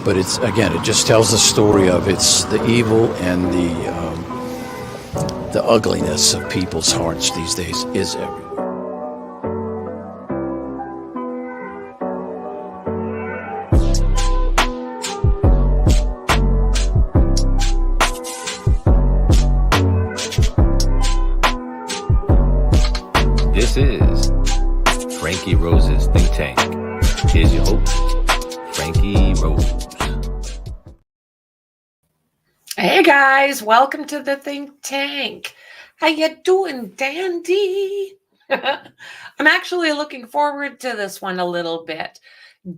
But it's, again, it just tells the story of it's the evil and the ugliness of people's hearts these days is everywhere. This is Franky Rose's Think Tank. Here's your host, Franky Rose. Hey guys, welcome to the Think Tank. How you doing, dandy? I'm actually looking forward to this one a little bit.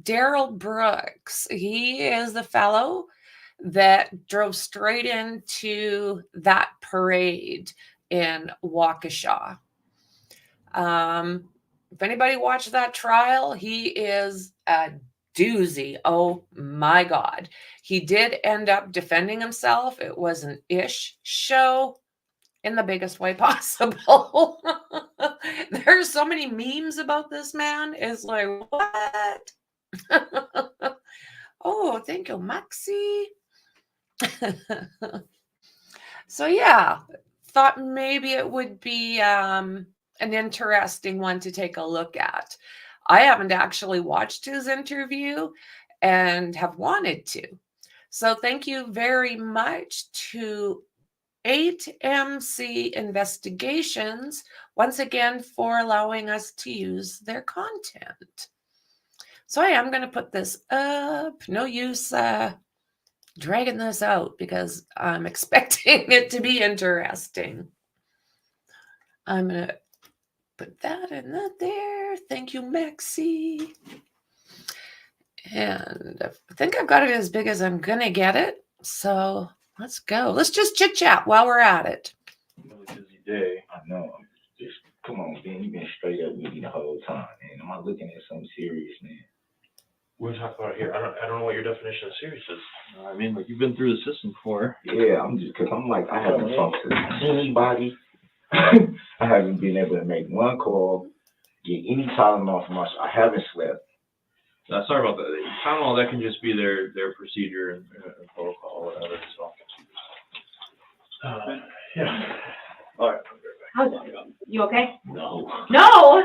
Darrel Brooks, he is the fellow that drove straight into that parade in Waukesha. If anybody watched that trial, he is a doozy. Oh my God. He did end up defending himself. It was an ish show in the biggest way possible. There's so many memes about this man. It's like, what? Oh, thank you, Maxi. So yeah, thought maybe it would be an interesting one to take a look at. I haven't actually watched his interview and have wanted to. So thank you very much to 8MC Investigations once again for allowing us to use their content. So I am going to put this up. No use dragging this out because I'm expecting it to be interesting. I'm going to put that in there. Thank you, Maxi. And I think I've got it as big as I'm going to get it. So let's go. Let's just chit chat while we're at it. Really busy day. I know. Just come on, Ben. You've been straight up with me the whole time, man. Am I looking at something serious, man? We'll talk about it here. I don't know what your definition of serious is. I mean, like, you've been through the system before. Yeah, I'm like, I haven't talked to anybody. I haven't been able to make one call, get any Tylenol from us. I haven't slept. Sorry about that. Tylenol, that can just be their procedure and protocol or whatever. So, yeah. All right. How's it? You okay? No. No!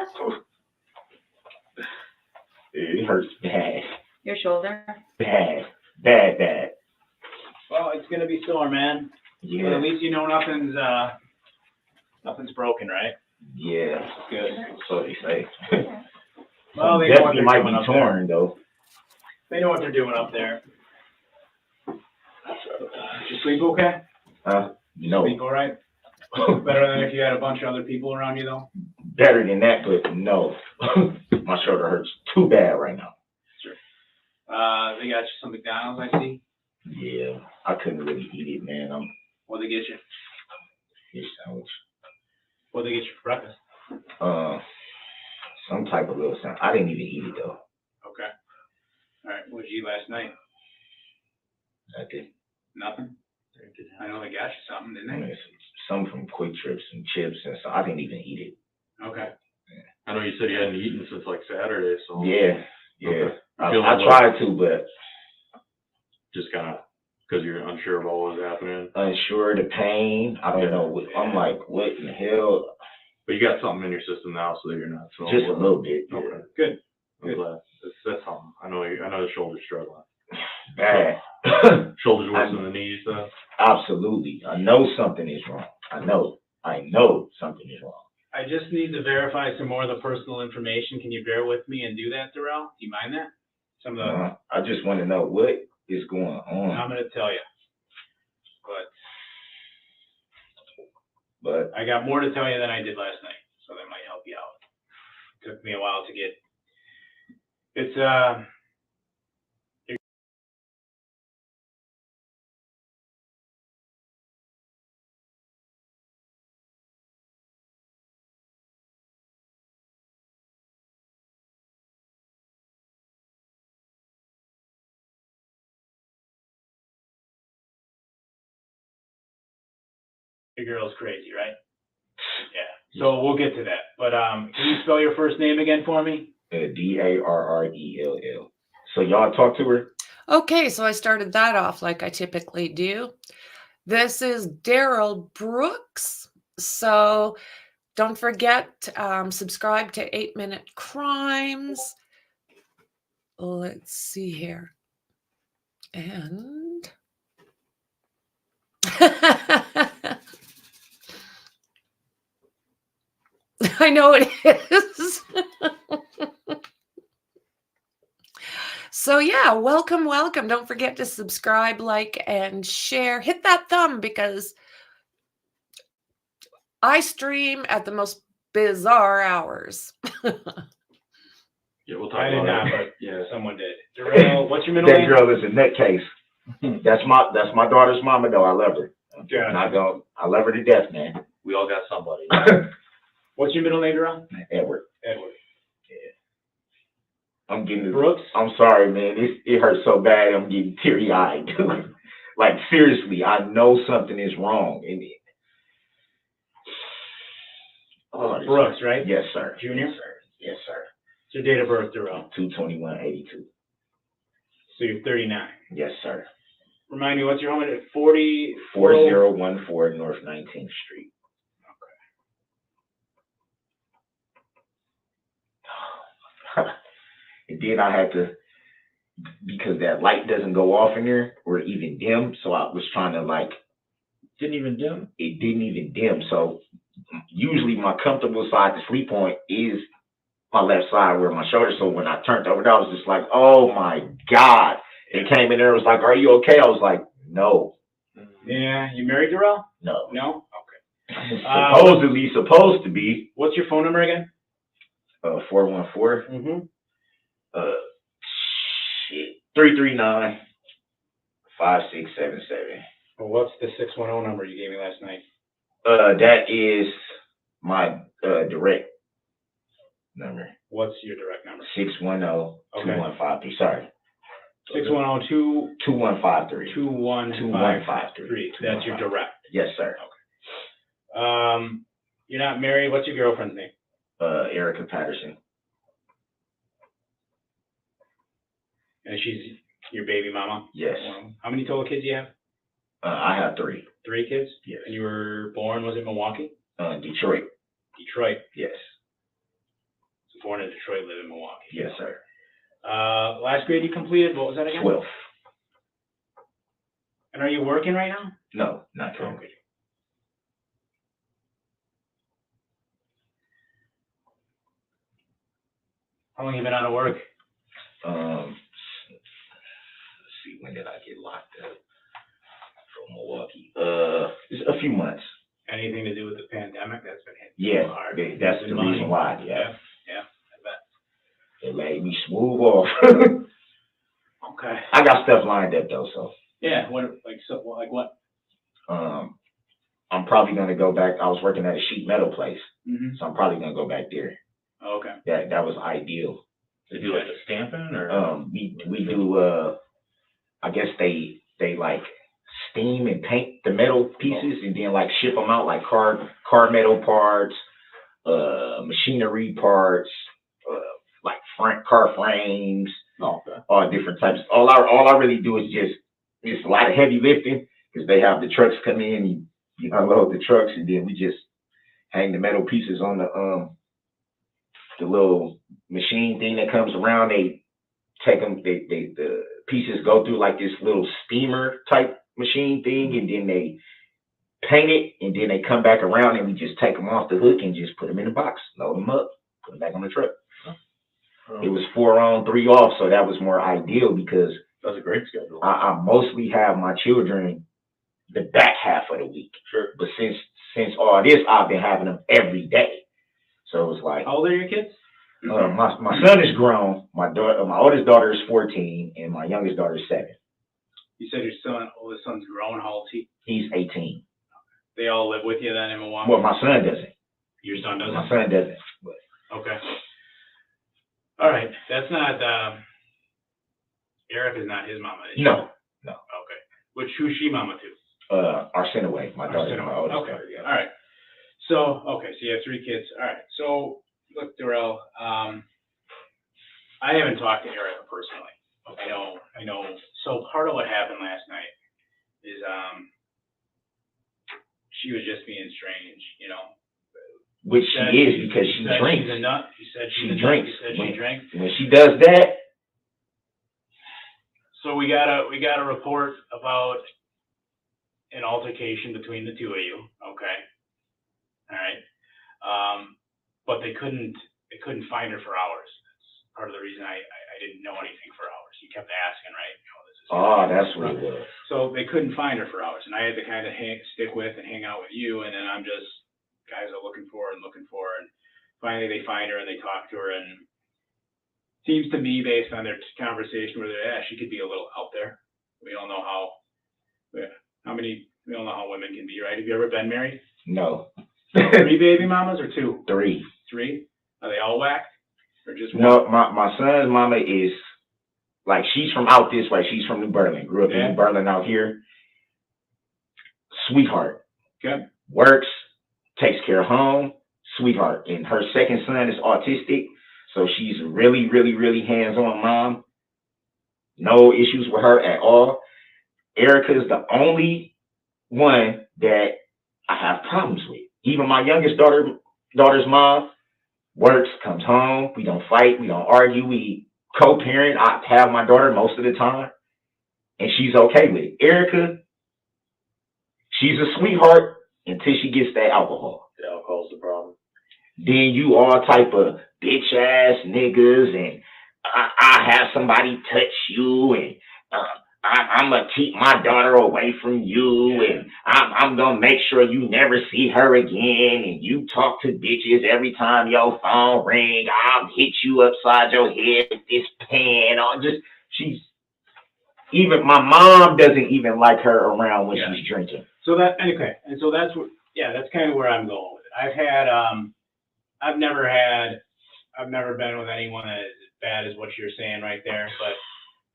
It hurts bad. Your shoulder? Bad. Well, it's gonna be sore, man. Yeah. But at least you know nothing's broken, right? Yeah. Good. So they say. Well, they know what definitely they're might doing be up torn, though. They know what they're doing up there. Did you sleep okay? No. Sleep all right? Better than if you had a bunch of other people around you, though? Better than that, but no. My shoulder hurts too bad right now. Sure. They got you some McDonald's, I see. Yeah, I couldn't really eat it, man. What'd they get you? Fish sandwich. What'd they get you for breakfast? Some type of little sandwich. I didn't even eat it though. Okay. All right. What did you eat last night? Nothing? I know they got you something, didn't they? Some from Quick Trips and chips and stuff. I didn't even eat it. Okay. Yeah. I know you said you hadn't eaten since like Saturday, so. Yeah. Okay. I tried to, but just kind of because you're unsure of what was happening. Unsure, the pain. I don't know. I'm like, what in the hell? But you got something in your system now, so that you're not so. Just a little bit. Yeah. Okay. Good. I'm glad. That's something. I know the shoulder's struggling. Bad. Shoulders worse than the knees, though. Absolutely. I know something is wrong. I know something is wrong. I just need to verify some more of the personal information. Can you bear with me and do that, Darrel? Do you mind that? Some of the. I just want to know what is going on. I'm going to tell you. But I got more to tell you than I did last night, so that might help you out. It took me a while to get. It's your girl's crazy, right? Yeah. So we'll get to that. But can you spell your first name again for me? Darrell. So y'all talk to her? Okay, so I started that off like I typically do. This is Darrel Brooks. So don't forget, subscribe to 8-Minute Crimes. Let's see here. And I know it is. So yeah, welcome, welcome. Don't forget to subscribe, like, and share. Hit that thumb because I stream at the most bizarre hours. Yeah, we'll talk I did about not, it. but Yeah. someone did. Darrell, what's your middle That name? girl is a nutcase. That's my daughter's mama though. I love her. Yeah. I love her to death, man. We all got somebody. What's your middle name, Darrell? Edward. Edward. I'm getting Brooks? I'm sorry, man. It hurts so bad. I'm getting teary eyed, dude. Like seriously, I know something is wrong in it. Oh, Brooks, right? Yes, sir. Junior? Yes, sir. Yes, sir. It's your date of birth, Darrell. 2/21/82. So you're 39. Yes, sir. Remind me, what's your home at 40? 4014 North 19th Street. And then I had to, because that light doesn't go off in there or even dim, so I was trying to like, Didn't even dim. it didn't even dim. So usually my comfortable side to sleep on is my left side where my shoulder. So when I turned over, I was just like, oh my God. It came in there, it was like, are you okay? I was like, no. Yeah, you married, Darrell? No. No? Okay. Supposedly supposed to be. What's your phone number again? 414. Mm-hmm. 339-5677. Well, what's the 610 number you gave me last night? That is my direct number. What's your direct number? 610-2153. Sorry. 610-2153. 2153. 2153. That's your direct. Yes, sir. You're not married. What's your girlfriend's name? Erica Patterson. And she's your baby mama? Yes. How many total kids do you have? I have 3. 3 kids? Yes. And you were born, was it Milwaukee? Detroit. Detroit. Yes. So born in Detroit, live in Milwaukee. Yes, sir. Last grade you completed, what was that again? 12. And are you working right now? No, not currently. Okay. How long have you been out of work? Let's see, when did I get locked up from Milwaukee? Just a few months. Anything to do with the pandemic? That's been hitting Yeah, so hard. that's the Money. reason why. Yeah, Yeah, I bet. it made me smooth off. Okay. I got stuff lined up though, so Yeah, what, like what? I'm probably gonna go back. I was working at a sheet metal place, Mm-hmm. so I'm probably gonna go back there. Oh, okay. That was ideal. They do like the stamping or? We do I guess they like steam and paint the metal pieces and then like ship them out like car metal parts, machinery parts, like car frames, all different types. All I really do is just a lot of heavy lifting because they have the trucks come in, you unload the trucks, and then we just hang the metal pieces on the little machine thing that comes around. They take them, the pieces go through like this little steamer type machine thing, and then they paint it, and then they come back around, and we just take them off the hook and just put them in the box, load them up, put them back on the truck. It was 4 on, 3 off, so that was more ideal because That's a great schedule. I mostly have my children the back half of the week. Sure. But since all this, I've been having them every day. So it's like, How old are your kids? my son is grown. My oldest daughter is 14, and my youngest daughter is 7. You said your oldest son's grown. How old is he? He's 18. They all live with you then in Milwaukee? Well, my son doesn't. Your son doesn't? My son doesn't. But Okay. All right. That's not, Erica's not his mama, is she? no, Okay. Who's she mama to? Arsenaway, my daughter, my oldest Okay. daughter. Yeah. All right. So you have 3 kids. All right. So, look, Darrell, I haven't talked to Erica personally. I know. So part of what happened last night is, she was just being strange, you know. Which she is, because she drinks. She's a nut. You said she's a nut. Drinks. You said she drinks. When she does that. So we got a report about an altercation between the two of you. Okay. All right. But they couldn't find her for hours. That's part of the reason I didn't know anything for hours. You kept asking, right? That's what it was. So they couldn't find her for hours, and I had to kind of stick with and hang out with you, and then I'm just, guys are looking for her, and finally they find her and they talk to her, and seems to me, based on their conversation, where they're at, she could be a little out there. We don't know how women can be, right? Have you ever been married? No. 3 baby mamas or 2? 3. 3? Are they all whacked? Or just one? No, my son's mama is, like, she's from out this way. She's from New Berlin. Grew up in New Berlin out here. Sweetheart. Okay. Works, takes care of home, sweetheart. And her second son is autistic, so she's really, really, really hands-on mom. No issues with her at all. Erica's the only one that I have problems with. Even my youngest daughter's mom works, comes home. We don't fight. We don't argue. We co-parent. I have my daughter most of the time, and she's okay with it. Erica, she's a sweetheart until she gets that alcohol. The alcohol's the problem. Then you all type of bitch ass niggas, and I have somebody touch you, and I'm gonna keep my daughter away from you, and I'm gonna make sure you never see her again, and you talk to bitches every time your phone ring. I'll hit you upside your head with this pan. Even my mom doesn't even like her around when she's drinking. So that's kind of where I'm going with it. I've never been with anyone as bad as what you're saying right there, but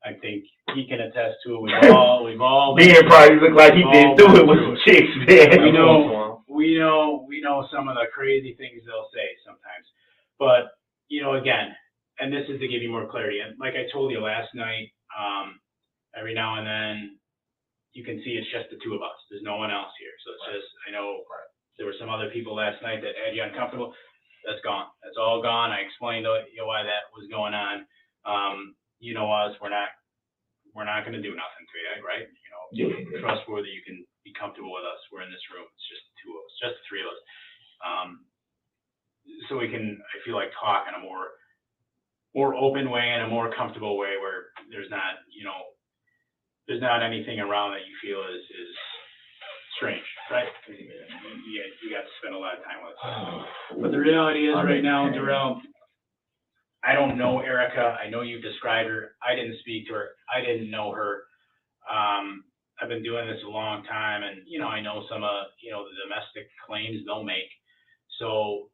I think he can attest to it. We've all been. Ben probably look like he been through it with some chicks, man. We know some of the crazy things they'll say sometimes, but again, and this is to give you more clarity. And like I told you last night, every now and then you can see it's just the two of us. There's no one else here, so it's just, I know there were some other people last night that had you uncomfortable. That's gone. That's all gone. I explained why that was going on. You know us, we're not going to do nothing to you, right? You're trustworthy. You can be comfortable with us. We're in this room. It's just the two of us, just the three of us. So we can, I feel like, talk in a more open way and a more comfortable way where there's not anything around that you feel is strange, right? You got to spend a lot of time with us. But the reality is right now, Darrel, I don't know Erica. I know you described her. I didn't speak to her. I didn't know her. I've been doing this a long time, and I know some of the domestic claims they'll make. So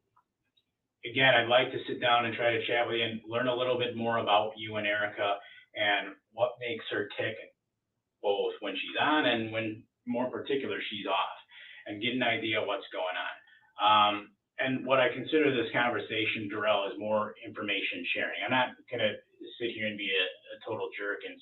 again, I'd like to sit down and try to chat with you and learn a little bit more about you and Erica and what makes her tick, both when she's on and when, more particular, she's off, and get an idea of what's going on. And what I consider this conversation, Darrel, is more information sharing. I'm not going to sit here and be a total jerk and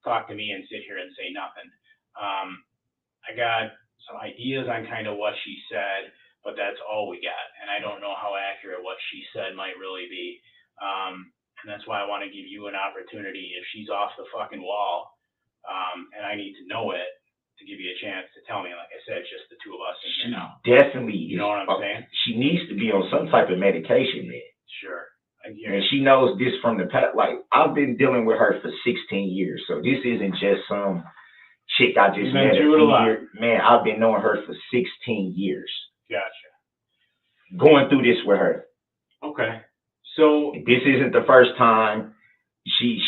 talk to me and sit here and say nothing. I got some ideas on kind of what she said, but that's all we got. And I don't know how accurate what she said might really be. And that's why I want to give you an opportunity, if she's off the fucking wall, and I need to know it, to give you a chance to tell me. Like I said, it's just the two of us. She definitely, you know what I'm saying? She needs to be on some type of medication, man. Sure. And she knows this from the past. Like, I've been dealing with her for 16 years, so this isn't just some chick I just met. Man, I've been knowing her for 16 years. Gotcha. Going through this with her. Okay. So this isn't the first time. She's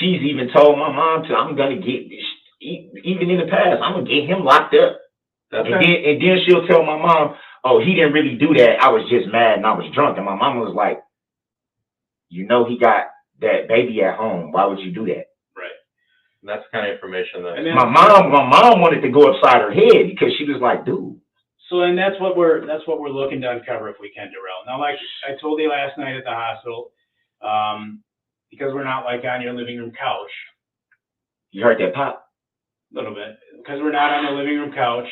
even told my mom I'm gonna get this. Even in the past, I'm gonna get him locked up. Okay. And then she'll tell my mom, "Oh, he didn't really do that. I was just mad and I was drunk." And my mom was like, he got that baby at home. Why would you do that? Right. And that's the kind of information that my mom wanted to go upside her head, because she was like, dude. So, and that's what we're looking to uncover, if we can, Darrel. Now, like I told you last night at the hospital, because we're not like on your living room couch, You heard that pop? a little bit, because we're not on the living room couch,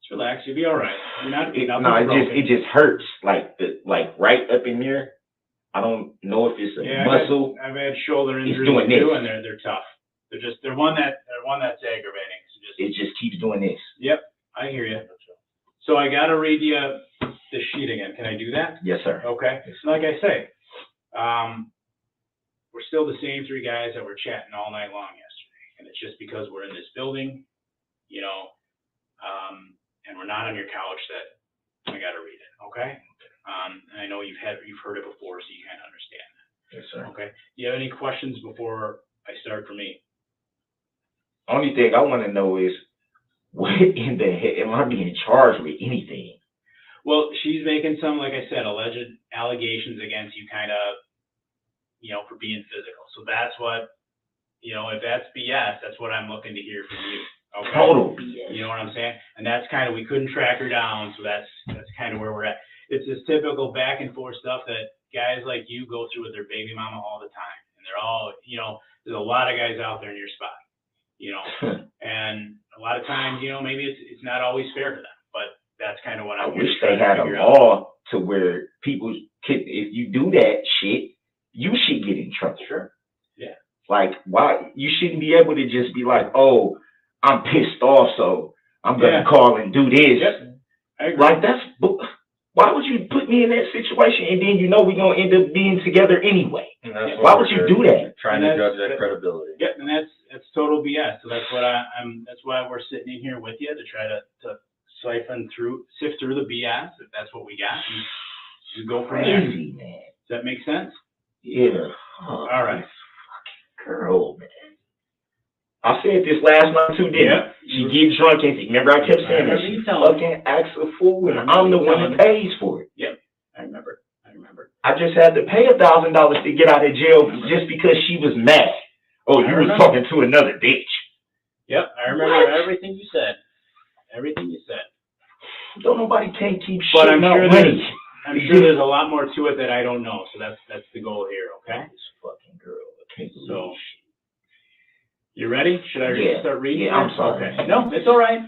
just relax, you'll be all right. You're not, No, it just hurts, like right up in there. I don't know if it's a muscle. I've had shoulder injuries too, and they're tough. They're one that's aggravating. So it just keeps doing this. Yep, I hear you. So I gotta read you the sheet again. Can I do that? Yes, sir. Okay. So like I say, we're still the same three guys that were chatting all night long yesterday, and it's just because we're in this building, you know, and we're not on your couch that I gotta read it. Okay. And I know you've heard it before, so you kind of understand that. Yes, sir. Okay. Do you have any questions before I start for me? Only thing I want to know is, what in the heck am I being charged with anything? Well, she's making some, like I said, alleged allegations against you, kind of, you know, for being physical. So that's what, you know, if that's BS, that's what I'm looking to hear from you. Okay. Total BS. You know what I'm saying? And that's kind of, we couldn't track her down, so that's kind of where we're at. It's this typical back and forth stuff that guys like you go through with their baby mama all the time. And they're all, you know, there's a lot of guys out there in your spot, you know, and a lot of times, you know, maybe it's not always fair to them, but that's kind of what I wish they had a law to where people could, if you do that shit, you should get in trouble. Sure. Yeah. Like, why? You shouldn't be able to just be like, oh, I'm pissed off, so I'm going to call and do this. Yep. I agree. Like, why would you put me in that situation and then you know we're going to end up being together anyway? Why would you do that? Trying to judge that credibility. Yep, and that's total BS. So that's what that's why we're sitting in here with you, to try to sift through the BS, if that's what we got, and go from there. Crazy, man. Does that make sense? Yeah. All right. Girl, man. I said this last night too, didn't I? She get drunk and remember I kept saying that she fucking acts a fool and I'm the one that pays for it. Yep, I remember. I just had to pay $1,000 to get out of jail just because she was mad. Oh, you was talking to another bitch. Yep, I remember everything you said. Don't nobody can't keep shit. But I'm sure money. there's a lot more to it that I don't know. So that's the goal here, okay? This fucking girl. So, you ready? Should I start reading? Yeah, I'm sorry. Okay. No, it's all right.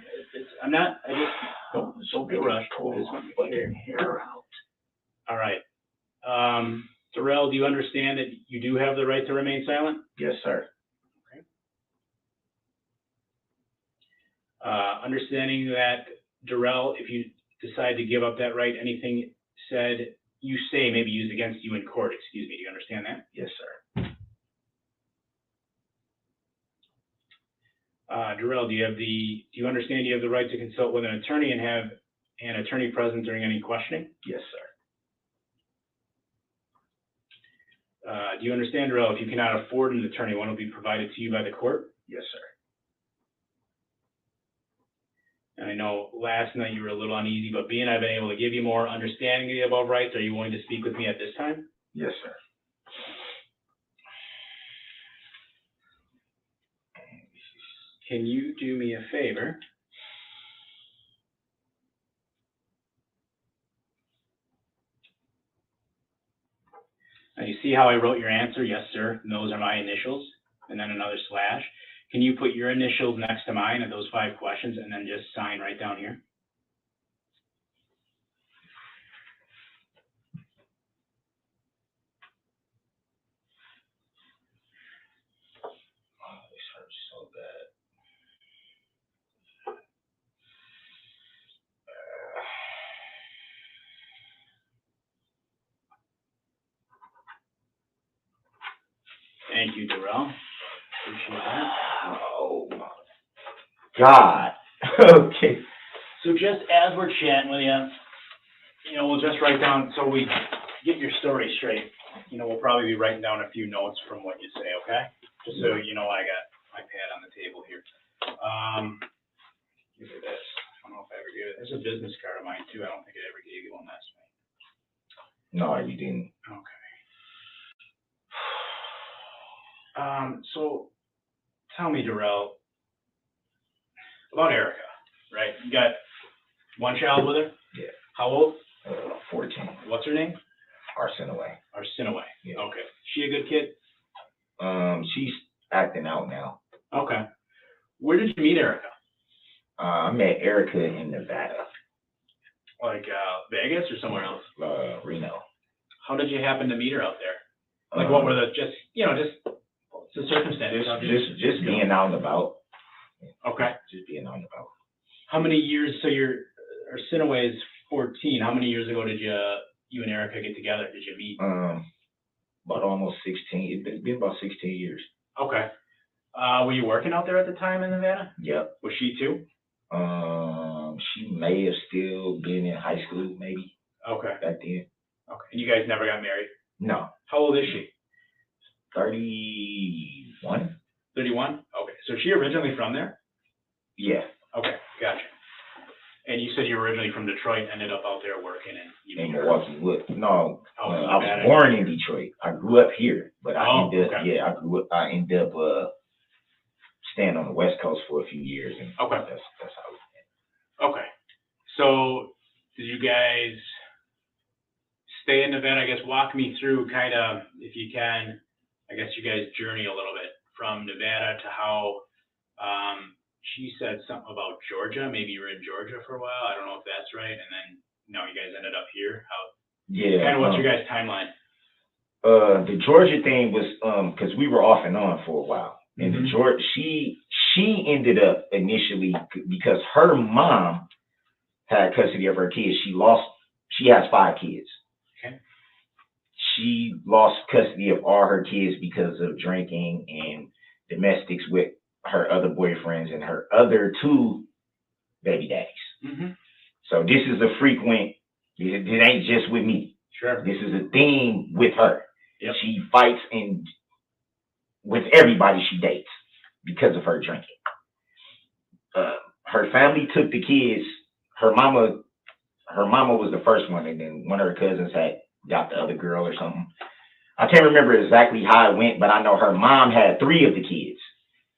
Don't be rushed. Hair out. All right. Darrel, do you understand that you do have the right to remain silent? Yes, sir. Okay. Understanding that, Darrel, if you decide to give up that right, anything said, you say may be used against you in court. Excuse me. Do you understand that? Yes, sir. Darrel, do you understand you have the right to consult with an attorney and have an attorney present during any questioning? Yes, sir. Do you understand, Darrel, if you cannot afford an attorney, one will be provided to you by the court? Yes, sir. And I know last night you were a little uneasy, but being I've been able to give you more understanding of the above rights, are you willing to speak with me at this time? Yes, sir. Can you do me a favor? Now you see how I wrote your answer? Yes, sir. And those are my initials, and then another slash. Can you put your initials next to mine at those 5 questions and then just sign right down here? Oh, this hurts so bad. Thank you, Darrel. Appreciate that. Oh my God. Okay. So just as we're chatting with you, we'll just write down, so we get your story straight. We'll probably be writing down a few notes from what you say, okay? Just so you know, I got my pad on the table here. Give me this. I don't know if I ever gave it. There's a business card of mine too. I don't think I ever gave you one last night. No, you didn't. Okay. So tell me, Darrel, about Erica, right? You got one child with her? Yeah. How old? 14. What's her name? Arsenaway. Arsenaway. Yeah. Okay. She a good kid? She's acting out now. Okay. Where did you meet Erica? I met Erica in Nevada, Like Vegas or somewhere else? Reno. How did you happen to meet her out there? Like what were the the circumstances? Just being out and about. Okay. Just being out and about. How many years? So Arsenaway is 14. How many years ago did you and Erica get together? Did you meet? About almost 16. It's been about 16 years. Okay. Were you working out there at the time in Nevada? Yep. Was she too? She may have still been in high school, maybe. Okay. Back then. Okay. And you guys never got married? No. How old is she? 31. 31? Okay. So is she originally from there? Yeah. Okay. Gotcha. And you said you were originally from Detroit, ended up out there working In Milwaukee Wood. No, Oh, I was born in Detroit. I grew up here, but I ended up, okay. I ended up staying on the West Coast for a few years, and Okay. that's how it went. Okay. So did you guys stay in Nevada? I guess walk me through kind of, if you can, I guess you guys journey a little bit from Nevada to how, she said something about Georgia. Maybe you were in Georgia for a while. I don't know if that's right. And then, you guys ended up here. Yeah. Kind of what's your guys' timeline? The Georgia thing was because we were off and on for a while, and Mhm. the Georgia she ended up initially because her mom had custody of her kids. She has 5 kids. Okay. She lost custody of all her kids because of drinking and domestics with her other boyfriends and her other 2 baby daddies. Mm-hmm. So this is a frequent, it ain't just with me. Sure. This is a theme with her. Yep. She fights with everybody she dates because of her drinking. Her family took the kids. Her mama was the first one, and then one of her cousins had got the other girl or something. I can't remember exactly how it went, but I know her mom had 3 of the kids.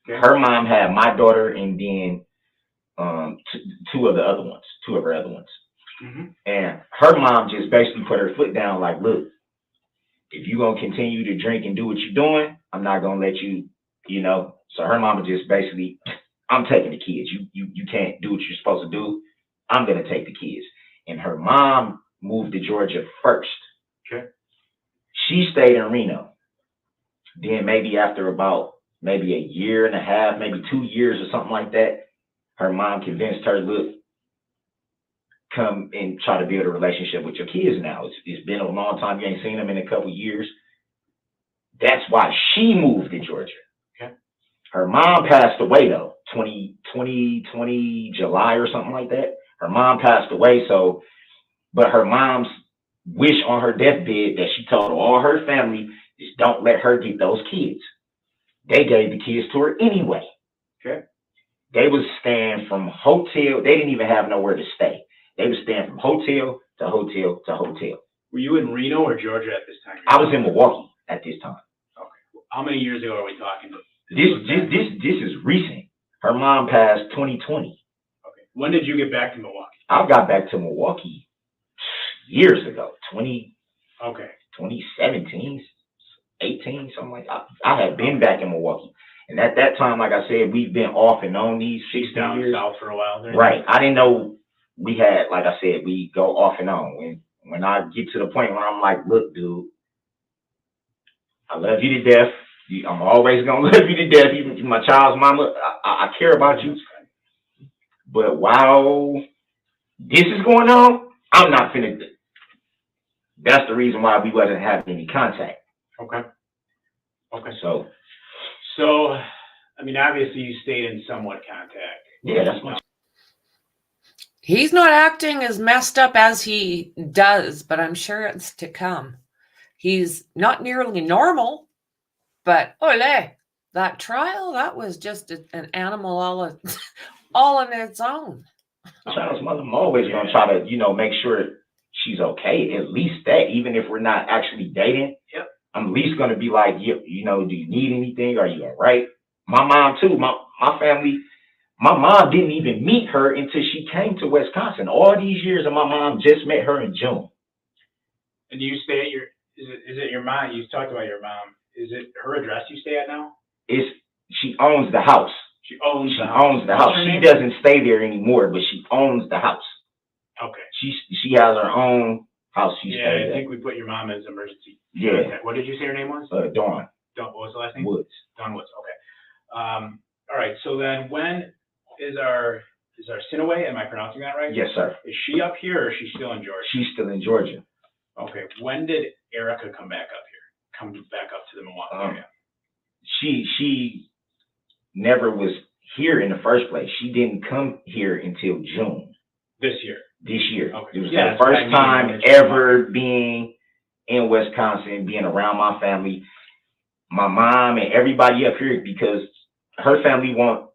Okay. Her mom had my daughter, and then 2 of her other ones. Mm-hmm. And her mom just basically put her foot down, like, look, if you're going to continue to drink and do what you're doing, I'm not going to let you, So her mama just basically, I'm taking the kids. You can't do what you're supposed to do. I'm going to take the kids. And her mom moved to Georgia first. Okay. She stayed in Reno. Then maybe after about maybe a year and a half, maybe 2 years or something like that, her mom convinced her, look, come and try to build a relationship with your kids now. It's been a long time. You ain't seen them in a couple of years. That's why she moved to Georgia. Okay. Her mom passed away, though, 2020 July or something like that. Her mom passed away, but her mom's wish on her deathbed that she told all her family is don't let her get those kids. They gave the kids to her anyway. Okay. They was staying from hotel. They didn't even have nowhere to stay. They was staying from hotel to hotel to hotel. Were you in Reno or Georgia at this time? I was in Milwaukee at this time. Okay. How many years ago are we talking? This is recent. Her mom passed 2020. Okay. When did you get back to Milwaukee? I got back to Milwaukee years ago, 2017, 18, something like that. I had been back in Milwaukee. And at that time, like I said, we've been off and on these 16 Down years. south for a while there? Right. I didn't know we had, like I said, we go off and on. When I get to the point where I'm like, look, dude, I love you to death. I'm always going to love you to death. Even if my child's mama, I care about you. But while this is going on, I'm not finna. That's the reason why we wasn't having any contact. Okay. So, I mean, obviously you stayed in somewhat contact. yeah, that's my. He's not acting as messed up as he does, but I'm sure it's to come. He's not nearly normal, but ole, that trial, that was just an animal all on its own. Child's mother, I'm always gonna try to, make sure she's okay. At least that, even if we're not actually dating. Yep. I'm at least gonna be like, do you need anything? Are you all right? My mom too. My family. My mom didn't even meet her until she came to Wisconsin. All these years, and my mom just met her in June. And do you stay at your, is it your mom? You talked about your mom. Is it her address you stay at now? She owns the house. She owns the house. Owns the house. She doesn't stay there anymore, but she owns the house. Okay. She has her own house. She stays I at. think we put your mom as emergency. Yeah. What did you say her name was? Dawn. What was the last name? Woods. Dawn Woods. Okay. All right. So then, when is our Sinaway? Am I pronouncing that right? Yes, sir. Is she up here, or is she still in Georgia? She's still in Georgia. Okay. When did Erica come back up here? Come back up to the Milwaukee area? She never was here in the first place. She didn't come here until June. This year. Okay. It was the first time ever being in Wisconsin, being around my family, my mom and everybody up here, because her family won't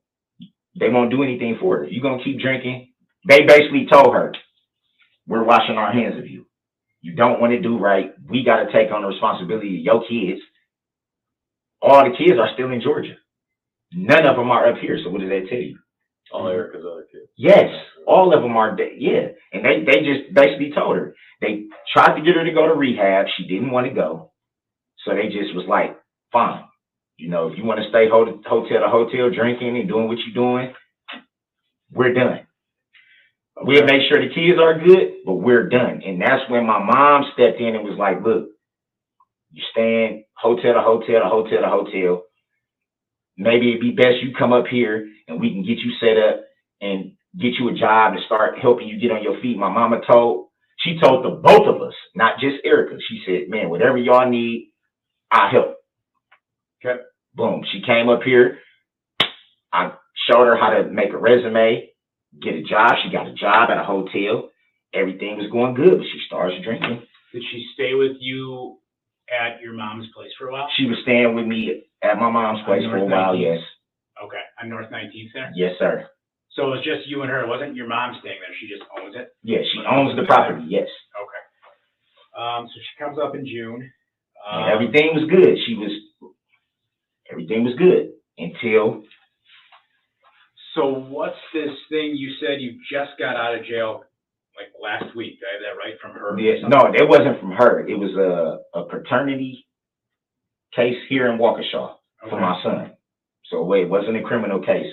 do anything for her. You're going to keep drinking. They basically told her, we're washing our hands of you. You don't want to do right. We got to take on the responsibility of your kids. All the kids are still in Georgia. None of them are up here. So what does that tell you? All Erica's other kids. Yes, all of them are dead. Yeah, and they just basically told her. They tried to get her to go to rehab. She didn't want to go, so they just was like, fine. You know, if you want to stay hotel to hotel drinking and doing what you're doing, we're done. Okay. We'll make sure the kids are good, but we're done. And that's when my mom stepped in and was like, look, you're staying hotel to hotel to hotel to hotel. Maybe it'd be best you come up here and we can get you set up and get you a job and start helping you get on your feet. My mama told the both of us, not just Erica. She said, man, whatever y'all need, I'll help. Okay. Boom. She came up here. I showed her how to make a resume, get a job. She got a job at a hotel. Everything was going good, but she starts drinking. Did she stay with you at your mom's place for a while? She was staying with me at my mom's place for a while, yes. Okay, on North 19th there? Yes, sir. So it was just you and her. It wasn't your mom staying there. She just owns it? Yeah, she owns the property, yes. Okay. So she comes up in June. And everything was good. Everything was good until. So what's this thing you said you just got out of jail like last week? Did I have that right from her? Yeah, no, it wasn't from her. It was a paternity case here in Waukesha for my son. So it wasn't a criminal case.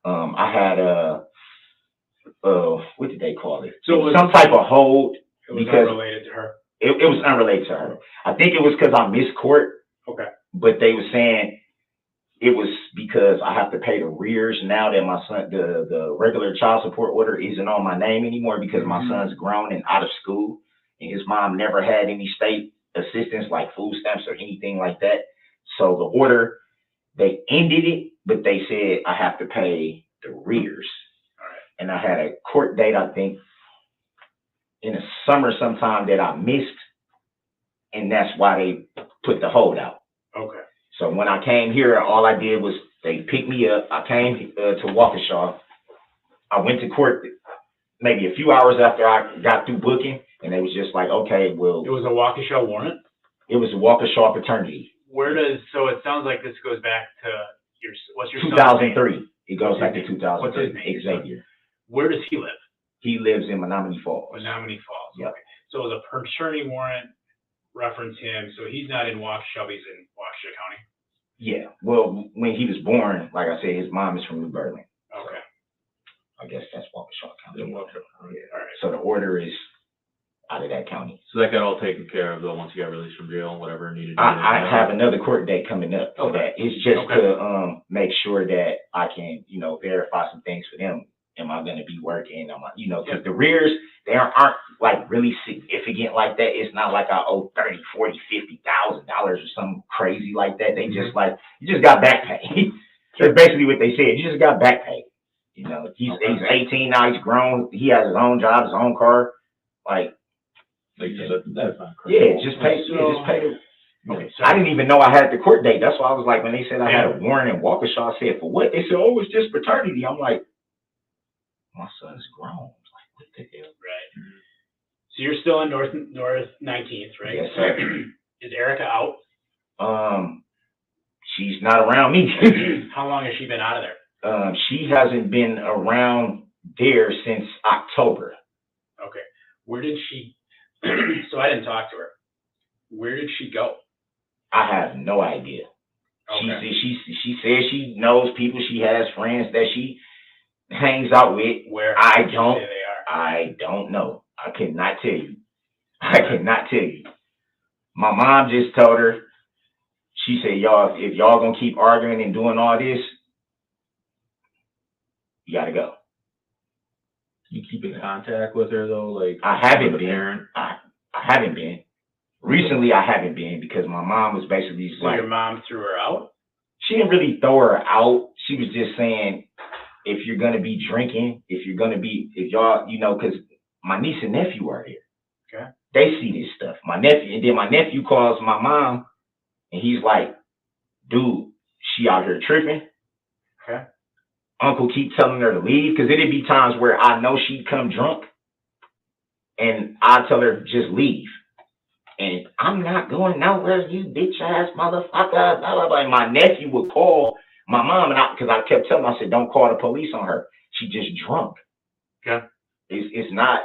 I had what did they call it? So it was some type of hold. It was unrelated to her. It was unrelated to her. I think it was because I missed court. Okay. But they were saying it was because I have to pay the arrears now that my son, the regular child support order isn't on my name anymore because my son's grown and out of school, and his mom never had any state assistance like food stamps or anything like that. So the order, they ended it, but they said I have to pay the arrears. All right. And I had a court date, I think, in the summer sometime that I missed, and that's why they put the hold out. Okay. So when I came here, all I did was they picked me up. I came to Waukesha. I went to court maybe a few hours after I got through booking, and they was just like, okay, well. It was a Waukesha warrant? It was a Waukesha paternity. So it sounds like this goes back to what's your 2003. It goes back to 2003. What's his name? Xavier. Where does he live? He lives in Menominee Falls. Menominee Falls. Yep. Okay. So it was a paternity warrant reference him. So he's not in Waukesha, he's in Waukesha County. Yeah. Well, when he was born, like I said, his mom is from New Berlin. Okay. I guess that's Waukesha County. Yeah. All right. So the order is out of that county. So that got all taken care of though once you got released from jail and whatever needed to be. I have another court date coming up for that. It's just to make sure that I can, verify some things for them. Am I going to be working? Because the arrears, they aren't like really significant like that. It's not like I owe $30,000, $40,000, $50,000 or something crazy like that. They just like, you just got back pay. That's basically what they said. You just got back pay. He's 18 now. He's grown. He has his own job, his own car. That's not crazy. Yeah, just pay. Just pay. Okay, so I didn't even know I had the court date. That's why I was like, when they said I had a warrant in Waukesha, I said, for what? They said, oh, it's just paternity. I'm like, my son's grown. I'm like, what the hell? Right. So you're still in North 19th, right? Yes, sir. Is Erica out? She's not around me. How long has she been out of there? She hasn't been around there since October. Okay. Where did she, so I didn't talk to her. Where did she go? I have no idea. Okay. She says she knows people. She has friends that she hangs out with. Where? I did you don't. say they are? I don't know. I cannot tell you. I cannot tell you. My mom just told her. She said, "Y'all, if y'all gonna keep arguing and doing all this, you gotta go." You keep in contact with her though, like I haven't the been. parent? I haven't been. Recently, I haven't been because my mom was basically just So like, your mom threw her out? she didn't really throw her out. She was just saying, if you're gonna be drinking, if y'all, you know, because my niece and nephew are here. Okay. They see this stuff. My nephew calls my mom, and he's like, "Dude, she out here tripping." Okay. Uncle keep telling her to leave because it'd be times where I know she'd come drunk, and I tell her just leave. And I'm not going nowhere, you bitch ass motherfucker. Blah, blah, blah. And my nephew would call my mom, and because I kept telling her, I said, "Don't call the police on her. She just drunk." Okay. It's not.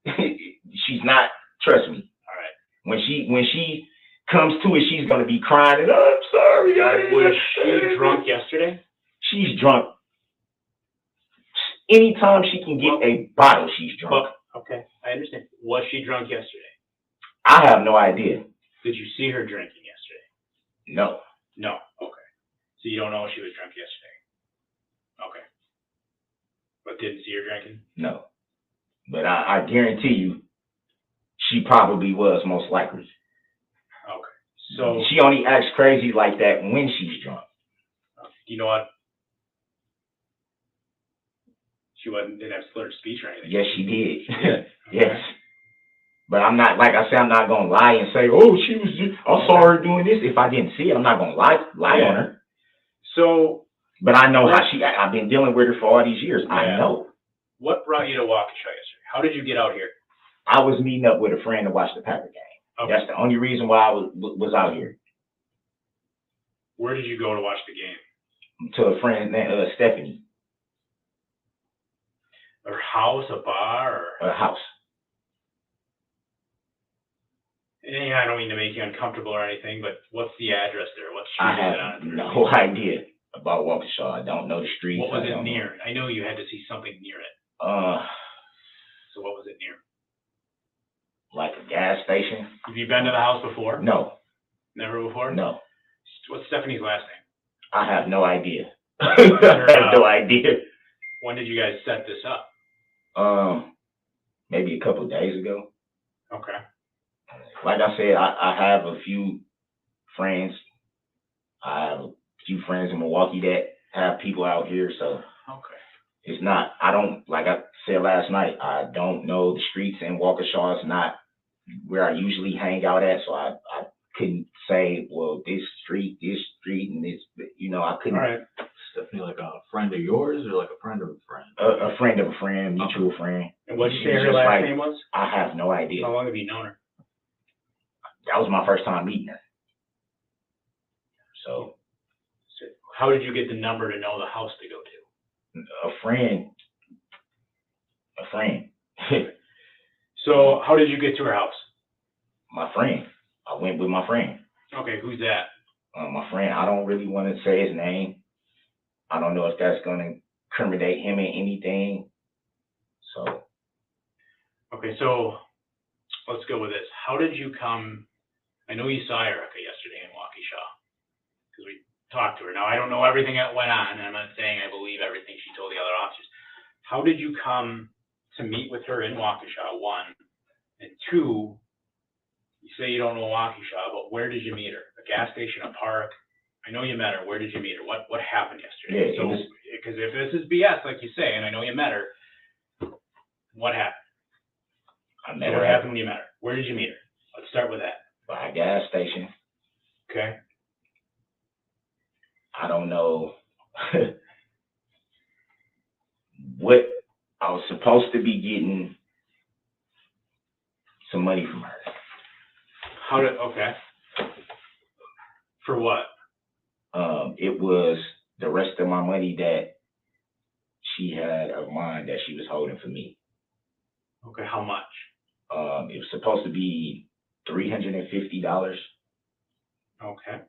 She's not. Trust me. All right. When she comes to it, she's gonna be crying and, "I'm sorry." Was she drunk yesterday? She's drunk. Anytime she can get a bottle, she's drunk. Well, okay, I understand. Was she drunk yesterday? I have no idea. Did you see her drinking yesterday? No. No. Okay. So you don't know if she was drunk yesterday? Okay. But didn't see her drinking? No. But I guarantee you, she probably was, most likely. Okay. So she only acts crazy like that when she's drunk. You know what? She didn't have slurred speech or anything. Yes, she did. Yeah. Yes. But I'm not, like I said, I'm not going to lie and say, "Oh, I saw her doing this." If I didn't see it, I'm not going to lie on her. So. But I know how I've been dealing with her for all these years. Yeah. I know. What brought you to Waukesha yesterday? How did you get out here? I was meeting up with a friend to watch the Packer game. Okay. That's the only reason why I was out here. Where did you go to watch the game? To a friend named Stephanie. Her house, a bar, or? A house. Yeah, I don't mean to make you uncomfortable or anything, but what's the address there? What street I is it have on? no idea about Waukesha. I don't know the streets. What was it near? I know you had to see something near it. So what was it near? Like a gas station. Have you been to the house before? No. Never before? No. What's Stephanie's last name? I have no idea. I have no idea. When did you guys set this up? Maybe a couple of days ago. Okay. Like I said, I have a few friends. I have a few friends in Milwaukee that have people out here, so okay. It's not. I don't, like I said last night, I don't know the streets in Waukesha. It's not where I usually hang out at, so I couldn't say, well, this street, and this. You know, I couldn't. All right. Stephanie, like a friend of yours or like a friend of a friend? A friend of a friend, mutual friend. And what did you say her last name was? I have no idea. How long have you known her? That was my first time meeting her. So how did you get the number to know the house to go to? A friend. So how did you get to her house? My friend. I went with my friend. Okay, who's that? My friend. I don't really want to say his name. I don't know if that's going to incriminate him in anything. So. Okay, so let's go with this. How did you come? I know you saw Erica yesterday in Waukesha because we talked to her. Now, I don't know everything that went on, and I'm not saying I believe everything she told the other officers. How did you come to meet with her in Waukesha, one? And two, you say you don't know Waukesha, but where did you meet her? A gas station, a park? I know you met her. Where did you meet her? What happened yesterday? Yeah, so, because if this is BS, like you say, and I know you met her, what happened? What happened when you met her? Where did you meet her? Let's start with that. By a gas station. Okay. I don't know what I was supposed to be getting some money from her. Okay. For what? It was the rest of my money that she had of mine that she was holding for me. Okay, how much? It was supposed to be $350. Okay.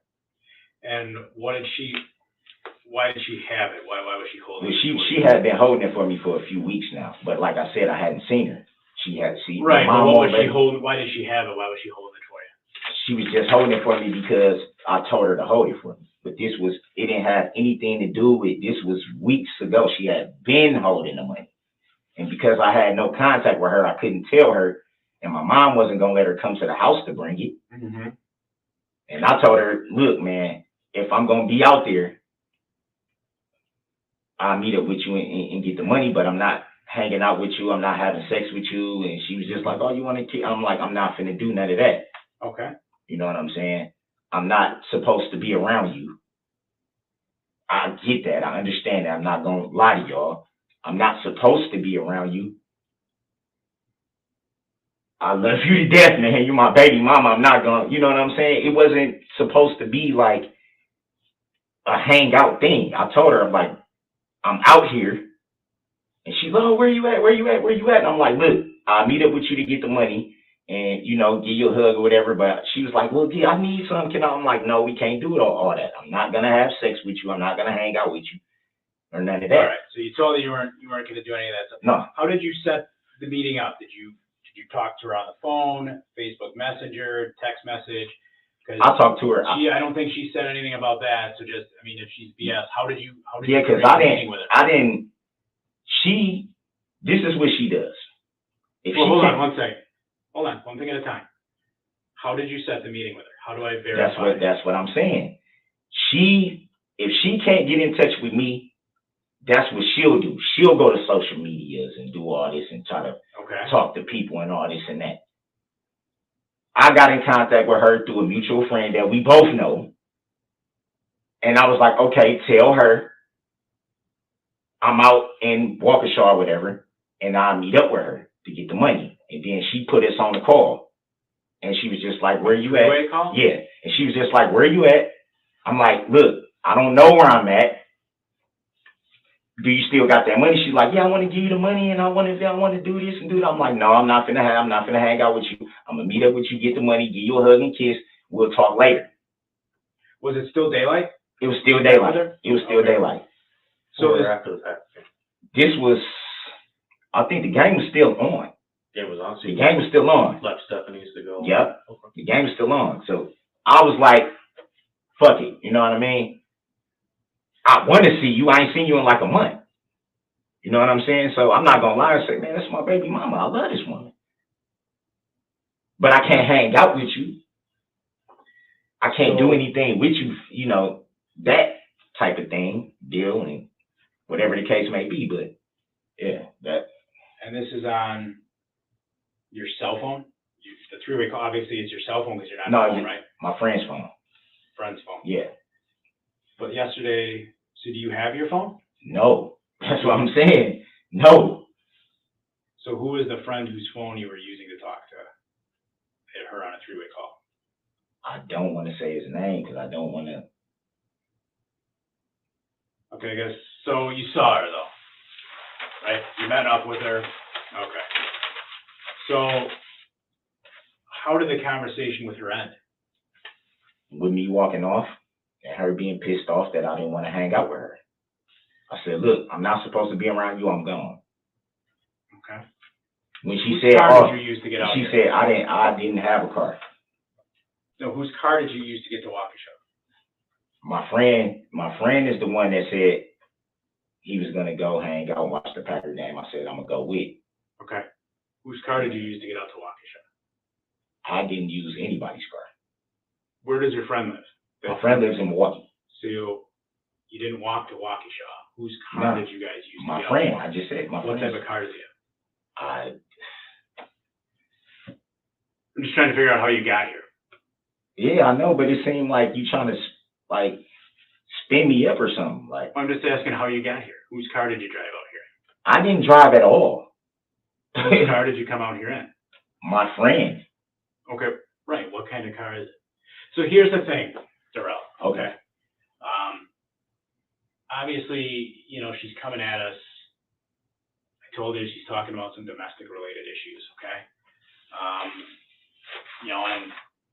And why did she have it? Why was she holding Well, it? she had been holding it for me for a few weeks now, but like I said, I hadn't seen her. She had seen Right, my but mom what was won't she let- holding, why did she have it? Why was she holding it for you? She was just holding it for me because I told her to hold it for me. But it didn't have anything to do with, this was weeks ago. She had been holding the money. And because I had no contact with her, I couldn't tell her, and my mom wasn't going to let her come to the house to bring it. Mm-hmm. And I told her, look, man, if I'm going to be out there, I'll meet up with you and get the money, but I'm not hanging out with you. I'm not having sex with you. And she was just like, oh, you want to kill? I'm like, I'm not finna do none of that. Okay. You know what I'm saying? I'm not supposed to be around you. I get that. I understand that. I'm not going to lie to y'all. I'm not supposed to be around you. I love you to death, man. You're my baby mama. I'm not going to, you know what I'm saying? It wasn't supposed to be like a hangout thing. I told her, I'm like, I'm out here. And she's like, oh, where you at? Where you at? Where you at? And I'm like, look, I'll meet up with you to get the money and, you know, give you a hug or whatever. But she was like, well, yeah, I need something. I'm like, no, we can't do it all that. I'm not going to have sex with you. I'm not going to hang out with you or none of that. All right. So you told her you weren't going to do any of that stuff. No. How did you set the meeting up? Did you talk to her on the phone, Facebook Messenger, text message? I talked to her. I don't think she said anything about that. So just, I mean, if she's BS, how did you Yeah, because this is what she does. If well, she hold on can't- one second. Hold on, one thing at a time. How did you set the meeting with her? How do I verify? That's what I'm saying. If she can't get in touch with me, that's what she'll do. She'll go to social medias and do all this and try to talk to people and all this and that. I got in contact with her through a mutual friend that we both know. And I was like, okay, tell her I'm out in Waukesha or whatever, and I'll meet up with her to get the money. And then she put us on the call. And she was just like, where you at? Three-way call? Yeah. And she was just like, where you at? I'm like, look, I don't know where I'm at. Do you still got that money? She's like, yeah, I want to give you the money and I want to do this and do that. I'm like, no, I'm not gonna hang out with you. I'm gonna meet up with you, get the money, give you a hug and kiss. We'll talk later. Was it still daylight? It was still daylight. It was still daylight. So after the fact. This was, I think the game was still on. It was on. The game was still on. Left Stephanie's to go. Yep. The game was still on. So I was like, fuck it. You know what I mean? I want to see you. I ain't seen you in like a month. You know what I'm saying? So I'm not going to lie and say, man, that's my baby mama. I love this woman. But I can't hang out with you. I can't do anything with you, you know, that type of thing, deal, and whatever the case may be. But, yeah, that. And this is on your cell phone? The three-way call, obviously, is your cell phone because you're not on the phone, right? My friend's phone. Friend's phone. Yeah. But yesterday, so do you have your phone? No. That's what I'm saying. No. So who is the friend whose phone you were using to talk to her on a three-way call? I don't want to say his name because I don't want to. Okay, I guess, so you saw her though, right? You met up with her. Okay. So how did the conversation with her end? With me walking off and her being pissed off that I didn't want to hang out with her. I said, look, I'm not supposed to be around you. I'm gone. Okay. When she Whose said, car did you use to get out she here? said, I didn't have a car. No, whose car did you use to get to Waukesha? My friend is the one that said he was going to go hang out and watch the Packer game. I said, I'm going to go with. Okay. Whose car did you use to get out to Waukesha? I didn't use anybody's car. Where does your friend live? My friend lives in Milwaukee. So you didn't walk to Waukesha. Whose car did you guys use? My friend. I just said my friend. What type of car does he have? I'm just trying to figure out how you got here. Yeah, I know, but it seemed like you trying to like spin me up or something. Like I'm just asking how you got here. Whose car did you drive out here? I didn't drive at all. Whose car did you come out here in? My friend. Okay, right. What kind of car is it? So here's the thing, Darrel. Okay. Obviously, you know, she's coming at us. I told her she's talking about some domestic related issues, okay? you know, and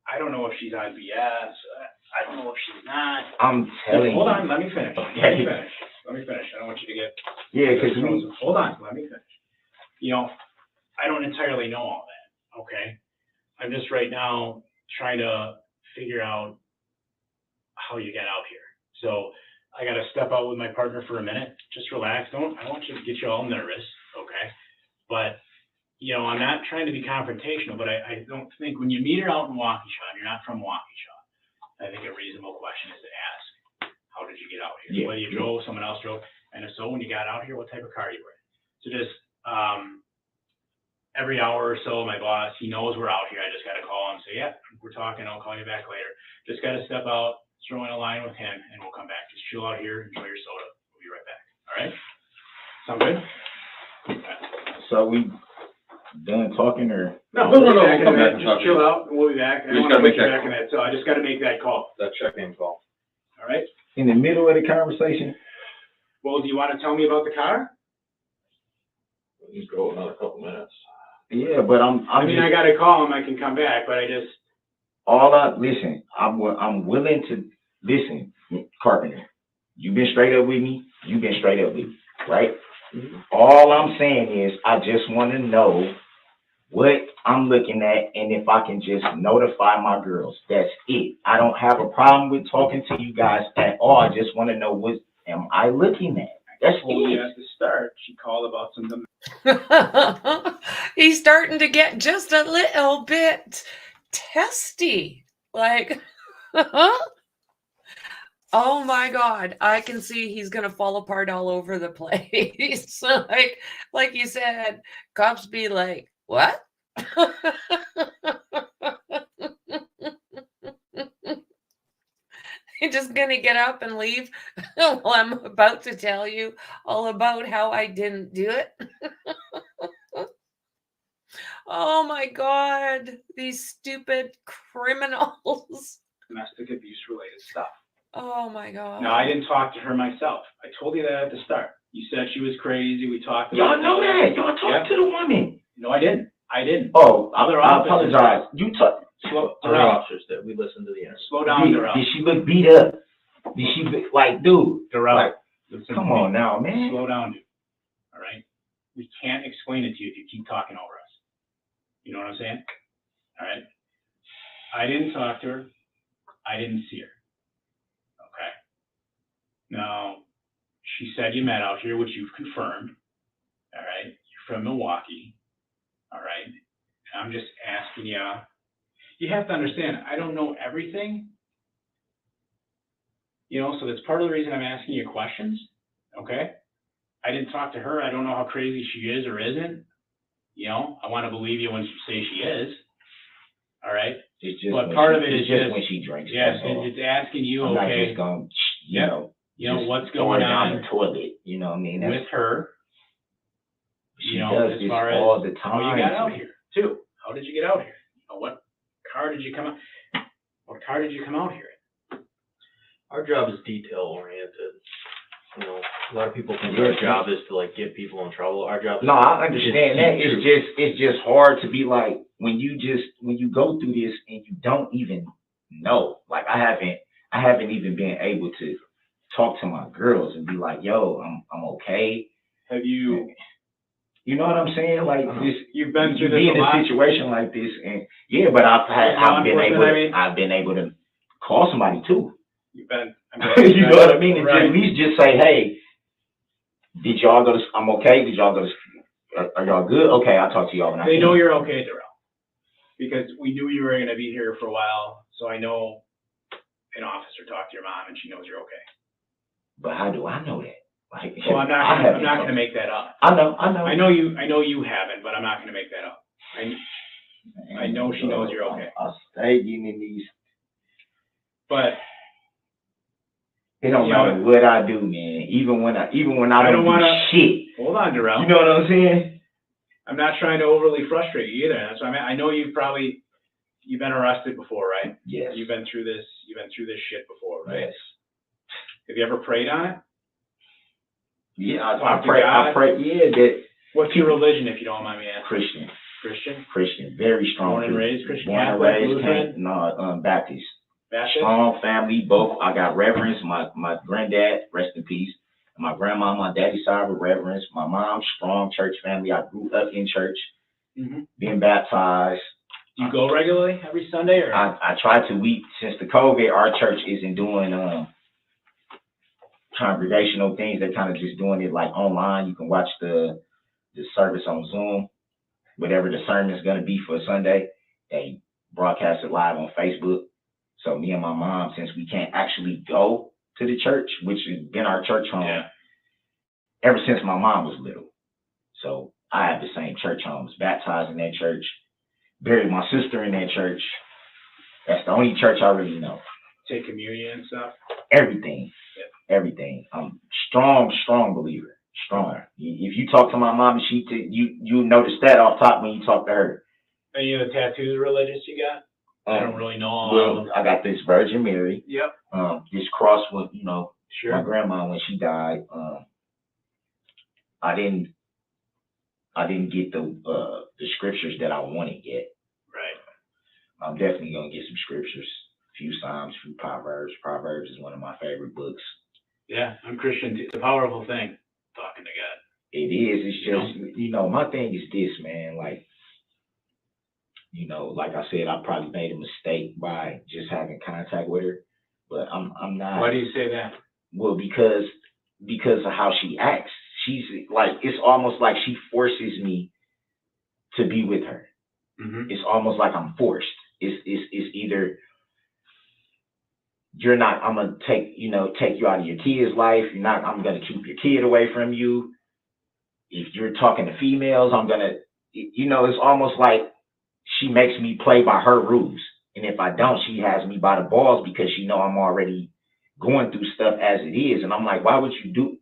I don't know if she's on BS. I don't know if she's not. I'm telling Hold you. on, let me finish. Okay. Let me finish. I don't want you to get. Yeah, because Hold on, let me finish. You know, I don't entirely know all that, okay? I'm just right now trying to figure out how you get out here. So I got to step out with my partner for a minute. Just relax. I don't want you to get you all nervous, okay? But, you know, I'm not trying to be confrontational, but I don't think when you meet her out in Waukesha, and you're not from Waukesha, I think a reasonable question is to ask, how did you get out here? Yeah. Whether you drove, someone else drove, and if so, when you got out here, what type of car you were in? So just every hour or so, my boss, he knows we're out here. I just got to call him and say, yeah, we're talking. I'll call you back later. Just got to step out, throw in a line with him, and we'll come back. Just chill out here, enjoy your soda. We'll be right back. All right? Sound good? So we done talking or? No, No, we'll we'll be come back back in a minute. and talk Just to chill you. out, and we'll be back. I We don't just want to put gotta make you that back in that, so I just got to make that call. That check-in call. All right? In the middle of the conversation? Well, do you want to tell me about the car? We can go another couple minutes. Yeah, but I mean, I got to call him. I can come back, but I just. listen, I'm willing to listen, Carpenter. You've been straight up with me. You've been straight up with me, right? Mm-hmm. All I'm saying is I just want to know what I'm looking at and if I can just notify my girls. That's it. I don't have a problem with talking to you guys at all. I just want to know what am I looking at. That's Told you it. at the start. She called about some. He's starting to get just a little bit testy. Like, oh my God, I can see he's going to fall apart all over the place. like you said, cops be like, what? You're just going to get up and leave? Well, I'm about to tell you all about how I didn't do it. Oh my God, these stupid criminals. Domestic abuse related stuff. Oh my God. No, I didn't talk to her myself. I told you that at the start. You said she was crazy. We talked about Y'all know that. Y'all talked to the woman. No, I didn't. I didn't. Oh, Other I officers- apologize. You talk. Other officers that we listened to the interview. Slow down, Darrel. Did she look beat up? Did she look like, dude? Darrel, Like, listen come to me. on now, man. Slow down, dude. All right? We can't explain it to you if you keep talking over us. You know what I'm saying? All right? I didn't talk to her. I didn't see her. Okay? Now, she said you met out here, which you've confirmed. All right? You're from Milwaukee. All right? And I'm just asking you. You have to understand, I don't know everything. You know, so that's part of the reason I'm asking you questions. Okay? I didn't talk to her. I don't know how crazy she is or isn't. You know, I want to believe you when you say she is. All right? It's just But when part she- of it it's is just just- when she drinks. Yes, that's all. it's asking you, I'm not okay, just going, you know just what's throwing going it down on the toilet. You know what I mean? That's, with her, she you know, does as this far as all the how time. you got out here, too. How did you get out here? What car did you come out? What car did you come out here in? Our job is detail oriented. You know, a lot of people think our job is to like get people in trouble. Our job is No, I understand that. True. It's just hard to be like when you go through this and you don't even know. Like I haven't even been able to talk to my girls and be like, yo, I'm okay. Have you, You know what I'm saying? Like this, you've been you through this be a in a lot? situation like this, and yeah, but I've been able to call somebody too. You've been, You know what I mean? And Right. at least just say, hey, did y'all go to? I'm okay. Did y'all go to? Are y'all good? Okay, I'll talk to y'all when I They can. know you're okay, Darrel, because we knew you were going to be here for a while, so I know an officer talked to your mom and she knows you're okay. But how do I know that? Like, Well, I'm not going to make that up. I know. I know you haven't, but I'm not going to make that up. I know she knows you're okay. I'll stay getting in these. But It don't Yeah. matter what I do, man. Even when I don't do shit. hold on, Darrel. You know what I'm saying? I'm not trying to overly frustrate you either. That's what I mean. I know you've been arrested before, right? Yes. You've been through this shit before, right? Yes. Have you ever prayed on it? Yeah, Talk I to pray. God. Yeah, that What's your religion, if you don't mind me asking? Christian. Christian, very strong. Born and raised Christian, Born and Catholic, raised, Lutheran? Baptist. Baptist? Strong family, both. I got reverends. My granddad, rest in peace. My grandma, my daddy's side were reverends. My mom, strong church family. I grew up in church, being baptized. Do you go regularly every Sunday, or? I try to. Since the COVID, our church isn't doing congregational things. They're kind of just doing it like online. You can watch the service on Zoom, whatever the sermon is going to be for Sunday. They broadcast it live on Facebook. So me and my mom, since we can't actually go to the church, which has been our church home ever since my mom was little. So I have the same church home. Was baptized in that church, buried my sister in that church. That's the only church I really know. Take communion and stuff? Everything. Everything. I'm strong believer. Strong. If you talk to my mom, you notice that off top when you talk to her. Any of the tattoos religious you got? I don't really know all Well, of them. I got this Virgin Mary. Yep. This cross with, my Sure. grandma when she died. I didn't get the scriptures that I wanted yet. Right. I'm definitely gonna get some scriptures. A few Psalms, a few Proverbs. Proverbs is one of my favorite books. Yeah, I'm Christian. It's a powerful thing, talking to God. It is. It's just, my thing is this, man. Like, like I said, I probably made a mistake by just having contact with her, but I'm not. Why do you say that? Well, because of how she acts. She's like, it's almost like she forces me to be with her. Mm-hmm. It's almost like I'm forced. It's either you're not, I'm gonna take you out of your kid's life. You're not, I'm gonna keep your kid away from you. If you're talking to females, I'm gonna, it's almost like she makes me play by her rules. And if I don't, she has me by the balls because she know I'm already going through stuff as it is. And I'm like, why would you do?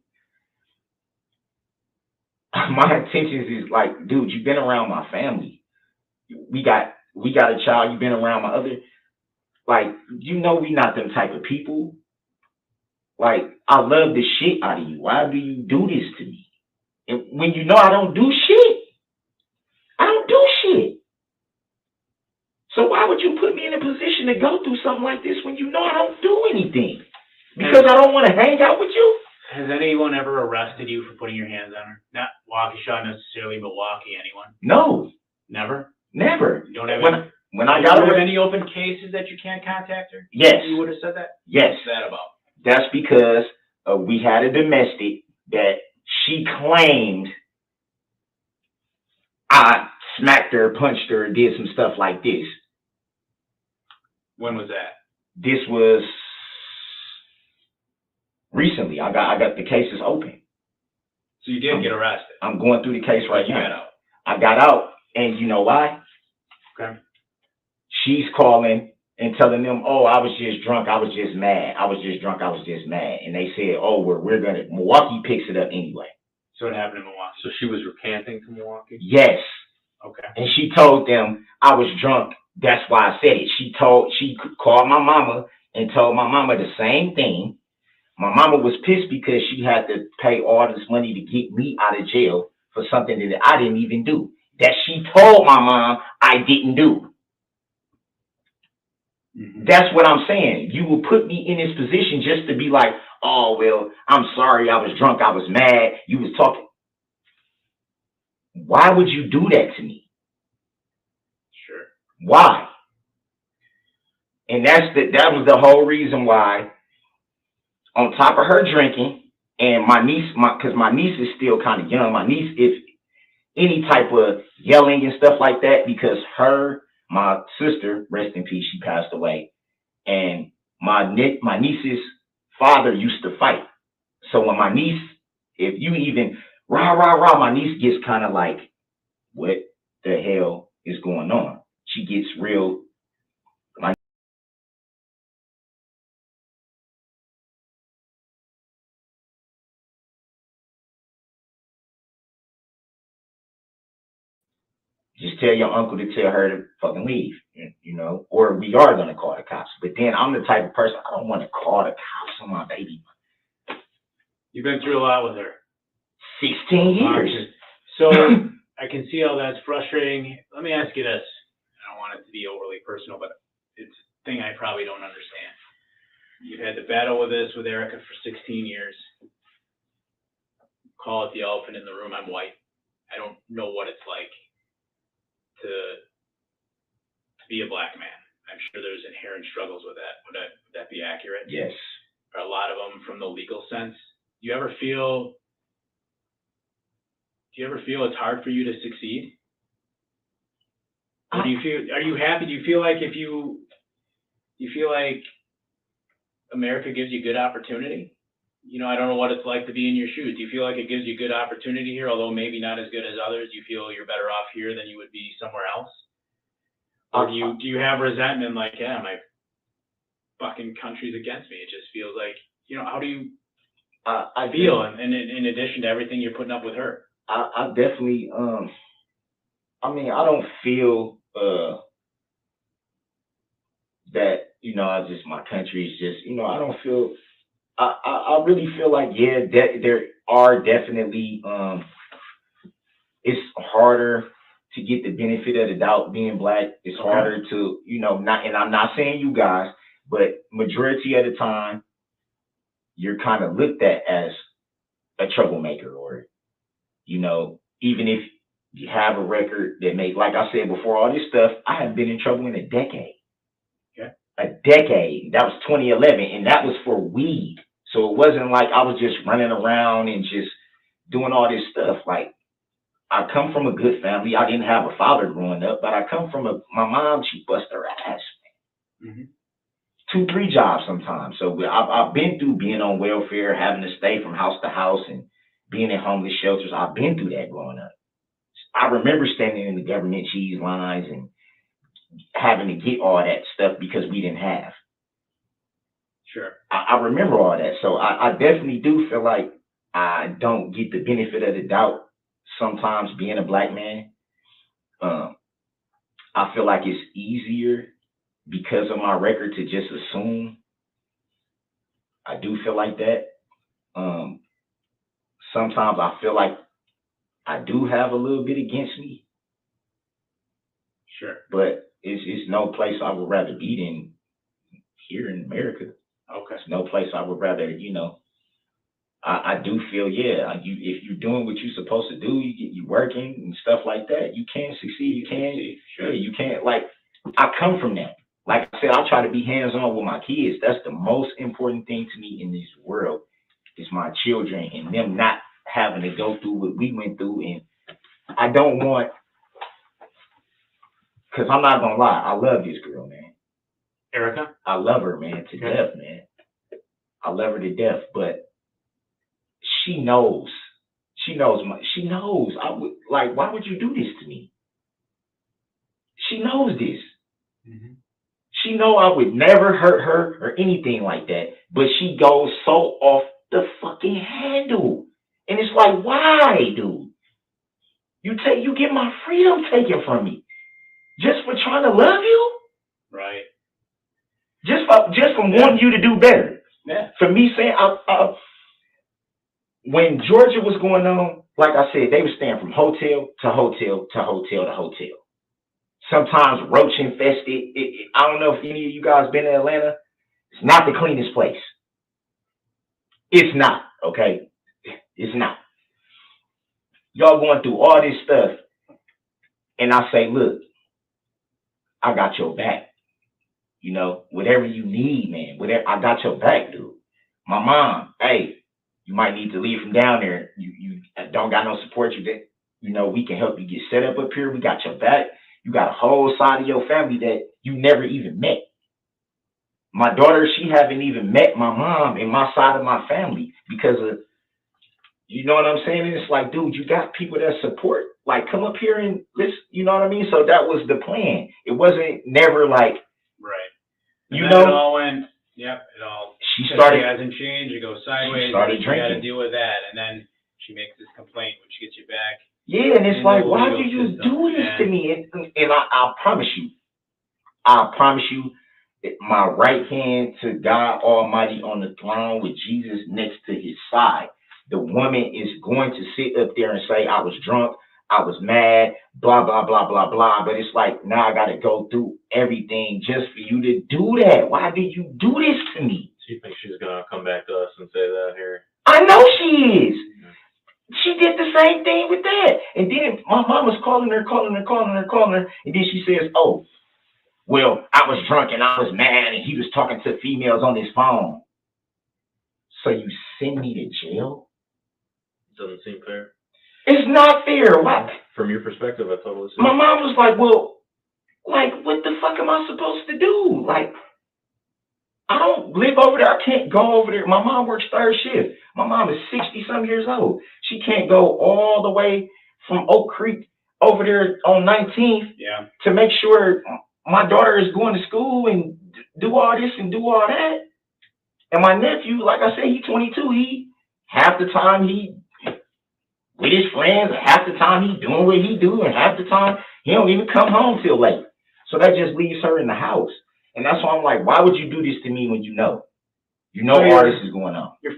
My intentions is like, dude, you've been around my family. We got a child. You've been around my other, like, we not them type of people. Like, I love the shit out of you. Why do you do this to me? And when I don't do shit, I don't do shit. So why would you put me in a position to go through something like this when I don't do anything? Because I don't want to hang out with you? Has anyone ever arrested you for putting your hands on her? Not Waukesha necessarily, but anyone? No. Never? Never. You don't have when I got arrested. Any open cases that you can't contact her? Yes. You would have said that? Yes. What's that about? That's because we had a domestic that she claimed I smacked her, punched her, did some stuff like this. When was that? This was recently. I got the cases open. So you did get arrested? I'm going through the case right now. You got out? I got out, and you know why? Okay. She's calling and telling them, oh, I was just drunk, I was just mad. I was just drunk, I was just mad. And they said, oh, we're gonna, Milwaukee picks it up anyway. So it happened in Milwaukee? So she was recanting to Milwaukee? Yes. Okay. And she told them I was drunk. That's why I said it. She called my mama and told my mama the same thing. My mama was pissed because she had to pay all this money to get me out of jail for something that I didn't even do. That she told my mom I didn't do. Mm-hmm. That's what I'm saying. You will put me in this position just to be like, oh, well, I'm sorry. I was drunk. I was mad. You was talking. Why would you do that to me? Sure. Why? And that was the whole reason why, on top of her drinking, and my niece, because my niece is still kind of young. My niece, if any type of yelling and stuff like that, because my sister, rest in peace, she passed away, and my niece's father used to fight. So when my niece, if you even rah, rah, rah, my niece gets kind of like, what the hell is going on? She gets real. Just tell your uncle to tell her to fucking leave, or we are going to call the cops. But then I'm the type of person, I don't want to call the cops on my baby. You've been through a lot with her. 16 years. So I can see how that's frustrating. Let me ask you this. I don't want it to be overly personal, but it's a thing I probably don't understand. You've had to battle with this with Erica for 16 years. Call it the elephant in the room. I'm white. I don't know what it's like to be a black man. I'm sure there's inherent struggles with that. Would that be accurate? Yes. Or a lot of them from the legal sense. Do you ever feel it's hard for you to succeed? Or do you feel, are you happy? Do you feel like America gives you good opportunity? You know, I don't know what it's like to be in your shoes. Do you feel like it gives you good opportunity here, although maybe not as good as others? Do you feel you're better off here than you would be somewhere else? Or do you have resentment like, yeah, my fucking country's against me? It just feels like, you know, how do you feel in addition to everything you're putting up with her? I definitely, I mean, I don't feel that, you know, my country is just, you know, I don't feel, I really feel like, yeah, there are definitely, it's harder to get the benefit of the doubt being black. It's harder to, you know, and I'm not saying you guys, but majority of the time, you're kind of looked at as a troublemaker, or, you know, even if you have a record that may, like I said before, all this stuff, I have been in trouble in a decade. Okay. A decade. That was 2011, and that was for weed. So it wasn't like I was just running around and just doing all this stuff. Like, I come from a good family. I didn't have a father growing up, but I come from my mom, she bust her ass, man. Mm-hmm. 2, 3 jobs sometimes. So I've been through being on welfare, having to stay from house to house and being in homeless shelters. I've been through that growing up. I remember standing in the government cheese lines and having to get all that stuff because we didn't have. Sure. I remember all that. So I definitely do feel like I don't get the benefit of the doubt sometimes being a black man. I feel like it's easier because of my record to just assume. I do feel like that. Sometimes I feel like I do have a little bit against me. Sure. But it's no place I would rather be than here in America. Okay. It's no place I would rather, you know. I do feel, yeah, if you're doing what you're supposed to do, you working and stuff like that, you can succeed. You can, sure. You can't, like, I come from that. Like I said, I try to be hands-on with my kids. That's the most important thing to me in this world is my children and them not having to go through what we went through. And I don't want, because I'm not going to lie, I love this girl, man. Erica? I love her, man, to death, man. I love her to death, but she knows. She knows. I would, like, why would you do this to me? She knows this. Mm-hmm. She know I would never hurt her or anything like that, but she goes so off the fucking handle. And it's like, why, dude? You get my freedom taken from me just for trying to love you? Right. Just from wanting you to do better. Yeah. For me saying, when Georgia was going on, like I said, they were staying from hotel to hotel to hotel to hotel. Sometimes roach infested. I don't know if any of you guys been to Atlanta. It's not the cleanest place. It's not, okay? It's not. Y'all going through all this stuff. And I say, look, I got your back. You know, whatever you need, man. Whatever, I got your back, dude. My mom, hey, you might need to leave from down there. You don't got no support. You know, we can help you get set up here. We got your back. You got a whole side of your family that you never even met. My daughter, she haven't even met my mom and my side of my family because of, you know what I'm saying? And it's like, dude, you got people that support. Like, come up here and let's, you know what I mean? So that was the plan. It wasn't never like, right. And you know, it all went. Yep, it all. She started. It hasn't changed. It goes sideways. She started drinking. You got to deal with that, and then she makes this complaint, which gets you back. Yeah, and it's like, why do you do this to me? And I promise you, my right hand to God Almighty on the throne with Jesus next to his side. The woman is going to sit up there and say, I was drunk, I was mad, blah, blah, blah, blah, blah. But it's like, now I got to go through everything just for you to do that. Why did you do this to me? She thinks she's gonna come back to us and say that here. I know she is. She did the same thing with that. And then my mom was calling her. And then she says, oh, well, I was drunk and I was mad and he was talking to females on his phone. So you send me to jail? Doesn't seem fair. It's not fair. Why? From your perspective, I totally see. My mom was like, well, like, what the fuck am I supposed to do? Like, I don't live over there. I can't go over there. My mom works third shift. My mom is 60-some years old. She can't go all the way from Oak Creek over there on 19th to make sure my daughter is going to school and do all this and do all that. And my nephew, like I said, he's 22. He half the time he with his friends, half the time he doing what he do, and half the time he don't even come home till late. So that just leaves her in the house. And that's why I'm like, why would you do this to me when you know all this is going on? You're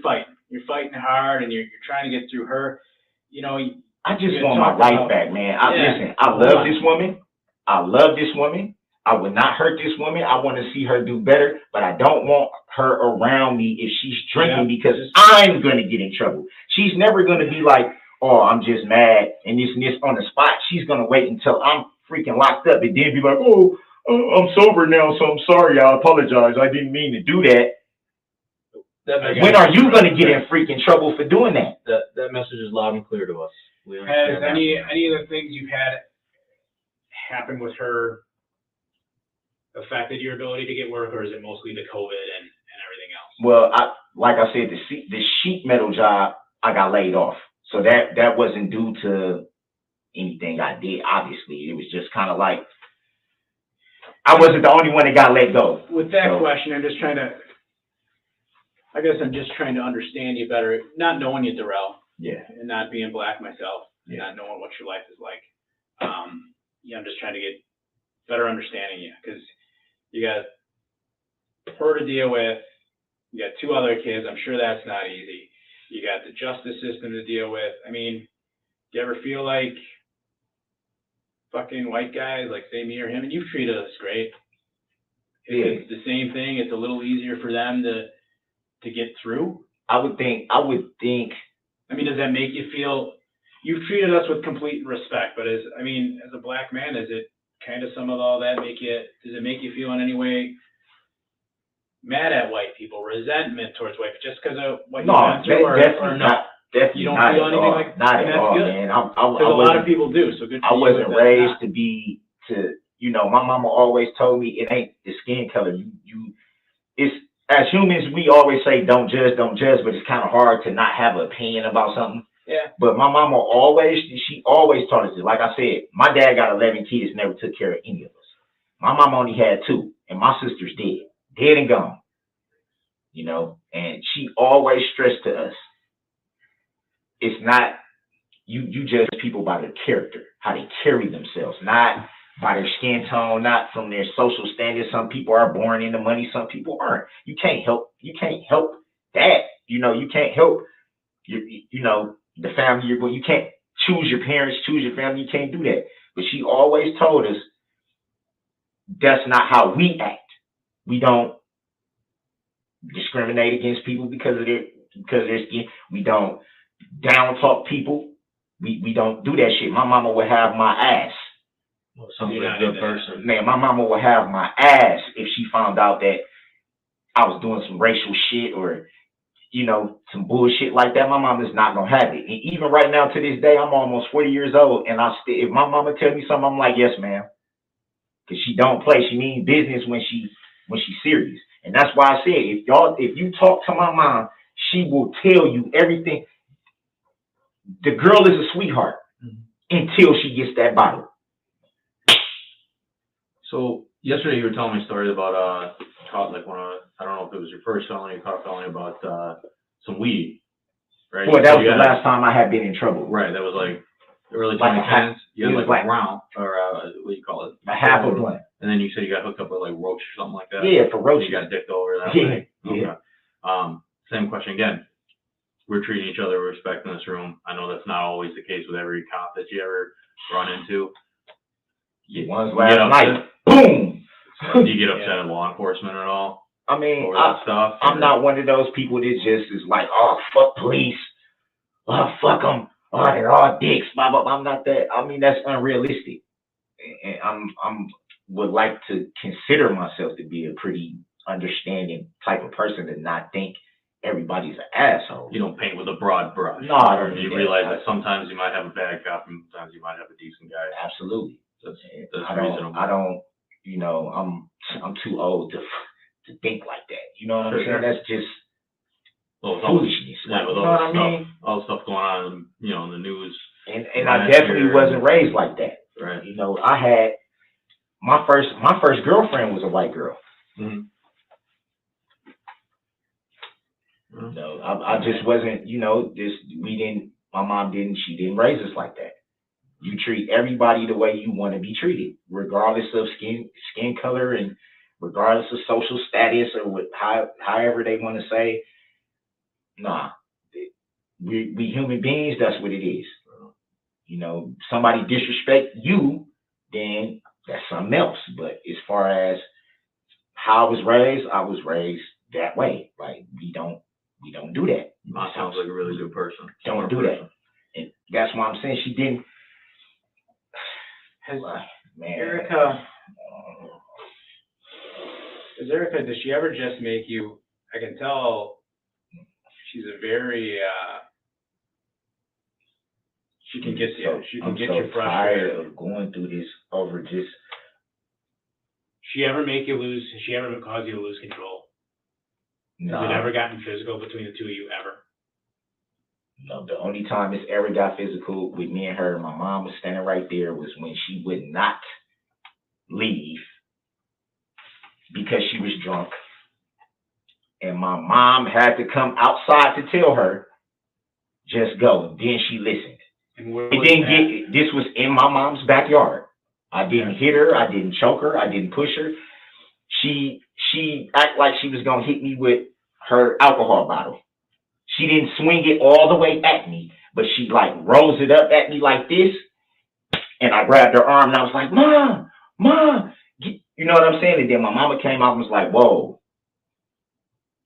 fighting hard, and you're trying to get through her. You know, I just want my life back, man. Listen, I love this woman. I love this woman. I would not hurt this woman. I want to see her do better, but I don't want her around me if she's drinking because I'm going to get in trouble. She's never going to be like, oh, I'm just mad and this on the spot. She's going to wait until I'm freaking locked up and then be like, oh, I'm sober now, so I'm sorry. I apologize. I didn't mean to do that. When are you going to get in freaking trouble for doing that? That message is loud and clear to us. Has any of the things you've had happen with her affected your ability to get work, or is it mostly the COVID and everything else? Well, like I said, the sheet metal job, I got laid off. So that wasn't due to anything I did, obviously. It was just kind of like, I wasn't the only one that got let go. With that question, I'm just trying to understand you better, not knowing you, Darrel. Yeah. And not being black myself, and not knowing what your life is like. I'm just trying to get better understanding you, because you got her to deal with, you got 2 other kids. I'm sure that's not easy. You got the justice system to deal with. I mean, do you ever feel like fucking white guys, like say me or him, and you've treated us great. It's the same thing. It's a little easier for them to get through. I would think. I mean, does that make you feel? You've treated us with complete respect, but as a black man, is it kind of some of all that does it make you feel in any way mad at white people, resentment towards white people, just because of what you've been through, or no? Definitely you don't not feel at anything all. like Not and at all, good. man. Because a lot of people do. So good. I wasn't raised to my mama always told me it ain't the skin color. It's as humans we always say don't judge, but it's kind of hard to not have an opinion about something. Yeah. But my mama always taught us this. Like I said, my dad got 11 kids, never took care of any of us. My mom only had 2, and my sister's dead and gone. And she always stressed to us, it's not, you judge people by their character, how they carry themselves, not by their skin tone, not from their social standards. Some people are born into money, some people aren't. You can't help that. You can't help the family you're going. You can't choose your parents, choose your family. You can't do that. But she always told us that's not how we act. We don't discriminate against people because of their skin. We don't down talk people. We don't do that shit. My mama would have my ass. You're not a good person. Man, my mama would have my ass if she found out that I was doing some racial shit or some bullshit like that. My mama's not gonna have it. And even right now to this day, I'm almost 40 years old, and if my mama tell me something, I'm like, yes, ma'am. Because she don't play. She means business when she's serious. And that's why I said, if you talk to my mom, she will tell you everything. The girl is a sweetheart until she gets that bottle. So yesterday you were telling me stories about caught I don't know if it was your first felony, you caught a felony about some weed, right? Well, that was the last time I had been in trouble. Right, that was like early Like 2010s. You had like a round, or what do you call it? A half a blunt. And then you said you got hooked up with like roach or something like that. Yeah, for roach. You got dicked over that Yeah, way. yeah. Okay. Same question again. we're treating each other with respect in this room. I know that's not always the case with every cop that you ever run into. One's last night, boom. Do you get upset at law enforcement at all? I mean, Over that stuff? I'm not one of those people that just is like, oh, fuck police. Oh, fuck them. Oh, they're all dicks. Blah, blah, blah. I'm not that. I mean, that's unrealistic. And would like to consider myself to be a pretty understanding type of person to not think everybody's an asshole. You don't paint with a broad brush. No, I don't. You realize that sometimes you might have a bad cop and sometimes you might have a decent guy. Absolutely. That's reasonable. I don't, you know, I'm too old to think like that. You know what I'm saying? Sure. That's just Well, foolishness. Yeah, with you know all what I mean? All the stuff going on, you know, in the news. And I definitely wasn't raised like that. Right. You know, I had my first girlfriend was a white girl. Mm-hmm. No, I just wasn't, you know, my mom she didn't raise us like that. You treat everybody the way you want to be treated, regardless of skin color and regardless of social status or however they want to say. Nah, we human beings, that's what it is. You know, somebody disrespect you, then that's something else. But as far as how I was raised that way. Like we don't do that. Mom sounds like a really good person. Don't do that. And that's why I'm saying she didn't. Erica, does she ever just make you, I can tell she's a very, she can get you, you frustrated. Tired of going through this over just. She ever cause you to lose control? No. Has it ever gotten physical between the two of you ever? No, the only time it's ever got physical with me and her, my mom was standing right there, was when she would not leave because she was drunk. And my mom had to come outside to tell her, just go. And then she listened. And this was in my mom's backyard. I didn't hit her, I didn't choke her, I didn't push her. She acted like she was gonna hit me with her alcohol bottle. She didn't swing it all the way at me, but she like rose it up at me like this, and I grabbed her arm and I was like, Mom, you know what I'm saying? And then my mama came out and was like, whoa,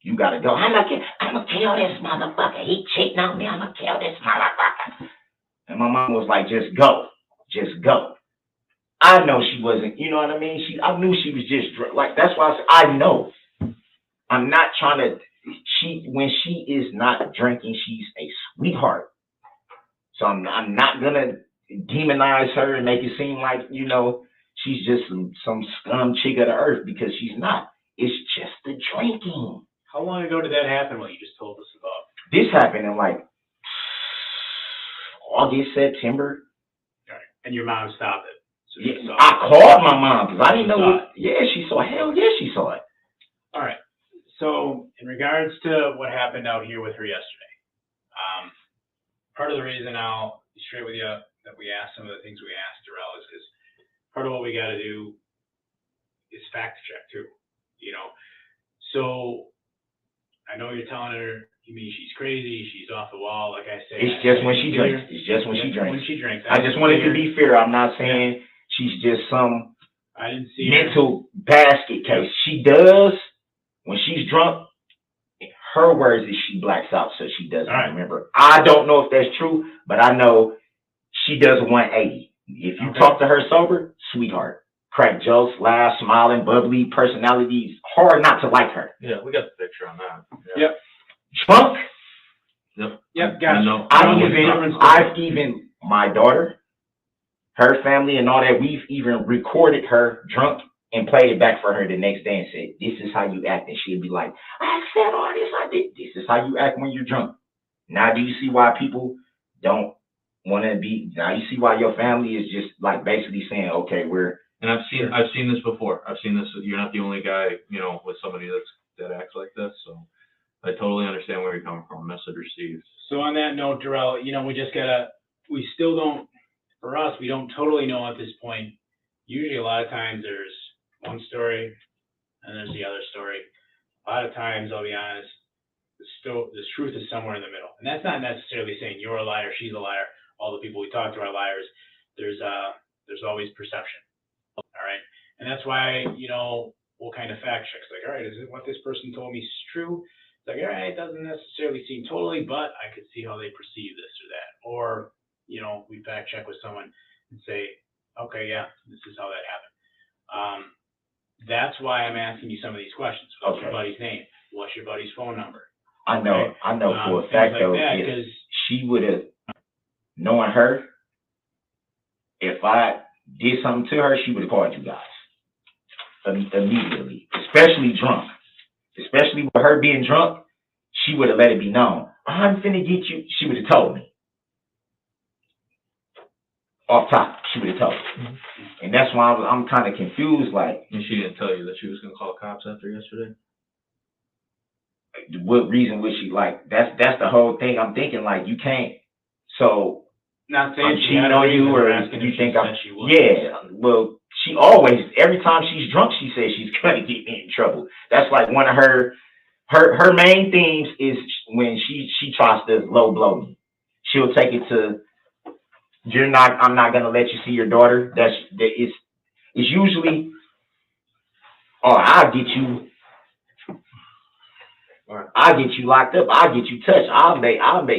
you gotta go. I'm gonna kill this motherfucker. He cheating on me. I'm gonna kill this motherfucker. And my mom was like, just go. I know she wasn't, you know what I mean? I knew she was just like, that's why I said, I know. I'm not trying to, when she is not drinking, she's a sweetheart. So I'm not gonna demonize her and make it seem like, you know, she's just some scum chick of the earth, because she's not. It's just the drinking. How long ago did that happen, what you just told us about? This happened in like August, September. All right. And your mom stopped it. So yeah, I called my mom because I didn't know. She saw it. Hell yeah, she saw it. All right. So in regards to what happened out here with her yesterday, part of the reason I'll be straight with you that we asked some of the things we asked Darrel is because part of what we got to do is fact check too. You know, so I know you're telling her, you mean she's crazy, she's off the wall, like I said. It's just when she drinks. It's just when she drinks. When she drinks. I just wanted to be fair. I'm not saying she's just some I didn't see mental basket case. She does, when she's drunk, her words is she blacks out, so she doesn't remember. I don't know if that's true, but I know she does a 180. If you talk to her sober, sweetheart. Crack jokes, laugh, smiling, bubbly, personalities. Hard not to like her. Yeah, we got the picture on that. Yeah. Yep. Drunk. Yep, gotcha. I've even, my daughter, her family and all that, we've even recorded her drunk and played it back for her the next day and said, this is how you act. And she'd be like, I said all this, I did. This is how you act when you're drunk. Now do you see why people don't want to be, now you see why your family is just like basically saying, okay, and I've seen this before. I've seen this. You're not the only guy, you know, with somebody that acts like this. So I totally understand where you're coming from. Message received. So on that note, Darrel, you know, we still don't, for us, we don't totally know at this point. Usually a lot of times there's one story and there's the other story. A lot of times, I'll be honest, the truth is somewhere in the middle. And that's not necessarily saying you're a liar, she's a liar, all the people we talk to are liars. There's always perception. All right. And that's why, we'll kind of fact check. It's like, all right, is it what this person told me is true? It's like, all right, it doesn't necessarily seem totally, but I could see how they perceive this or that. Or, we fact check with someone and say, okay, yeah, this is how that happened. That's why I'm asking you some of these questions. What's your buddy's name? What's your buddy's phone number? I know, Right? I know for a fact though, if she would have known her, if I did something to her, she would have called you guys immediately, especially drunk. Especially with her being drunk, she would have let it be known. I'm finna get you. She would have told me. Off top, she would have told me. And that's why I'm kind of confused, like. And she didn't tell you that she was gonna call cops after yesterday? What reason would she, like, that's the whole thing. I'm thinking, like, you can't, so. Not saying I'm she cheating had a on you, reason, or I'm asking you if think she I'm, said she would. yeah, well, she always, every time she's drunk, she says she's gonna get me in trouble. That's like one of her main themes is when she tries to low blow me. She'll take it to, I'm not gonna let you see your daughter. It's usually, oh, I'll get you locked up. I'll get you touched. I'll make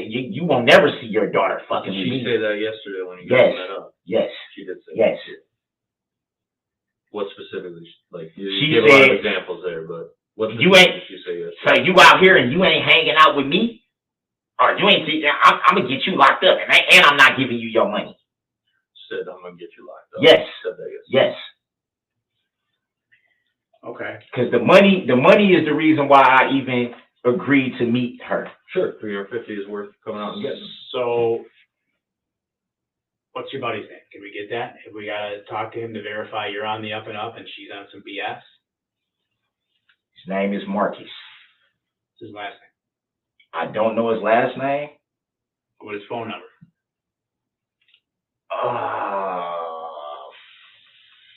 you won't never see your daughter fucking Did with she me. say that yesterday when you guys met up? Yes. She did say Yes. that. What specifically? Like, you She gave a lot said, of examples there, but what you ain't, did she say yesterday? so you out here and you ain't hanging out with me? Or you ain't, I'm gonna get you locked up and I'm not giving you your money. Said, I'm gonna get you locked up. Yes. Said that yesterday. Yes. Okay. Because the money is the reason why I even agreed to meet her. Sure, $350 is worth coming out and getting them. So, what's your buddy's name? Can we get that? If we gotta talk to him to verify you're on the up and up and she's on some BS? His name is Marcus. What's his last name? I don't know his last name. What his phone number?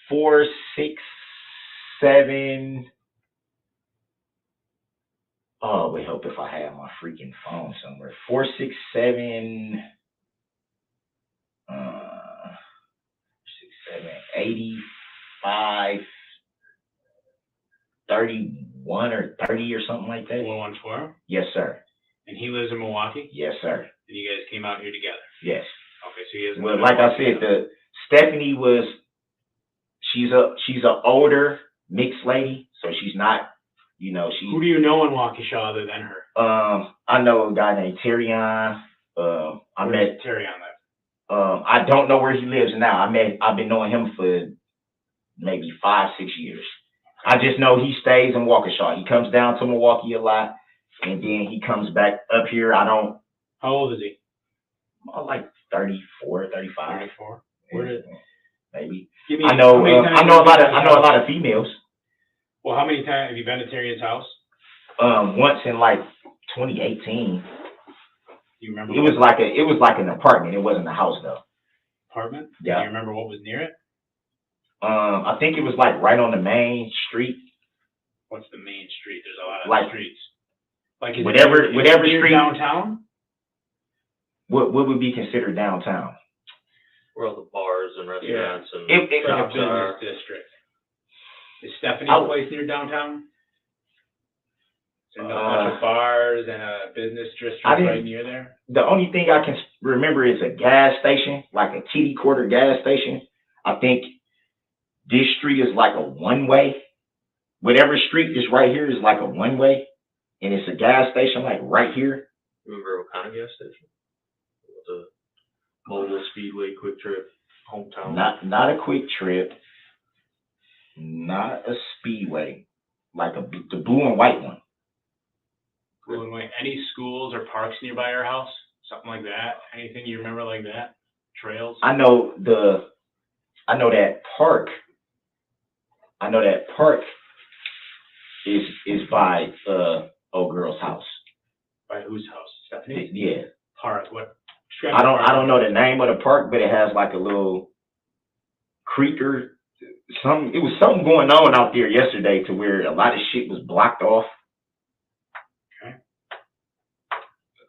467. Oh, it would help if I had my freaking phone somewhere. 467. 85 31 or 30 or something like that. 414? Yes, sir. And he lives in Milwaukee? Yes, sir. And you guys came out here together? Yes. Okay, so he is. Well, like I said, Stephanie was, she's a older mixed lady, so she's not, Who do you know in Waukesha other than her? I know a guy named Terrion. I met Terry on that. I don't know where he lives now. I've been knowing him for maybe 5-6 years. I just know he stays in Waukesha. He comes down to Milwaukee a lot, and then he comes back up here. How old is he? Like 34, 35. 34. Where did? Maybe. Give me. I know. How many I know a times lot of females. Well, how many times have you been to Terrion's house? Once in like 2018. Do you remember? It was like an apartment. It wasn't a house though. Apartment? Yeah. Do you remember what was near it? I think it was like right on the main street. What's the main street? There's a lot of Like, streets. Like is whatever it near street. downtown? What would be considered downtown? Where all the bars and restaurants and It- It's like a shops business are. district. Is Stephanie's place near downtown? Is there a bunch of bars and a business district right near there? The only thing I can remember is a gas station, like a TD Quarter gas station. I think this street is like a one-way. Whatever street is right here is like a one-way, and it's a gas station like right here. Remember what kind of gas station? The Mobile Speedway Quick Trip hometown. Not a Quick Trip, not a Speedway, like the blue and white one. Blue and white. Any schools or parks nearby your house? Something like that? Anything you remember like that? Trails? I know that park. I know that park is by old girl's house. By whose house? Stephanie? Yeah. Park. What? I don't know the name of the park, but it has like a little creek or something. It was something going on out there yesterday to where a lot of shit was blocked off. Okay.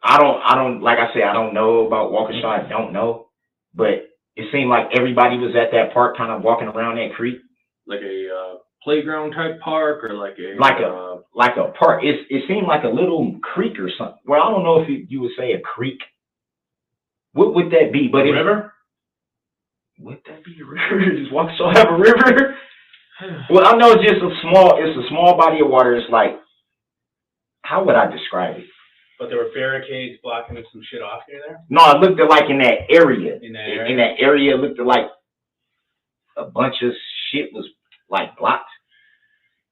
I don't, like I said, I don't know about Waukesha. I don't know, but it seemed like everybody was at that park, kind of walking around that creek, Like a playground type park, or like a like a park. It seemed like a little creek or something. Well, I don't know if you would say a creek. What would that be? But river? Would that be a river? Does Waukesha have a river? Well, I know it's just it's a small body of water. It's like, how would I describe it? But there were barricades blocking some shit off near there? No, it looked at like in that area. In that area? In that area, it looked at like a bunch of shit was like blocked.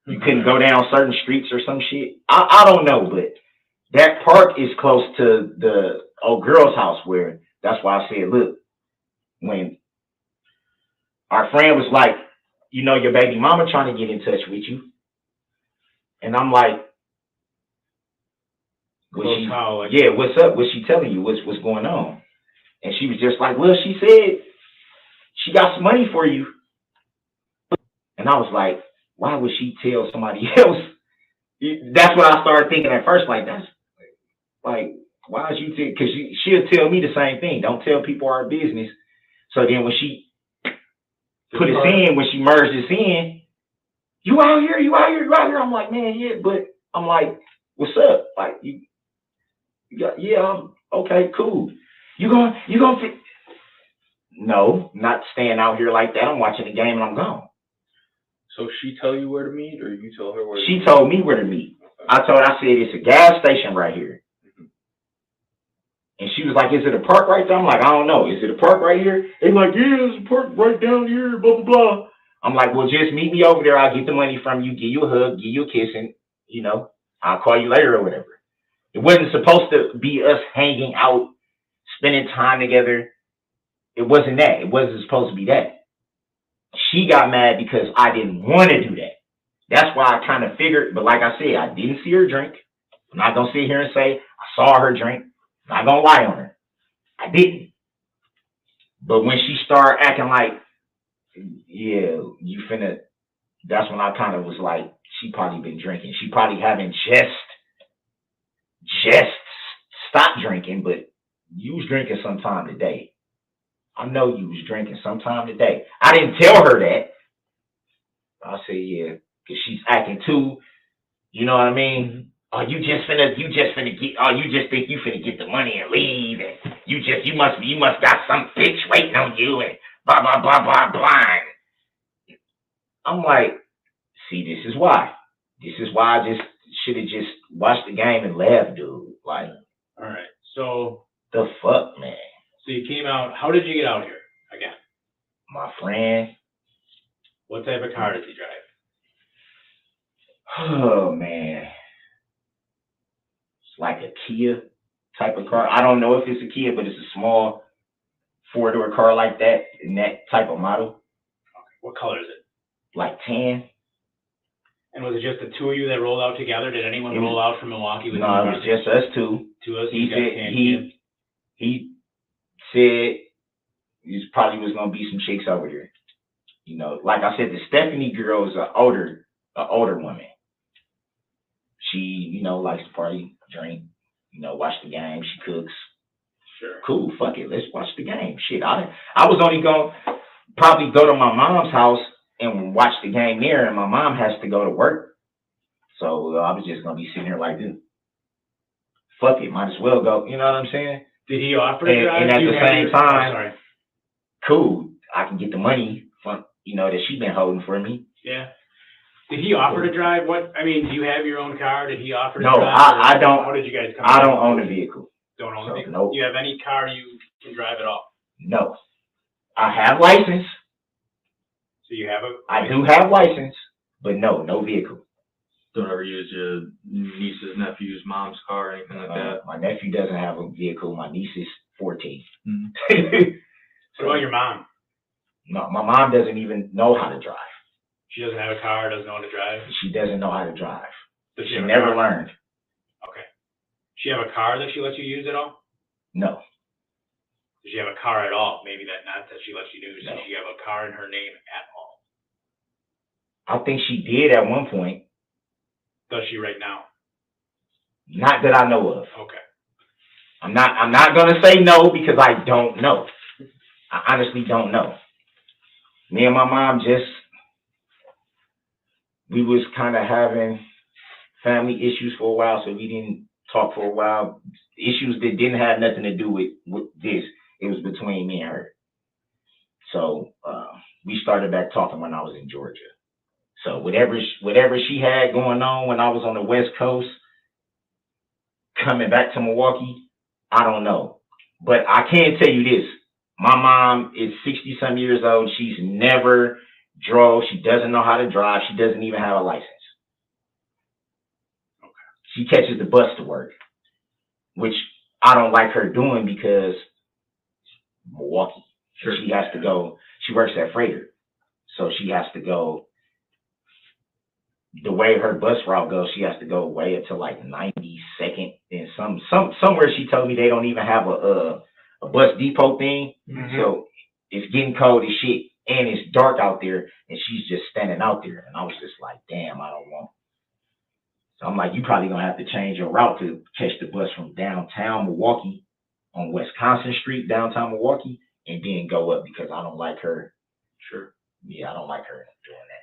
You couldn't go down certain streets or some shit. I don't know, but that park is close to the old girl's house, where that's why I said, look, when our friend was like, you know, your baby mama trying to get in touch with you. And I'm like, yeah, what's up? What's she telling you? What's going on? And she was just like, well, she said she got some money for you. And I was like, why would she tell somebody else? That's what I started thinking at first. Like, that's like, why is you tell? Because she'll tell me the same thing. Don't tell people our business. So then when she put us in, when she merged us in, you out here, you out here, you out here. I'm like, man, yeah, but I'm like, what's up? Like, yeah, I'm okay, cool. You gonna fit? No, not staying out here like that. I'm watching the game and I'm gone. So she tell you where to meet, or you tell her where to meet? She told me where to meet. I said, it's a gas station right here. And she was like, is it a park right there? I'm like, I don't know. Is it a park right here? They're like, yeah, there's a park right down here, blah, blah, blah. I'm like, well, just meet me over there. I'll get the money from you, give you a hug, give you a kiss, and, you know, I'll call you later or whatever. It wasn't supposed to be us hanging out, spending time together. It wasn't that. It wasn't supposed to be that. She got mad because I didn't want to do that. That's why I kind of figured, but like I said, I didn't see her drink. I'm not going to sit here and say I saw her drink. I'm not going to lie on her. I didn't. But when she started acting like, yeah, you finna, that's when I kind of was like, she probably been drinking. She probably haven't just stopped drinking, but you was drinking sometime today. I know you was drinking sometime today. I didn't tell her that. I said, yeah, because she's acting too, you know what I mean? Oh, you just finna get, oh, you just think you finna get the money and leave, and you must got some bitch waiting on you, and blah, blah, blah, blah, blah. I'm like, see, this is why. This is why I just should have just watched the game and left, dude. Like, all right, so the fuck, man. So you came out. How did you get out here again? My friend. What type of car does he drive? Oh man, it's like a Kia type of car. I don't know if it's a Kia, but it's a small 4-door car like that, in that type of model. Okay. What color is it? Like tan. And was it just the two of you that rolled out together? Did anyone roll out from Milwaukee with you? No, it was just us two. Two of us. He said he probably was gonna be some chicks over here. You know, like I said, the Stephanie girl is an older woman. She, you know, likes to party, drink, you know, watch the game. She cooks. Sure. Cool. Fuck it. Let's watch the game. Shit. I was only gonna probably go to my mom's house and watch the game there, and my mom has to go to work. So I was just gonna be sitting there like, dude, fuck it. Might as well go. You know what I'm saying? Did he offer to drive? And at the same time, cool, I can get the money from, you know, that she been holding for me. Yeah. Did he offer to drive? What, I mean, do you have your own car? Did he offer to drive? No, I don't. How did you guys come? I don't own a vehicle. Don't own a vehicle? Nope. Do you have any car you can drive at all? No. I have license. So you have a... I do have license, but no vehicle. Don't ever use your niece's, nephew's, mom's car or anything like that? My nephew doesn't have a vehicle. My niece is 14. Mm-hmm. What about your mom? No, my mom doesn't even know how to drive. She doesn't have a car, doesn't know how to drive? She doesn't know how to drive. Does she never learned. Okay. Does she have a car that she lets you use at all? No. Does she have a car at all? Maybe not that she lets you use. No. Does she have a car in her name at all? I think she did at one point. Does she right now? Not that I know of. Okay. I'm not gonna say no because I don't know. I honestly don't know. Me and my mom we was kind of having family issues for a while, so we didn't talk for a while. Issues that didn't have nothing to do with this. It was between me and her. So we started back talking when I was in Georgia. So whatever she had going on when I was on the West Coast, coming back to Milwaukee, I don't know. But I can tell you this. My mom is 60-some years old. She's never drove. She doesn't know how to drive. She doesn't even have a license. Okay. She catches the bus to work, which I don't like her doing because Milwaukee. Sure. She has to go. She works at Freighter. So she has to go. The way her bus route goes, she has to go way up to like 92nd and somewhere she told me they don't even have a bus depot thing. Mm-hmm. So it's getting cold as shit and it's dark out there and she's just standing out there. And I was just like, damn, I don't want. So I'm like, you probably gonna have to change your route to catch the bus from downtown Milwaukee on Wisconsin Street, downtown Milwaukee, and then go up because I don't like her. Sure. Yeah, I don't like her doing that.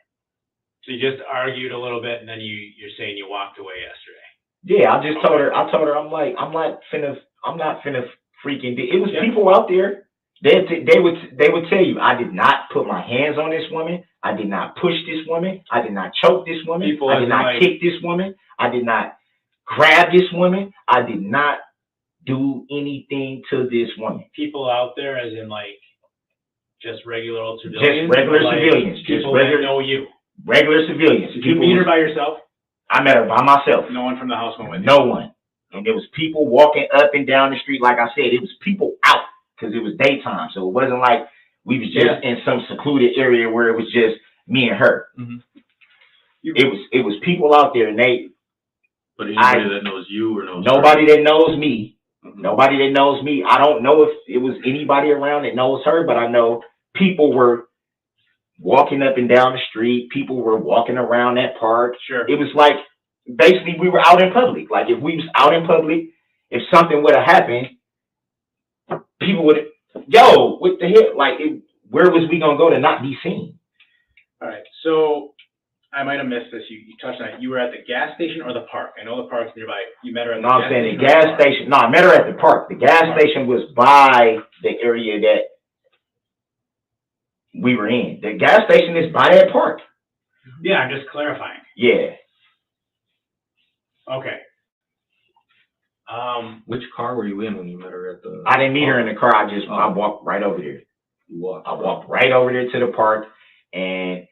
So you just argued a little bit, and then you're saying you walked away yesterday. Yeah, I just told her. I told her I'm not finna freaking. It was people out there. They would tell you I did not put my hands on this woman. I did not push this woman. I did not choke this woman. I did not kick this woman. I did not grab this woman. I did not do anything to this woman. People out there, as in like just regular old civilians. Just regular civilians. Just regular. That know you. Regular civilians. Did you meet her by yourself? I met her by myself. No one from the house went with you? No one. And there was people walking up and down the street. Like I said, it was people out because it was daytime. So it wasn't like we was just in some secluded area where it was just me and her. Mm-hmm. It was people out there and they. But anybody that knows you or knows nobody her? That knows me. Mm-hmm. Nobody that knows me. I don't know if it was anybody around that knows her, but I know people were walking up and down the street. People were walking around that park. Sure. It was like, basically, we were out in public. Like, if we was out in public, if something would have happened, people would, yo, what the hell? Like, where was we going to go to not be seen? All right. So, I might have missed this. You touched on it. You were at the gas station or the park? I know the park's nearby. You met her at the gas station? No, I'm saying the gas station. No, I met her at the park. The gas station was by the area that we were in. The gas station is by that park. Yeah, I'm just clarifying. Yeah. Okay. Which car were you in when you met her at the? I didn't meet her in the car. I walked right over there. I walked right over there to the park, and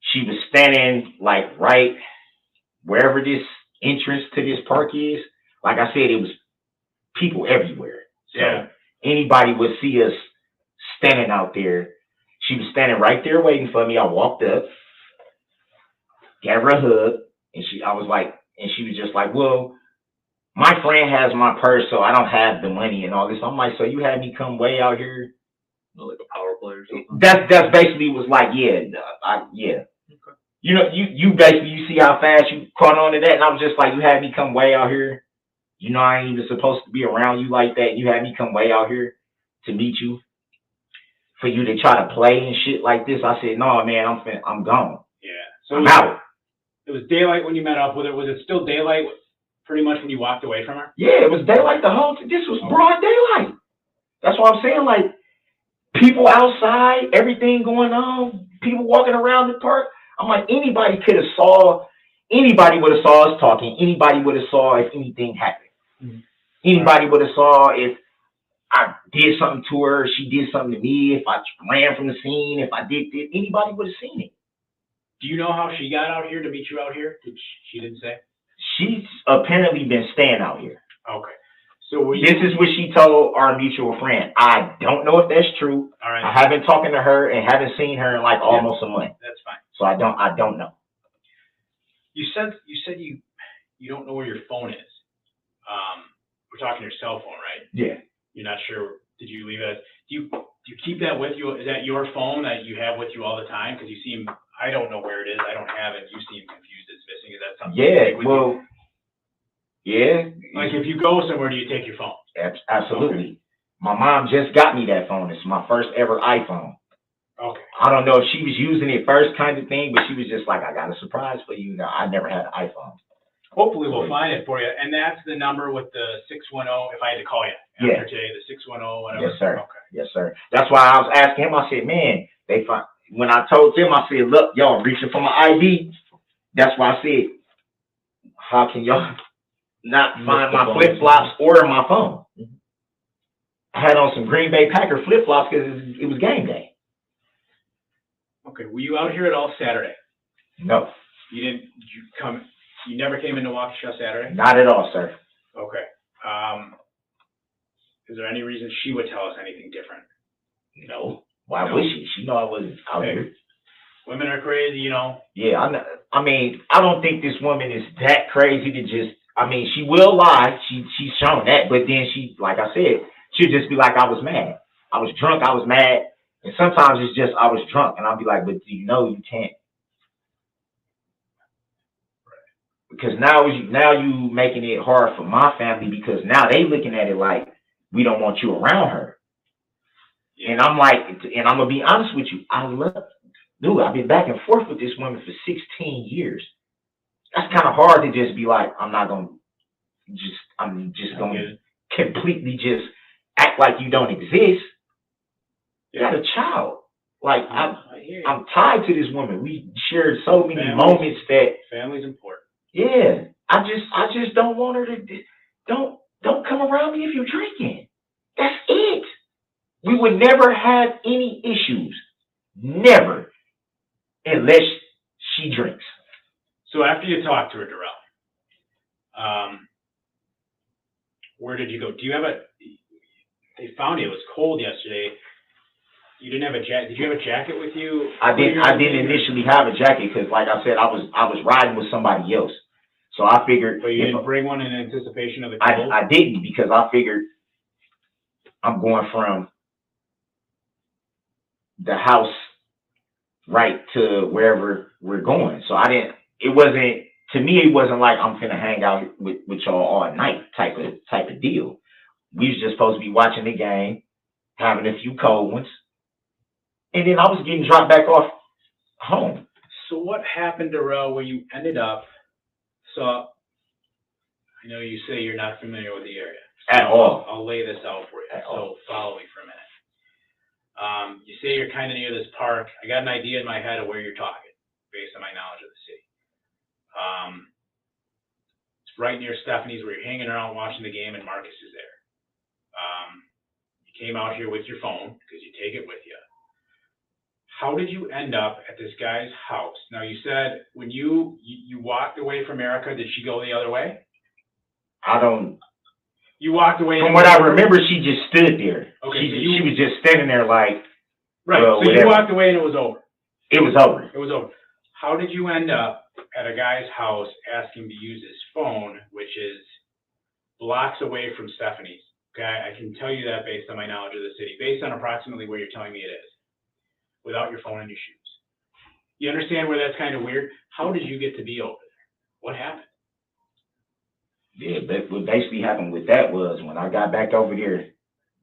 she was standing like right wherever this entrance to this park is. Like I said, it was people everywhere. So anybody would see us standing out there. She was standing right there waiting for me. I walked up, gave her a hug, and she was just like, well, my friend has my purse, so I don't have the money and all this. I'm like, so you had me come way out here? Like a power play or something? That's basically was like, yeah. Okay. You know, you basically, you see how fast you caught on to that, and I was just like, you had me come way out here. You know, I ain't even supposed to be around you like that. You had me come way out here to meet you. For you to try to play and shit like this, I said, no, man, I'm gone. Yeah. So I'm out. It was daylight when you met up with her. Was it still daylight pretty much when you walked away from her? Yeah, it was daylight the whole time. This was broad daylight. That's what I'm saying. Like, people outside, everything going on, people walking around the park. I'm like, anybody would have saw us talking. Anybody would have saw if anything happened. Mm-hmm. Anybody would have saw if I did something to her, she did something to me, if I ran from the scene, if I did this, anybody would have seen it. Do you know how she got out here to meet you out here? She didn't say? She's apparently been staying out here. Okay. So this is what she told our mutual friend. I don't know if that's true. All right. I haven't talked to her and haven't seen her in like almost a month. That's fine. So I don't know. You said you don't know where your phone is. We're talking your cell phone, right? Yeah. You're not sure. Did you leave it? Do you keep that with you? Is that your phone that you have with you all the time? Because you seem, I don't know where it is. I don't have it. You seem confused. It's missing. Is that something? Yeah. Well. Yeah. Like if you go somewhere, do you take your phone? Absolutely. My mom just got me that phone. It's my first ever iPhone. Okay. I don't know if she was using it first kind of thing, but she was just like, I got a surprise for you. No, I never had an iPhone. Hopefully we'll find it for you. And that's the number with the 610, if I had to call you after today, the 610, whatever. Yes, sir. Okay. Yes, sir. That's why I was asking him. I said, man, when I told them, I said, look, y'all, I'm reaching for my ID. That's why I said, how can y'all not find my flip-flops or my phone? I had on some Green Bay Packer flip-flops because it was game day. Okay. Were you out here at all Saturday? No. You never came into Waukesha Saturday? Not at all, sir. Okay. Is there any reason she would tell us anything different? No. Why would she? She know I wasn't out here. Women are crazy, you know. Yeah, I mean, I don't think this woman is that crazy to just, I mean, she will lie. She's shown that, but then she, like I said, she'll just be like, I was mad. I was drunk, I was mad. And sometimes it's just, I was drunk. And I'll be like, but you know you can't. Because now you making it hard for my family because now they looking at it like we don't want you around her. Yeah. And I'm like, and I'm gonna be honest with you, I've been back and forth with this woman for 16 years. That's kind of hard to just be like, I'm just gonna completely just act like you don't exist. You got a child. Like I'm tied to this woman. We shared so many moments that family's important. Yeah, I just don't want her to don't come around me if you're drinking. That's it. We would never have any issues, never, unless she drinks. So after you talked to her, Darrel, where did you go? Do you have they found you. It was cold yesterday. You didn't have a jacket. Did you have a jacket with you? I didn't initially have a jacket because, like I said, I was riding with somebody else. So I figured. But you didn't bring one in anticipation of the cold? I didn't because I figured I'm going from the house right to wherever we're going. So it wasn't like I'm finna hang out with y'all all night type of deal. We was just supposed to be watching the game, having a few cold ones. And then I was getting dropped back off home. So what happened, Darrel, where you ended up? So I know you say you're not familiar with the area. At all. I'll lay this out for you. So follow me for a minute. You say you're kind of near this park. I got an idea in my head of where you're talking based on my knowledge of the city. It's right near Stephanie's where you're hanging around watching the game and Marcus is there. You came out here with your phone because you take it with you. How did you end up at this guy's house? Now, you said when you walked away from Erica, did she go the other way? You walked away. From what I remember, she just stood there. Okay. She was just standing there like. Right. So whatever. You walked away and it was over. It was over. It was over. How did you end up at a guy's house asking to use his phone, which is blocks away from Stephanie's? Okay. I can tell you that based on my knowledge of the city, based on approximately where you're telling me it is. Without your phone in your shoes. You understand where that's kind of weird? How did you get to be over there? What happened? Yeah, but what basically happened with that was when I got back over there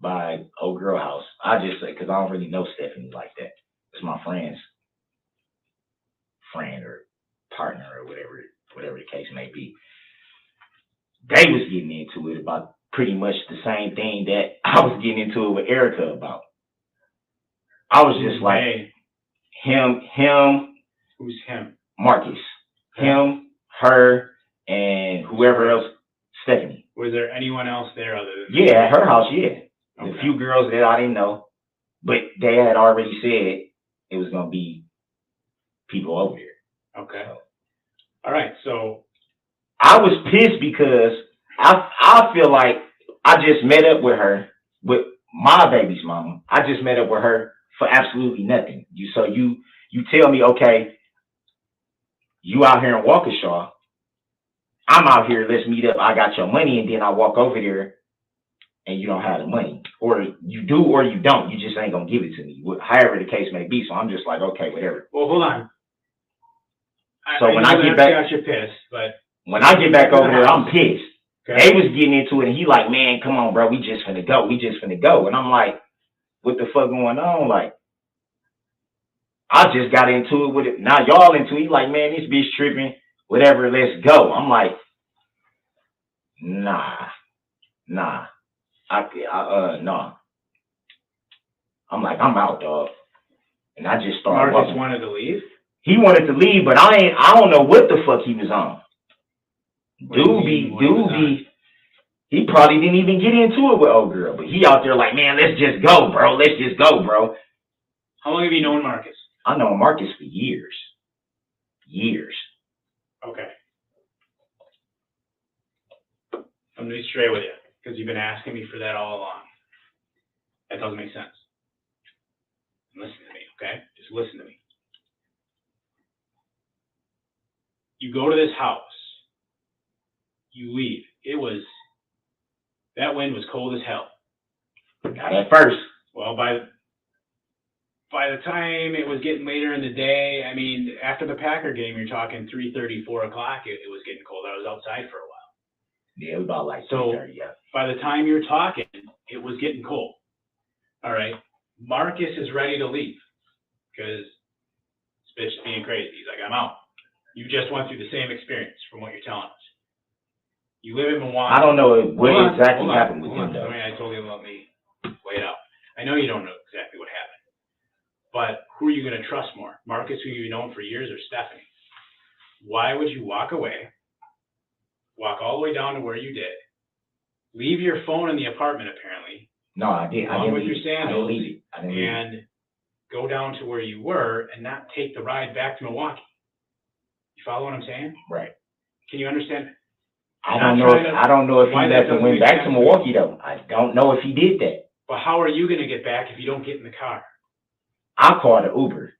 by old girl house, I just said, because I don't really know Stephanie like that. It's my friend's friend or partner or whatever the case may be. They was getting into it about pretty much the same thing that I was getting into it with Erica about. I was just like, him. Who's him? Marcus. Him, her, and whoever else, Stephanie. Was there anyone else there other than? Yeah, at her house, yeah. Okay. A few girls that I didn't know, but they had already said it was going to be people over there. Okay. All right, so. I was pissed because I feel like I just met up with her, with my baby's mama. I just met up with her for absolutely nothing. You tell me, okay, you out here in Waukesha, I'm out here, let's meet up, I got your money, and then I walk over there and you don't have the money. Or you do or you don't. You just ain't gonna give it to me. However the case may be. So I'm just like, okay, whatever. Well, hold on. So when I get back, got you pissed, but when I get back over there, I'm pissed. They was getting into it, and he like, man, come on, bro, we just finna go. And I'm like, what the fuck going on? Like, I just got into it with it. Now y'all into it. He like, man, this bitch tripping, whatever, let's go. I'm like, nah. No. I'm like, I'm out, dog. And I just started Marcus walking. wanted to leave? He wanted to leave, but I don't know what the fuck he was on. He probably didn't even get into it with old girl, but he out there like, man, let's just go, bro. How long have you known Marcus? I know Marcus for years. Okay. I'm gonna be straight with you, because you've been asking me for that all along. That doesn't make sense. Listen to me, okay? Just listen to me. You go to this house. You leave. That wind was cold as hell. At first. Well, by the time it was getting later in the day, I mean, after the Packer game, you're talking 3:30, 4 o'clock, it was getting cold. I was outside for a while. Yeah, it was about like So 3:30, yeah. by the time you're talking, it was getting cold. All right. Marcus is ready to leave because this bitch is being crazy. He's like, I'm out. You just went through the same experience from what you're telling us. You live in Milwaukee. I don't know what exactly happened with him, though. I mean, I told you to let me lay it out. I know you don't know exactly what happened. But who are you going to trust more? Marcus, who you've known for years, or Stephanie? Why would you walk away, walk all the way down to where you did, leave your phone in the apartment, apparently? No, I didn't. Along with your sandals, I didn't leave it. and go down to where you were and not take the ride back to Milwaukee. You follow what I'm saying? Right. Can you understand? I don't know if he left and went back to Milwaukee, though. I don't know if he did that. But how are you going to get back if you don't get in the car? I called an Uber.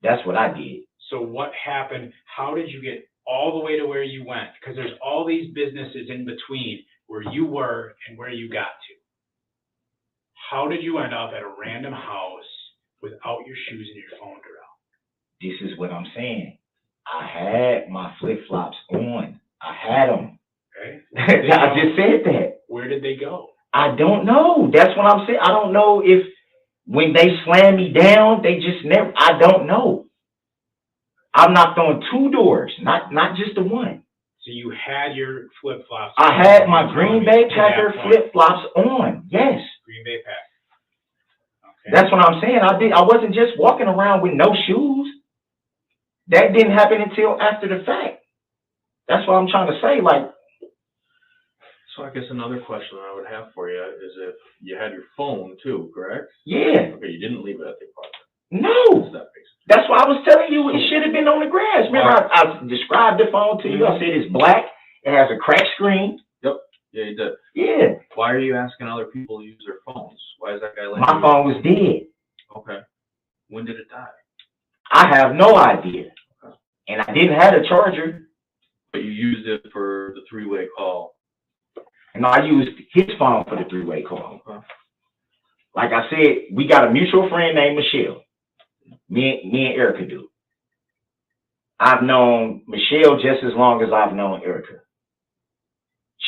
That's what I did. So what happened? How did you get all the way to where you went? Because there's all these businesses in between where you were and where you got to. How did you end up at a random house without your shoes and your phone, Darrel? This is what I'm saying. I had my flip-flops on. I had them. Okay. I just said that. Where did they go? I don't know. That's what I'm saying. I don't know if when they slammed me down, they just never, I don't know. I've knocked on 2 doors, not just the one. So you had your flip-flops. I had my Green Bay Packer flip-flops on. Yes. Green Bay Packer. Okay. That's what I'm saying. I wasn't just walking around with no shoes. That didn't happen until after the fact. That's what I'm trying to say. Like, So I guess another question I would have for you is if you had your phone too, correct? yeah, Okay, you didn't leave it at the apartment. no. Is that basically? That's why I was telling you it should have been on the grass. Remember, I described the phone to you. I said it's black. It has a cracked screen. Yep. Yeah, you did. Yeah. Why are you asking other people to use their phones? Why is that guy letting My you- phone was dead. Okay. When did it die? I have no idea. And I didn't have a charger. But you used it for the 3-way call. And I used his phone for the 3-way call. Okay. Like I said, we got a mutual friend named Michelle. Me and Erica do. I've known Michelle just as long as I've known Erica.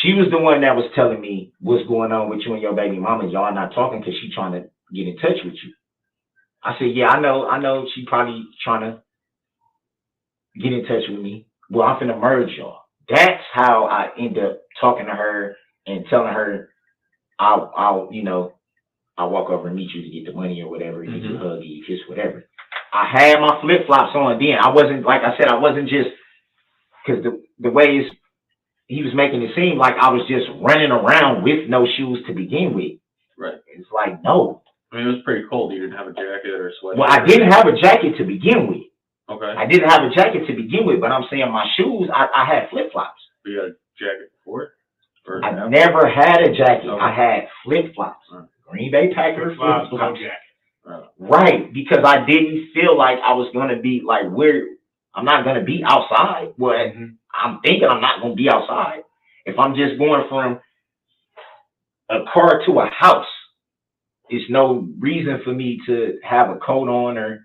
She was the one that was telling me what's going on with you and your baby mama. Y'all not talking because she's trying to get in touch with you. I said, yeah, I know she probably trying to get in touch with me. Well, I'm finna merge y'all. That's how I end up talking to her and telling her I'll walk over and meet you to get the money or whatever, give you a hug, give you a kiss, whatever. I had my flip-flops on then. I wasn't, like I said, I wasn't just, because the ways he was making it seem like I was just running around with no shoes to begin with. Right. It's like, no. I mean, it was pretty cold. You didn't have a jacket or a sweater. Well, I didn't have a jacket to begin with. Okay. I didn't have a jacket to begin with, but I'm saying my shoes, I had flip-flops. But you had a jacket before it? Or I after? never had a jacket. Okay. I had flip-flops. Green Bay Packer Flip-flops, no flip-flops. jacket. Right, because I didn't feel like I was going to be like, I'm not going to be outside. Well, I'm thinking I'm not going to be outside. If I'm just going from a car to a house, it's no reason for me to have a coat on, or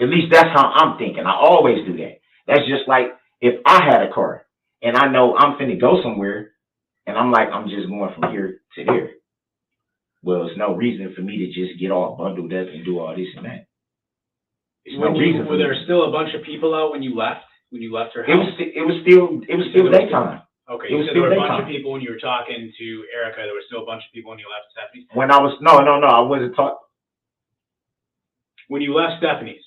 at least that's how I'm thinking. I always do that. That's just like if I had a car and I know I'm finna go somewhere, And I'm like, I'm just going from here to there. Well, there's no reason for me to just get all bundled up and do all this and that. There's no reason. Were there still a bunch of people out when you left? When you left her It house? was still daytime. Okay, It was you said there were a still bunch of daytime. people when you were talking to Erica. There was still a bunch of people when you left Stephanie's. When I was no, I wasn't talking. When you left Stephanie's,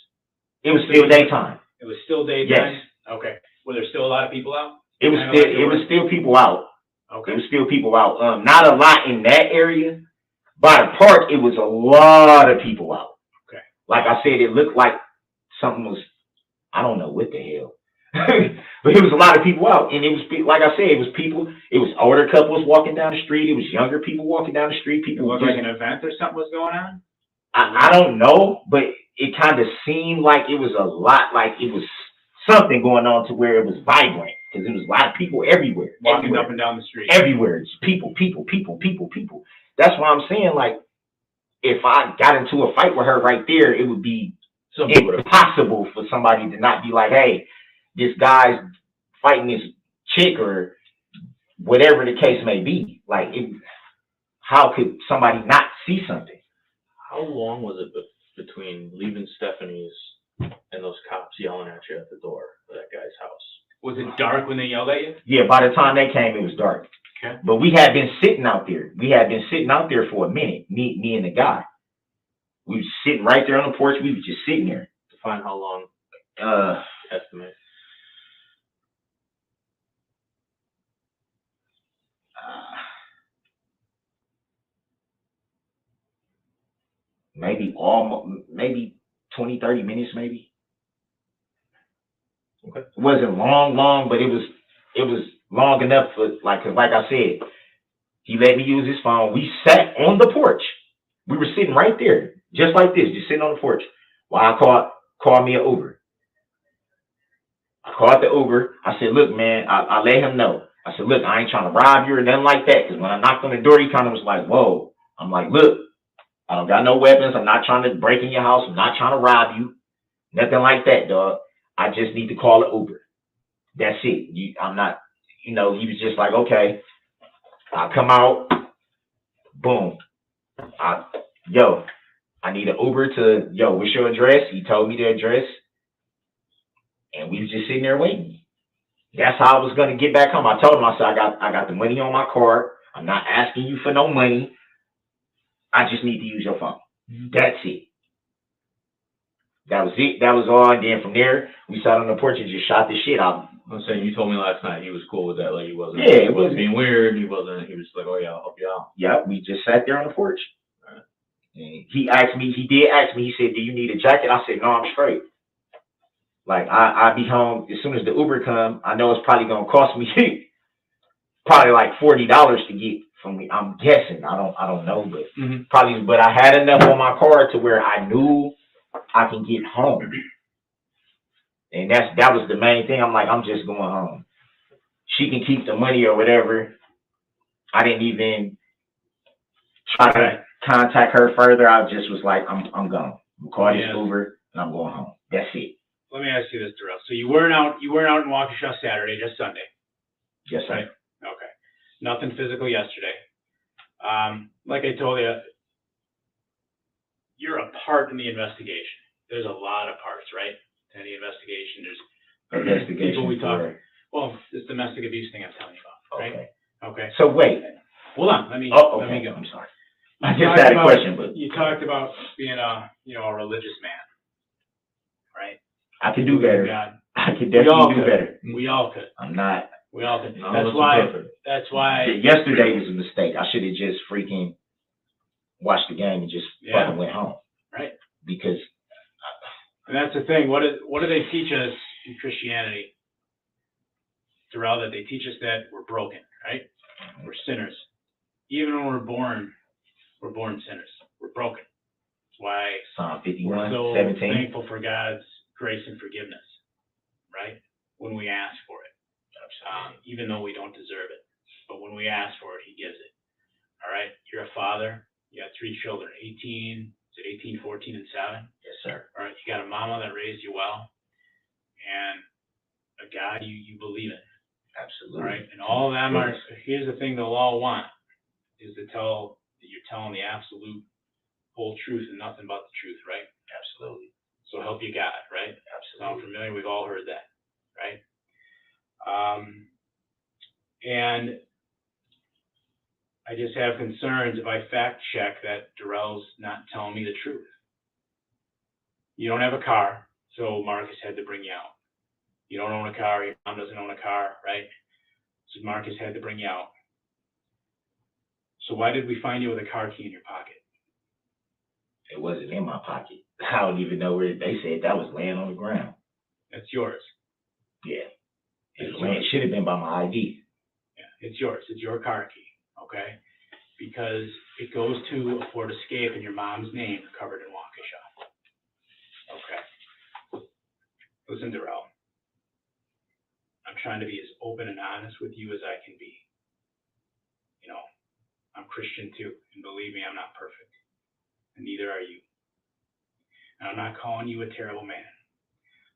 It was still daytime. it was still daytime. Yes. Okay. Were there still a lot of people out? It was Kinda still like there it was were? still people out. Okay. It was still people out. Not a lot in that area. By the park, it was a lot of people out. Okay. Like I said, it looked like something was, I don't know what the hell. But it was a lot of people out. And it was, like I said, it was people, it was older couples walking down the street. It was younger people walking down the street. It People looked like an event or something was going on? I don't know, but it kind of seemed like it was a lot, like it was something going on to where it was vibrant. Because it was a lot of people everywhere. Walking everywhere. up and down the street. Everywhere. It's people. That's why I'm saying, like, if I got into a fight with her right there, it would be impossible for somebody to not be like, hey, this guy's fighting this chick or whatever the case may be. Like, how could somebody not see something? How long was it between leaving Stephanie's and those cops yelling at you at the door of that guy's house? Was it dark when they yelled at you? Yeah, by the time they came, it was dark. Okay. But we had been sitting out there. We had been sitting out there for a minute, me and the guy. We was sitting right there on the porch. We was just sitting there. Define how long, estimate. Maybe 20, 30 minutes, maybe. Okay. It wasn't long, but it was long enough for, like, cause like I said, he let me use his phone. We sat on the porch. We were sitting right there, just like this, just sitting on the porch. While I called me an Uber. I called the Uber. I said, look, man, I let him know. I said, look, I ain't trying to rob you or nothing like that. Cause when I knocked on the door, he kind of was like, whoa. I'm like, look, I don't got no weapons. I'm not trying to break in your house. I'm not trying to rob you. Nothing like that, dog. I just need to call an Uber. That's it. I'm not, he was just like, okay, I'll come out. Boom. I need an Uber to, what's your address? He told me the address. And we was just sitting there waiting. That's how I was going to get back home. I told him, I said, I got the money on my card. I'm not asking you for no money. I just need to use your phone. That's it. That was it. That was all. And then from there, we sat on the porch and just shot the shit out. I'm saying, you told me last night he was cool with that. Like, he wasn't, Yeah, he wasn't being weird. He was just like, oh yeah, I'll help you out. Yeah, we just sat there on the porch. And he did ask me, he said, do you need a jacket? I said, no, I'm straight. Like, I'll be home as soon as the Uber come. I know it's probably going to cost me probably like $40 to get from me. I'm guessing. I don't know, but probably, but I had enough on my card to where I knew I can get home. And that was the main thing. I'm like, I'm just going home. She can keep the money or whatever. I didn't even try to contact her further. I just was like, I'm gone. I'm calling this Uber and I'm going home. That's it. Let me ask you this, Darrel. So you weren't out in Waukesha Saturday, just Sunday. Yes, sir. Right? Okay. Nothing physical yesterday. Like I told you, you're a part in the investigation. There's a lot of parts, right? In the investigation, there's people we talk. Well, this domestic abuse thing I'm telling you about, right? Okay. So wait. Hold on. Let me go. I'm sorry. I just had a question, but you talked about being a religious man, right? I could do better. God. I could definitely do better. We all could. I'm not. We all could. Perfect. That's why. Yesterday was a mistake. I should have just freaking watched the game and just fucking went home. Right. Because. And that's the thing. What do they teach us in Christianity, Darrel? That they teach us that we're broken, right? We're sinners. Even when we're born sinners. We're broken. That's why Psalm 51, we're so 17. thankful for God's grace and forgiveness, right? When we ask for it, even though we don't deserve it, but when we ask for it, He gives it. All right. You're a father. You got 3 children. 18, 14, and 7. Yes, sir. All right. You got a mama that raised you well, and a God you believe in. Absolutely. All right, and all of them are, here's the thing they'll all want, is to tell, that you're telling the absolute whole truth and nothing but the truth, right? Absolutely. So help you God, right? Sound Absolutely. familiar? We've all heard that, right? And I just have concerns if I fact check that Darrel's not telling me the truth. You don't have a car, so Marcus had to bring you out. You don't own a car, your mom doesn't own a car, right? So Marcus had to bring you out. So why did we find you with a car key in your pocket? It wasn't in my pocket. I don't even know where they said that was laying on the ground. That's yours. Yeah. It's It should have been by my ID. Yeah, it's yours. It's your car key, okay? Because it goes to a Ford Escape in your mom's name covered in Waukesha. Okay. Listen, Darrel. I'm trying to be as open and honest with you as I can be. You know, I'm Christian too, and believe me, I'm not perfect. And neither are you. And I'm not calling you a terrible man.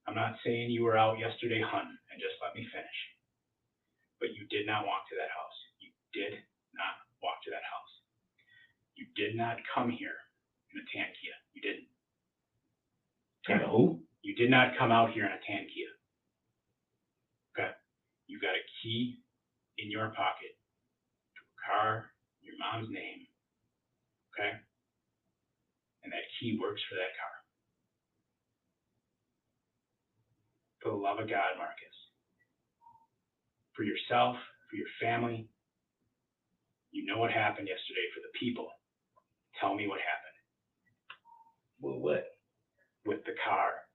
I'm not saying you were out yesterday hunting and just let me finish. But you did not walk to that house. You did not walk to that house. You did not come here in a tan Kia. You didn't. And who? You did not come out here in a tan Kia. Okay. You got a key in your pocket to a car, your mom's name. Okay. And that key works for that car. For the love of God, Marcus. For yourself, for your family. You know what happened yesterday. For the people. Tell me what happened. With what? With the car.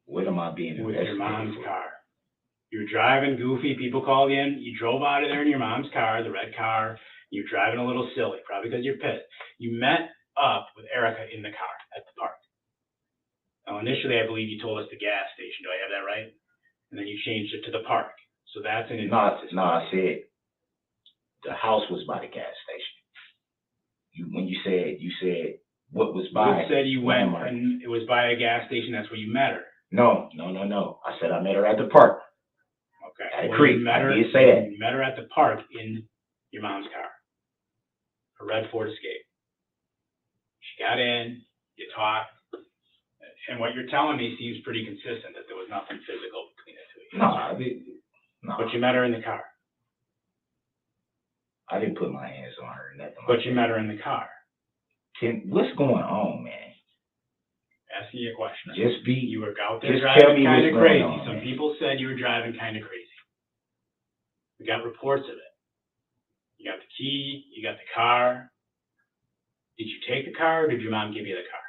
What am I being With your investigated mom's for? car. You were driving goofy. People called you in. You drove out of there in your mom's car, the red car. You're driving a little silly, probably because you're pissed. You met up with Erica in the car at the park. Now, initially, I believe you told us the gas station. Do I have that right? And then you changed it to the park. So that's an inconsistency. No, I said the house was by the gas station. When you said what was by. You said you went landmark. and it was by a gas station. That's where you met her. No. I said I met her at the park. Okay. At a Well, creek. you met her, I did say that. You met her at the park in your mom's car. A red Ford Escape. She got in. You talked. And what you're telling me seems pretty consistent, that there was nothing physical between the two of you. No. But you met her in the car. I didn't put my hands on her or nothing. But you met her in the car. What's going on, man? Asking you a question. You were out there just tell driving me kind of what's going crazy. on, Some man. people said you were driving kind of crazy. We got reports of it. You got the key. You got the car. Did you take the car or did your mom give you the car?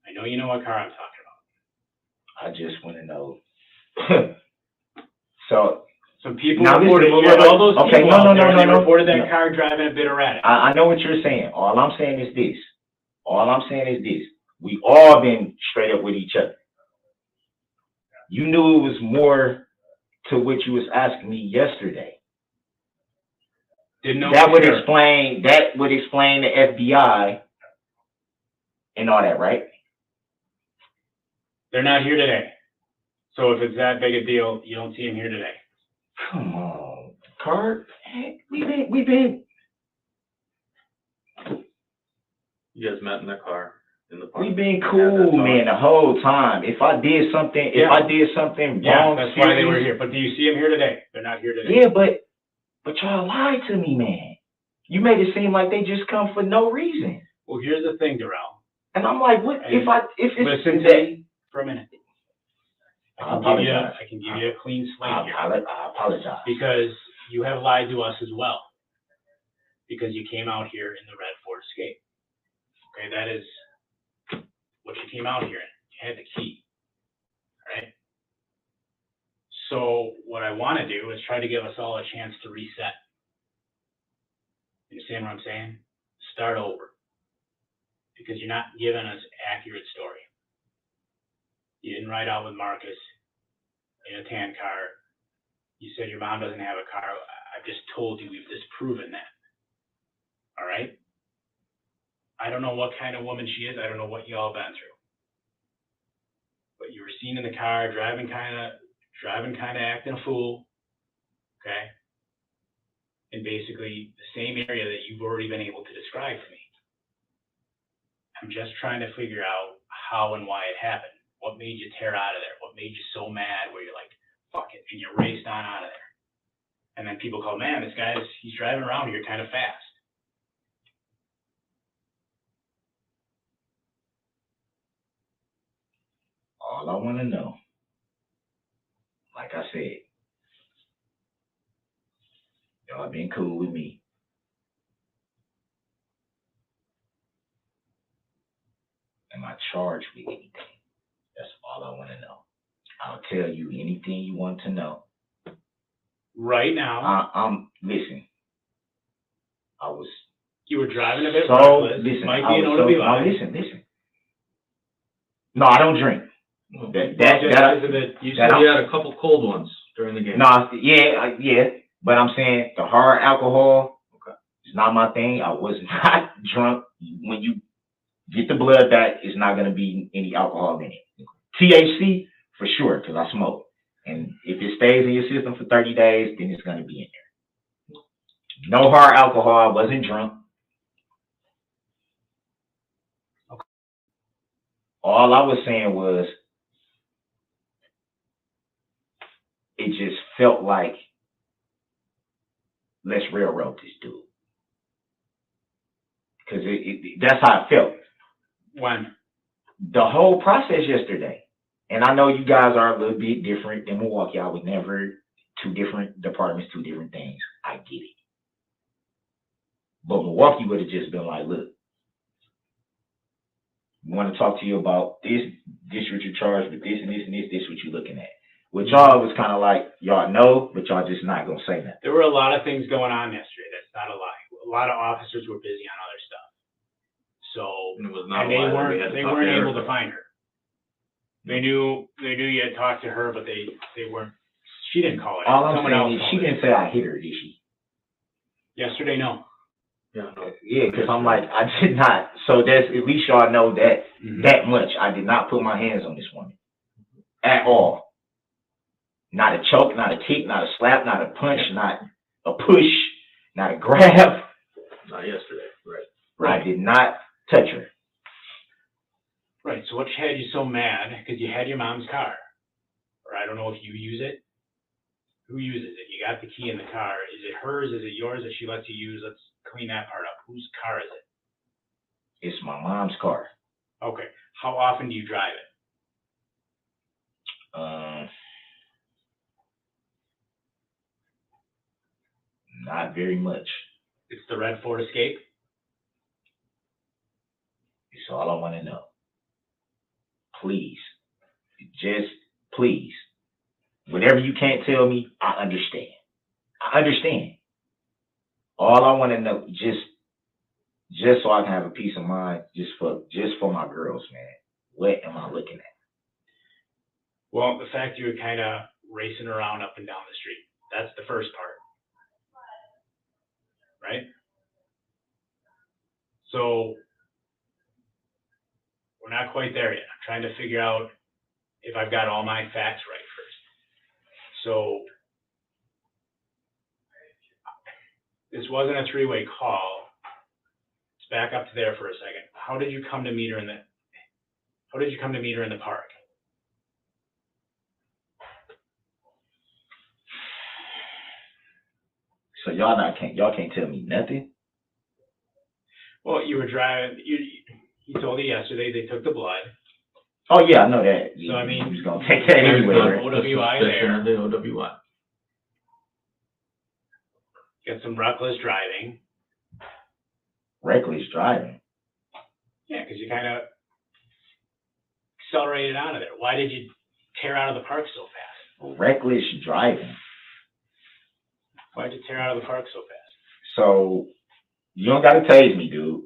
I know you know what car I'm talking about. I just want to know. So some people now reported, all those okay, people out there, they no. reported that car driving a bit erratic. I know what you're saying. All I'm saying is this. We all been straight up with each other. You knew it was more to what you was asking me yesterday. Didn't know that for would sure. explain the FBI and all that, right? They're not here today. So if it's that big a deal, you don't see them here today. Come on, Kurt. Hey, we've been. You guys met in the car in the park. We've been cool, man, the whole time. If I did something wrong, that's why they were here. But do you see them here today? They're not here today. Yeah, but y'all lied to me, man. You made it seem like they just come for no reason. Well, here's the thing, Darrel. And I'm like, what And if it's listen to me for a minute. I apologize. I can give you a clean slate here. I apologize. Because you have lied to us as well. Because you came out here in the red Ford Escape. Okay, that is what you came out here in. You had the key. All right? So what I want to do is try to give us all a chance to reset. You understand what I'm saying? Start over. Because you're not giving us accurate story. You didn't ride out with Marcus in a tan car. You said your mom doesn't have a car. I've just told you we've disproven that. All right? I don't know what kind of woman she is. I don't know what y'all been through. But you were seen in the car driving kind of driving kind of acting a fool, okay? In basically the same area that you've already been able to describe to me. I'm just trying to figure out how and why it happened. What made you tear out of there? What made you so mad where you're like, fuck it, and you raced on out of there? And then people call, man, he's driving around here kind of fast. All I want to know, like I said, y'all been cool with me. Am I charged with anything? That's all I want to know. I'll tell you anything you want to know. Right now, Listen. You were driving a bit so reckless. listen. Might be an OWI. Listen. No, I don't drink. You That said you had a couple cold ones during the game. No, yeah, but I'm saying the hard alcohol is not my thing. I was not drunk. When you get the blood back, it's not going to be any alcohol in it. THC, for sure, because I smoke. And if it stays in your system for 30 days, then it's going to be in there. No hard alcohol. I wasn't drunk. Okay. All I was saying was, it just felt like, let's railroad this dude. Because that's how it felt. When? The whole process yesterday. And I know you guys are a little bit different than Milwaukee. I would never, two different departments, two different things. I get it. But Milwaukee would have just been like, look, we want to talk to you about this what you're charged with, this and this and this what you're looking at. With y'all, it was kind of like, y'all know, but y'all just not going to say nothing. There were a lot of things going on yesterday. That's not a lie. A lot of officers were busy on other stuff. So, It was not and a they lie that we had to weren't talk to able Erica. to find her. They knew you had talked to her, but they weren't. She didn't call it. All I'm Someone saying else is, called she it. didn't say I hit her, did she? Yesterday, no. Yeah, no. Yeah, because I'm like, I did not. So that's, at least y'all know that that much. I did not put my hands on this woman at all. Not a choke, not a kick, not a slap, not a punch, not a push, not a grab. Not yesterday, right. I did not touch her. Right. So what had you so mad? Because you had your mom's car, or I don't know if you use it. Who uses it? You got the key in the car. Is it hers? Is it yours that she lets you use? Let's clean that part up. Whose car is it? It's my mom's car. Okay. How often do you drive it? Not very much. It's the red Ford Escape. It's all I want to know. Please. Just please. Whatever you can't tell me, I understand. I understand. All I want to know, just so I can have a peace of mind, just for my girls, man. What am I looking at? Well, the fact you were kind of racing around up and down the street. That's the first part. Right? So, we're not quite there yet. I'm trying to figure out if I've got all my facts right first. So, this wasn't a three-way call. Let's back up to there for a second. How did you come to meet her in the park? So y'all can't tell me nothing? Well, you were driving. He told you yesterday they took the blood. Oh yeah, I know that. So I mean, he's gonna take that anyway. there's Right? no OWI there. The OWI. Got some reckless driving. Reckless driving. Yeah, because you kind of accelerated out of there. Why did you tear out of the park so fast? Reckless driving. Why did you tear out of the park so fast? So you don't gotta tase me, dude.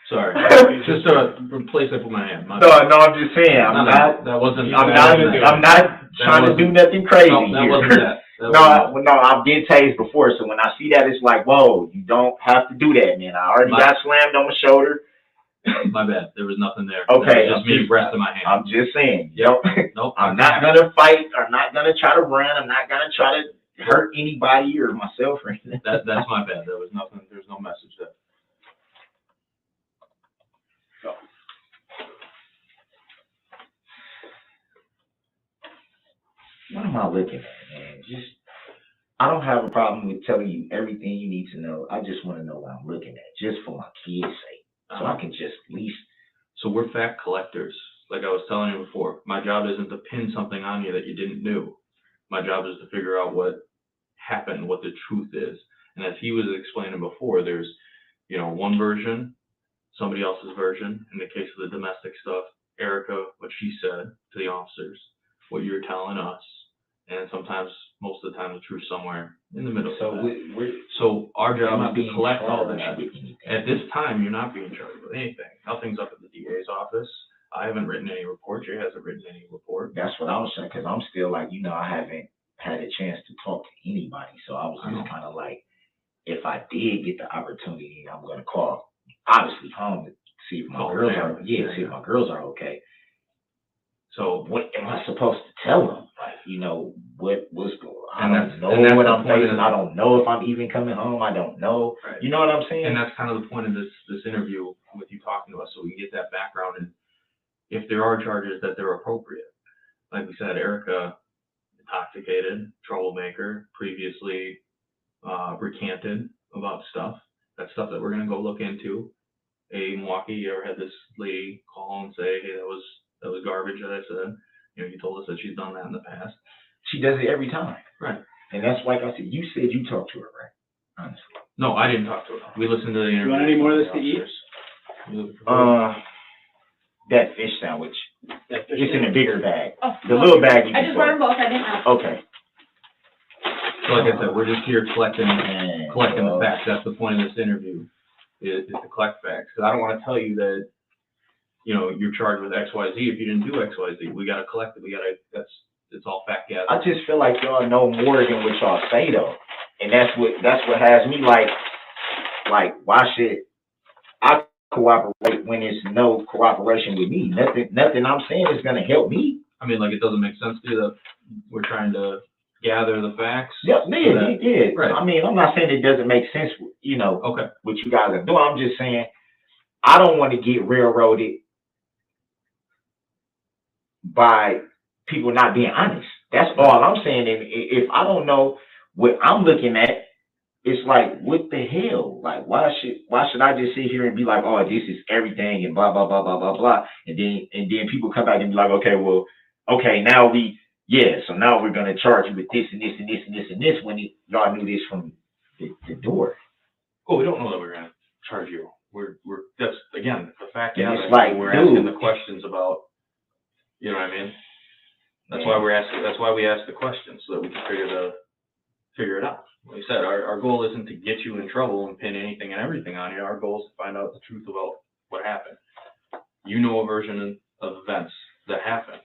Sorry. Just to replace it with my hand. No, I'm just saying. I'm not trying to do nothing crazy No, that here. wasn't that. No, I've been tased before, so when I see that, it's like, whoa, you don't have to do that, man. I already got slammed on my shoulder. My bad. There was nothing there. Okay, That was just me resting my hand. I'm just saying. Yep. Nope. Nope. I'm not gonna fight. I'm not gonna try to run. I'm not gonna try to hurt anybody or myself or anything. That's my bad. There was nothing. There's no message there. What am I looking at, man? I don't have a problem with telling you everything you need to know. I just want to know what I'm looking at, just for my kids' sake, so I can just at least. So we're fact collectors. Like I was telling you before, my job isn't to pin something on you that you didn't do. My job is to figure out what happened, what the truth is. And as he was explaining before, there's, one version, somebody else's version. In the case of the domestic stuff, Erica, what she said to the officers, what you're telling us, and sometimes, most of the time, the truth somewhere in the middle. So So our job is to being collect all that. charged with anything. At this time, you're not being charged with anything. Nothing's up at the DA's office. I haven't written any report. Jay hasn't written any report. That's what I was saying, because I'm still like, I haven't had a chance to talk to anybody. So I was just kind of like, if I did get the opportunity, I'm going to call, obviously, home to see if my girls are, see if my girls are okay. So what am I supposed to tell them? Like, what's going on? I don't know what I'm facing. I don't know if I'm even coming home. I don't know. Right. You know what I'm saying? And that's kind of the point of this interview with you talking to us, so we can get that background, and if there are charges, that they're appropriate. Like we said, Erica, intoxicated, troublemaker, previously recanted about stuff. That's stuff that we're going to go look into. Milwaukee, you ever had this lady call and say, hey, that was garbage that I said? You told us that she's done that in the past. She does it every time. Right. And that's like I said, you said you talked to her, right? Honestly. No, I didn't talk to her. We listened to the interview. You want any more of this to eat? That fish sandwich. It's in a bigger bag. Oh, The little bag you I can just put. brought them both, I didn't know. Okay. So like I said, we're just here collecting the facts. That's the point of this interview, is to collect facts. Because I don't want to tell you that, you're charged with X, Y, Z if you didn't do X, Y, Z. We got to collect it. It's all fact gathering. I just feel like y'all know more than what y'all say though. And that's what has me like, why should I cooperate when there's no cooperation with me? Nothing I'm saying is going to help me. I mean, like, it doesn't make sense to you that we're trying to gather the facts. Yeah. Right. I mean, I'm not saying it doesn't make sense, Okay. what you guys are doing. I'm just saying, I don't want to get railroaded by people not being honest. That's all I'm saying. And if I don't know what I'm looking at, it's like, what the hell? Like, why should I just sit here and be like, oh, this is everything and blah, blah, blah, blah, blah, blah. And then people come back and be like, okay, now so now we're going to charge you with this and this and this and this and this when y'all knew this from the door. Oh, we don't know that we're going to charge you. That's, again, the fact And gathering. it's like, we're dude. asking the questions about, you know what I mean? That's why we ask the questions, so that we can figure it out. Like I said, our goal isn't to get you in trouble and pin anything and everything on you. Our goal is to find out the truth about what happened. You know a version of events that happened,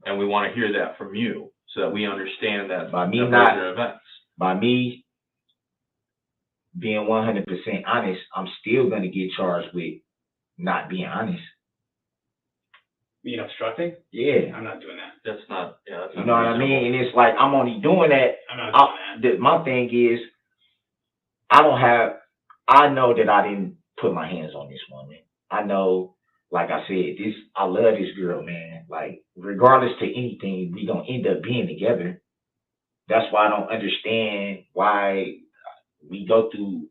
and we want to hear that from you so that we understand that version of events. By me being 100% honest, I'm still going to get charged with not being honest. Being obstructing? Yeah. I'm not doing that. That's not, that's not You know what I mean? And it's like, I'm only doing that. I'm not doing that. My thing is, I know that I didn't put my hands on this woman. I know, like I said, I love this girl, man. Like, regardless to anything, we gonna end up being together. That's why I don't understand why we go through,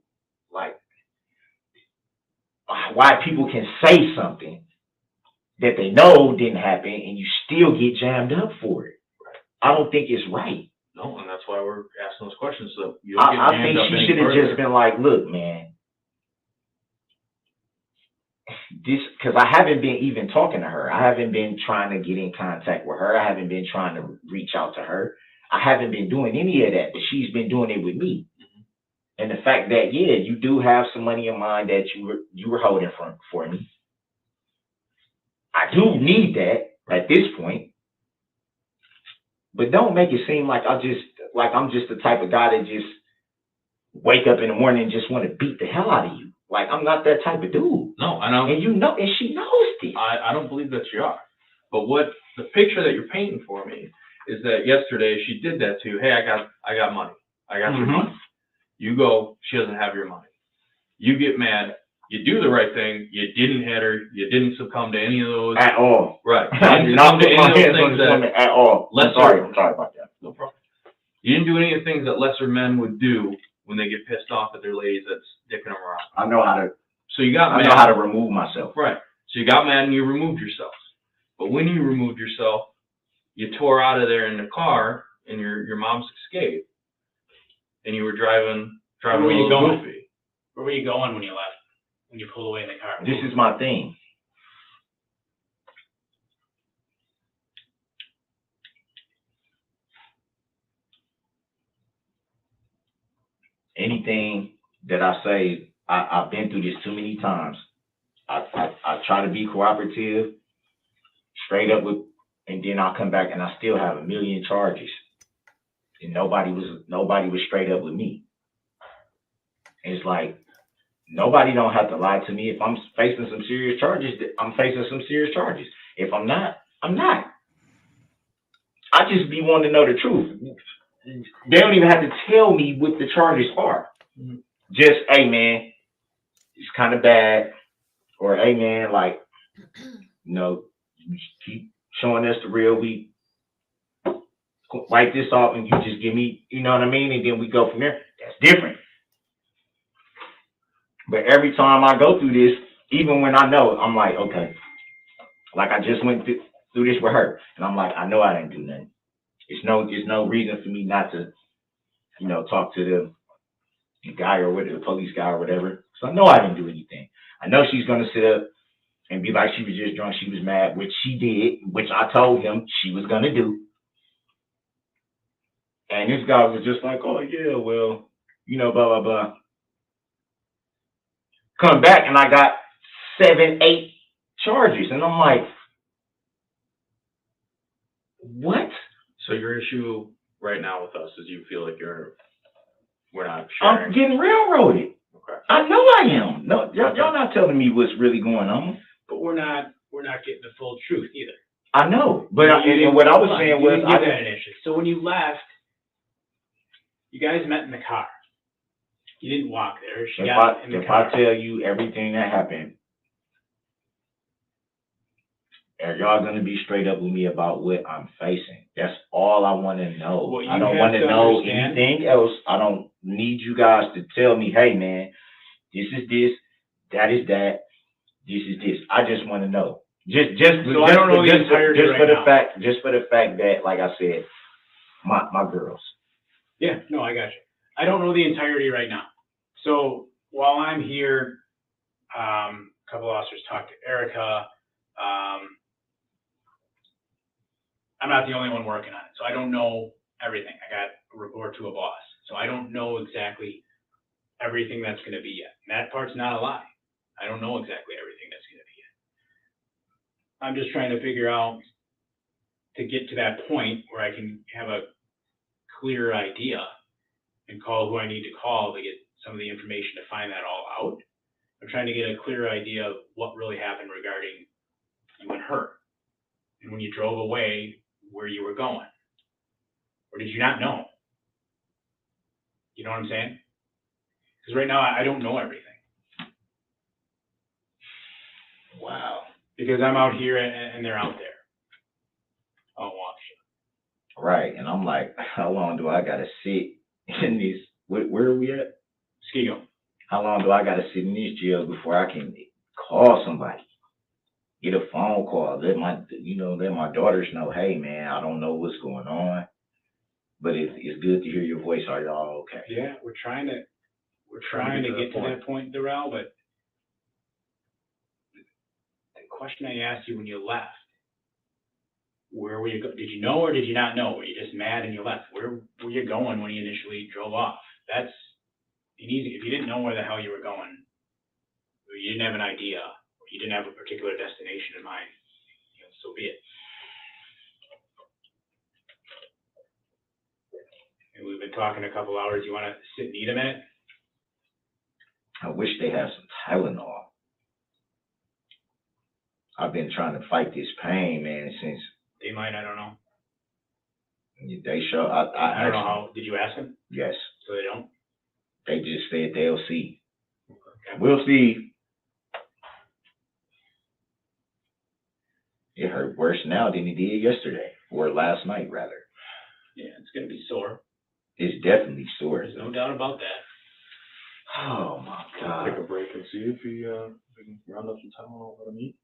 like, why people can say something that they know didn't happen and you still get jammed up for it. I don't think it's right. No, and that's why we're asking those questions, so you don't get I jammed think up she any should have further. just been like, look, man, because I haven't been even talking to her. I haven't been trying to get in contact with her. I haven't been trying to reach out to her. I haven't been doing any of that, but she's been doing it with me. Mm-hmm. And the fact that, you do have some money in mind that you were holding for me. I do need that at this point, but don't make it seem like I'm just the type of guy that just wake up in the morning and just want to beat the hell out of you. Like, I'm not that type of dude. No, I know. And you know, and she knows this. I don't believe that you are. But what the picture that you're painting for me is that yesterday she did that to you. Hey, I got money. I got your money. You go, she doesn't have your money. You get mad. You do the right thing. You didn't hit her. You didn't succumb to any of those. At all. Right. I did not put my hands on this woman at all. I'm sorry about that. No problem. You didn't do any of the things that lesser men would do when they get pissed off at their ladies that's dicking them around. I know how to. So you got mad. I know how to remove myself. Right. So you got mad and you removed yourself. But when you removed yourself, you tore out of there in the car in your mom's Escape, and you were driving Where were you a little going? goofy. Where were you going when you left? When you pulled away in the car? This is my thing. Anything that I say, I've been through this too many times. I try to be cooperative, straight up with, and then I'll come back and I still have a million charges. And nobody was straight up with me. And it's like, nobody don't have to lie to me. If I'm facing some serious charges, I'm facing some serious charges. If I'm not, I'm not. I just be wanting to know the truth. They don't even have to tell me what the charges are. Just, hey man, it's kind of bad. Or hey man, like, you know, you keep showing us the real. We wipe this off and you just give me, you know what I mean? And then we go from there. That's different. But every time I go through this, even when I know, I'm like, okay. Like I just went through this with her. And I'm like, I know I didn't do nothing. It's no reason for me not to, you know, talk to the guy or whatever, the police guy or whatever. So I know I didn't do anything. I know she's going to sit up and be like she was just drunk, she was mad, which she did, which I told him she was going to do. And this guy was just like, oh, yeah, well, you know, blah, blah, blah. Come back and I got 7, 8 charges. And I'm like, what? So your issue right now with us is you feel like we're not sharing. I'm getting railroaded. Okay. I know I am. No, y'all not telling me what's really going on. But we're not getting the full truth either. I know, but and what I was saying was, I didn't initially. So when you left, you guys met in the car. You didn't walk there. She got in the car. If I tell you everything that happened, are y'all gonna be straight up with me about what I'm facing? That's all I want to know. I don't want to know anything else. I don't need you guys to tell me, hey man, this is this, that is that, this is this. I just want to know. So I don't know the entirety right now. Just for the fact that, like I said, my girls. Yeah, no, I got you. I don't know the entirety right now. So while I'm here, a couple officers talked to Erica. I'm not the only one working on it, so I don't know everything. I got a report to a boss, so I don't know exactly everything that's going to be yet. And that part's not a lie. I don't know exactly everything that's going to be yet. I'm just trying to figure out to get to that point where I can have a clear idea and call who I need to call to get some of the information to find that all out. I'm trying to get a clear idea of what really happened regarding you and her. And when you drove away, where you were going. Or did you not know? You know what I'm saying? Because right now, I don't know everything. Wow. Because I'm out here and they're out there. Oh, Waukesha. Right, and I'm like, how long do I gotta sit in these? Where are we at? Skigo. How long do I gotta sit in these jails before I can call somebody? Get a phone call, let my daughters know, hey man, I don't know what's going on, but it's good to hear your voice. Are y'all okay? Yeah, we're trying to get to that point, Darrel, but the question I asked you when you left, where were you going? Did you know or did you not know? Were you just mad and you left? Where were you going when you initially drove off? That's easy. If you didn't know where the hell you were going, or you didn't have an idea, you didn't have a particular destination in mind, so be it. And we've been talking a couple hours. You want to sit and eat a minute? I wish they had some Tylenol. I've been trying to fight this pain, man, since They might, I don't know. they show. I I don't know actually- how, did you ask them? Yes, So they don't? they just said they'll see. Okay. We'll see. It hurt worse now than it did yesterday, or last night, rather. Yeah, it's gonna be sore. It's definitely sore. There's no doubt about that. Oh my Take a God. break and see if we can round up some Tylenol, let him eat.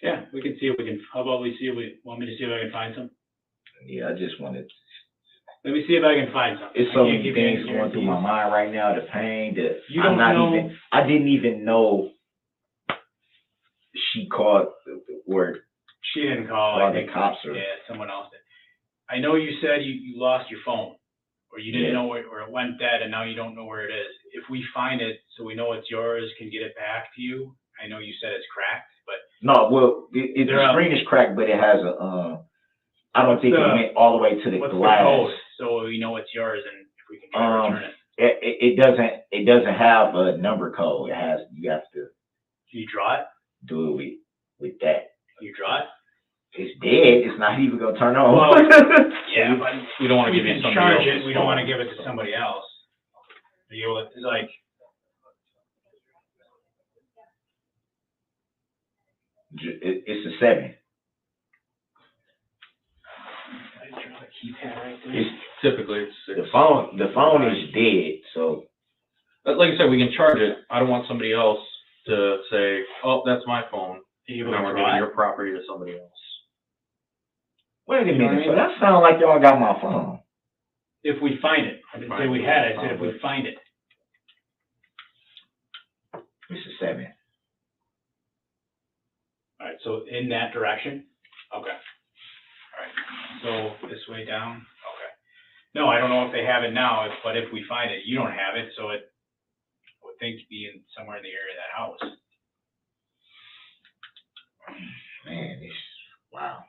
Yeah, we can see if we can, how about we see if we, want me to see if I can find some? Yeah, I just wanted. Let me see if I can find some. It's I so can't many give you any things going through my guarantees. mind right now. The pain, You don't know. I didn't even know she called or She didn't call, I the think. cops or. Yeah, someone else did. I know you said you lost your phone, or you didn't Yeah. know where, or it went dead, and now you don't know where it is. If we find it, so we know it's yours, can get it back to you. I know you said it's cracked, but No, well, the They're out. screen is cracked, but it has a. I don't think it the- went all the way to the what's glass. the code? So we know it's yours, and if we can try to return it. It doesn't have a number code. It has, you have to Can you draw it? do it with that. Can you draw it? It's dead. It's not even gonna turn on. Well, Yeah, but We don't wanna we give you can somebody charge else's it, we don't phone. wanna give it to somebody else. It's like, It's a 7. It's, Typically, it's 6. the phone is dead. So But like I said, we can charge it. I don't want somebody else to say, oh, that's my phone. you Now we're giving your property to somebody else. wait a You know what I minute. So mean? that sounds like y'all got my phone. If we find it, I didn't say we had it, I said if we find it. It's a 7. Alright, so in that direction? Okay. Alright, so this way down? Okay. No, I don't know if they have it now, but if we find it, you don't have it, so it I would think be in somewhere in the area of that house. Man, it's wow.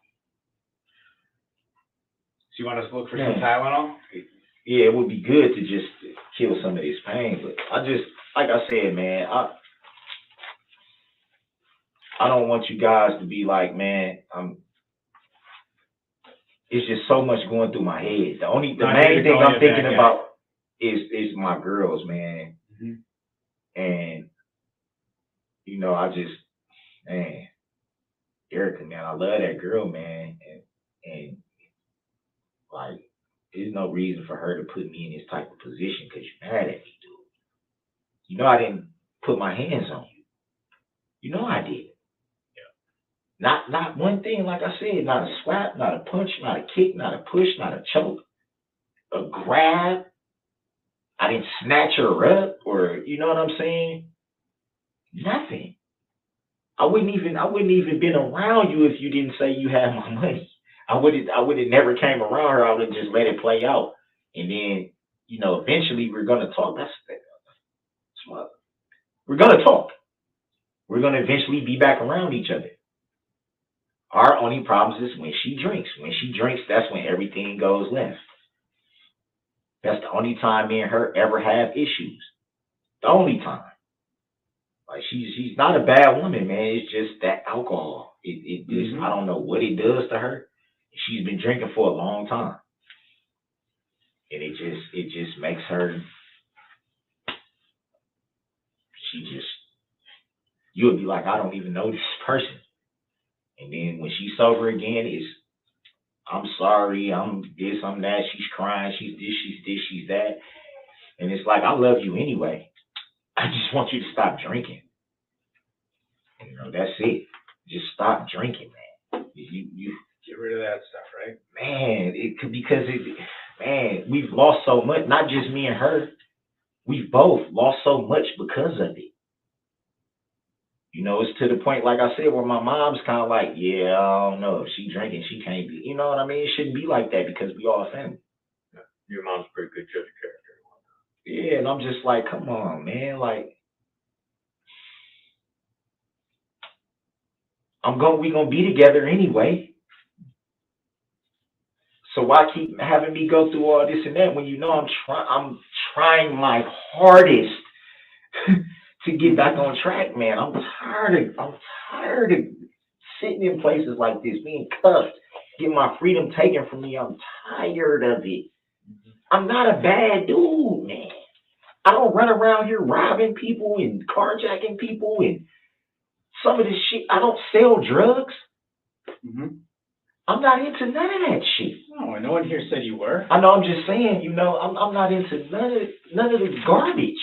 So you want us to look for Yeah. some Tylenol? Yeah, it would be good to just kill some of this pain, but I just, like I said, man, I don't want you guys to be like, man, it's just so much going through my head. The I main need to thing call I'm you thinking back, about is my girls, man. Mhm. And, you know, man, Erica, man, I love that girl, man. And like, there's no reason for her to put me in this type of position because you're mad at me, dude. You know I didn't put my hands on you. You know I did. Not one thing, like I said, not a slap, not a punch, not a kick, not a push, not a choke, a grab. I didn't snatch her up, or you know what I'm saying? Nothing. I wouldn't even been around you if you didn't say you had my money. I would have never came around her. I would have just let it play out, and then you know eventually we're gonna talk. That's smart. We're gonna talk. We're gonna eventually be back around each other. Our only problem is when she drinks. When she drinks, that's when everything goes left. That's the only time me and her ever have issues. The only time. Like she's not a bad woman, man. It's just that alcohol. It just I don't know what it does to her. She's been drinking for a long time, and it just makes her. You would be like, I don't even know this person. And then when she's sober again, it's, I'm sorry, I'm this, I'm that, she's crying, she's this, she's that. And it's like, I love you anyway. I just want you to stop drinking. You know, that's it. Just stop drinking, man. You Get rid of that stuff, right? man, man, we've lost so much, not just me and her. We've both lost so much because of it. You know, it's to the point, like I said, where my mom's kind of like, yeah, I don't know. If she drinking, she can't be. You know what I mean? It shouldn't be like that because we all family. Your mom's a pretty good judge of character. Yeah, and I'm just like, come on, man. Like, we gonna be together anyway. So why keep having me go through all this and that when you know I'm trying my hardest to get back on track, man. I'm tired of sitting in places like this, being cuffed, getting my freedom taken from me. I'm tired of it. I'm not a bad dude, man. I don't run around here robbing people and carjacking people and some of this shit. I don't sell drugs. Mm-hmm. I'm not into none of that shit. No, no one here said you were. I know. I'm just saying. I'm not into none of the garbage.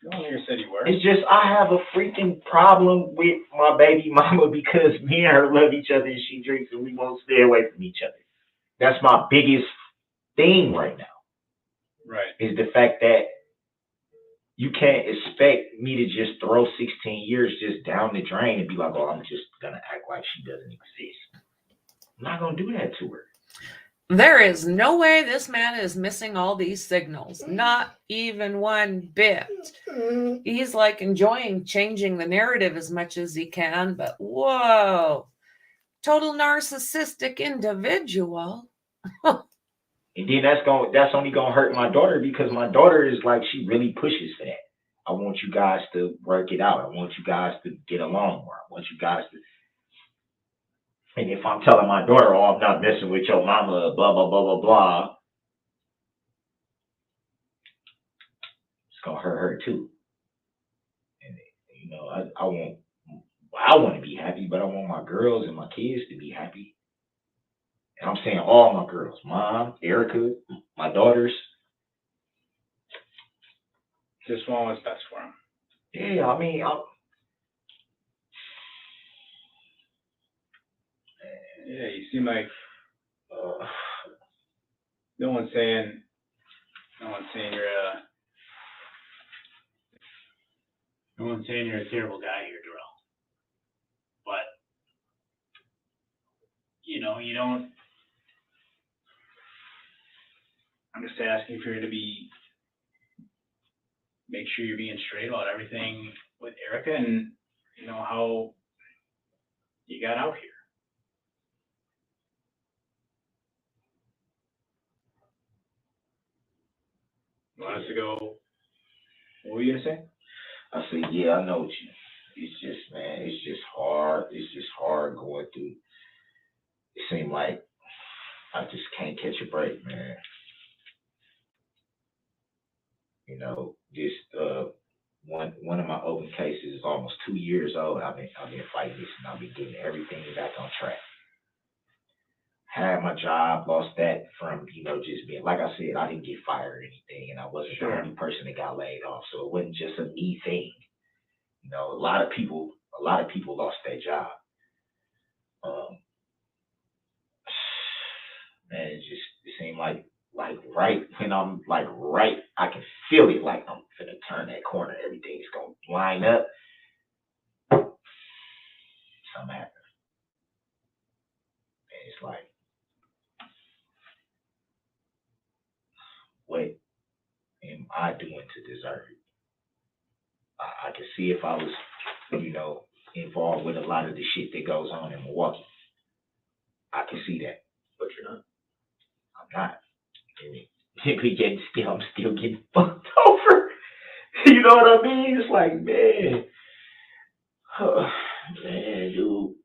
No one here said you were. It's just I have a freaking problem with my baby mama because me and her love each other and she drinks and we won't stay away from each other. That's my biggest thing right now. Right. Is the fact that you can't expect me to just throw 16 years just down the drain and be like, oh, I'm just going to act like she doesn't exist. I'm not going to do that to her. There is no way this man is missing all these signals. Not even one bit. He's like enjoying changing the narrative as much as he can, but whoa, total narcissistic individual. And then that's only gonna hurt my daughter because my daughter is like, she really pushes for that. I want you guys to work it out. I want you guys to get along more. I want you guys to. And if I'm telling my daughter, oh, I'm not messing with your mama, blah blah blah blah blah, it's gonna hurt her too. And you know, I want to be happy, but I want my girls and my kids to be happy. And I'm saying all my girls, Mom, Erica, my daughters. Just want what's best for them. Yeah, I mean, Yeah, you seem like no one's saying you're a terrible guy here, Darrel. But you know, you don't. I'm just asking for you to make sure you're being straight about everything with Erica and you know how you got out here. You want us to go? What were you gonna say? I said, yeah, I know what you. It's just, man, it's just hard. It's just hard going through. It seemed like I just can't catch a break, man. You know, just one of my open cases is almost 2 years old. I've been fighting this and I've been getting everything back on track. Had my job, lost that from, you know, just being, like I said, I didn't get fired or anything, and I wasn't the only person that got laid off, so it wasn't just a me thing. You know, a lot of people lost their job. Man, it seemed like right when I'm like right, I can feel it like I'm gonna turn that corner, everything's gonna line up. Something happens. And it's like, what am I doing to deserve it? I can see if I was, you know, involved with a lot of the shit that goes on in Milwaukee. I can see that. But you're not. I'm not. I'm still getting fucked over. You know what I mean? It's like, man, man, dude.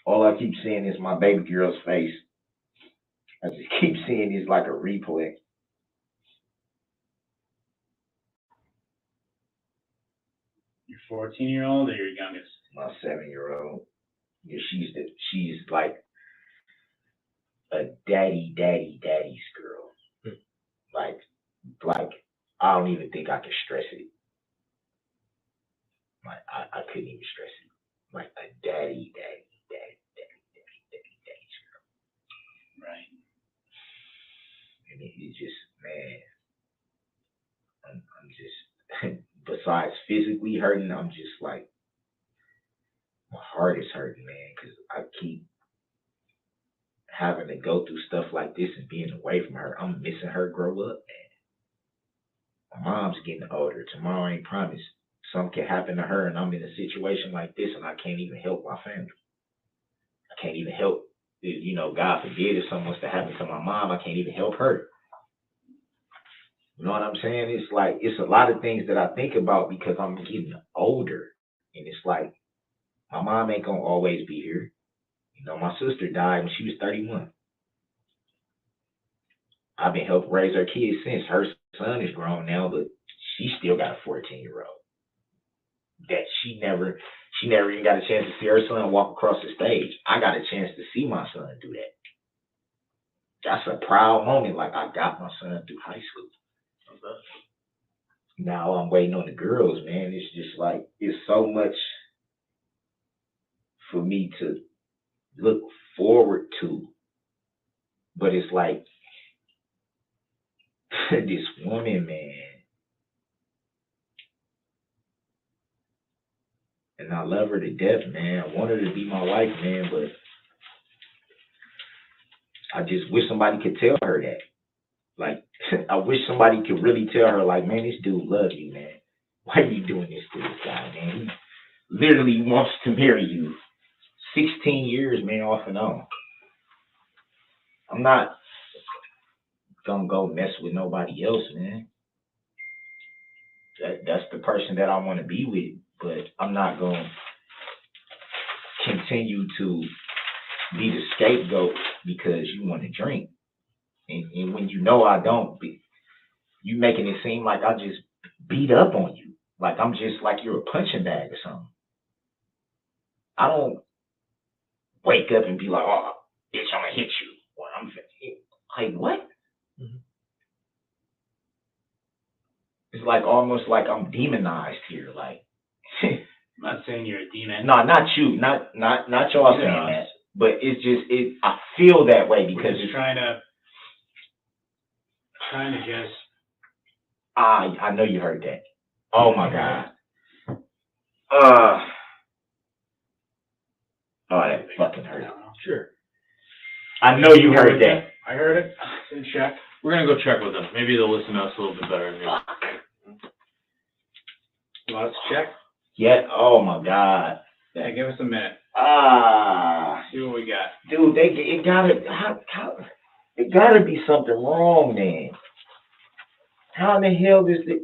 All I keep seeing is my baby girl's face. I just keep seeing is like a replay. Your 14-year-old or your youngest? My 7-year-old. Yeah, she's like a daddy's girl. Like I don't even think I can stress it. Like I couldn't even stress it. Like a daddy's girl. Right. And it's just, man, I'm just besides physically hurting, I'm just like, my heart is hurting, man, because I keep having to go through stuff like this and being away from her. I'm missing her grow up, man. My mom's getting older. Tomorrow ain't promised. Something can happen to her and I'm in a situation like this and I can't even help my family. I can't even help, you know, God forbid if something was to happen to my mom, I can't even help her. You know what I'm saying? It's like, it's a lot of things that I think about because I'm getting older. And it's like, My mom ain't gonna always be here. You know, my sister died when she was 31. I've been helping raise her kids since. Her son is grown now, but she still got a 14-year-old. That she never even got a chance to see her son walk across the stage. I got a chance to see my son do that. That's a proud moment. Like, I got my son through high school. Now I'm waiting on the girls, man. It's just like, it's so much for me to look forward to. But it's like, this woman, man. And I love her to death, man. I want her to be my wife, man, but I just wish somebody could tell her that. Like, I wish somebody could really tell her, like, man, this dude loves you, man. Why are you doing this to this guy, man? He literally wants to marry you. 16 years, man, off and on. I'm not gonna go mess with nobody else, man. That's the person that I want to be with, but I'm not gonna continue to be the scapegoat because you want to drink. And when you know I don't, you making it seem like I just beat up on you. Like I'm just like you're a punching bag or something. I don't wake up and be like, oh, bitch, I'm gonna hit you. Or I'm like, what? Mm-hmm. It's like almost like I'm demonized here. Like, I'm not saying you're a demon. No, not you. Not y'all saying that. But it's just I feel that way because it's trying to just. I know you heard that. Oh my God. That fucking hurt. Sure. I know you heard that. I heard it. It's in check. We're gonna go check with them. Maybe they'll listen to us a little bit better. You want us to check? Yeah. Oh my God. Yeah, give us a minute. See what we got. Dude, it gotta be something wrong, man. How in the hell does it?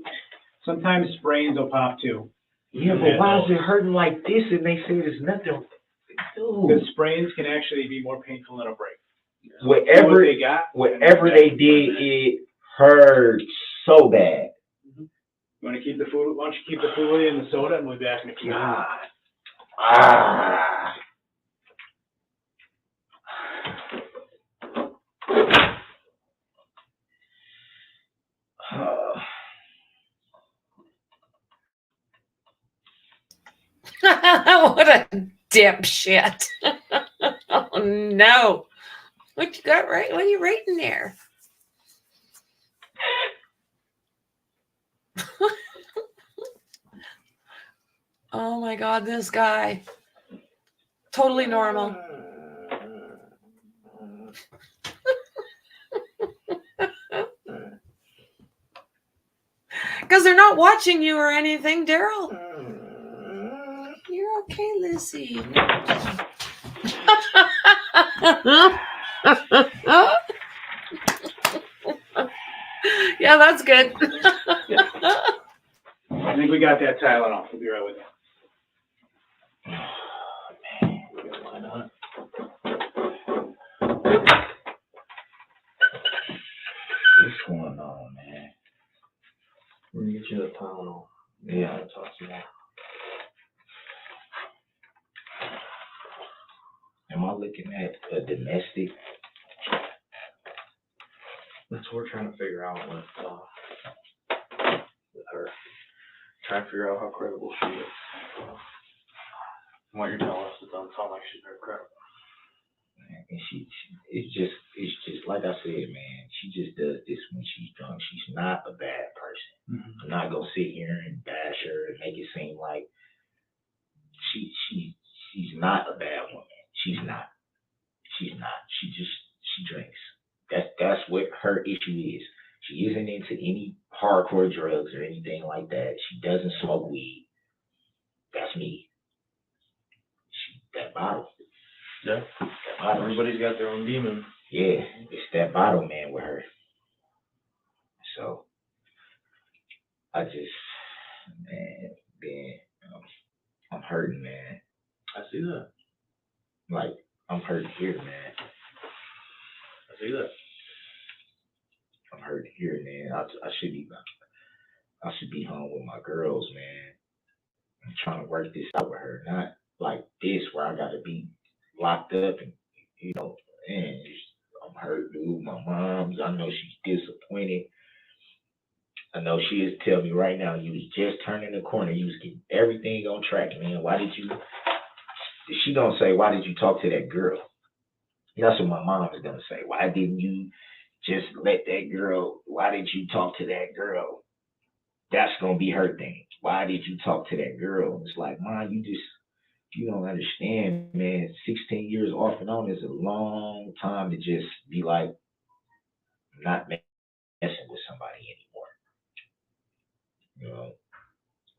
Sometimes sprains will pop too. Yeah, but why is it hurting like this? And they say there's nothing. Dude. Because sprains can actually be more painful than a break. Whatever they did, it hurt so bad. Mm-hmm. You want to keep the food? Why don't you keep the food and the soda, and we'll be back in a few minutes. What a dipshit. Oh no. What you got right? What are you writing there? Oh my God, this guy. Totally normal. Because they're not watching you or anything, Darrel. You're okay, Lizzie. Yeah, that's good. I think we got that Tylenol. We'll be right with you. Why not? What's going on, man? We're gonna get you the Tylenol. Yeah. I'll talk to you now. Am I looking at a domestic? That's what we're trying to figure out with her. Trying to figure out how credible she is. What you're telling us, it doesn't sound like she's very credible. And it's just like I said, man. She just does this when she's drunk. She's not a bad person. Mm-hmm. I'm not gonna sit here and bash her and make it seem like she's not a bad woman. She's not. She drinks. That's what her issue is. She isn't into any hardcore drugs or anything like that. She doesn't smoke weed. That's me. That bottle. Yeah. That bottle. Everybody's got their own demon. Yeah, it's that bottle, man, with her. So I just, man, I'm hurting, man. I see that. Like, I'm hurt here, man. I see that. I'm hurt here, man. I should be home with my girls, man. I'm trying to work this out with her, not like this where I gotta be locked up and man, I'm hurt, dude. My mom's, I know she's disappointed. I know she is telling me right now, you was just turning the corner, you was getting everything on track, man. She gonna say, why did you talk to that girl? That's what my mom is gonna say. Why didn't you just let that girl, why did you talk to that girl? That's gonna be her thing. Why did you talk to that girl? It's like, Mom, you don't understand, man. 16 years off and on is a long time to just be like, not messing with somebody anymore.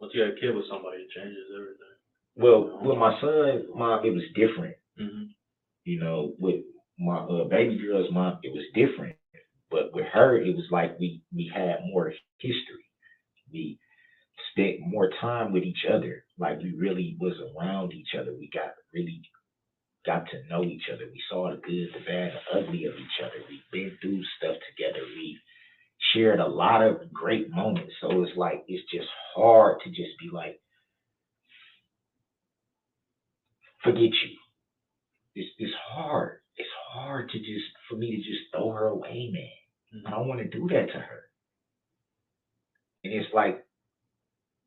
Once you got a kid with somebody, it changes everything. Well, with my son, Mom, it was different. Mm-hmm. With my baby girl's mom, it was different. But with her, it was like we had more history. We spent more time with each other. Like we really was around each other. We really got to know each other. We saw the good, the bad, the ugly of each other. We've been through stuff together. We shared a lot of great moments. So it's like, it's just hard to just be like, forget you. It's hard. It's hard for me to just throw her away, man. Mm-hmm. I don't want to do that to her. And it's like,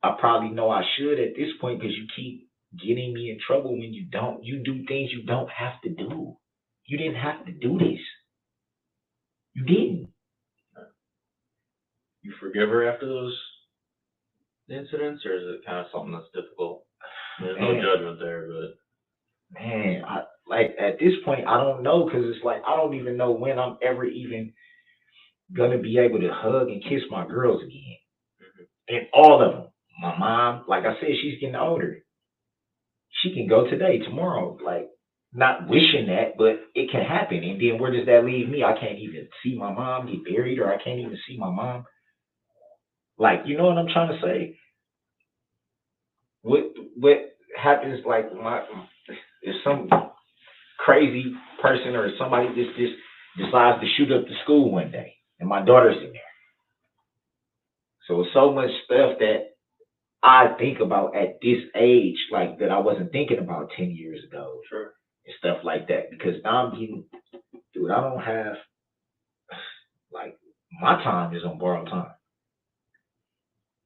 I probably know I should at this point because you keep getting me in trouble when you do things you don't have to do. You didn't have to do this. You didn't. You forgive her after those incidents, or is it kind of something that's difficult? There's no judgment there, but man, at this point, I don't know, because it's like, I don't even know when I'm ever even gonna be able to hug and kiss my girls again. Mm-hmm. And all of them. My mom, like I said, she's getting older. She can go today, tomorrow. Like, not wishing that, but it can happen. And then where does that leave me? I can't even see my mom get buried, or I can't even see my mom. Like, you know what I'm trying to say? What happens, like, if some crazy person or somebody just decides to shoot up the school one day, and my daughter's in there. So it's so much stuff that I think about at this age, like, that I wasn't thinking about 10 years ago. Sure. And stuff like that. Because now I don't have, like, my time is on borrowed time.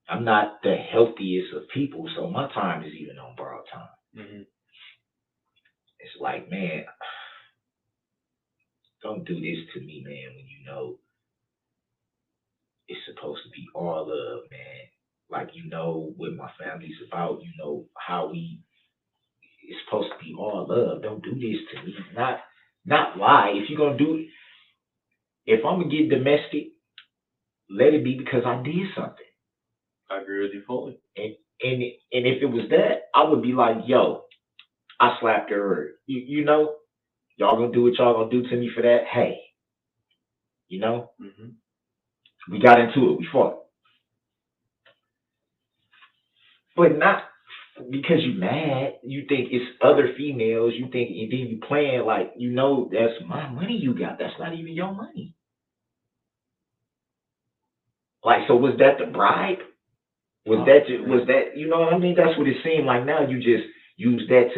I'm not the healthiest of people, so my time is even on borrowed time. Mm-hmm. It's like, man, don't do this to me, man, when you know it's supposed to be all love, man. Like, you know what my family's about, you know how it's supposed to be all love. Don't do this to me. Not lie. If you're gonna do it, if I'm gonna get domestic, let it be because I did something. I agree with you fully. And if it was that, I would be like, yo, I slapped her. You know, y'all gonna do what y'all gonna do to me for that? Hey, you know, we got into it. We fought. But not because you mad. You think it's other females. You think, and then you playing like, you know, that's my money you got. That's not even your money. Like, so was that the bribe? Was that, you know what I mean? That's what it seemed like. Now you just use that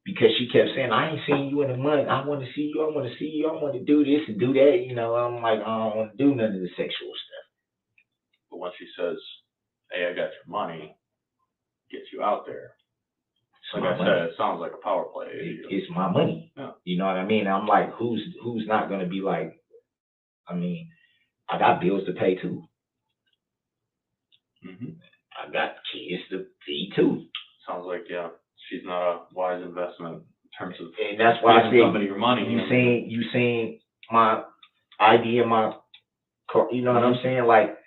because she kept saying, I ain't seen you in a month. I want to see you. I want to see you. I want to do this and do that. You know, I'm like, I don't want to do none of the sexual stuff. But once she says, hey, I got your money, gets you out there. Like I said, it sounds like a power play. It's my money. Yeah. You know what I mean? I'm like, who's not going to be like, I mean, I got bills to pay too. I got kids to feed too. Sounds like, yeah, she's not a wise investment in terms of, and that's why I say somebody your money. You seen my ID in my car. You know what I'm saying? Like,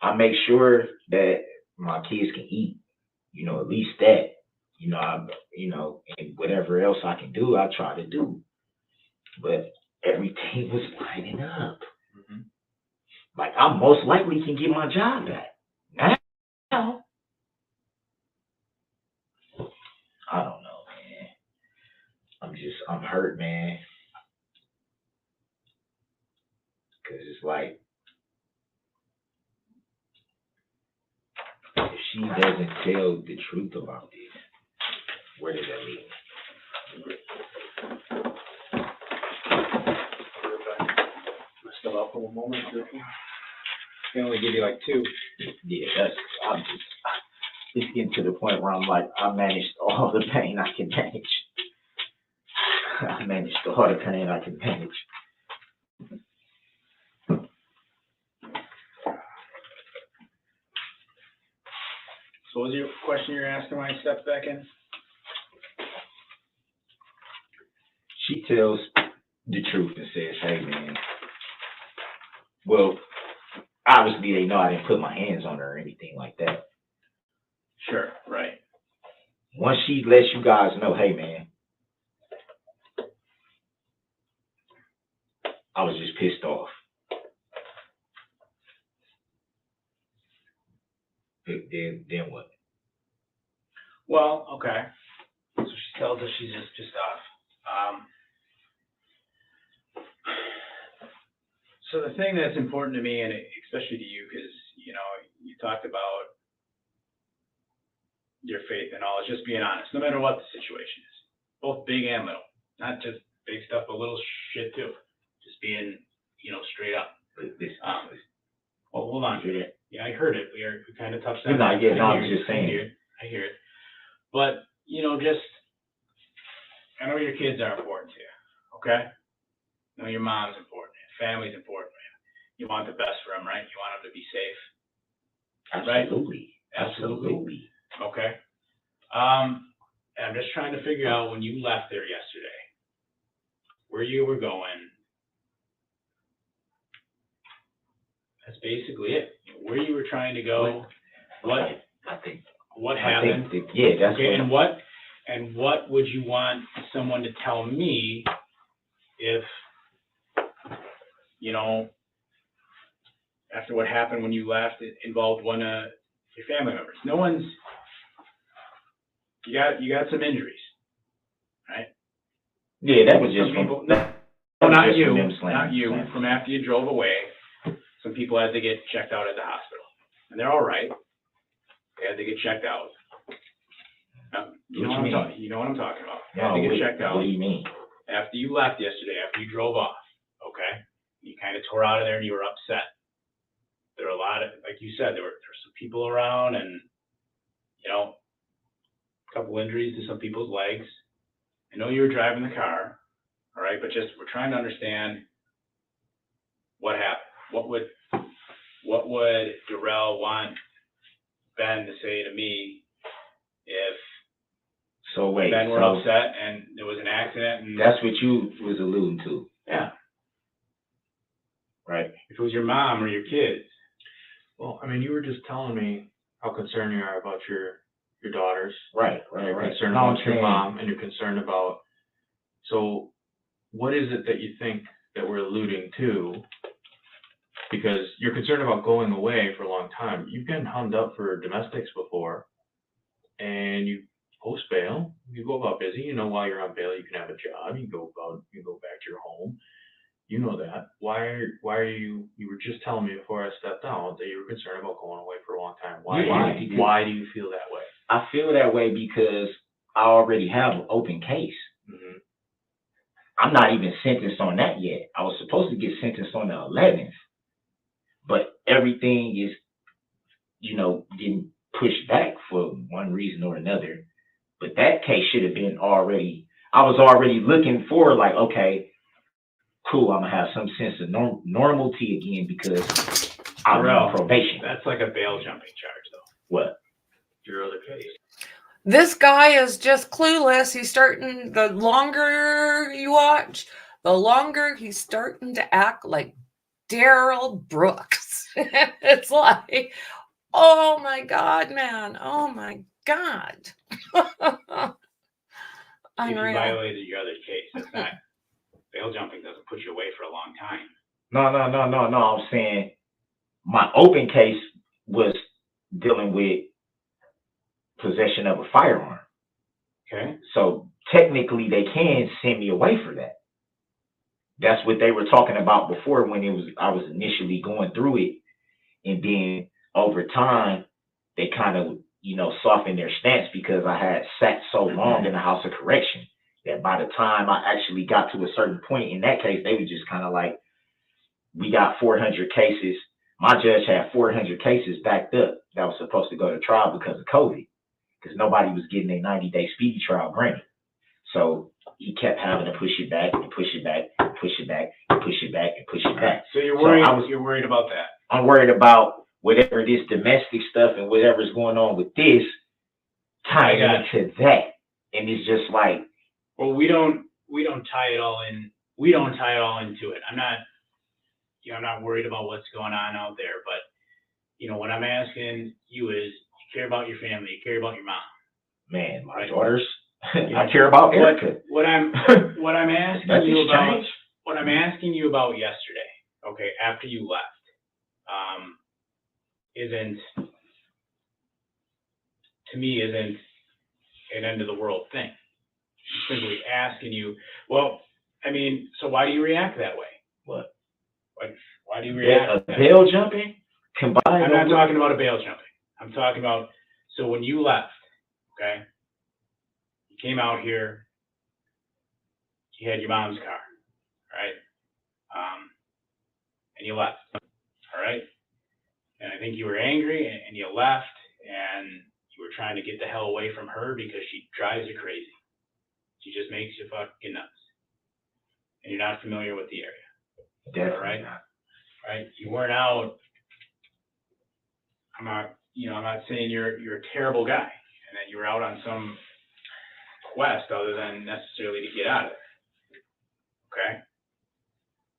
I make sure that my kids can eat. You know, at least that. You know, and whatever else I can do, I try to do. But everything was lining up. Like, I most likely can get my job back. Now, I'm hurt, man. Cause it's like, if she doesn't tell the truth about this, where does that lead? Still up for a moment. Can only give you like 2. Yeah, it's getting to the point where I'm like, I managed all the pain I can manage. I managed all the pain I can manage. So what was your question you're asking when I stepped back in? She tells the truth and says, hey, man. Well, obviously they know I didn't put my hands on her or anything like that. Sure, right. Once she lets you guys know, hey, man, I was just pissed off. Then what? Well, okay. So she tells us she's just pissed off. So the thing that's important to me, and especially to you, because, you know, you talked about your faith and all, is just being honest, no matter what the situation is, both big and little, not just big stuff, but little shit too. Just being, you know, straight up. Well, hold on. Yeah, I heard it. We kind of touched on it. I was just saying. I hear it. But, you know, just, I know your kids are important to you, okay? I know your mom's important to you. Family's important to you. You want the best for them, right? You want them to be safe. Absolutely. Right? Absolutely. Okay. I'm just trying to figure out, when you left there yesterday, where you were going. That's basically it. Where you were trying to go, what happened. That's okay, and what would you want someone to tell me if, you know, after what happened when you left, it involved one of your family members. No one's, you got some injuries, right? Yeah, that was just some people. not you. From after you drove away, some people had to get checked out at the hospital, and they're all right. They had to get checked out. You know what I'm talking about. They had to get checked out. What do you mean? After you left yesterday, after you drove off, okay? You kind of tore out of there and you were upset. There were a lot of, like you said, there were some people around, and, you know, a couple injuries to some people's legs. I know you were driving the car, all right, but just, we're trying to understand what happened. What would Darrel want Ben to say to me if Ben were upset and there was an accident? And that's what you was alluding to. Yeah. Right. If it was your mom or your kids. Well, I mean, you were just telling me how concerned you are about your daughters. Right. You're concerned about your mom, and you're concerned about. So, what is it that you think that we're alluding to? Because you're concerned about going away for a long time. You've been hummed up for domestics before, and you post bail. You go about busy. You know, while you're on bail, you can have a job. You go back to your home. You know that. Why are you were just telling me before I stepped out that you were concerned about going away for a long time. Why do you feel that way? I feel that way because I already have an open case. Mm-hmm. I'm not even sentenced on that yet. I was supposed to get sentenced on the 11th, but everything is, you know, getting pushed back for one reason or another. But that case should have been already, I was already looking for, like, okay, cool, I'm going to have some sense of normalcy again because I'm on probation. That's like a bail jumping charge, though. What? Your other case. This guy is just clueless. He's starting, the longer you watch, the longer he's starting to act like Darrel Brooks. It's like, oh my God, man. Oh my God. If you Unreal. violated your other case, that's not, bail jumping doesn't put you away for a long time. No. I'm saying my open case was dealing with possession of a firearm. Okay. So technically they can send me away for that. That's what they were talking about before when I was initially going through it. And then over time, they kind of, softened their stance because I had sat so long in the House of Correction that by the time I actually got to a certain point in that case, they were just kind of like, we got 400 cases. My judge had 400 cases backed up that was supposed to go to trial because of COVID, because nobody was getting a 90-day speedy trial granted. So he kept having to push it back and push it back and push it back and push it back and push it back. So you're worried. You're worried about that. I'm worried about whatever this domestic stuff and whatever's going on with this tying into that. And it's just like, well, we don't tie it all in. We don't tie it all into it. I'm not worried about what's going on out there, but what I'm asking you is, you care about your family, you care about your mom. Man, my daughters. I care about Erica. What I'm asking you about yesterday, okay, after you left, isn't an end of the world thing. I'm simply asking you, so why do you react that way? What? Why do you react? Bail jumping combined? I'm not talking about a bail jumping. I'm talking about, so when you left, okay, you came out here, you had your mom's car, right? And you left, all right? And I think you were angry and you left and you were trying to get the hell away from her because she drives you crazy. She just makes you fucking nuts. And you're not familiar with the area. Definitely not. Right? You weren't out. I'm not saying you're a terrible guy and that you were out on some quest other than necessarily to get out of there. Okay?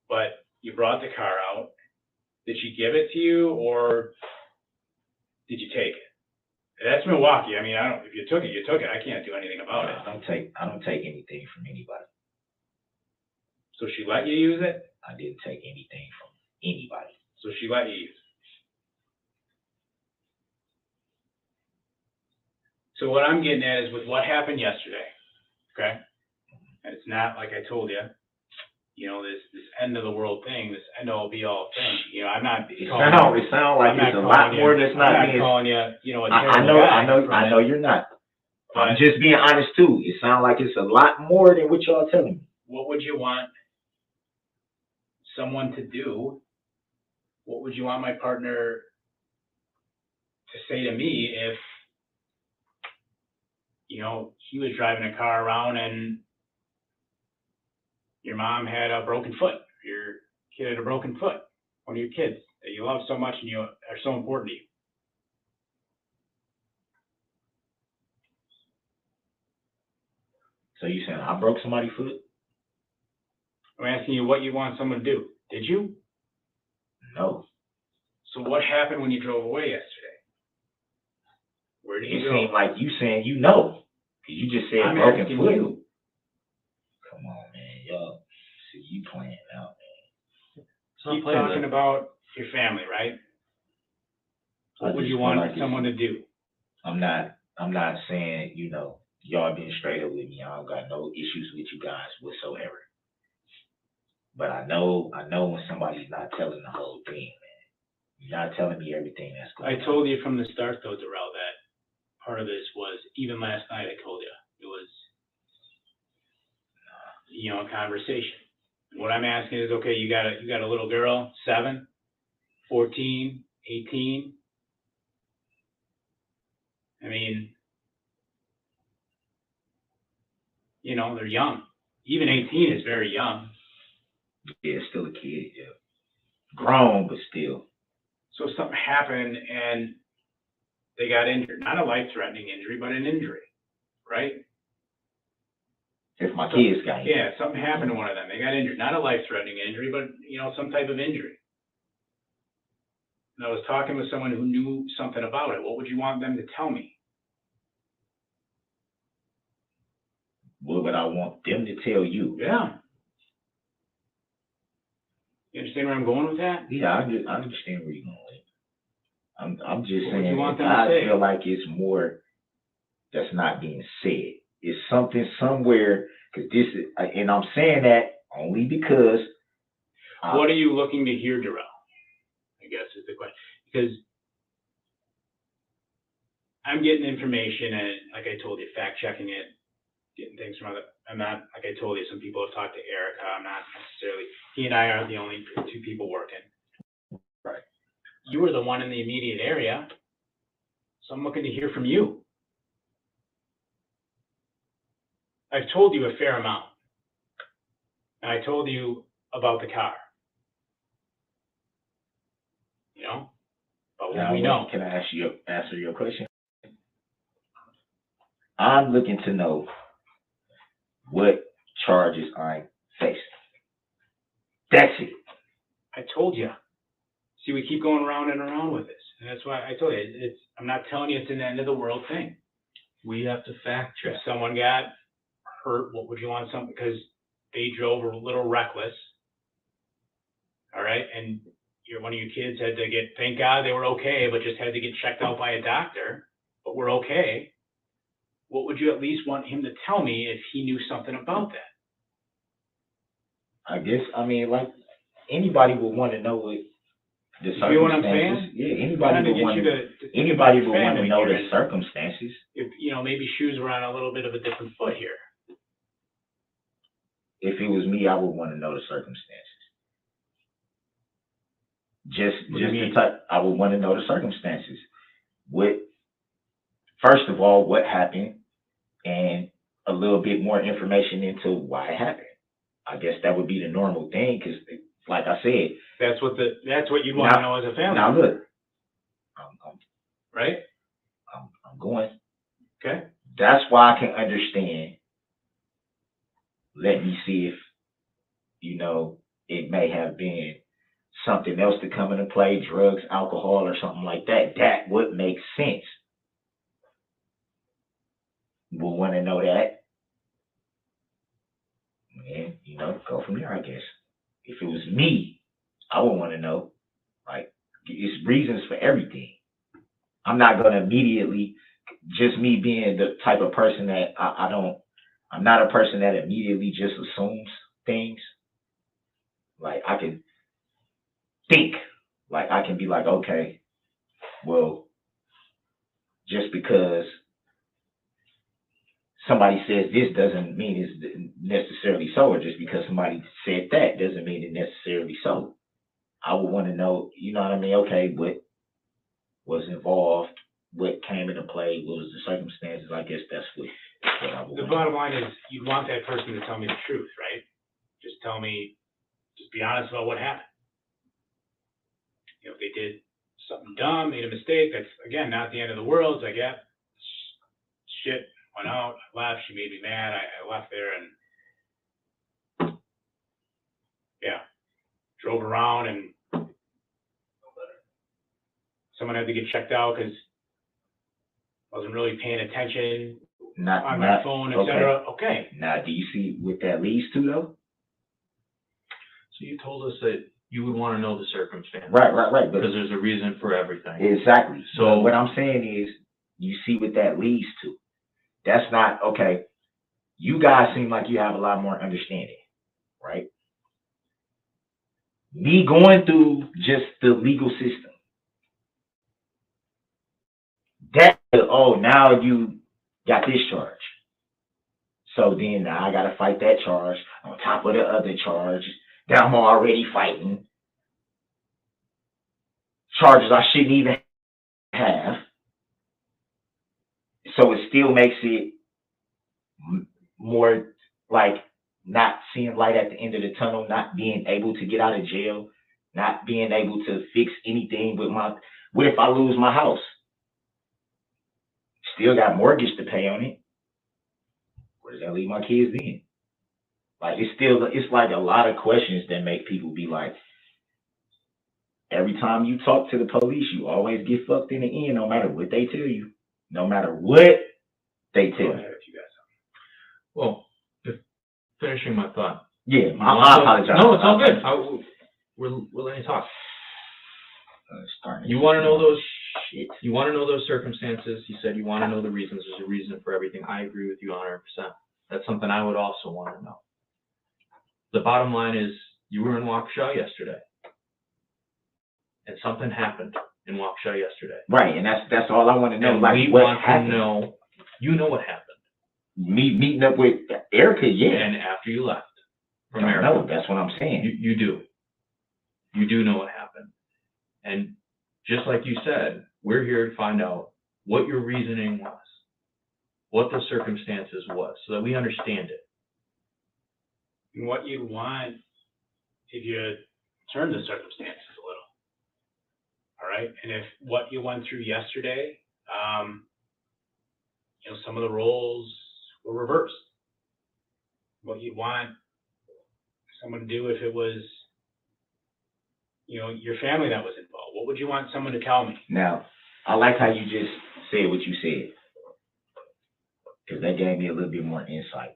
But you brought the car out. Did she give it to you or did you take it? That's Milwaukee. If you took it, you took it. I can't do anything about it. I don't take anything from anybody. So she let you use it? I didn't take anything from anybody. So she let you use it. So what I'm getting at is with what happened yesterday, okay? And it's not like I told you, this end of the world thing, this end all be all thing. I'm not. It sounds like it's a lot more that's not being. I'm not calling you, a terrible guy. I know you're not. But I'm just being honest too. It sounds like it's a lot more than what y'all telling me. What would you want someone to do? What would you want my partner to say to me if, he was driving a car around and your mom had a broken foot, your kid had a broken foot, one of your kids that you love so much and you are so important to you? So you saying I broke somebody's foot? I'm asking you what you want someone to do. Did you? No. So what happened when you drove away yesterday? Where did you go? It seemed like you saying you know. Because you just said I'm broken asking foot. you. Come on, man. Y'all, see, you playing out, man. Keep talking about your family, right? What would you want someone to do? I'm not saying, y'all being straight up with me. I don't got no issues with you guys whatsoever. But I know when somebody's not telling the whole thing, man. You're not telling me everything that's going on. I told you from the start, though, Darrel, that part of this was, even last night I told you, it was, a conversation. What I'm asking is, okay, you got a little girl, 7, 14, 18. They're young. Even 18 is very young. Yeah, still a kid, yeah. Grown, but still. So something happened and they got injured. Not a life-threatening injury, but an injury, right? If my kids got injured. Yeah, something happened to one of them. They got injured. Not a life-threatening injury, but, some type of injury. And I was talking with someone who knew something about it. What would you want them to tell me? What would I want them to tell you? Yeah. You understand where I'm going with that? Yeah, I understand where you're going with it. I'm just What would saying, you want them to I say? feel like it's more that's not being said. It's something somewhere, because this is, and I'm saying that only because. What are you looking to hear, Darrel? I guess is the question. Because I'm getting information and, like I told you, fact checking it, getting things from other. I'm not, like I told you, some people have talked to Erica. I'm not necessarily. He and I aren't the only two people working. Right. You were the one in the immediate area, so I'm looking to hear from you. I've told you a fair amount, and I told you about the car. You know, but what we know. Can I answer your question? I'm looking to know what charges I'm facing. That's it. I told you. See, we keep going around and around with this, and that's why I told you. It's. I'm not telling you it's an end of the world thing. We have to fact check. If someone got hurt, what would you want? Something because they drove a little reckless. All right, and one of your kids had to get. Thank God they were okay, but just had to get checked out by a doctor. But we're okay. What would you at least want him to tell me if he knew something about that? I guess, I mean, like, anybody would want to know what the circumstances. You know what I'm saying? Yeah, anybody would want to know the circumstances. If, maybe shoes were on a little bit of a different foot here. If it was me, I would want to know the circumstances. I would want to know the circumstances. First of all, what happened, and a little bit more information into why it happened. I guess that would be the normal thing, because, like I said, that's what you'd want to know as a family. Now look, right? I'm going. Okay. That's why I can understand. Let me see if it may have been something else to come into play, drugs, alcohol, or something like that. That would make sense. We'll want to know that. And, go from there, I guess. If it was me, I would want to know. Like, it's reasons for everything. I'm not going to immediately, just me being the type of person that I'm not a person that immediately just assumes things. Like, I can think. Like, I can be like, okay, well, just because somebody says this doesn't mean it's necessarily so, or just because somebody said that doesn't mean it's necessarily so. I would want to know, you know what I mean? Okay, what was involved, what came into play, what was the circumstances? I guess that's what I would want. The bottom line is you want that person to tell me the truth, right? Just be honest about what happened. If they did something dumb, made a mistake, that's, again, not the end of the world. It's like, yeah, shit. Went out, I left, she made me mad, I left there and, drove around and someone had to get checked out because I wasn't really paying attention on my phone, etc. Okay. Now, do you see what that leads to, though? So you told us that you would want to know the circumstances. Right. Because there's a reason for everything. Exactly. So what I'm saying is, you see what that leads to. That's not, okay, you guys seem like you have a lot more understanding, right? Me going through just the legal system. Now you got this charge. So then now I got to fight that charge on top of the other charge that I'm already fighting. Charges I shouldn't even have. So it still makes it more like not seeing light at the end of the tunnel, not being able to get out of jail, not being able to fix anything with what if I lose my house? Still got mortgage to pay on it. Where does that leave my kids then? Like, it's like a lot of questions that make people be like, every time you talk to the police, you always get fucked in the end, no matter what they tell you. No matter what they tell you. Well, finishing my thought. Yeah, I apologize. No, it's all good. We're letting you talk. You want to know those shit. You want to know those circumstances. You said you want to know the reasons. There's a reason for everything. I agree with you 100%. That's something I would also want to know. The bottom line is you were in Waukesha yesterday. And something happened in Waukesha yesterday. Right, and that's all I want to know. And like, we what want happened? to know, you know what happened. Me meeting up with Erica, yeah. And after you left from Don't America. know, that's what I'm saying. You do. You do know what happened. And just like you said, we're here to find out what your reasoning was, what the circumstances was, so that we understand it. And what you'd want if you turn the circumstances a little. All right. And if what you went through yesterday, you know, some of the roles were reversed. What you'd want someone to do if it was, you know, your family that was involved. What would you want someone to tell me? Now, I like how you just said what you said, because that gave me a little bit more insight.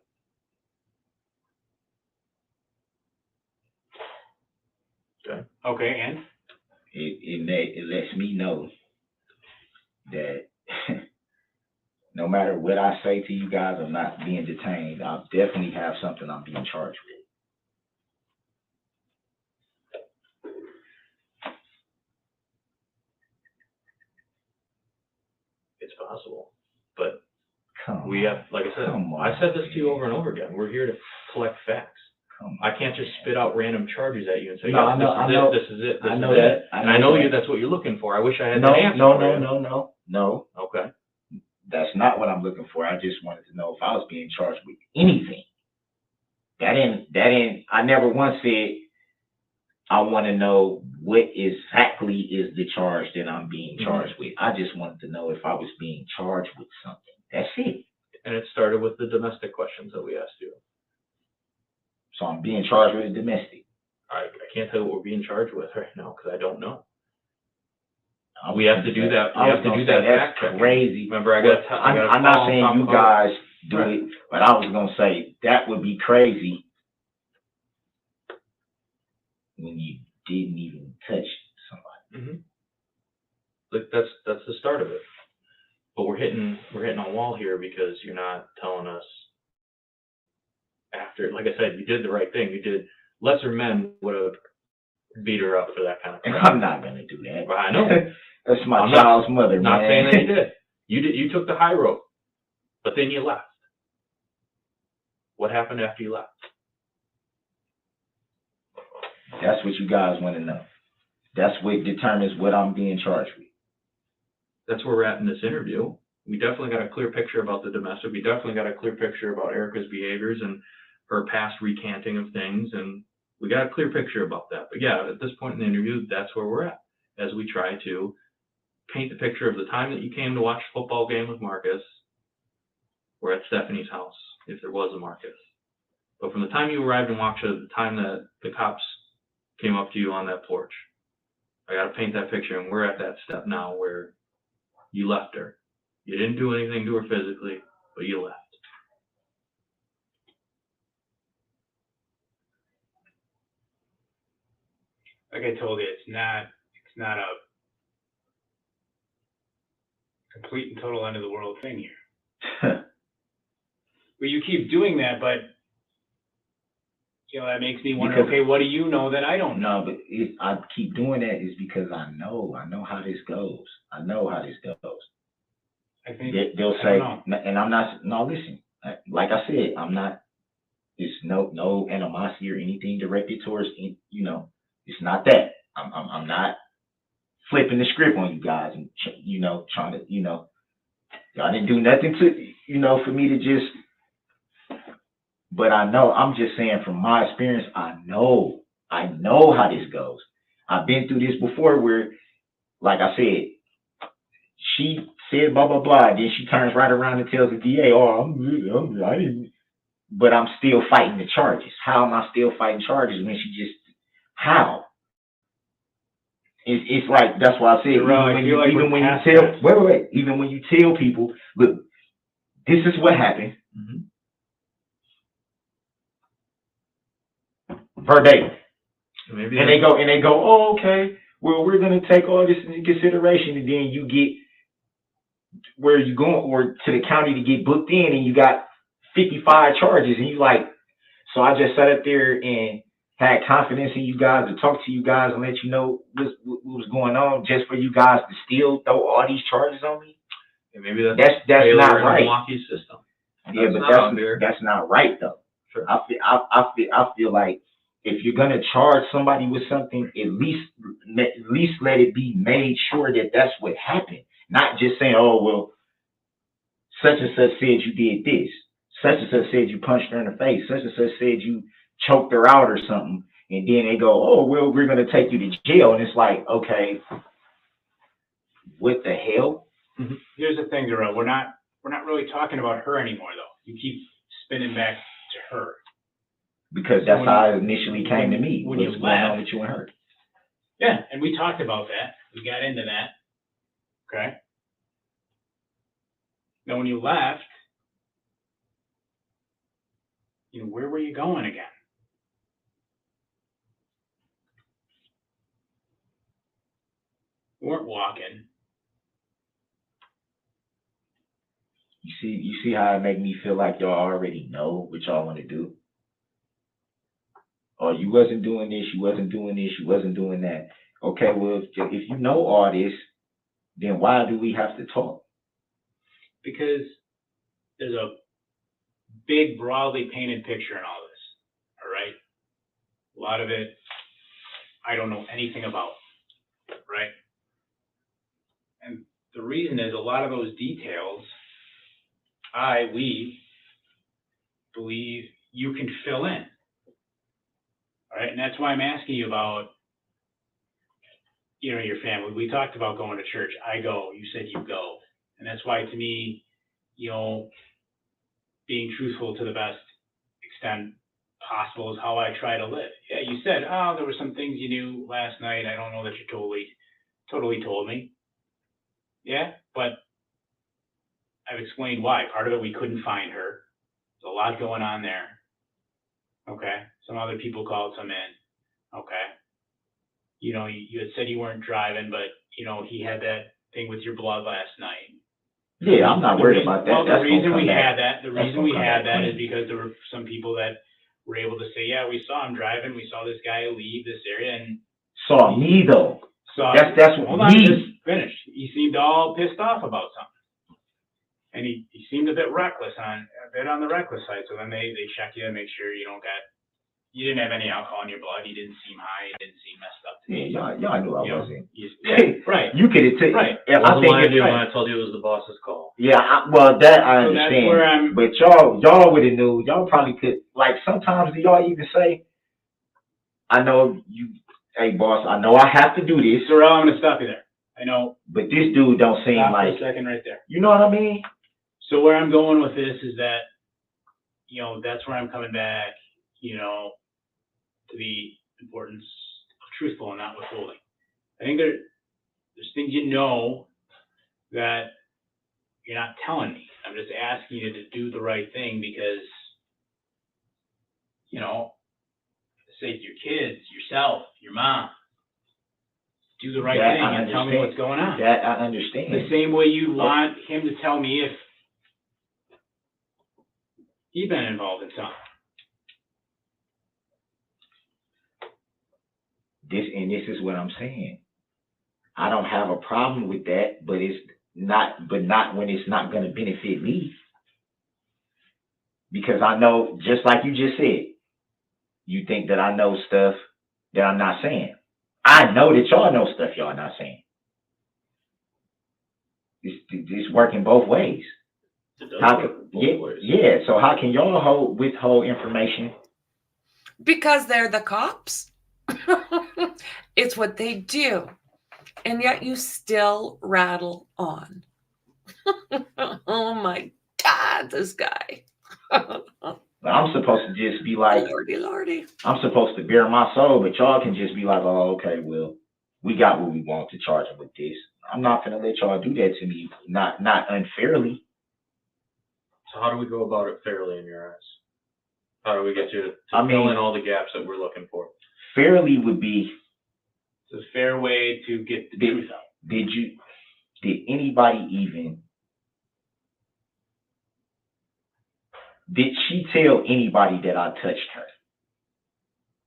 Okay, and? It lets me know that no matter what I say to you guys, I'm not being detained. I definitely have something I'm being charged with. It's possible. But Come we on. have, like I said, Come on, I said this to you man. over and over again. We're here to collect facts. Come I can't just spit out random charges at you and say, No, yes, I know. this is it, I this know is that. it. And I know you, that's what you're looking for. I wish I had that answer for you. No. Okay. That's not what I'm looking for. I just wanted to know if I was being charged with anything. That ain't, I never once said I want to know what exactly is the charge that I'm being charged with. I just wanted to know if I was being charged with something. That's it. And it started with the domestic questions that we asked you. So I'm being charged with a domestic. I can't tell you what we're being charged with right now because I don't know. We have to do that. We have to do that fact That's checking. crazy. Remember, I'm not saying you guys do it, but I was gonna say that would be crazy when you didn't even touch somebody. Like that's the start of it. But we're hitting a wall here because you're not telling us after. Like I said, you did the right thing. You did. Lesser men would have beat her up for that kind of crap. I'm not gonna do that. But I know. That's my child's mother, Not man. saying that you did. You did. You took the high road, but then you left. What happened after you left? That's what you guys want to know. That's what determines what I'm being charged with. That's where we're at in this interview. We definitely got a clear picture about the domestic. We definitely got a clear picture about Erica's behaviors and her past recanting of things, and we got a clear picture about that. But yeah, at this point in the interview, that's where we're at as we try to paint the picture of the time that you came to watch a football game with Marcus. We're at Stephanie's house, if there was a Marcus. But from the time you arrived in Waukesha to the time that the cops came up to you on that porch, I got to paint that picture, and we're at that step now where you left her. You didn't do anything to her physically, but you left. Like I told you, it's not a complete and total end of the world thing here. But you keep doing that, but you know, that makes me wonder, okay, what do you know that I don't know? No, but I keep doing that is because I know how this goes. I know how this goes. I think They'll I say, don't know. and I'm not, no, listen, like I said, I'm not, it's no animosity or anything directed towards, you know, it's not that. I'm not flipping the script on you guys and, you know, trying to, you know, y'all didn't do nothing to, you know, for me to just, but I know, I'm just saying from my experience, I know how this goes. I've been through this before where, like I said, she said blah, blah, blah, then she turns right around and tells the DA, I didn't, but I'm still fighting the charges. How am I still fighting charges when she just, how? It's like, that's why I said, even when you tell people, look, this is what happened. Verbatim. Maybe And they go, oh, okay. well, we're going to take all this into consideration, and then you get where you going, or to the county to get booked in, and you got 55 charges, and you like, so I just sat up there and had confidence in you guys to talk to you guys and let you know what was going on, just for you guys to still throw all these charges on me. And maybe that's That's failure not in right. Milwaukee's system. Yeah, but that's not right though. Sure. I feel like if you're gonna charge somebody with something, at least let it be made sure that that's what happened. Not just saying, oh well, such and such said you did this. Such and such said you punched her in the face. Such and such said you choked her out or something. And then they go, oh well, we're gonna take you to jail. And it's like, okay, what the hell? Mm-hmm. Here's the thing, Darrel. We're not really talking about her anymore, though. You keep spinning back to her. Because that's how it initially came to me. When What's you going on left, with you and her? Yeah, and we talked about that. We got into that. Okay. Now, when you left, where were you going again? You weren't walking. You see how it make me feel like y'all already know what y'all want to do? Or you wasn't doing this, you wasn't doing this, you wasn't doing that. Okay, well, if you know all this, then why do we have to talk? Because there's a big, broadly painted picture in all this, all right? A lot of it, I don't know anything about, right? And the reason is a lot of those details, we believe you can fill in, all right? And that's why I'm asking you about, your family. We talked about going to church. I go, you said you go. And that's why, to me, being truthful to the best extent possible is how I try to live. Yeah, you said, oh, there were some things you knew last night. I don't know that you totally told me. Yeah, but I've explained why. Part of it, we couldn't find her. There's a lot going on there. Okay. Some other people called some in. Okay. You had said you weren't driving, but, he had that thing with your blood last night. Yeah, I'm not worried about that. Well, the reason we had that is is because there were some people that were able to say, yeah, we saw him driving. We saw this guy leave this area and saw me though. That's what hold on, just finished. He seemed all pissed off about something. And he seemed a bit on the reckless side. So then they check you and make sure you didn't have any alcohol in your blood. You didn't seem high. You didn't seem messed up. Yeah, y'all knew I wasn't. Right. You could have taken. Right. It wasn't my idea when I told you it was the boss's call. Yeah, that I understand. That's where I'm. But y'all would have knew. Y'all probably could. Like sometimes, do y'all even say, "I know you, hey boss, I know I have to do this." Darrel, I'm gonna stop you there. I know. But this dude don't seem stop like. for a second, right there. You know what I mean? So where I'm going with this is that, that's where I'm coming back. To the importance of truthful and not withholding. I think there's things that you're not telling me. I'm just asking you to do the right thing because, say to your kids, yourself, your mom, do the right thing and tell me what's going on. That I understand. The same way you want him to tell me if he's been involved in something. This is what I'm saying. I don't have a problem with that, but not when it's not going to benefit me. Because I know, just like you just said, you think that I know stuff that I'm not saying. I know that y'all know stuff y'all not saying. It's working both ways. Yeah. So how can y'all withhold information? Because they're the cops. It's what they do. And yet you still rattle on. Oh my God, this guy. I'm supposed to just be like, Lordy. I'm supposed to bare my soul, but y'all can just be like, oh, okay, well, we got what we want to charge him with this. I'm not going to let y'all do that to me, not unfairly. So how do we go about it fairly in your eyes? How do we get you to fill in all the gaps that we're looking for? Fairly would be It's a fair way to get the truth out. Did anybody even, did she tell anybody that I touched her?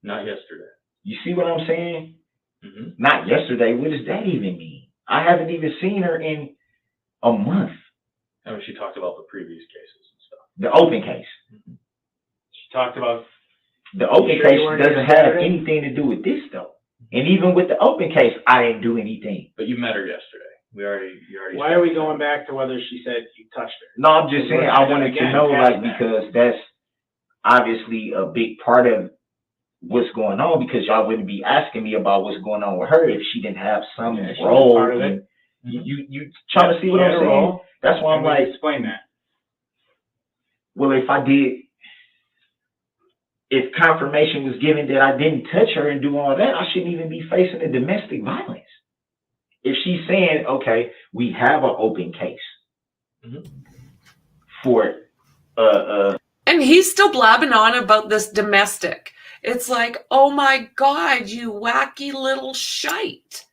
Not yesterday. You see what I'm saying? Mm-hmm. Not yesterday. What does that even mean? I haven't even seen her in a month. I mean, she talked about the previous cases and stuff. The open case. Mm-hmm. She talked about. The open You sure case you weren't doesn't here have Saturday? anything to do with this though. And even with the open case, I didn't do anything. But you met her yesterday. You already. Why are we going back to whether she said you touched her? No, I'm just saying I wanted to know, like, because that's obviously a big part of what's going on, because y'all wouldn't be asking me about what's going on with her if she didn't have some Yeah, she was role. part of it. You trying to see what She I'm had a saying? role, That's why I'm and we like, explain that. well, if confirmation was given that I didn't touch her and do all that, I shouldn't even be facing a domestic violence. If she's saying, okay, we have an open case for And he's still blabbing on about this domestic. It's like, oh my God, you wacky little shite.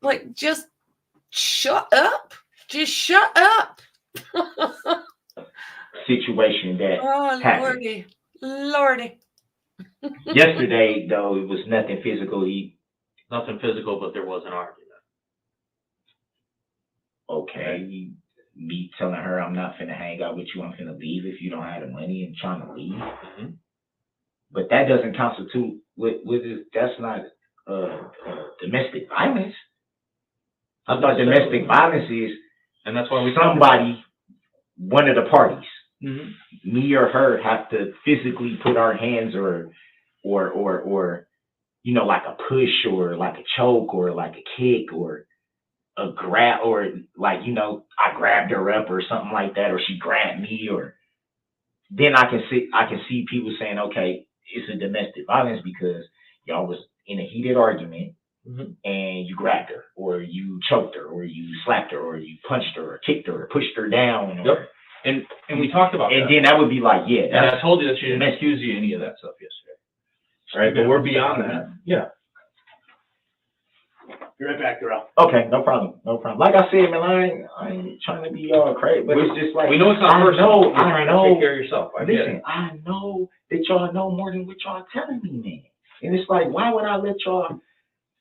Like, just shut up. Just shut up. situation that Oh, happened. Lordy. Yesterday, though, it was nothing physical. Nothing physical, but there was an argument. Okay, me telling her I'm not finna hang out with you, I'm finna leave if you don't have the money and trying to leave. Mm-hmm. But that doesn't constitute that's not domestic violence. I thought domestic violence is, and that's why one of the parties, mm-hmm. me or her, have to physically put our hands or you know, like a push or like a choke or like a kick or a grab, or like, you know, I grabbed her up or something like that, or she grabbed me, or then I can see people saying, okay, it's a domestic violence because y'all was in a heated argument and you grabbed her or you choked her or you slapped her or you punched her or kicked her or pushed her down. Or, and we talked about and that. then that would be like, yeah. And I told you that she didn't accuse you of any of that stuff yesterday. All right, but we're beyond that. Yeah. Be right back, Darrel. Okay, no problem. Like I said, man, I ain't trying to be all crazy, but it's just like, we know it's not personal. You're trying to take care of yourself. Listen, I know that y'all know more than what y'all telling me, man. And it's like, why would I let y'all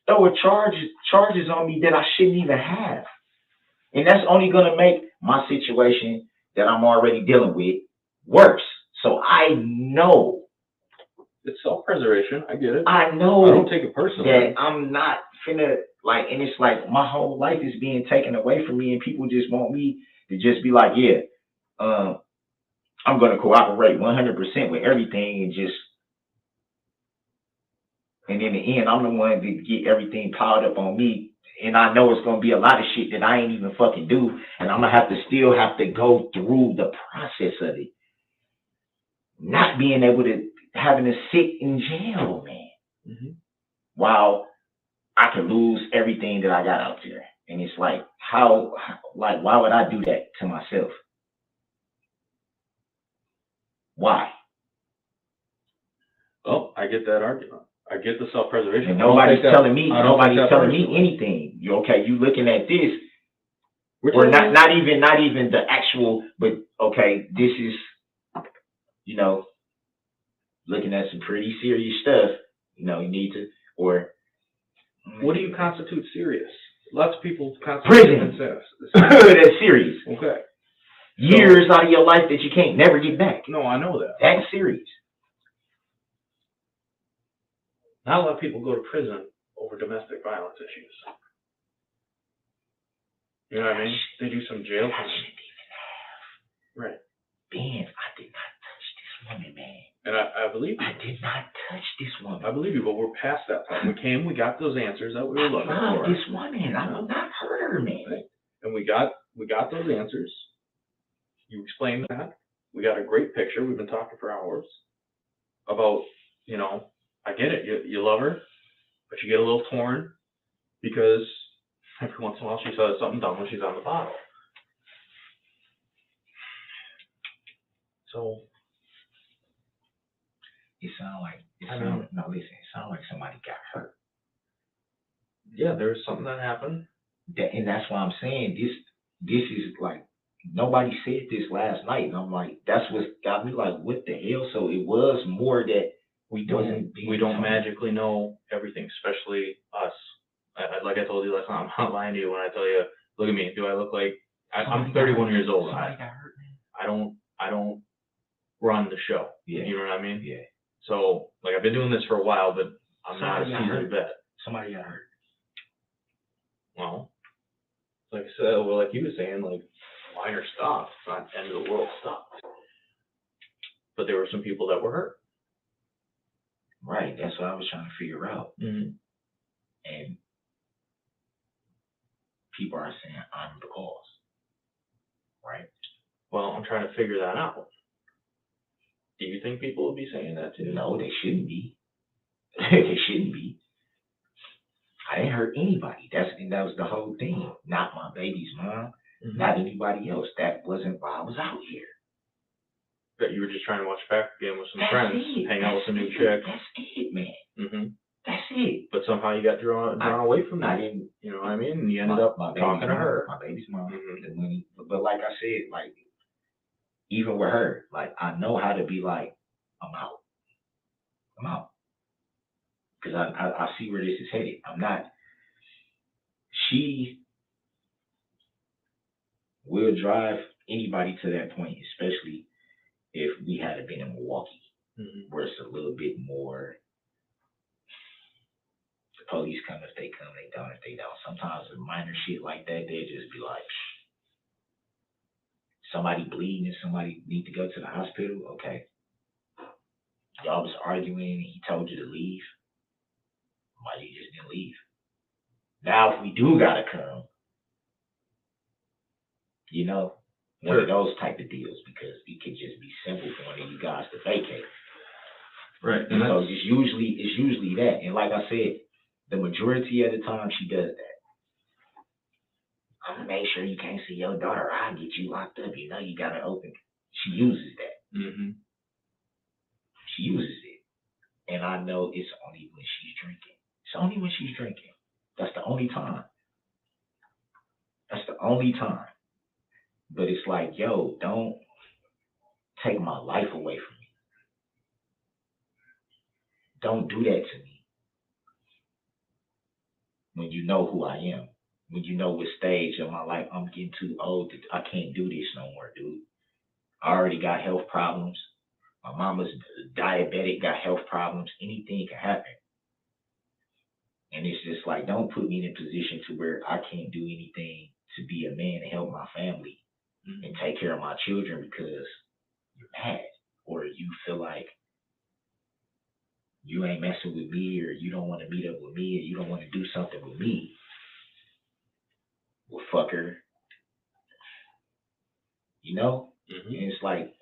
throw charges on me that I shouldn't even have? And that's only gonna make my situation that I'm already dealing with worse. So I know. It's self-preservation. I get it. I know. I don't take it personally. That I'm not finna, like, and it's like my whole life is being taken away from me, and people just want me to just be like, yeah, I'm gonna cooperate 100% with everything, and in the end, I'm the one that get everything piled up on me, and I know it's gonna be a lot of shit that I ain't even fucking do, and I'm gonna still have to go through the process of it, not being able to, having to sit in jail, man, while I could lose everything that I got out there. And it's like, why would I do that to myself? Why? Well, I get that argument. I get the self-preservation. And nobody's telling me anything. You looking at this, or not even the actual, but okay, this is, you know, looking at some pretty serious stuff. You know, you need to, or what do you constitute serious? Lots of people constitute prison. That's serious. Okay. Years out of your life that you can't never get back. No, I know that. That's serious. Not a lot of people go to prison over domestic violence issues. You know what I mean? They do some jail time. Right. Ben, I did not touch this woman, man. And I believe you. I did not touch this woman. I believe you, but we're past that time. We got those answers that we were looking for. This woman, I will not hurt her, man. Right. And we got those answers. You explained that. We got a great picture. We've been talking for hours about, you know, I get it. You love her, but you get a little torn because every once in a while she says something dumb when she's on the bottle. So It sounds like somebody got hurt. Yeah, there's something that happened. And that's why I'm saying this is like, nobody said this last night. And I'm like, that's what got me like, what the hell? So it was more that We wasn't don't being magically know everything, especially us. Like I told you last time, I'm not lying to you when I tell you, look at me. Do I look like I'm 31 years old? Somebody got hurt, man. I don't run the show. Yeah. You know what I mean? Yeah. So like I've been doing this for a while, but I'm not a Somebody got seasoned vet. Somebody got hurt. Well, like I said, well, like you were saying, like minor stuff, it's not end of the world stuff. But there were some people that were hurt. Right. That's what I was trying to figure out. Mm-hmm. And people are saying I'm the cause. Right? Well, I'm trying to figure that out. Do you think people would be saying that too? No, they shouldn't be. They shouldn't be. I didn't hurt anybody. That was the whole thing. Not my baby's mom. Mm-hmm. Not anybody else. That wasn't why I was out here. That you were just trying to watch back again with some That's friends, it. hang out with some new That's chicks. That's it, man. Mm-hmm. That's it. But somehow you got drawn away from that. I didn't. You know what I mean? And you ended up my talking to her. My baby's mom. Mm-hmm. The money. But like I said, like, even with her, like, I know how to be like, I'm out. I'm out. Because I see where this is headed. I'm not. She will drive anybody to that point, especially if we had been in Milwaukee, Mm-hmm. where it's a little bit more. The police come if they come, they don't if they don't. Sometimes with minor shit like that, they just be like, somebody bleeding and somebody need to go to the hospital. Okay, y'all was arguing and he told you to leave. Why you just didn't leave? Now if we do gotta come, you know, one of those type of deals, because it could just be simple for one of you guys to vacate. Right. And so it's usually that. And like I said, the majority of the time she does that. I'm gonna make sure you can't see your daughter. I'll get you locked up. You know you gotta open. She uses that. Mm-hmm. She uses it. And I know it's only when she's drinking. It's only when she's drinking. That's the only time. That's the only time. But it's like, yo, don't take my life away from me. Don't do that to me. When you know who I am. When you know what stage of my life I'm getting too old. I can't do this no more, dude. I already got health problems. My mama's diabetic, got health problems. Anything can happen. And it's just like, don't put me in a position to where I can't do anything to be a man and help my family and take care of my children because you're mad or you feel like you ain't messing with me or you don't want to meet up with me or you don't want to do something with me. Well, fucker. You know? Mm-hmm. And it's like,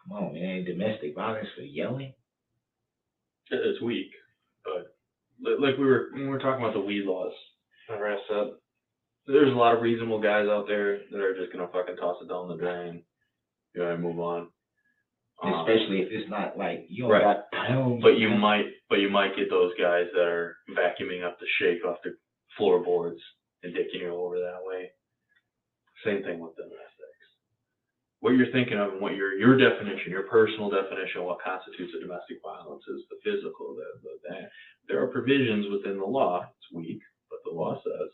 come on, man, domestic violence for yelling? It's weak, but like when we were talking about the weed laws, remember I said there's a lot of reasonable guys out there that are just gonna fucking toss it down the drain, you know, and move on. Especially if it's not like you don't right. got pounds. But you might get those guys that are vacuuming up the shake off the floorboards and dicking you over that way. Same thing with domestics. What you're thinking of and what your definition, your personal definition of what constitutes a domestic violence is the physical. That there are provisions within the law. It's weak, but the law says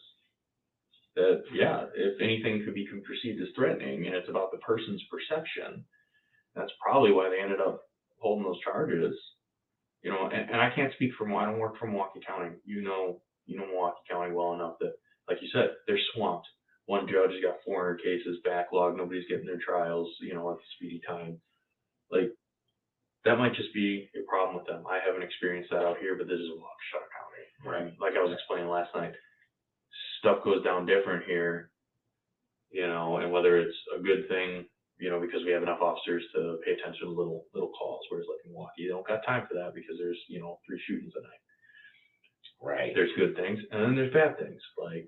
that, yeah, if anything could be perceived as threatening and it's about the person's perception, that's probably why they ended up holding those charges. You know, and I can't speak for, I don't work for Milwaukee County. You know Milwaukee County well enough that, like you said, they're swamped. One judge has got 400 cases backlog. Nobody's getting their trials, you know, at the speedy time. Like, that might just be a problem with them. I haven't experienced that out here, but this is Waukesha County. Right. Like I was explaining last night, stuff goes down different here, you know, and whether it's a good thing, you know, because we have enough officers to pay attention to little calls, whereas like in Milwaukee, they don't got time for that because there's, you know, 3 shootings a night. Right. There's good things, and then there's bad things. Like,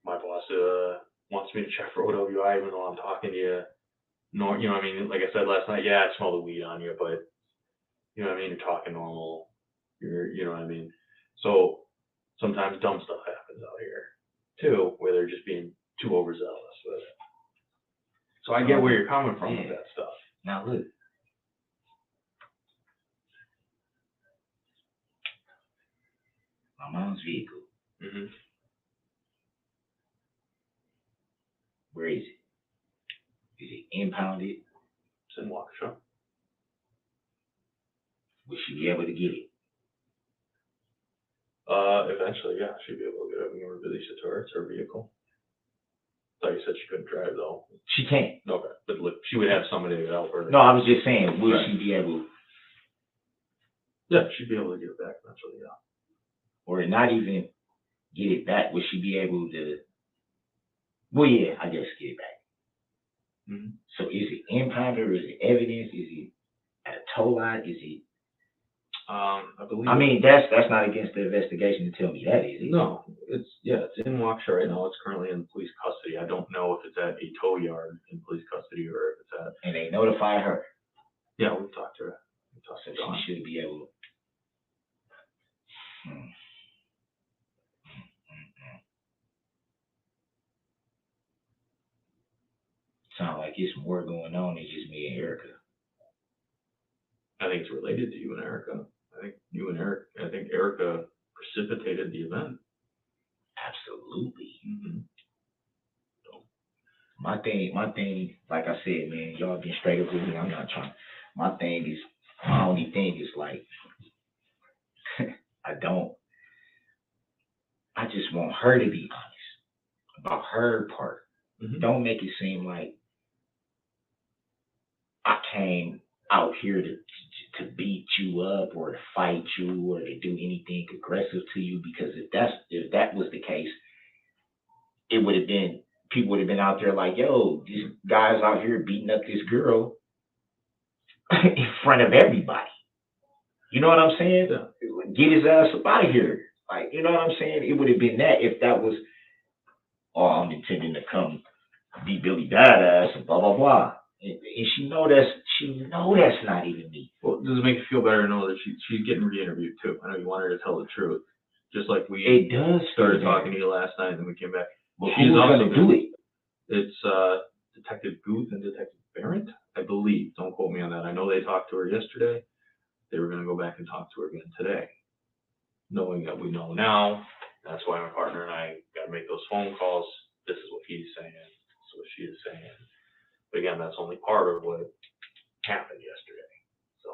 my boss wants me to check for OWI even though I'm talking to you. No, you know what I mean? Like I said last night, yeah, I smell the weed on you, but you know what I mean? You're talking normal. You know what I mean? So sometimes dumb stuff happens out here too, where they're just being too overzealous with it. So I get where you're coming from with that stuff. Now look. My mom's vehicle. Mm-hmm. Where is it? Is it impounded? It's in Waukesha. Will she be able to get it? Eventually, yeah, she'd be able to get it when you release it to her. It's her vehicle. Thought you said she couldn't drive though. She can't. Okay, but look, she would have somebody to help her. No, I was just saying, will Right. she be able, Yeah, she'd be able to get it back eventually, yeah. or not even get it back? Will she be able to? Well, yeah, I guess get it back. Mm-hmm. So is it impounded or is it evidence? Is it at a tow lot? Is it? I believe. I mean, that's not against the investigation to tell me that, is it? No, it's in Waukesha right now. It's currently in police custody. I don't know if it's at a tow yard in police custody or if it's at. And they notify her, Yeah, we've talked to her. We've talked so to Dawn. she should be able. Sound like it's more going on than just me and Erica. I think it's related to you and Erica. I think Erica precipitated the event. Absolutely. Mm-hmm. My thing, like I said, man, y'all been straight up with me. I'm not trying. My only thing is like, I just want her to be honest about her part. Mm-hmm. Don't make it seem like I came out here to beat you up or to fight you or to do anything aggressive to you, because if that was the case, it would have been, people would have been out there like, yo, this guy's out here beating up this girl in front of everybody. You know what I'm saying? Yeah. Get his ass up out of here. Like, you know what I'm saying? It would have been that if that was, oh, I'm intending to come be Billy Badass and blah, blah, blah. And she know that's not even me. Well, does it make you feel better to know that she's getting re-interviewed too? I know you want her to tell the truth, just like we It does started feel talking to you last night, and then we came back. But She's who's also gonna do it? It's Detective Guth and Detective Barrett, I believe. Don't quote me on that. I know they talked to her yesterday. They were going to go back and talk to her again today. Knowing that we know now, that's why my partner and I got to make those phone calls. This is what he's saying. This is what she is saying. But again, that's only part of what happened yesterday. So.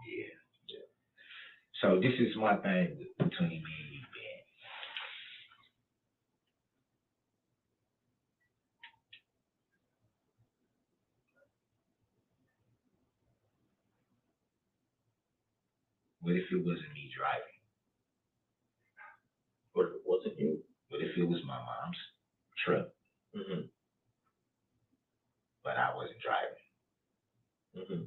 Yeah. So this is my thing between me and you, man. What if it wasn't me driving? What if it wasn't you? What if it was my mom's truck, Mm-hmm. but I wasn't driving? Mm-hmm.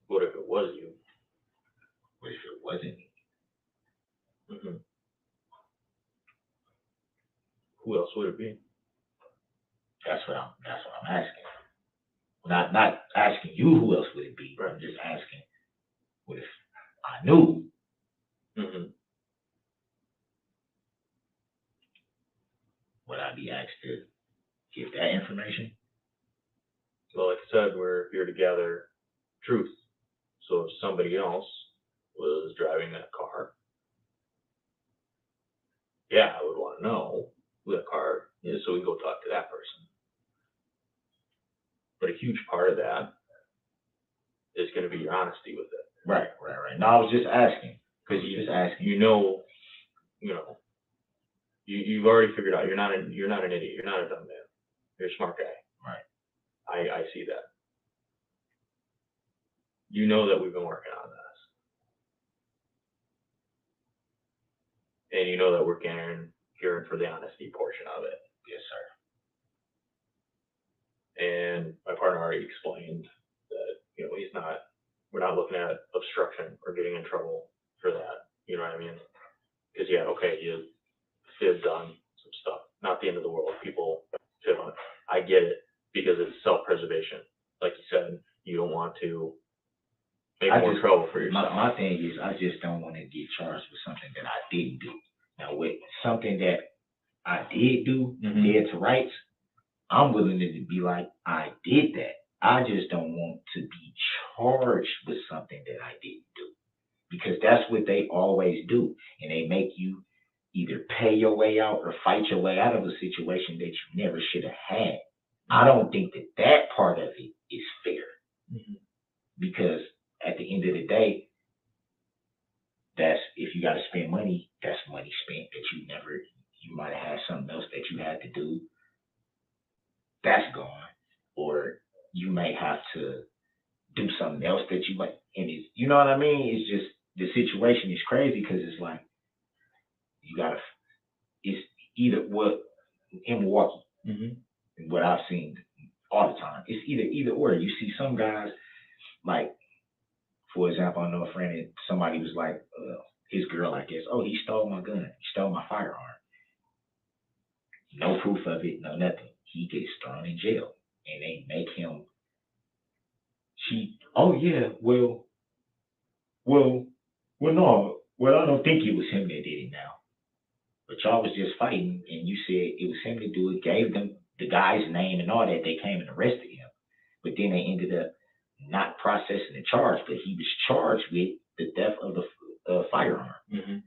What if it was you? What if it wasn't me? Mm-hmm. Who else would it be? That's what I'm asking. Not asking you who else would it be. Right. I'm just asking, what if I knew? Mm-hmm. Would I be asked to give that information? Well, like I said, we're here to gather truth. So if somebody else was driving that car, yeah, I would want to know who that car is so we can go talk to that person. But a huge part of that is going to be your honesty with it. Right. No, I was just asking. Because you've already figured out you're not an idiot. You're not a dumb man. You're a smart guy. Right. I see that. You know that we've been working on this. And you know that we're here for the honesty portion of it. Yes, sir. And my partner already explained that, we're not looking at obstruction or getting in trouble for that. You know what I mean? Because, you fibbed on some stuff. Not the end of the world. People fib on it. I get it because it's self-preservation. Like you said, you don't want to make I more just- trouble for yourself. My thing is, I just don't want to get charged with something that I didn't do. Now, with something that I did do, Mhm. dead to rights, I'm willing to be like, I did that. I just don't want to be charged with something that I didn't do. Because that's what they always do. And they make you either pay your way out or fight your way out of a situation that you never should have had. I don't think that that part of it is fair. Mhm. Because at the end of the day, that's, if you got to spend money, that's money spent that you might have had something else that you had to do. That's gone. Or you may have to do something else that you like. And it's, you know what I mean? It's just, the situation is crazy because it's like, it's either what, in Milwaukee, Mhm. what I've seen all the time, it's either or. You see some guys, like, for example, I know a friend, and somebody was like, his girl, I guess, oh, he stole my gun, he stole my firearm. No proof of it, no nothing. He gets thrown in jail, and they make him. Oh yeah, well, no, well, I don't think it was him that did it now. But y'all was just fighting, and you said it was him to do it, gave them the guy's name and all that. They came and arrested him, but then they ended up not processing the charge. But he was charged with the theft of the firearm, Mhm.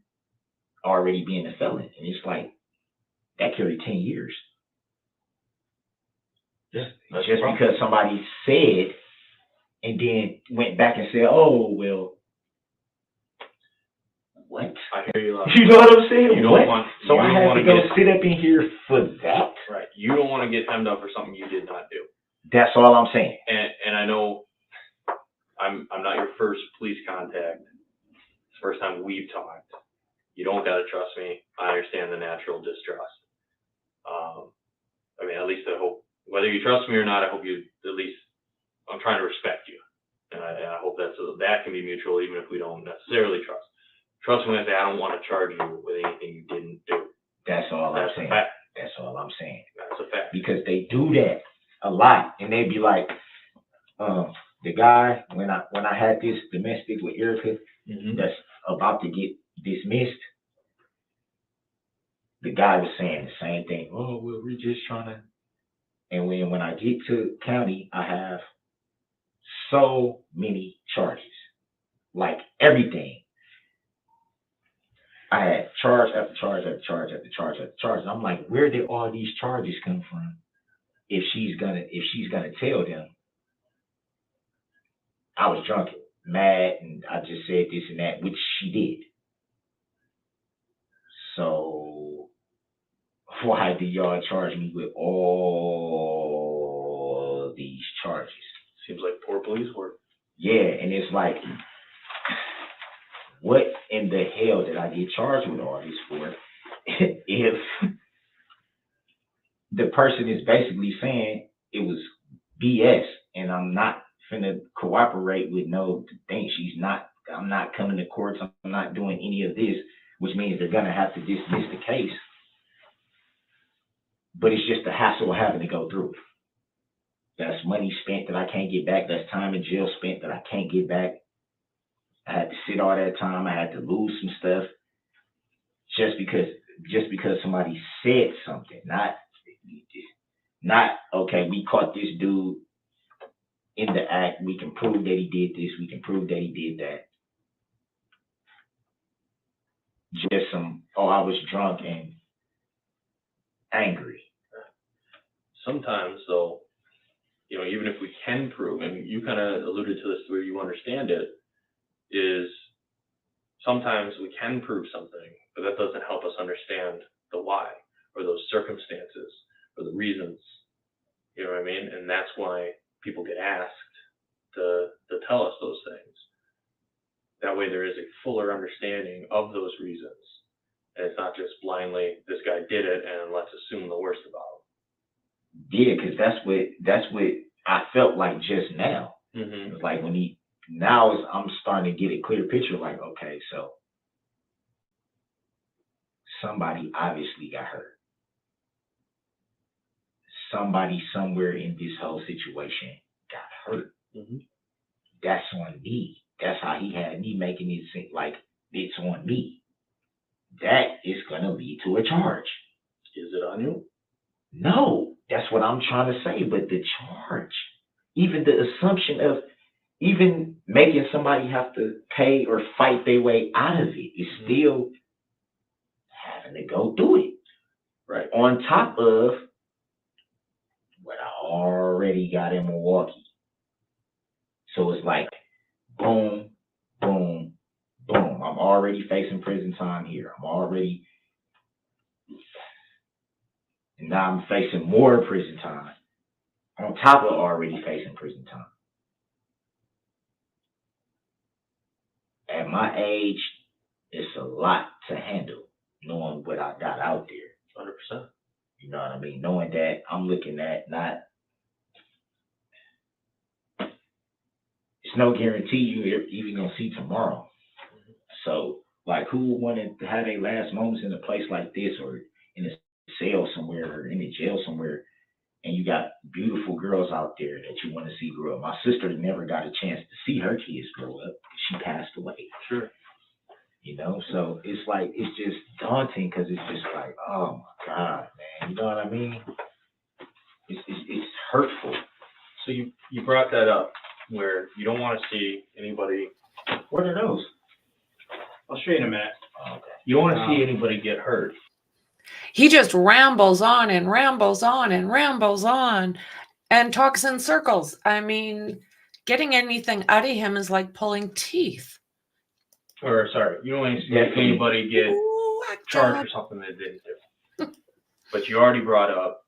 already being a felon, and it's like that carried 10 years. Yeah, that's Just the problem. because somebody said and then went back and said, oh, well, what? I hear you loud. You know what I'm saying? You don't What? want. So you I don't had want to go get, sit up in here for that? Right. You don't want to get hemmed up for something you did not do. That's all I'm saying. And I know I'm not your first police contact. It's the first time we've talked. You don't gotta trust me. I understand the natural distrust. I mean, at least I hope, whether you trust me or not, I hope you at least, I'm trying to respect you. And I hope that can be mutual, even if we don't necessarily trust. Trust me when I say I don't want to charge you with anything you didn't do. That's all I'm That's a saying. fact. That's all I'm saying. That's a fact. Because they do that a lot, and they be like, the guy, when I had this domestic with Erica Mhm. that's about to get dismissed, the guy was saying the same thing. Oh, well, we're just trying to. And when I get to county, I have so many charges, like everything. I had charge after charge after charge after charge after charge. And I'm like, where did all these charges come from? If she's gonna tell them, I was drunk, mad, and I just said this and that, which she did. So why do y'all charge me with all these charges? Seems like poor police work. Yeah, and it's like, what in the hell did I get charged with all this for? If the person is basically saying it was BS, and I'm not finna cooperate with no thing. I'm not coming to court. I'm not doing any of this, which means they're gonna have to dismiss the case. But it's just the hassle of having to go through it. That's money spent that I can't get back. That's time in jail spent that I can't get back. I had to sit all that time. I had to lose some stuff just because somebody said something. Not okay, we caught this dude in the act. We can prove that he did this. We can prove that he did that. Just I was drunk and angry. Sometimes, though, even if we can prove, and you kind of alluded to this where you understand it, is sometimes we can prove something, but that doesn't help us understand the why, or those circumstances, or the reasons. You know what I mean? And that's why people get asked to tell us those things. That way there is a fuller understanding of those reasons. And it's not just blindly, this guy did it, and let's assume the worst about him. Yeah, because that's what I felt like just now. Mm-hmm. It was like I'm starting to get a clear picture. Like, okay, so somebody obviously got hurt. Somebody somewhere in this whole situation got hurt. Mm-hmm. that's on me. That's how he had me making it seem like it's on me. That is gonna lead to a charge. Is it on you? No, that's what I'm trying to say. But the charge, even the assumption of even making somebody have to pay or fight their way out of it is still having to go through it. Right. On top of what I already got in Milwaukee. So it's like boom, boom, boom. I'm already facing prison time here. And now I'm facing more prison time on top of already facing prison time. At my age, it's a lot to handle, knowing what I got out there. 100%. You know what I mean? Knowing that I'm looking at not, it's no guarantee you're even gonna see tomorrow. So, like, who wanted to have their last moments in a place like this, or in a cell somewhere, or in a jail somewhere, and you got beautiful girls out there that you want to see grow up? My sister never got a chance to see her kids grow up. She passed away. Sure. You know, so it's like, it's just daunting, because it's just like, oh my God, man. You know what I mean? It's hurtful. So you brought that up where you don't want to see anybody. What are those? I'll show you in a minute. Okay. You don't want to see anybody get hurt. He just rambles on and rambles on and rambles on and talks in circles. I mean, getting anything out of him is like pulling teeth. Or, sorry, you don't want to see anybody get Ooh, charged for something they didn't do. But you already brought up,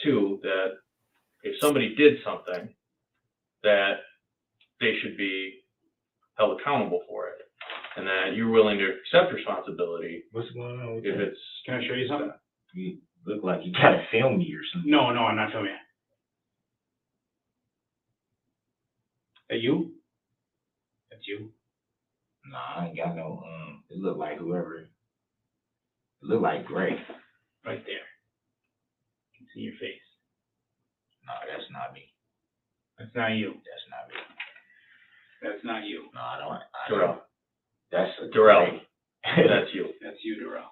too, that if somebody did something, that they should be held accountable for it. And that you're willing to accept responsibility. What's going on with if that? it's. Can I show you something? You look like you gotta film me or something. No, I'm not filming you. That you? That's you? Nah, I ain't got no, it look like whoever, it look like Gray. Right there. You can see your face. No, that's not me. That's not you. That's not me. That's not you. No, I don't. Darrel. That's a Darrel. Gray. That's you. That's you, Darrel.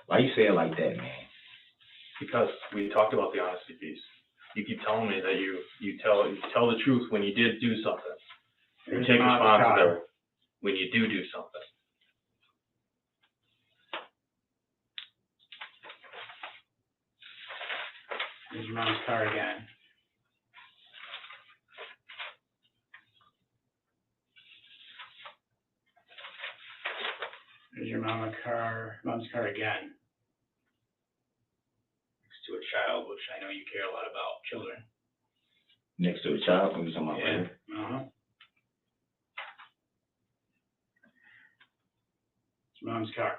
Why you say it like that, man? Because we talked about the honesty piece. You keep telling me that you tell the truth when you did do something. You take responsibility when you do something. There's your mom's car again. There's your mom's car again. Next to a child, which I know you care a lot about, children. Next to a child, what are you talking about? Yeah. Later? Uh-huh. It's your mom's car.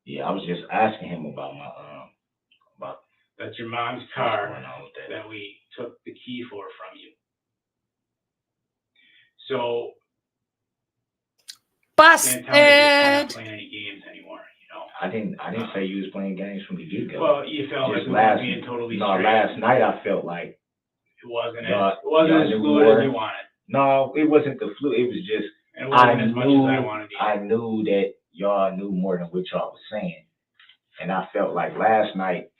Yeah, I was just asking him about my about That's your mom's what's car going on with that. that we took the key for from you. So, can't tell me you're not Busted. playing any games anymore, you know? I didn't say you was playing games from the get-go. Well, you felt like Just we last were being totally no, straight. last night I felt like It wasn't y'all- as, it wasn't y'all as knew fluid more. as you wanted. no, it wasn't the flu. It was just And it wasn't as much as I wanted I either. knew that y'all knew more than what y'all was saying, and I felt like last night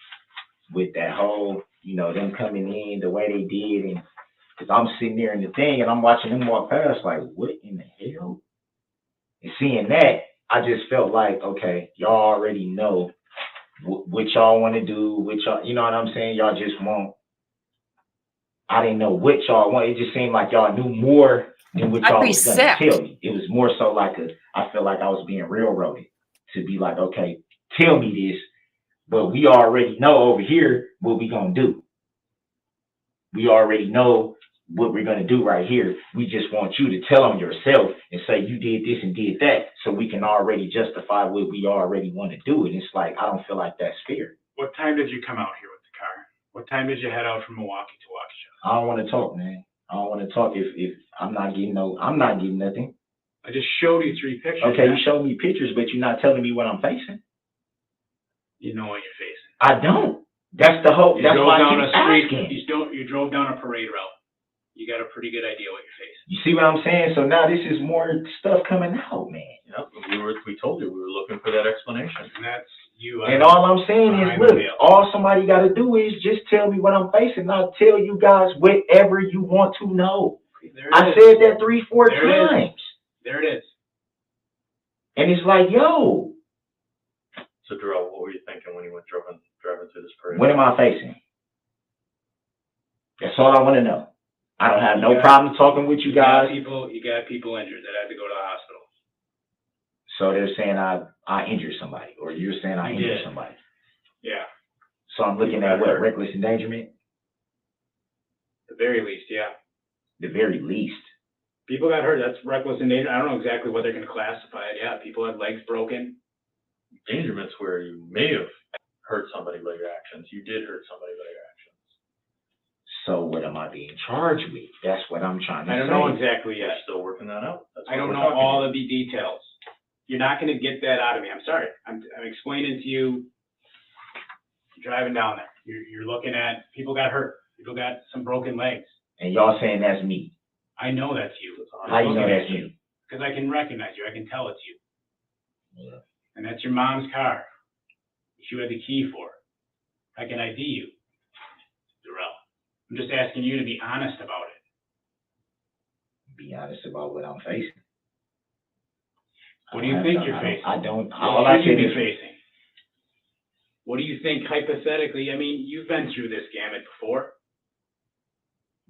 with that whole, them coming in the way they did, and because I'm sitting there in the thing and I'm watching them walk past, like, what in the hell? And seeing that, I just felt like, okay, y'all already know what y'all want to do, what y'all, you know what I'm saying? Y'all just want. I didn't know what y'all want. It just seemed like y'all knew more than what I'd y'all be was gonna sick. tell me. It was more so like I felt like I was being railroaded to be like, okay, tell me this, but we already know over here what we gonna do. We already know what we're gonna do right here. We just want you to tell them yourself and say you did this and did that, so we can already justify what we already want to do. And it's like, I don't feel like that's fair. What time did you come out here with the car? What time did you head out from Milwaukee to Waukesha? I don't want to talk, man. I don't want to talk if I'm not getting nothing. I just showed you 3 pictures. Okay, man. you showed me pictures, but you're not telling me what I'm facing. You know what you're facing. I don't. That's the hope. You That's drove why down I a keep street, asking. you drove down a parade route. You got a pretty good idea what you're facing. You see what I'm saying? So now this is more stuff coming out, man. Yep, we told you, we were looking for that explanation. And that's you. And all I'm saying is, behind the look, veil. all somebody got to do is just tell me what I'm facing. I'll tell you guys whatever you want to know. There it I is. said that 3-4 There it is. times. There it is. And it's like, yo, So, Darrel, what were you thinking when you went driving through this parade? what am I facing? That's all I want to know. I don't have no got- problem talking with you guys. You got people injured that had to go to the hospital. So they're saying I injured somebody, or you're saying I You injured did. somebody. Yeah, So I'm looking at what? Reckless endangerment? at the very least, yeah. The very least. People got hurt. That's reckless endangerment. I don't know exactly what they're going to classify it. Yeah, people had legs broken. Endangerment's where you may have hurt somebody by your actions. You did hurt somebody by your actions. So what am I being charged with? That's what I'm trying to say. I don't know exactly You're yet. still working that out. That's I why don't we're know talking all here. of the details. You're not going to get that out of me. I'm sorry. I'm explaining to you. Driving down there, you're looking at people got hurt. People got some broken legs. And y'all saying that's me. I know that's you. How you know that's me? Because I can recognize you. I can tell it's you. Yeah. And that's your mom's car that you had the key for. I can ID you, Darrel. I'm just asking you to be honest about it. Be honest about what I'm facing. What do you think you're facing? I don't. What should you be facing? What do you think hypothetically? I mean, you've been through this gamut before.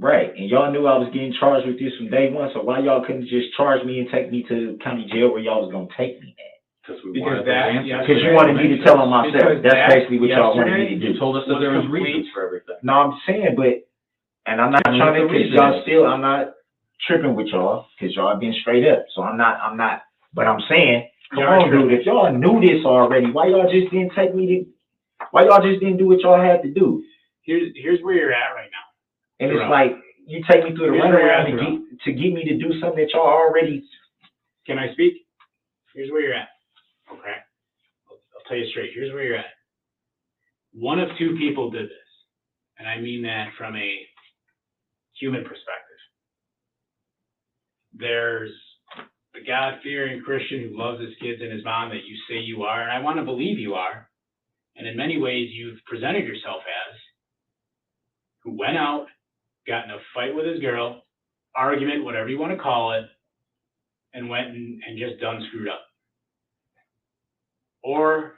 Right, and y'all knew I was getting charged with this from day one, so why y'all couldn't just charge me and take me to county jail where y'all was gonna take me at? Because Because that, Because you wanted me to tell them myself. Because That's that basically what y'all wanted me to do. You told us that was there was complete. reasons for everything. No, I'm saying, but, and I'm not Tell me trying to, what the because reason y'all is. still, I'm not tripping with y'all, because y'all been straight up. So I'm not, but I'm saying, come Y'all on, dude, if y'all knew this already, why y'all just didn't why y'all just didn't do what y'all had to do? Here's where you're at right now. And it's Right. like, you take me through the Here's where you're runaround at, to get me to do something that y'all already. Can I speak? Here's where you're at. Okay. I'll tell you straight. Here's where you're at. One of two people did this. And I mean that from a human perspective. There's the God-fearing Christian who loves his kids and his mom that you say you are, and I want to believe you are. And in many ways, you've presented yourself as, who went out, got in a fight with his girl, argument, whatever you want to call it, and went and just done screwed up. Or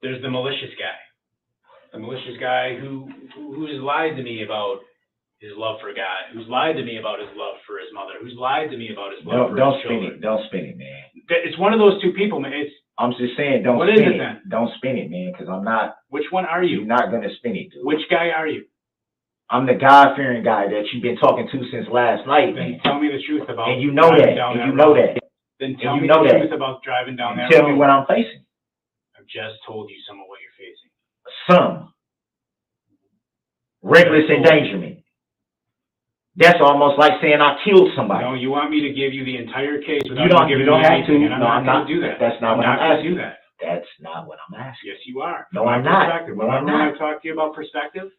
there's the malicious guy who's lied to me about his love for God, who's lied to me about his love for his mother, who's lied to me about his love for Don't his spin children. it. Don't spin it, man. It's one of those two people, man. I'm just saying, don't What is spin it it. then? Don't spin it, man, because I'm not. Which one are You're you? not gonna spin it, dude. Which guy are you? I'm the God-fearing guy that you've been talking to since last night, Then man. tell me the truth about And you know driving that. down And you that know road. that. Then tell you me know the that. truth about driving down that Tell road. me what I'm facing. I've just told you some of what you're facing. Some. Reckless endangerment. That's almost like saying I killed somebody. No, you want me to give you the entire case without You don't giving have me to. anything, and I'm No, not I'm going not. to do that. That's not what not I'm going to asking. do that. That's not what I'm asking. Yes, you are. No, From I'm my not. perspective. No, I'm Remember when I not. talked to you about perspective?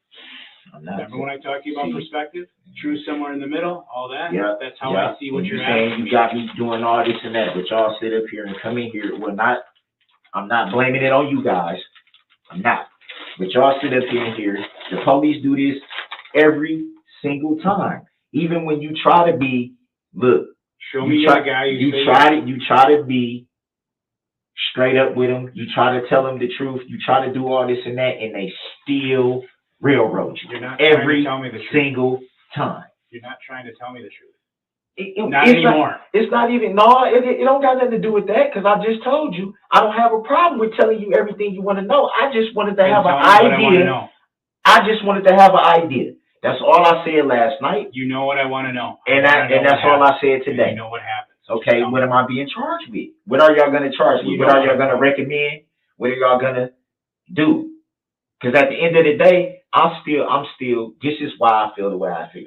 I'm not. Remember when I talked to you about See. perspective? Truth somewhere in the middle, all that? Yeah. That's how I see what And you're saying asking you me. got me doing all this and that, but y'all sit up here and come in here. I'm not blaming it on you guys. I'm not. But y'all sit up here and hear the police do this every single time. Even when you try to be, look, Show me a guy you try to be straight up with them. You try to tell them the truth. You try to do all this and that, and they still railroad you. You're not every trying to tell me the truth. single time. You're not trying to tell me the truth. Not Not anymore. It's not even, no, it don't got nothing to do with that, because I just told you, I don't have a problem with telling you everything you want to know. I just wanted to have an idea. I just wanted to have an idea. That's all I said last night. You know what I want to know. And that's all I said today. You know what happens. Okay, what am I being charged with? What are y'all going to charge me? What are y'all going to recommend? What are y'all going to do? Because at the end of the day, I'm still, this is why I feel the way I feel.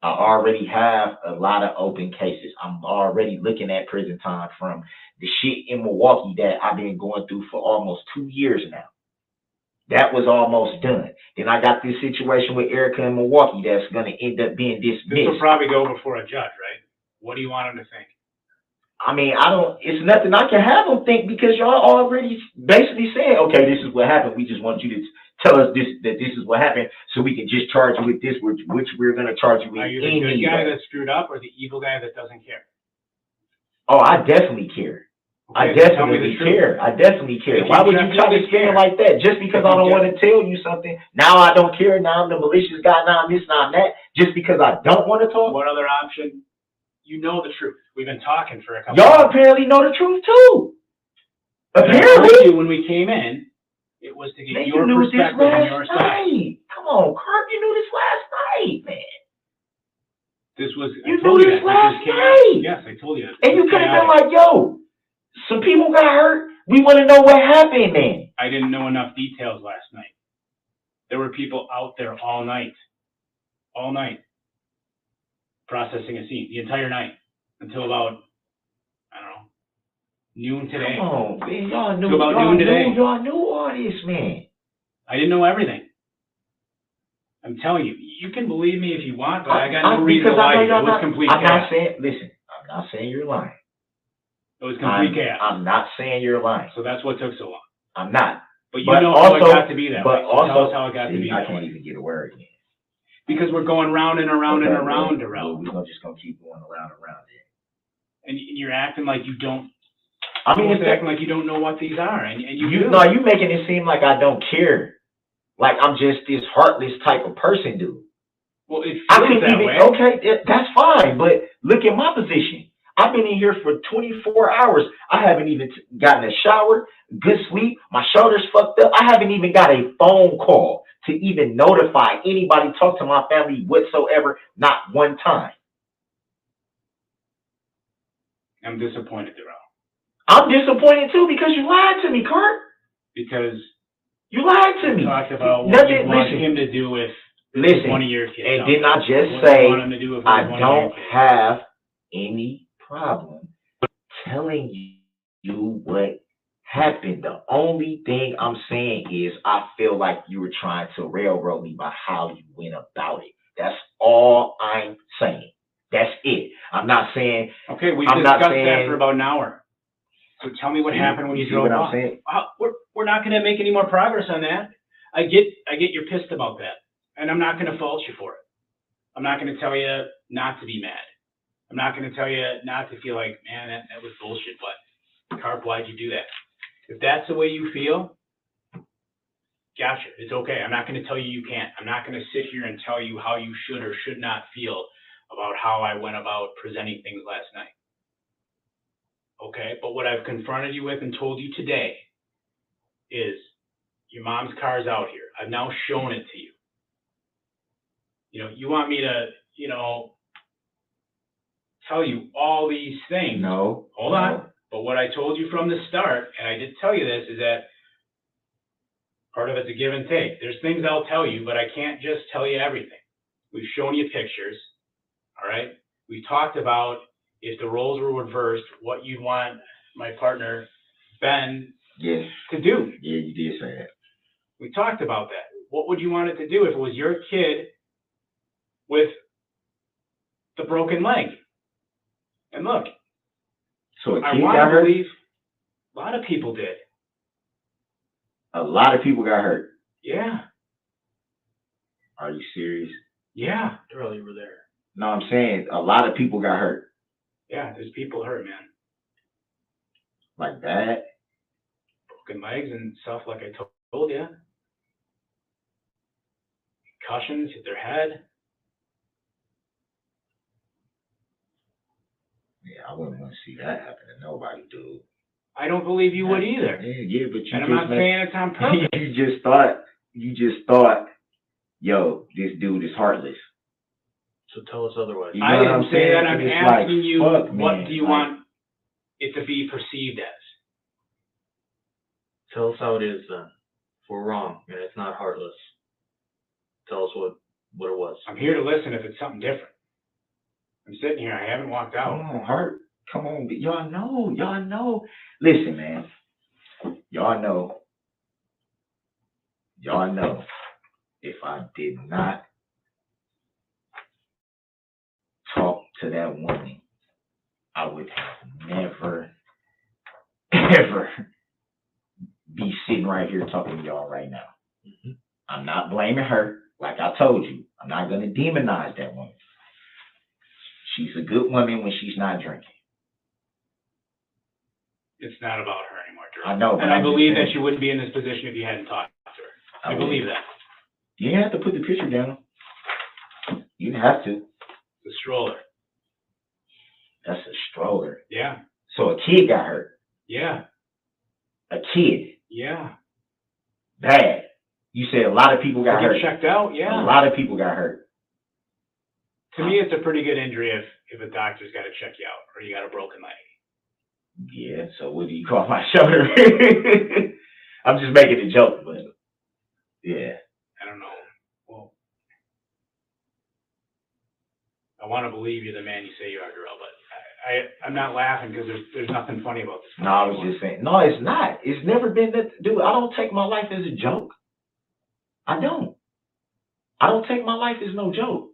I already have a lot of open cases. I'm already looking at prison time from the shit in Milwaukee that I've been going through for almost 2 years now. That was almost done. Then I got this situation with Erica in Milwaukee that's going to end up being This will dismissed. probably go before a judge, right? What do you want him to think? I mean, it's nothing I can have them think because y'all already basically said, okay, this is what happened. We just want you to tell us that this is what happened so we can just charge you with this, which we're going to charge you with. Are you the good guy that screwed up or the evil guy that doesn't care? Oh, I definitely care. I Okay, so tell me definitely the truth. care. I definitely care. If Why you would you try to spin it like that? Just because If I you don't want to tell you something, now I don't care. Now I'm the malicious guy. Now I'm this, now I'm that. Just because I don't want to talk. What other option? You know the truth. We've been talking for a couple Y'all of apparently know the truth too. And I told Apparently. you when we came in, it was to get Man, your you knew this perspective on your last side. night. Come on, Kurt. You knew this last night, man. This was, You I told knew you this that. last This was night. chaotic. Yes, I told you that. And you could have been like, yo, some people got hurt. We want to know what happened, man. I didn't know enough details last night. There were people out there all night, processing a scene, the entire night, until about, I don't know, noon today. Come on, man. Y'all knew, Till about noon today. y'all knew all this, man. I didn't know everything. I'm telling you, you can believe me if you want, but I got no reason to lie to you. It was complete I'm chaos. not saying, listen, I'm not saying you're lying. It was complete chaos. I'm not saying you're lying. So that's what took so long. I'm not. But you But know also, how it got to be that but way. So also, tell us how it got to see, be I that can't way. even get a word in. Because we're going round and around and around, Darrel. We're just gonna keep going around and around it. And you're acting like you don't. I mean, You're acting like you don't know what these are, and you do. no, you making it seem like I don't care. Like I'm just this heartless type of person, dude. Well, it I feels couldn't that even. way. Okay, that's fine. But look at my position. I've been in here for 24 hours. I haven't even gotten a shower, good sleep. My shoulder's fucked up. I haven't even got a phone call to even notify anybody, talk to my family whatsoever, not one time. I'm disappointed, Darrel. I'm disappointed too because you lied to me, Kurt. Because You lied to me. you talked about what Nothing, you want listen, him to do if listen, one of your kids. and No. didn't I just What do say you want him to do if it was I one of your don't kids? have any problem telling you what happened. The only thing I'm saying is I feel like you were trying to railroad me by how you went about it. That's all I'm saying. That's it. I'm not saying. Okay, we've I'm not discussed saying- that for about an hour. So tell me what happened when you see drove what I'm off. saying? We're not going to make any more progress on that. I get you're pissed about that, and I'm not going to fault you for it. I'm not going to tell you not to be mad. I'm not going to tell you not to feel like, man, that was bullshit. But Carp, why'd you do that? If that's the way you feel, gotcha. It's okay. I'm not going to tell you you can't. I'm not going to sit here and tell you how you should or should not feel about how I went about presenting things last night. Okay, but what I've confronted you with and told you today is your mom's car's out here. I've now shown it to you. You know, you want me to, tell you all these things. No. Hold on. But what I told you from the start, and I did tell you this, is that part of it's a give and take. There's things I'll tell you, but I can't just tell you everything. We've shown you pictures, all right? We talked about if the roles were reversed, what you'd want my partner, Ben, Yes. to do. Yeah, you did say that. We talked about that. What would you want it to do if it was your kid with the broken leg? And look, So a I kid want got to hurt? believe a lot of people did. A lot of people got hurt. Yeah. Are you serious? Yeah. Darrel, you were there. No, I'm saying a lot of people got hurt. Yeah, there's people hurt, man. Like that? Broken legs and stuff like I told you. Concussions, hit their head. Yeah, I wouldn't want to see that happen to nobody, dude. I don't believe you would either. Yeah, but you And I'm just not saying it's on purpose. you just thought, yo, this dude is heartless. So tell us otherwise. You know I what didn't I'm say saying? that. I'm It's asking like, you, fuck, what man, do you like- want it to be perceived as? Tell us how it is then. If we're wrong and it's not heartless, tell us what it was. I'm here to listen if it's something different. I'm sitting here. I haven't walked Come out. on, Hurt. Come on, y'all know. Listen, man. Y'all know y'all know, if I did not talk to that woman, I would have never, ever be sitting right here talking to y'all right now. Mhm. I'm not blaming her. Like I told you, I'm not going to demonize that woman. She's a good woman when she's not drinking. It's not about her anymore, Drew. I know, but And I I'm just believe that saying. she wouldn't be in this position if you hadn't talked to her. I believe that. You didn't have to put the picture down. You didn't have to. The stroller. That's a stroller. Yeah. So a kid got hurt. Yeah. A kid. Yeah. Bad. You said a lot of people got To hurt. get checked out, yeah. A lot of people got hurt. To me, it's a pretty good injury if a doctor's got to check you out or you got a broken leg. Yeah, so what do you call my shoulder? I'm just making a joke, but yeah. I don't know. Well, I want to believe you're the man you say you are, Darrel, but I'm not laughing because there's nothing funny about this. No, I was just saying. No, it's not. It's never been that. Dude, I don't take my life as a joke. I don't. I don't take my life as no joke.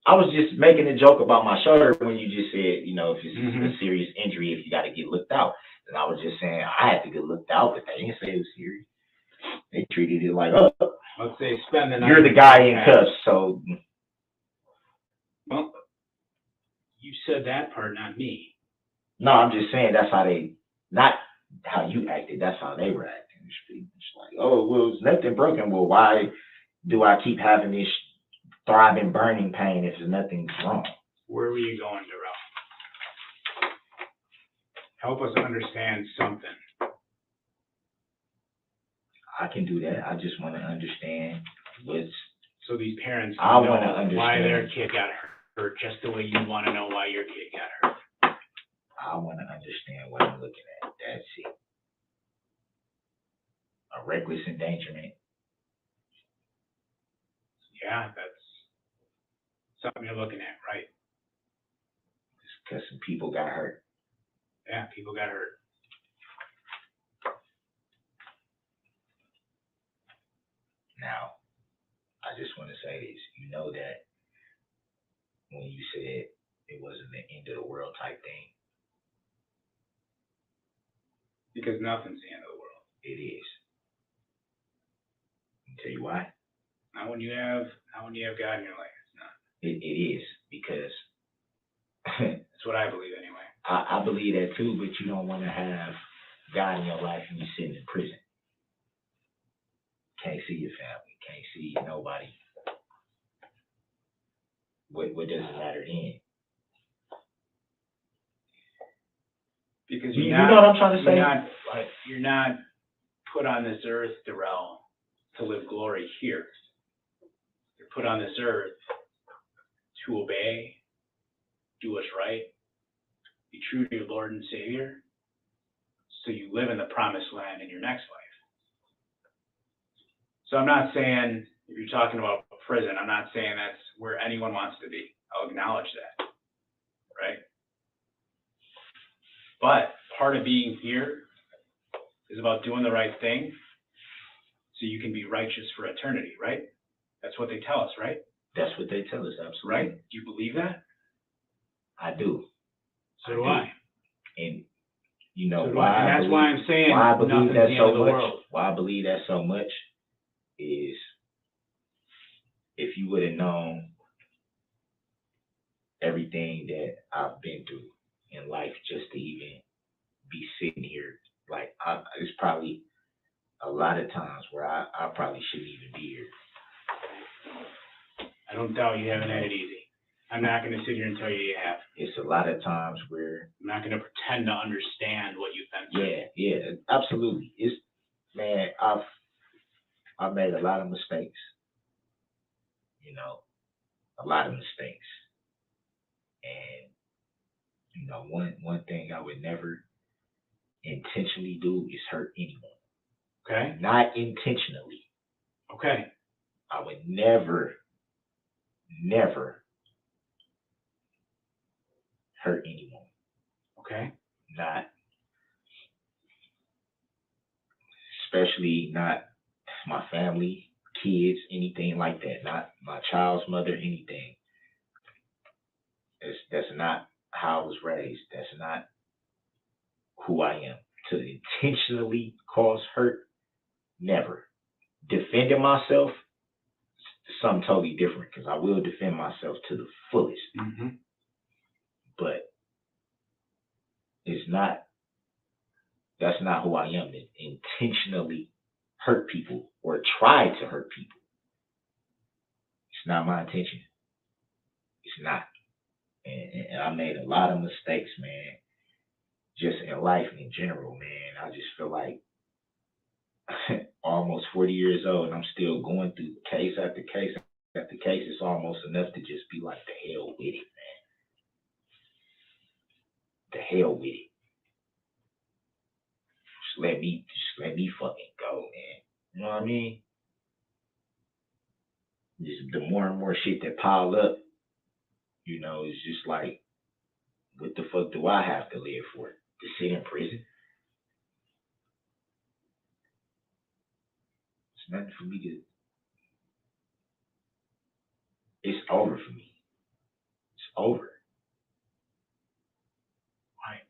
I was just making a joke about my shoulder when you just said, you know, if it's a serious injury, if you got to get looked out. And I was just saying I had to get looked out, but they didn't say it was serious. They treated it like, oh, Let's say spend the night. you're the guy in cuffs, so. Well, you said that part, not me. No, I'm just saying that's how they, not how you acted, that's how they were acting. It's like, oh, well, it's nothing broken. Well, why do I keep having this thriving burning pain if there's nothing wrong? Where were you going, Darrel? Help us understand something. I can do that. I just want to understand what's. So these parents I know want to understand why their kid got hurt just the way you want to know why your kid got hurt. I want to understand what I'm looking at. That's it. A reckless endangerment. Yeah, that's something you're looking at, right? Just because some people got hurt. Yeah, people got hurt. Now, I just want to say this. You know that when you said it wasn't the end of the world type thing, Because nothing's the end of the world. it is. I'll tell you why. Not when you have God in your life. It's not. It is because That's what I believe anyway. I believe that too, but you don't want to have God in your life and you're sitting in prison. Can't see your family, can't see nobody. What does it matter then? Because You know what I'm trying to say? You're not put on this earth, Darrel, to live glory here. You're put on this earth to obey, do what's right, be true to your Lord and Savior, so you live in the promised land in your next life. So I'm not saying, if you're talking about prison, I'm not saying that's where anyone wants to be. I'll acknowledge that, right? But part of being here is about doing the right thing so you can be righteous for eternity, right? That's what they tell us, right? That's what they tell us, absolutely. Right? Do you believe that? I do. So do I. And you know So do why? I. And that's why I'm saying why I believe nothing's that the end so of the much. world. Why I believe that so much is if you would have known everything that I've been through in life just to even be sitting here, like it's probably a lot of times where I probably shouldn't even be here. I don't doubt you haven't had it easy. I'm not going to sit here and tell you you have. It's a lot of times where I'm not going to pretend to understand what you've been through. yeah, absolutely. It's, man, I've made a lot of mistakes. You know, a lot of mistakes. And you know, one thing I would never intentionally do is hurt anyone. Okay? Not intentionally. Okay. I would never hurt anyone. Okay. Not, especially not my family, kids, anything like that. Not my child's mother, anything. That's not how I was raised. That's not who I am. To intentionally cause hurt, never. Defending myself, something totally different, because I will defend myself to the fullest. Mm-hmm. But that's not who I am, to intentionally hurt people or try to hurt people. It's not my intention. It's not. And I made a lot of mistakes, man, just in life in general, man. I just feel like almost 40 years old and I'm still going through case after case after case. It's almost enough to just be like, the hell with it, man. The hell with it. Just let me fucking go, man. You know what I mean? Just the more and more shit that pile up, you know, it's just like, what the fuck do I have to live for? To sit in prison? It's nothing for me to. It's over for me. It's over. Right.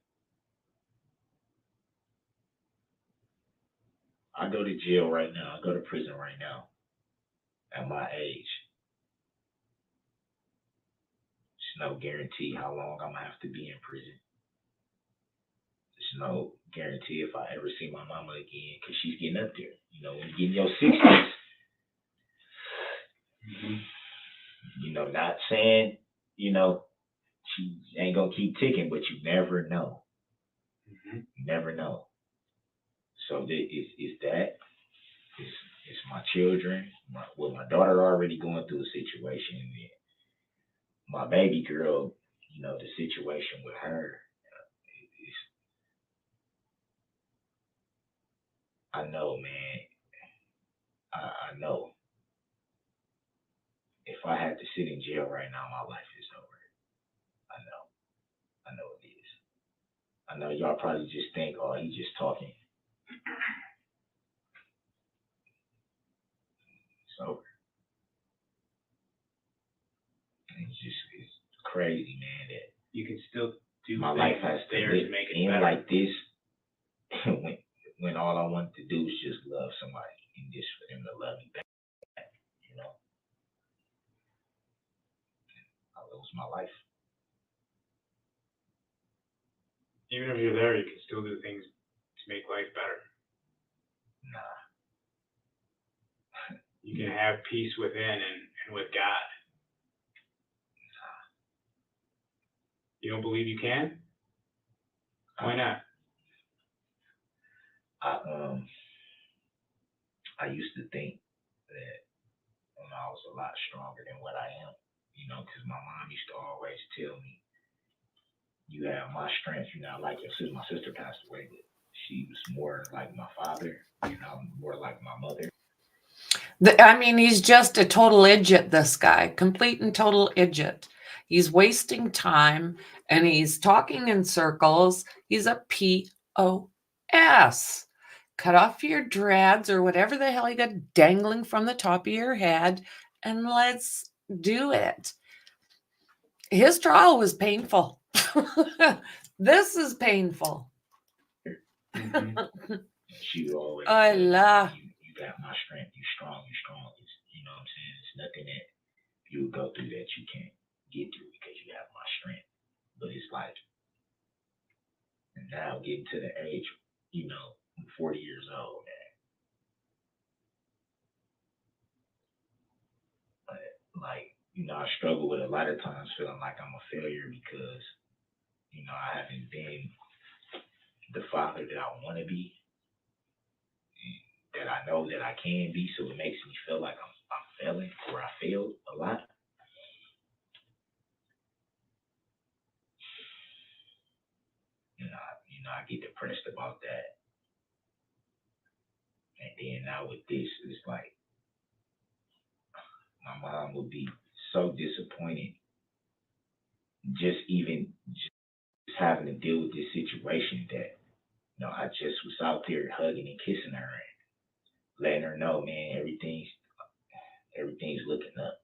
I go to jail right now. I go to prison right now. At my age. There's no guarantee how long I'm gonna have to be in prison. There's no guarantee if I ever see my mama again, because she's getting up there. You know, when you get in your 60s, you know, not saying, you know, she ain't gonna keep ticking, but you never know. You never know. So it's that. It's my children. My daughter already going through a situation. And my baby girl, you know, the situation with her. I know, man. I know. If I had to sit in jail right now, my life is over. I know it is. I know y'all probably just think, oh, he's just talking. It's over. It's crazy, man, that You can still do my things life has to there live to make it in better. like this when all I wanted to do was just love somebody and just for them to love me back, you know. I lose my life. Even if you're there, you can still do things to make life better. Nah. You can have peace within and with God. You don't believe you can? Why not? I used to think that I was a lot stronger than what I am, you know, because my mom used to always tell me, you have my strength, you're not like your sister. My sister passed away, but she was more like my father, and I'm more like my mother. I mean, he's just a total idiot, this guy. Complete and total idiot. He's wasting time and he's talking in circles. He's a POS. Cut off your dreads or whatever the hell you got dangling from the top of your head and let's do it. His trial was painful. This is painful. She would always I tell me, love. you got my strength, you strong. It's, you know what I'm saying? It's nothing that you would go through that you can't get through because you have my strength. But it's like, and now getting to the age, you know, I'm 40 years old, man. But like, you know, I struggle with a lot of times feeling like I'm a failure because, you know, I haven't been the father that I want to be, that I know that I can be. So it makes me feel like I'm failing, or I failed a lot. I get depressed about that. And then now with this, it's like my mom would be so disappointed just having to deal with this situation that, you know, I just was out there hugging and kissing her and letting her know, man, everything's everything's looking up,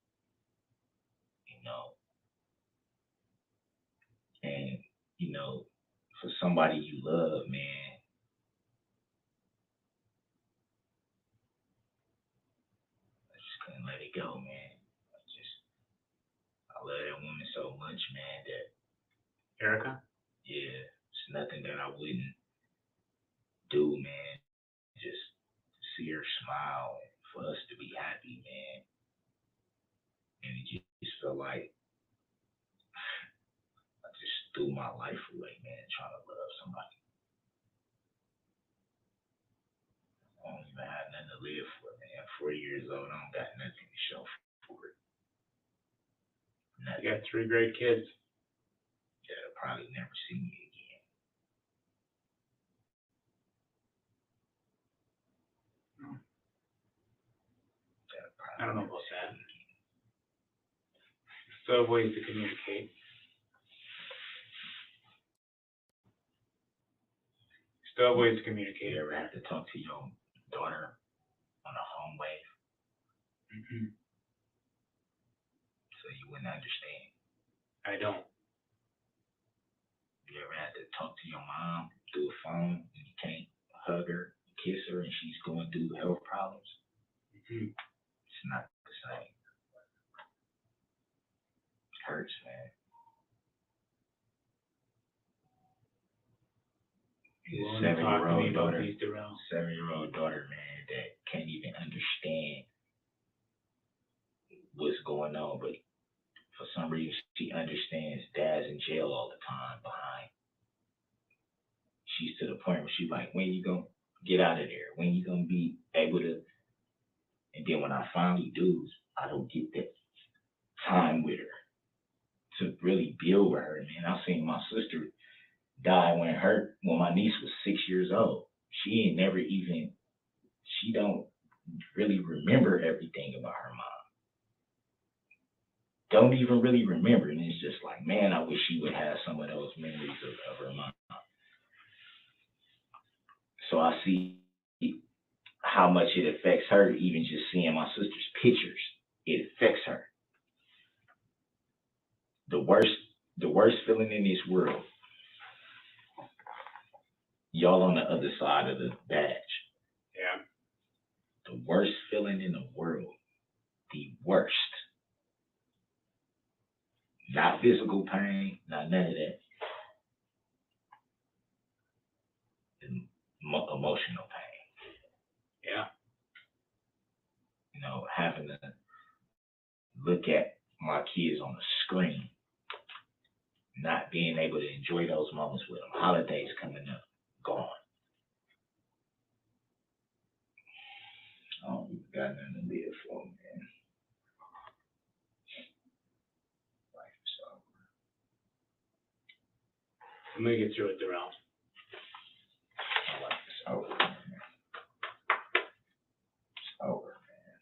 you know. And, you know, for somebody you love, man, I just couldn't let it go, man. I love that woman so much, man, that, Erica? yeah, it's nothing that I wouldn't do, man. Just to see her smile and for us to be happy, man. And it just felt like I just threw my life away, man, trying to love somebody. I don't even have nothing to live for, man. 40 years old, I don't got nothing to show for it. Nothing. You got 3 great kids. That'll probably never see me again. I don't know about that. Still have ways to communicate. Still have ways to communicate. You ever have to talk to your daughter on a home wave Mm-hmm. so you wouldn't understand? I don't. You ever had to talk to your mom through a phone and you can't hug her, kiss her, and she's going through health problems? Mm-hmm. It's not the same. It hurts, man. You Your want to talk to me 7-year-old about daughter, these, Darrel? 7-year-old daughter, man, that can't even understand what's going on, but for some reason she understands dad's in jail all the time behind. She's to the point where she's like, when you gonna get out of there? When you gonna be able to? And then when I finally do, I don't get that time with her to really build with her, man. I seen my sister die when my niece was 6 years old. She don't really remember everything about her mom. Don't even really remember. And it's just like, man, I wish she would have some of those memories of her mom. So I see how much it affects her, even just seeing my sister's pictures. It affects her. The worst feeling in this world. Y'all on the other side of the badge. Yeah. The worst feeling in the world. The worst. Not physical pain, not none of that. Emotional pain. Yeah. You know, having to look at my kids on the screen, not being able to enjoy those moments with them. Holidays coming up, gone. I don't even got nothing to live for, man. Life is over. I'm gonna get through it, Darrel. My life is over, man. It's over, man.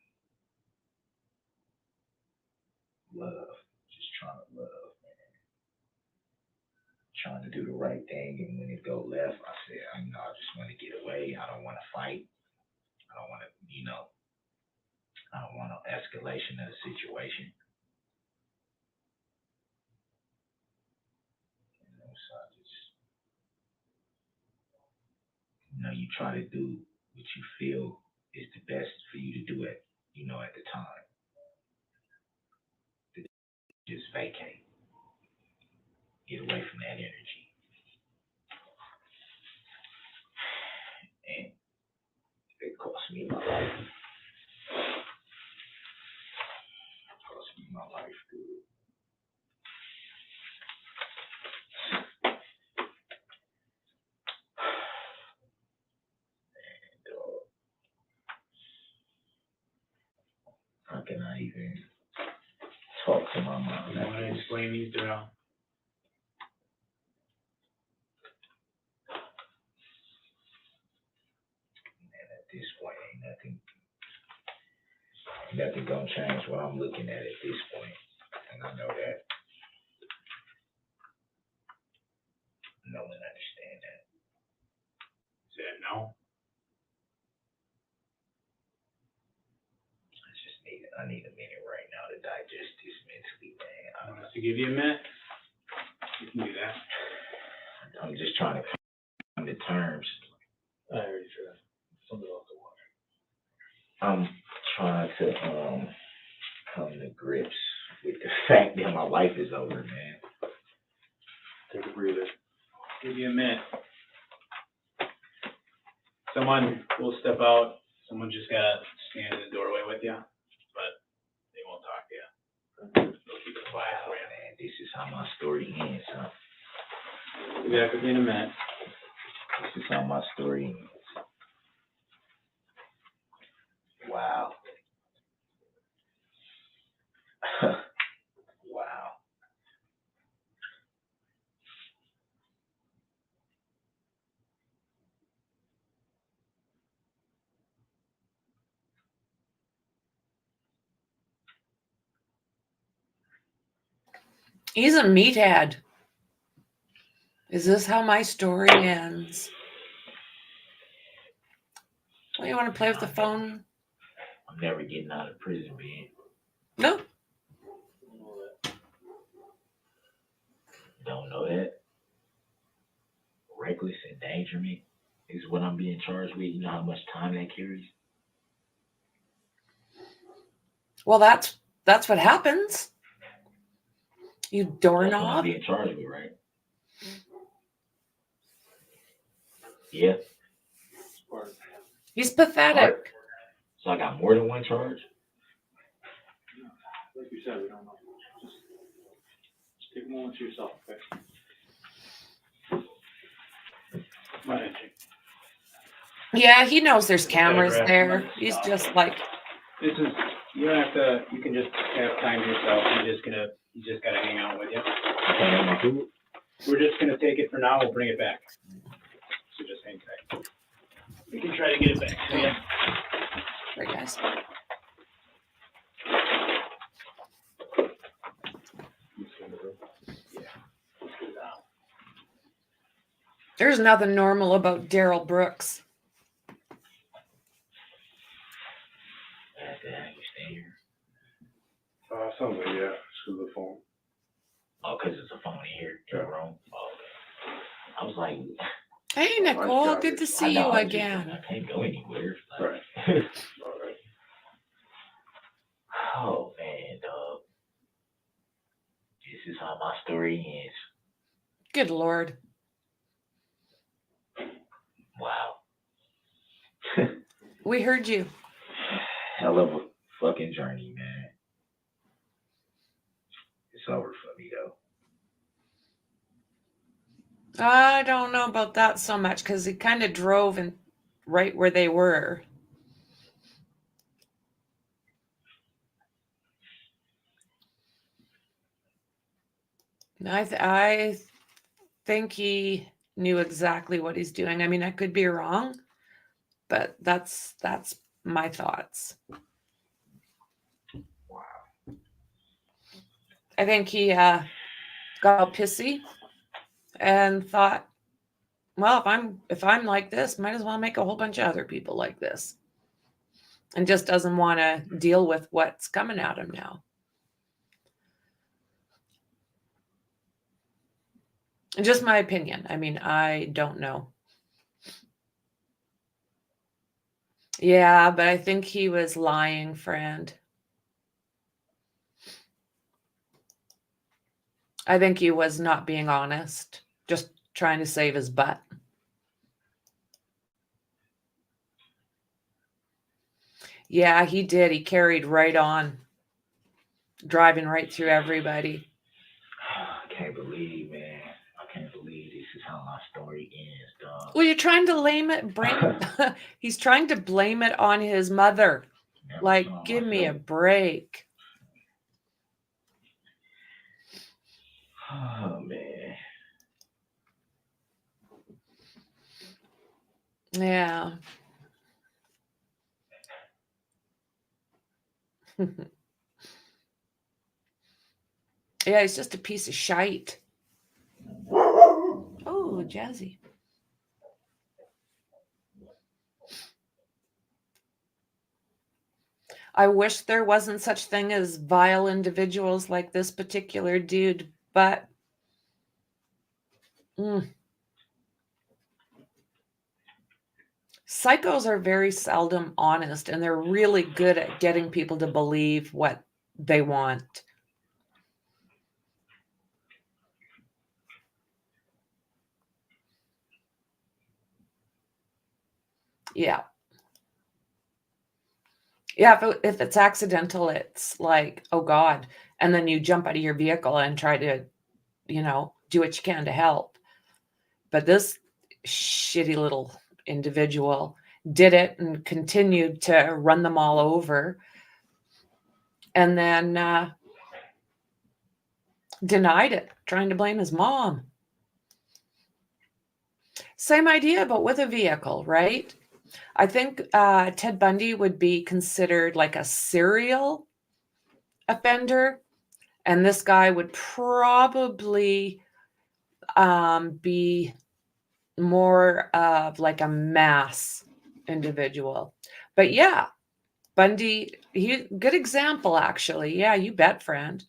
Love. Just trying to love, man. Trying to do the right thing, and when it go left, I said, I just want to get away. I don't want to fight. I don't want to, I don't want no escalation of the situation. So I just, you try to do what you feel is the best for you to do at the time. Just vacate. Get away from that energy. And it cost me my life. It cost me my life, dude. How can I even talk to my mom? You want to explain these, Darrel? And at this point, ain't nothing gonna change what I'm looking at this point. And I know that. No one understands that. Is that no? I just need to I need a minute right now to digest this mentally, I man. want us to give you a minute. You can do that. I'm just trying to come to terms. I already tried. Something off the water. I'm trying to come to grips with the fact that my life is over, man. Take a breather. Give you a minute. Someone will step out. Someone just gotta stand in the doorway with you, but they won't talk to you. They'll keep it quiet Wow, for you. man, this is how my story ends, huh? Be back with you in a minute. This is how my story ends. Wow. Wow. He's a meathead. Is this how my story ends? Well, you want to play with the phone? I'm never getting out of prison, man. No. Don't know that. Reckless endangerment is what I'm being charged with. You know how much time that carries? Well, that's what happens. You That's what I'm doorknob. being charged with, right? Yeah. He's pathetic. So I got more than one charge? Like you said, we don't know. Just take a moment to yourself, okay? My attention. Yeah, he knows there's cameras grab there. some of this He's stuff. just like, This is, you don't have to, you can just have time to yourself. You just gotta hang out with you. Okay, on my food? We're just gonna take it for now. We'll bring it back. So just hang tight. We can try to get it back. So, yeah. right, guys. There's nothing normal about Darrel Brooks. That's the hell you stay here. Something, yeah. Screw the phone. Oh, because it's a phone here in the room? Oh, okay. I was like, Hey, Nicole, good to see you again. I can't go anywhere. Right. Like, All right. oh, man, dog. This is how my story ends. Good Lord. Wow. We heard you. Hell of a fucking journey, man. It's over for me, though. I don't know about that so much because he kind of drove in right where they were. I think he knew exactly what he's doing. I mean, I could be wrong, but that's my thoughts. Wow. I think he got all pissy and thought, well, if I'm like this, might as well make a whole bunch of other people like this, and just doesn't want to deal with what's coming at him now. Just my opinion. I mean, I don't know. Yeah, but I think he was lying, friend. I think he was not being honest, just trying to save his butt. Yeah, he did. He carried right on, driving right through everybody. I can't believe, man. I can't believe this is how my story ends, dog. Well, you're trying to he's trying to blame it on his mother. Never Like, saw give me a myself. break. Oh, man. Yeah. Yeah, he's just a piece of shite. Oh, Jazzy. I wish there wasn't such thing as vile individuals like this particular dude, but psychos are very seldom honest, and they're really good at getting people to believe what they want. Yeah. Yeah, if it's accidental, it's like, oh God. And then you jump out of your vehicle and try to, do what you can to help. But this shitty little individual did it and continued to run them all over. And then denied it, trying to blame his mom. Same idea, but with a vehicle, right? I think Ted Bundy would be considered like a serial offender, and this guy would probably be more of like a mass individual. But yeah, Bundy, good example, actually. Yeah, you bet, friend.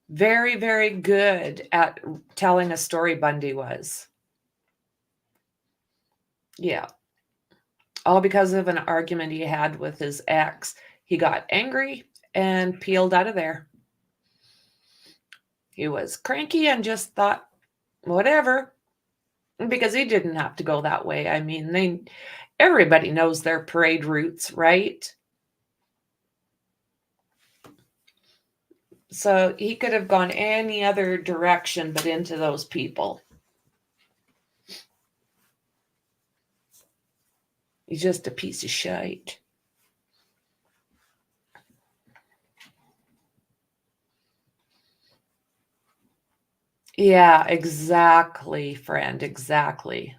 Very, very good at telling a story, Bundy was. Yeah. All because of an argument he had with his ex. He got angry and peeled out of there. He was cranky and just thought, whatever, because he didn't have to go that way. I mean, everybody knows their parade routes, right? So he could have gone any other direction but into those people. He's just a piece of shite. Yeah, exactly, friend, exactly.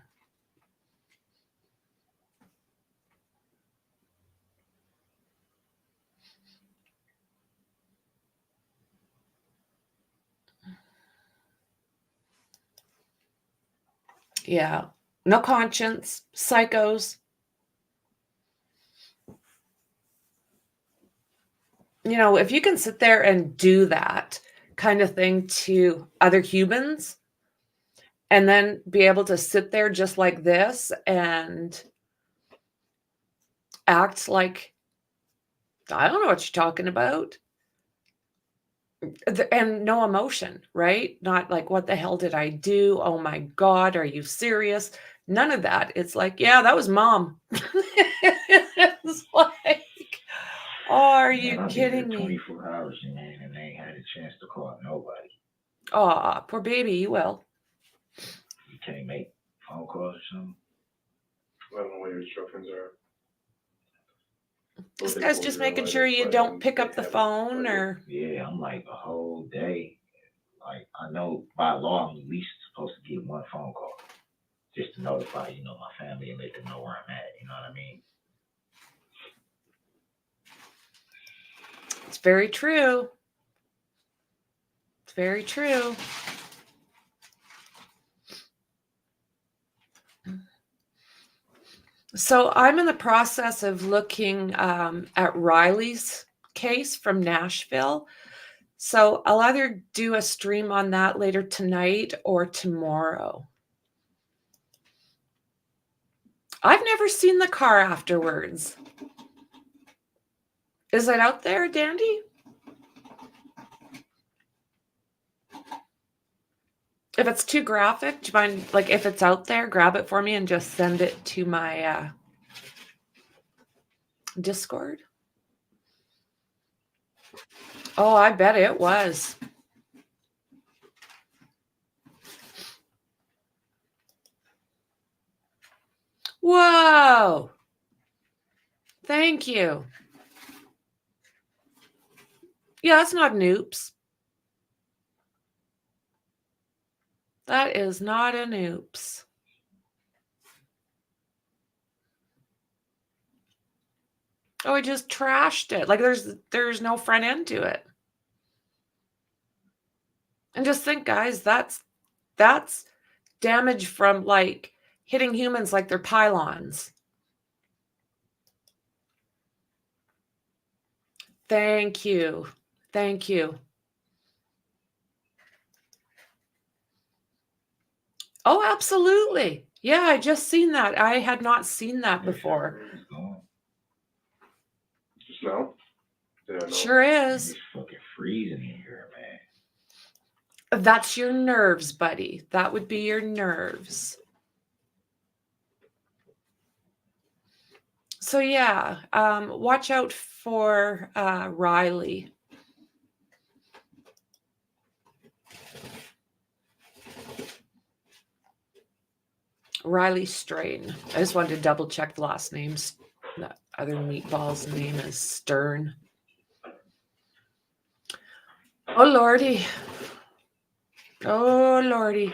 Yeah, no conscience, psychos. If you can sit there and do that kind of thing to other humans and then be able to sit there just like this and act like, I don't know what you're talking about. And no emotion, right? Not like, what the hell did I do? Oh my God, are you serious? None of that. It's like, yeah, that was mom. It's like, oh, are you kidding me? 24 hours, man, and they ain't had a chance to call nobody. Oh, poor baby, you will. You can't make phone calls or something? I don't know what your instructions are. This guy's just making sure you don't pick up the phone or... Yeah, I'm like a whole day. Like, I know by law I'm at least supposed to get one phone call just to notify, my family and let them know where I'm at. You know what I mean? It's very true. It's very true. So I'm in the process of looking at Riley's case from Nashville. So I'll either do a stream on that later tonight or tomorrow. I've never seen the car afterwards. Is it out there, Dandy? If it's too graphic, do you mind, like, if it's out there, grab it for me and just send it to my Discord? Oh, I bet it was. Whoa! Thank you. Yeah, that's not an oops. That is not an oops. Oh, I just trashed it. Like there's no front end to it. And just think, guys, that's damage from like hitting humans like they're pylons. Thank you. Thank you. Oh, absolutely. Yeah, I just seen that. I had not seen that before. Just now? Yeah, no. Sure is. It's fucking freezing in here, man. That's your nerves, buddy. That would be your nerves. So yeah, watch out for Riley. Riley Strain. I just wanted to double check the last names. The other meatball's name is Stern. Oh Lordy. Oh Lordy.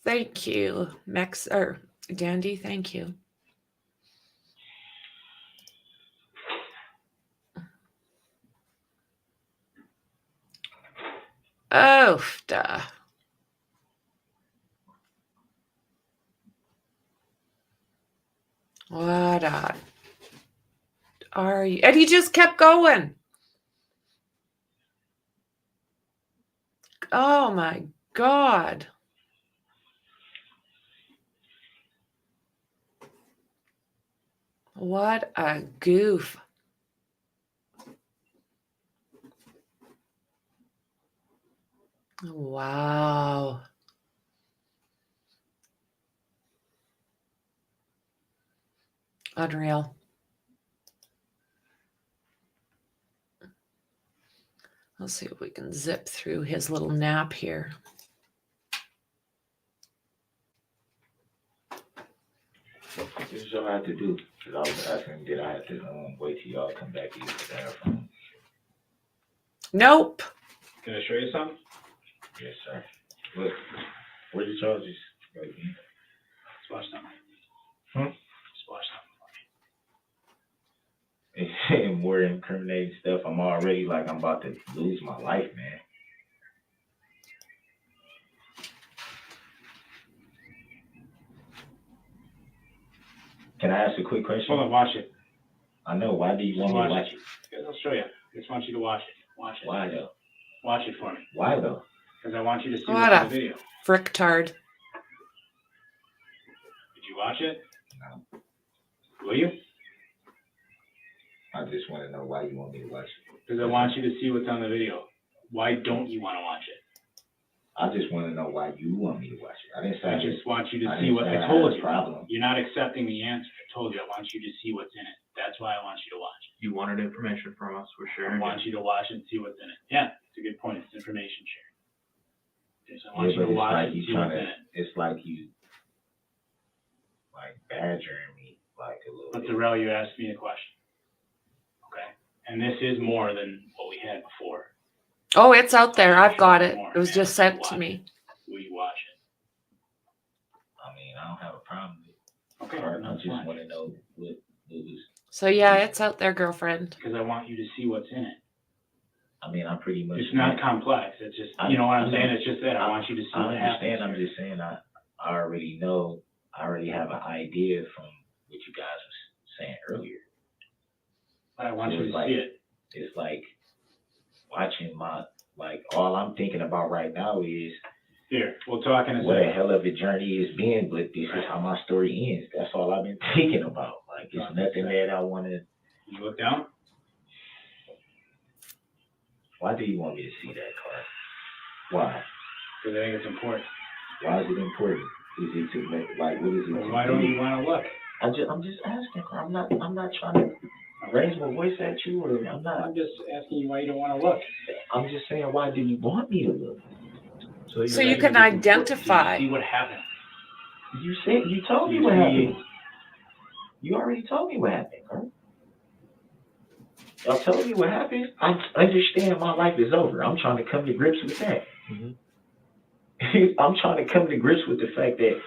Thank you, Dandy. Thank you. Oh, duh. What are you? And he just kept going. Oh my God. What a goof. Wow. Unreal. Let's see if we can zip through his little nap here. This is all I had to do. Because I was asking, did I have to wait till y'all come back to use the bathroom? Nope. Can I show you something? Yes, sir. Look, what are your charges? Let's watch something. Hmm? Let's watch something. It's saying more incriminating stuff. I'm already like, I'm about to lose my life, man. Can I ask a quick question? Hold on, watch it. I know. Why do you want me to watch it? Yes, I'll show you. I just want you to watch it. Watch it. Why though? Watch it for me. Why though? Because I want you to see What what's in a the video. fricktard. Did you watch it? No. Will you? I just want to know why you want me to watch it. Because I want you to see what's on the video. Why don't you want to watch it? I just want to know why you want me to watch it. I didn't say I just want you to I see didn't what say I I told had a you. problem. You're not accepting the answer. I told you I want you to see what's in it. That's why I want you to watch it. You wanted information from us, we're I sharing want it. you to watch it and see what's in it. Yeah, it's a good point. It's information sharing. Okay, so I want Yeah, you but to it's watch like it you and see trying what's to. in it. It's like you, like badgering me, like a little But bit. Darrel, you asked me a question. Okay? And this is more than what we had before. Oh, it's out there. I've got it. It was just sent to me. Will you watch it? I mean, I don't have a problem with it. Okay. I that's just fine. want to know what was. So yeah, it's out there, girlfriend. Because I want you to see what's in it. I mean, I pretty much. It's not complex. It's just, you know what I'm saying? It's just that I want you to see I what understand. happens. I'm just saying. I already know. I already have an idea from what you guys was saying earlier. But I want So you it's to like- see it. It's like watching all I'm thinking about right now is Here, we'll talk in a what a second. hell of a journey it's been, but this is how my story ends. That's all I've been thinking about. Like, it's nothing that I want to. You look down. Why do you want me to see that card? Why? Because I think it's important. Why is it important? Is it to make, like, what is it? Well, to why don't do? you want to look? I'm just asking. I'm not trying to raise my voice at you, or I'm not. I'm just asking you why you don't want to look. I'm just saying, why do you want me to look? So you can identify. Do you see what happened? You told me what happened. You already told me what happened, right? Y'all told me what happened. I understand my life is over. I'm trying to come to grips with that. Mhm. I'm trying to come to grips with the fact that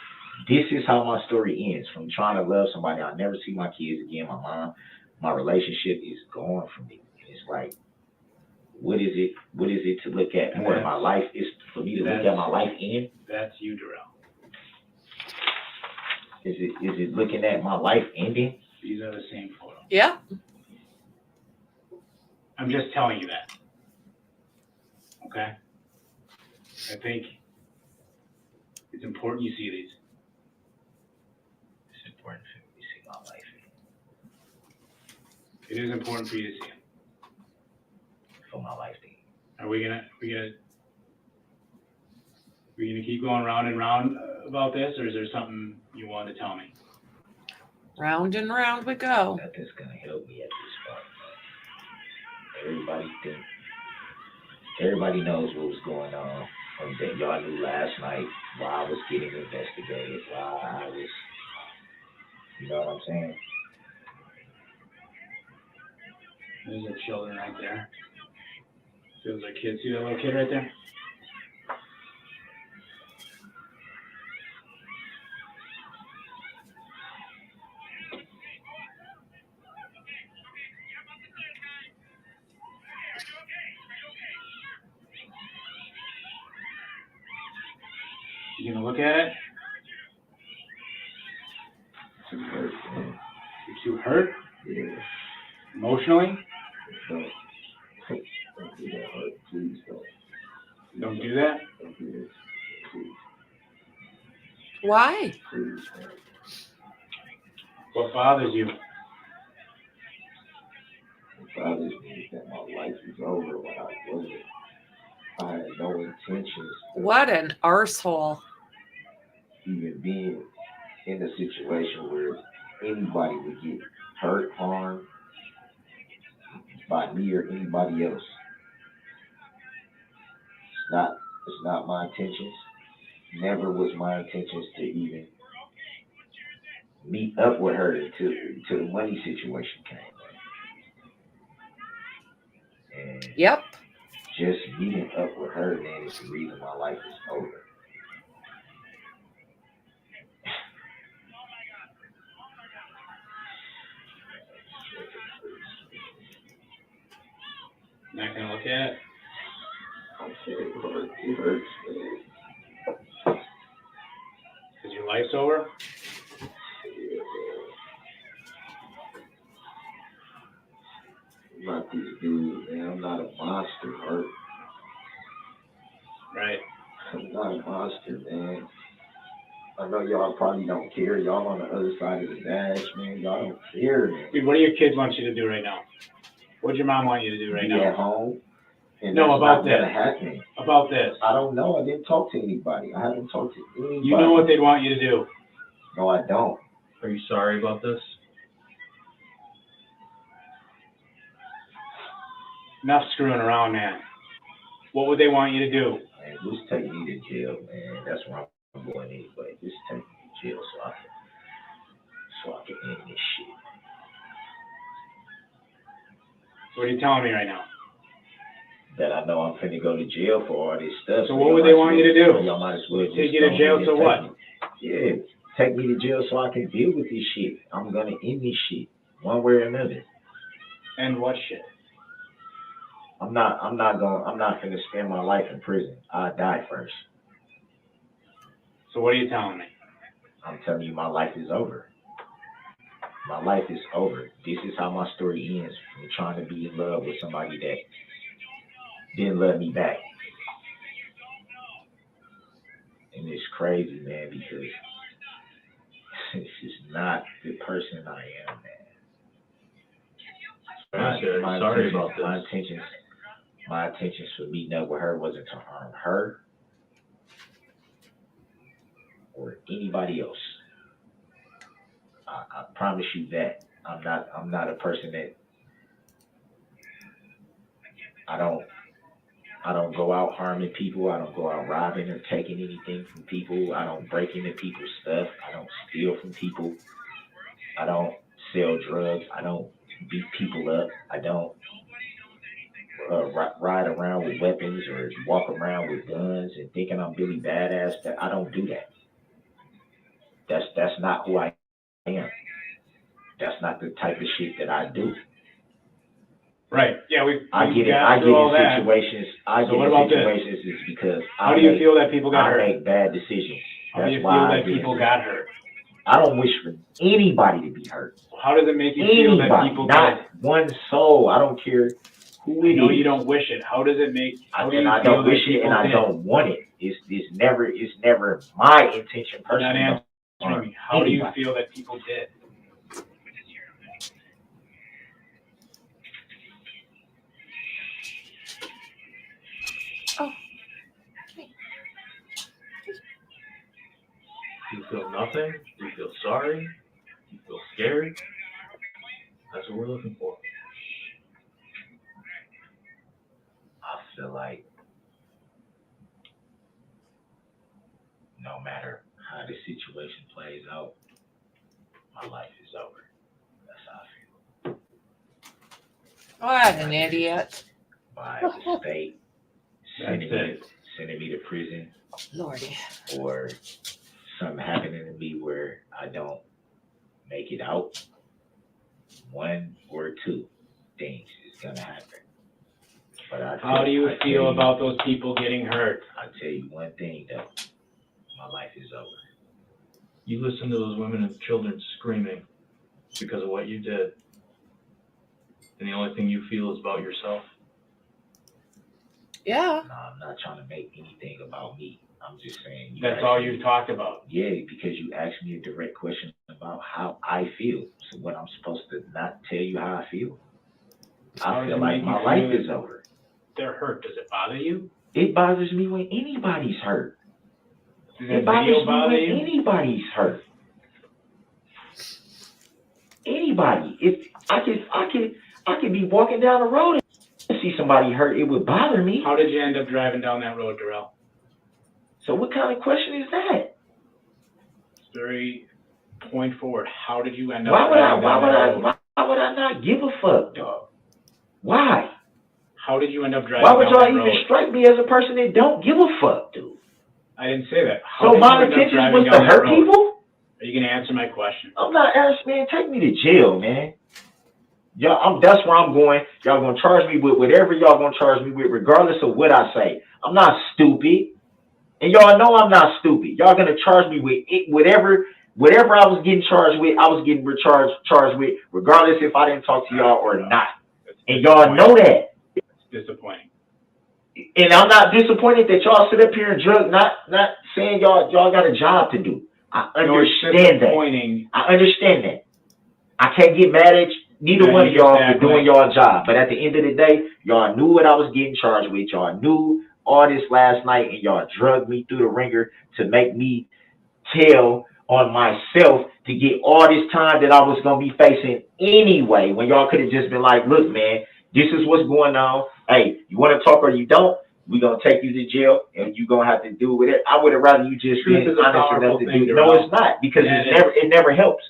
this is how my story ends. From trying to love somebody, I'll never see my kids again. My mom, my relationship is gone from me. It's like, what is it to look at more? My life is for me to look at my life end. That's you, Darrel. Is it looking at my life ending? These are the same photos. Yeah. I'm just telling you that. Okay? I think it's important you see these. It's important for me to see my life. It is important for you to see them. For my life, thing. Are we gonna keep going round and round about this, or is there something you want to tell me? Round and round we go. Nothing's gonna help me at this point. Everybody knows what was going on. That y'all knew last night why I was getting investigated, why I was, you know what I'm saying? There's their children right there. Feels like kids. See that little kid right there? You gonna look at it? Too hurt, man. You're too hurt? Yeah. Emotionally? Don't do that, hurt. Please don't. Don't do that? Don't do this. Please, Why? please, man. What bothers you? It bothers me that my life is over when I wasn't. I had no intentions What an arsehole. even being in a situation where anybody would get hurt, harmed by me or anybody else. It's not my intentions. Never was my intentions to even meet up with her until the money situation came. And Yep. just meeting up with her, man, is the reason my life is over. Not gonna look at it? It hurts, man. Because your life's over? I'm not this dude, man. I'm not a monster, Hurt. Right. I'm not a monster, man. I know y'all probably don't care. Y'all on the other side of the dash, man. Y'all don't care, man. Dude, what do your kids want you to do right now? What'd your mom want you to do right Be now? at home. And No, that's about not gonna this. happen. About this. I don't know. I didn't talk to anybody. I haven't talked to anybody. You know what they'd want you to do. No, I don't. Are you sorry about this? Enough screwing around, man. What would they want you to do? Man, just take me to jail, man. That's where I'm going anyway. Just take me to jail so I can end this shit. So what are you telling me right now? That I know I'm finna go to jail for all this stuff. So what would they want you to do? Y'all might as well just Take you to jail so what? Yeah, take me to jail so I can deal with this shit. I'm gonna end this shit one way or another. And what shit? I'm not finna spend my life in prison. I'll die first. So what are you telling me? I'm telling you my life is over. My life is over. This is how my story ends, from trying to be in love with somebody that didn't love me back. And it's crazy, man, because this is not the person I am, man. Sorry about this. My intentions for meeting up with her wasn't to harm her or anybody else. I promise you that. I'm not a person that I don't go out harming people. I don't go out robbing or taking anything from people. I don't break into people's stuff. I don't steal from people. I don't sell drugs. I don't beat people up. I don't ride around with weapons or walk around with guns and thinking I'm Billy Badass. I don't do that. That's not who I am. That's not the type of shit that I do. Right. Yeah, I get in situations is because how do you feel that people got hurt? I make bad decisions. How do you feel that people got hurt? I don't wish for anybody to be hurt. How does it make you feel that people got hurt? Not one soul. I don't care who I it know is. you don't wish it. How does it make, how do you And I feel don't that wish it, and people I did? don't want it. It's never my intention You're not personally. answering me. How do you feel that people did? Do you feel nothing? Do you feel sorry? Do you feel scared? That's what we're looking for. I feel like no matter how the situation plays out, my life is over. That's how I feel. What an idiot. By the state sending That's me to prison, Lordy. or something happening to me where I don't make it out, one or two things is gonna happen. But How do you feel about those people getting hurt? I tell you one thing though, my life is over. You listen to those women and children screaming because of what you did, and the only thing you feel is about yourself. Yeah. No, I'm not trying to make anything about me. I'm just saying. That's all you talked about. Yeah, because you asked me a direct question about how I feel. So what, I'm supposed to not tell you how I feel? I feel like my life is over. They're hurt. Does it bother you? It bothers me when anybody's hurt. Does It that bothers video me bother when you? anybody's hurt. Anybody. If I could be walking down the road and see somebody hurt, it would bother me. How did you end up driving down that road, Darrel? So what kind of question is that? It's very point forward. How did you end up Why would driving down that road? why would I not give a fuck, dog? Why? How did you end up driving Why would down y'all that even road? strike me as a person that don't give a fuck, dude? I didn't say that. How So did my you end up intentions driving was to down that hurt road? people? Are you going to answer my question? I'm not asking, man. Take me to jail, man. Y'all, that's where I'm going. Y'all gonna charge me with whatever y'all gonna charge me with, regardless of what I say. I'm not stupid, and y'all know I'm not stupid. Y'all gonna charge me with it, whatever I was getting charged with. I was getting charged with, regardless if I didn't talk to y'all or not. And y'all know that. It's disappointing. And I'm not disappointed that y'all sit up here and drug. Not saying y'all got a job to do. I understand that. I understand that. I can't get mad at neither one of y'all for doing y'all job. But at the end of the day, y'all knew what I was getting charged with. Y'all knew all this last night, and y'all drugged me through the ringer to make me tell on myself to get all this time that I was going to be facing anyway, when y'all could have just been like, look, man, this is what's going on. Hey, you want to talk or you don't? We're going to take you to jail, and you're going to have to do with it. I would have rather you just been honest enough to do it. No, it's not, because it never helps.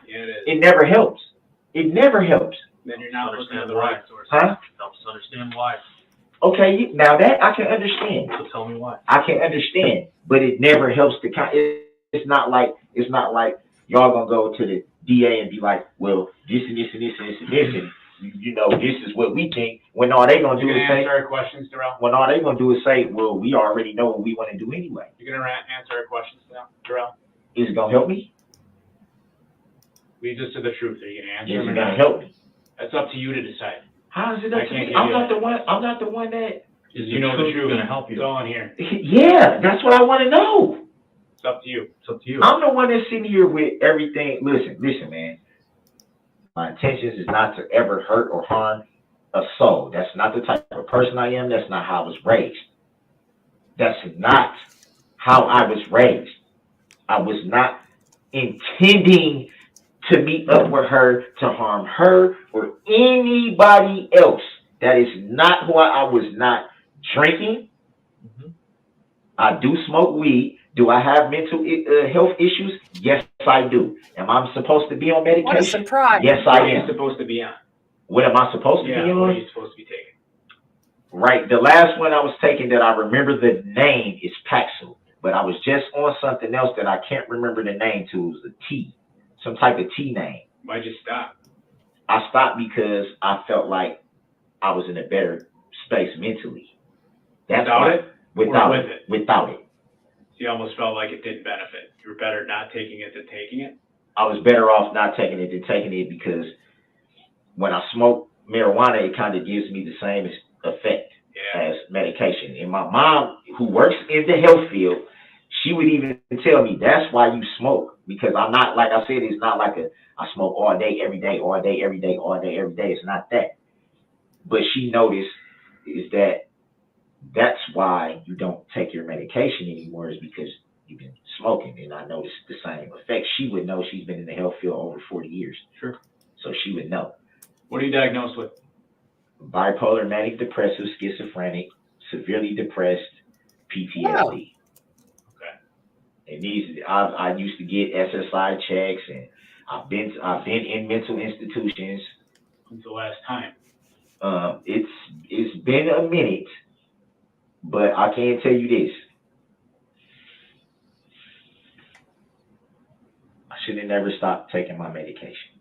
Yeah, it is. It never helps. It never helps. Then you're not listening to the why. right source. Huh? Helps us understand why. Okay, now that I can understand. So tell me why. I can understand, but it never helps to it's not like y'all gonna go to the DA and be like, well, this and this and this and this and this, and you know, this is what we think. When all they gonna do is say, answer our questions, Darrel? when all they gonna do is say, well, we already know what we want to do anyway. You're gonna answer our questions now, Darrel? Is it gonna help me? Lead us to the truth. Are you gonna answer Is them or it gonna not? help me? That's up to you to decide. How is it up I to can't me? give I'm you not that. the one. I'm not the one that. Is You know the truth. going to help It's you? all in here. Yeah, that's what I want to know. It's up to you. It's up to you. I'm the one that's sitting here with everything. Listen, man. My intentions is not to ever hurt or harm a soul. That's not the type of person I am. That's not how I was raised. That's not how I was raised. I was not intending to meet up with her, to harm her or anybody else. That is not who I was not drinking. Mm-hmm. I do smoke weed. Do I have mental health issues? Yes, I do. Am I supposed to be on medication? What a surprise. Yes, What I are you am. supposed to be on? What am I supposed to be Yeah, what are on? you supposed to be taking? Right. The last one I was taking that I remember the name is Paxil. But I was just on something else that I can't remember the name to. It was a T. Some type of T name. Why'd you stop? I stopped because I felt like I was in a better space mentally. That's Without why, it? Without Or it. with it? Without it. So you almost felt like it didn't benefit. You were better not taking it than taking it? I was better off not taking it than taking it, because when I smoke marijuana, it kind of gives me the same effect Yeah. as medication. And my mom, who works in the health field, she would even tell me that's why you smoke, because I'm not, like I said, it's not like I smoke all day, every day, all day, every day, all day, every day. It's not that. But she noticed is that that's why you don't take your medication anymore, is because you've been smoking. And I noticed the same effect. She would know. She's been in the health field over 40 years. Sure. So she would know. What are you diagnosed with? Bipolar, manic depressive, schizophrenic, severely depressed, PTSD. Wow. Okay. And these, I used to get SSI checks, and I've been in mental institutions. When's the last time? It's been a minute, but I can tell you this: I should have never stopped taking my medication.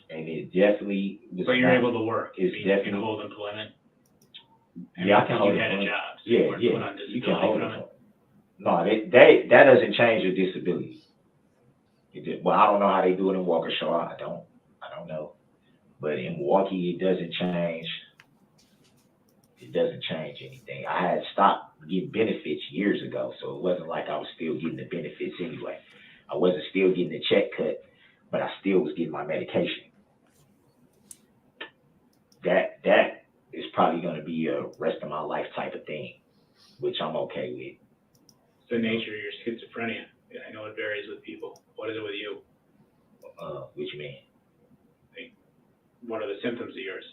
And it definitely was. But you're able to work. It's You can definitely. hold employment. Yeah, I can hold You had a employment. job. So you Yeah, weren't put on yeah, you disability can hold from it. it. No, that doesn't change your disability. Well, I don't know how they do it in Waukesha. I don't know. But in Milwaukee, it doesn't change. It doesn't change anything. I had stopped getting benefits years ago, so it wasn't like I was still getting the benefits anyway. I wasn't still getting the check cut, but I still was getting my medication. That is probably going to be a rest of my life type of thing, which I'm okay with. It's the nature of your schizophrenia. I know it varies with people. What is it with you? Which you mean? What are the symptoms of yours?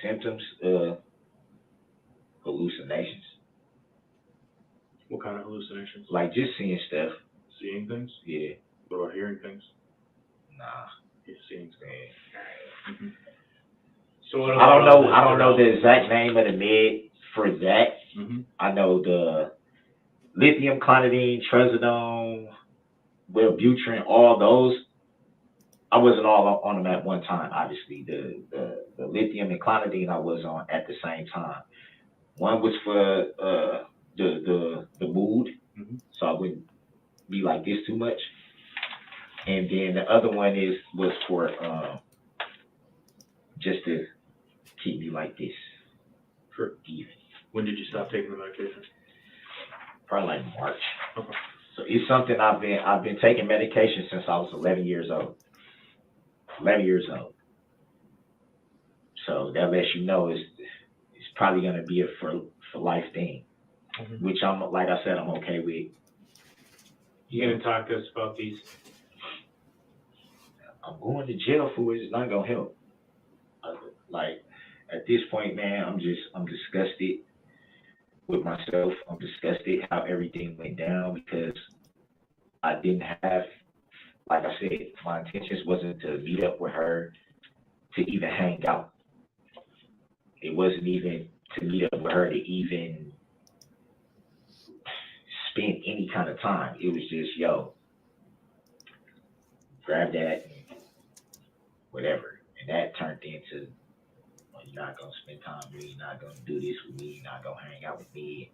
Symptoms, hallucinations, What kind of hallucinations? like just seeing stuff. Seeing things? Yeah, What about hearing things? nah. Yeah, seeing stuff. Man. So what I don't about all know. this I don't know around- the exact name of the med for that. Mm-hmm. I know the lithium, clonidine, trazodone, Wellbutrin, all those. I wasn't all on them at one time. Obviously, the lithium and clonidine I was on at the same time. One was for the mood, Mhm. so I wouldn't be like this too much. And then the other one was for just to keep me like this. Sure. Even. When did you stop taking the medication? Probably like March. Okay. So it's something I've been taking medication since I was 11 years old. 11 years old. So that lets you know it's probably going to be a for life thing, which I'm, like I said, I'm okay with. You gonna talk to us about these? I'm going to jail for it. It's not going to help. Like at this point, man, I'm disgusted with myself. I'm disgusted how everything went down, because I didn't have, like I said, my intentions wasn't to meet up with her to even hang out. It wasn't even to meet up with her to even spend any kind of time. It was just, yo, grab that and whatever. And that turned into, well, you're not going to spend time with me, you're not going to do this with me, you're not going to hang out with me.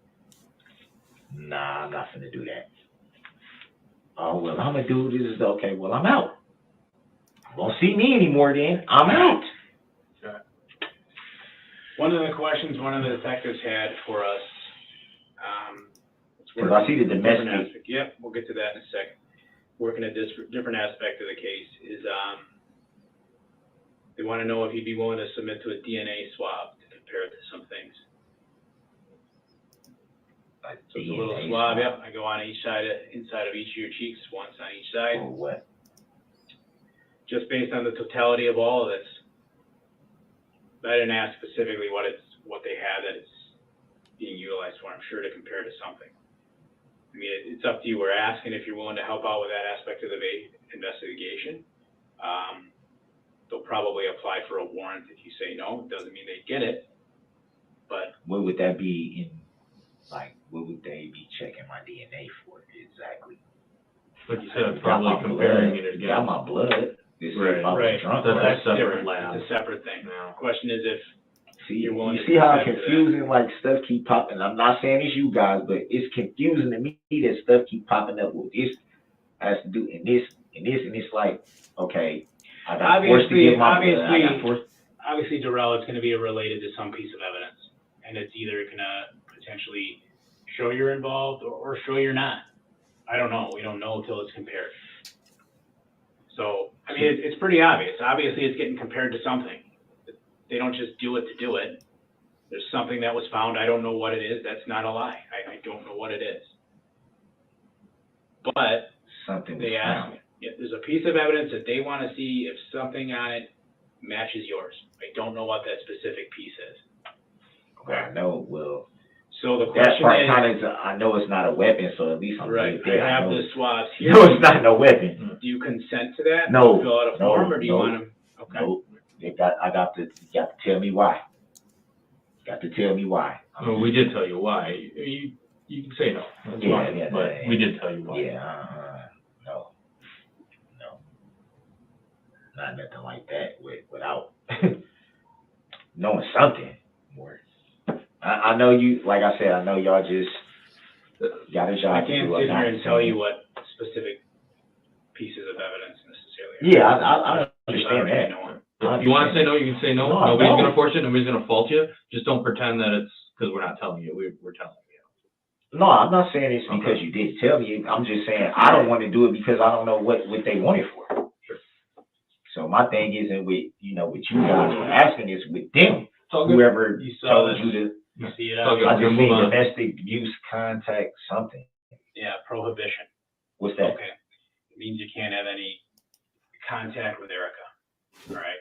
Nah, I'm not going to do that. Oh, well, I'm going to do this. Is okay. Well, I'm out. Won't see me anymore then. I'm out. One of the questions one of the detectives had for us, Because I see the different domestic. aspect. Yep, we'll get to that in a second. Working a different aspect of the case is they want to know if you'd be willing to submit to a DNA swab to compare it to some things. So it's a little swab. Yep, I go on inside of each of your cheeks, once on each side. Or what? Just based on the totality of all of this. I didn't ask specifically what they had that it's being utilized for. I'm sure to compare to something. I mean, it's up to you. We're asking if you're willing to help out with that aspect of the investigation. They'll probably apply for a warrant if you say no. It doesn't mean they get it, but What would that be in, like, what would they be checking my DNA for exactly? Like you said, Got probably my comparing blood. it against. Got my blood. This Right, is if I was right. drunk. That's Well, a that's separate different. lab. It's a separate thing. Now. Question is if See, you're willing you to see how consent to that. confusing, like, stuff keep popping. I'm not saying it's you guys, but it's confusing to me that stuff keep popping up. Well, this has to do, and this and this, and it's like, okay, I got forced to give my blood. I got forced. Obviously, Darrel, it's going to be related to some piece of evidence, and it's either going to potentially show you're involved or show you're not. I don't know. We don't know until it's compared. So, I mean, it's pretty obvious. Obviously, it's getting compared to something. They don't just do it to do it. There's something that was found. I don't know what it is. That's not a lie. I don't know what it is. But Something was they asked found. me. Yeah, there's a piece of evidence that they want to see if something on it matches yours. I don't know what that specific piece is. Okay. I know. Well, So the that question part is, kind of. I know it's not a weapon, so at least I'm right, good there. I have know the swabs You here. know it's not no weapon. Do you consent to that? No, Do you fill out a no, form, or do you no. want them? Okay. Nope. You got to tell me why. Got to tell me why. Well, we did tell you why. You can say no. That's Yeah, fine, yeah, but yeah. we did tell you why. Yeah, no, not nothing like that without knowing something more. I know you, like I said, I know y'all just got a I job to can't do. sit I'm not here and tell saying- you what specific pieces of evidence necessarily are. Yeah, I understand already that. know it. If you want to say no, you can say no. No, Nobody's no. gonna force you. Nobody's gonna fault you. Just don't pretend that it's because we're not telling you. We're telling you. No, I'm not saying it's Okay. because you didn't tell me. I'm just saying I don't want to do it because I don't know what they want it for. Sure. So my thing isn't with with you guys for asking, is with them. It's all good. Whoever You saw told this. you to. You see it Okay. out. I We're just gonna seen move on. domestic abuse contact something. Yeah, prohibition. What's that? Okay. It means you can't have any contact with Erica. All right.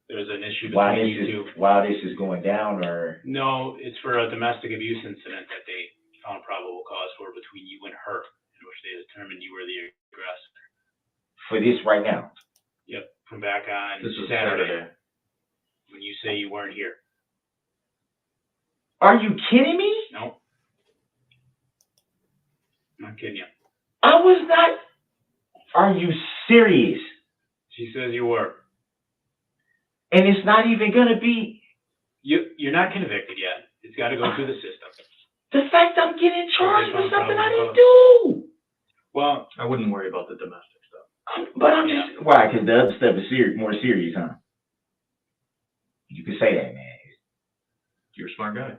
There's an issue Why between you two. this is going down, or No, it's for a domestic abuse incident that they found probable cause for between you and her, in which they determined you were the aggressor. for this right now? Yep, from back on This was Saturday, when you say you weren't here. Are you kidding me? No. I'm not kidding you. I was not. Are you serious? She says you were. And it's not even gonna be You're not convicted yet. It's got to go through the system. the fact I'm getting charged Okay, with something I probable didn't do. Well, I wouldn't worry about the domestic stuff. But I'm just why? Because the other stuff is more serious, huh? You can say that, man. You're a smart guy.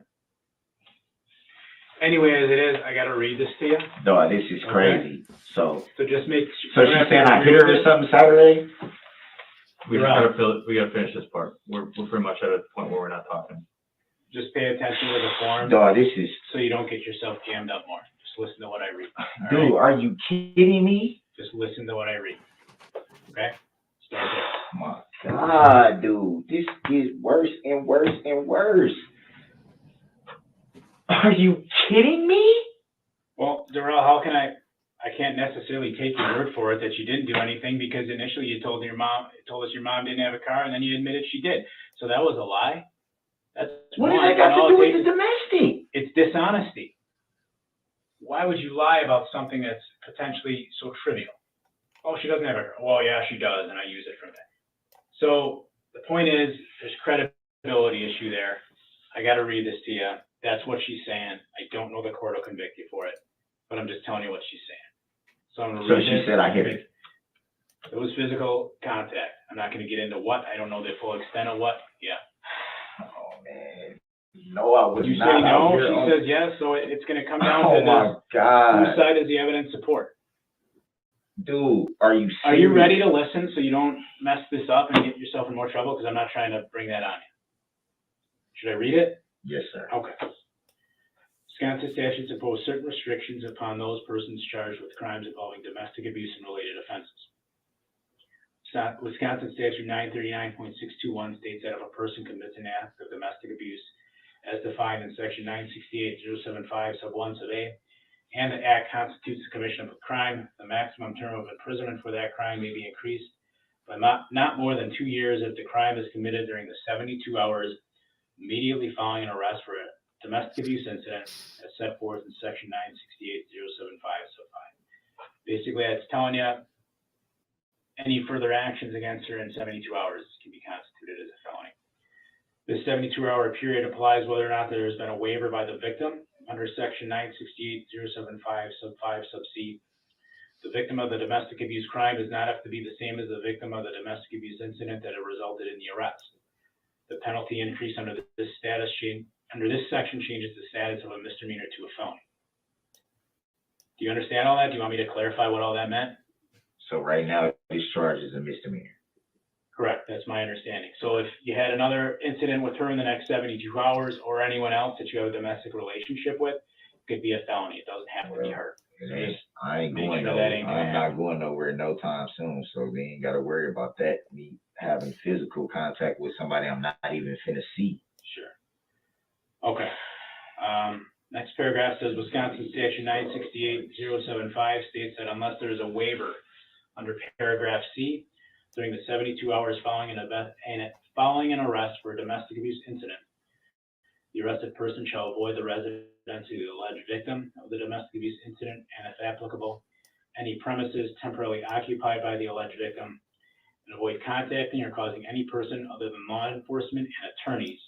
anyway, as it is, I got to read this to you. No, this is crazy. So So just make. she's saying I hit her or something Saturday? We just Right. we gotta finish this part. We're pretty much at a point where we're not talking. Just pay attention to the form, No, this is. so you don't get yourself jammed up more. Just listen to what I read. All Dude, right? are you kidding me? Just listen to what I read. Okay? Start there. My God, dude, this gets worse and worse and worse. Are you kidding me? Well, Darrel, how can I can't necessarily take your word for it that you didn't do anything, because initially you told us your mom didn't have a car, and then you admitted she did. So that was a lie. That's What does one, that got and to all do it with takes- the domestic? It's dishonesty. Why would you lie about something that's potentially so trivial? Oh, she doesn't have a car. Well, yeah, she does, and I use it for that. So the point is, there's credibility issue there. I got to read this to you. That's what she's saying. I don't know the court will convict you for it, but I'm just telling you what she's saying. So I'm going to So read she this. said I hit her. It was physical contact. I'm not going to get into what. I don't know the full extent of what. Yeah. Oh man, no, I was You not. say no, out here she on- says yes, so it's going to come down Oh to my this. God, Whose side is the evidence support? dude, are you serious? Are you ready to listen so you don't mess this up and get yourself in more trouble? Because I'm not trying to bring that on you. Should I read it? Yes, sir. Okay. Wisconsin statutes impose certain restrictions upon those persons charged with crimes involving domestic abuse and related offenses. Wisconsin statute 939.621 states that if a person commits an act of domestic abuse as defined in section 968.075 sub 1 sub a, and the act constitutes the commission of a crime, the maximum term of imprisonment for that crime may be increased by not more than 2 years if the crime is committed during the 72 hours immediately following an arrest for a domestic abuse incident as set forth in section 968.075 sub 5. Basically, that's telling you any further actions against her in 72 hours can be constituted as a felony. This 72-hour period applies whether or not there has been a waiver by the victim under section 968.075 sub 5 sub c. The victim of the domestic abuse crime does not have to be the same as the victim of the domestic abuse incident that resulted in the arrest. The penalty increase under this section changes the status of a misdemeanor to a felony. Do you understand all that? Do you want me to clarify what all that meant? So right now, this charge is a misdemeanor. Correct, that's my understanding. So if you had another incident with her in the next 72 hours or anyone else that you have a domestic relationship with, it could be a felony. It doesn't have to be her. I ain't Make going sure nowhere. that ain't gonna I'm not happen. going nowhere no time soon, so we ain't gotta worry about that. Me having physical contact with somebody I'm not even finna see. Sure. Okay. Next paragraph says Wisconsin Statute 968-075 states that unless there is a waiver under paragraph C, during the 72 hours following an arrest for a domestic abuse incident, the arrested person shall avoid the residence of the alleged victim of the domestic abuse incident, and if applicable, any premises temporarily occupied by the alleged victim, and avoid contacting or causing any person other than law enforcement and attorneys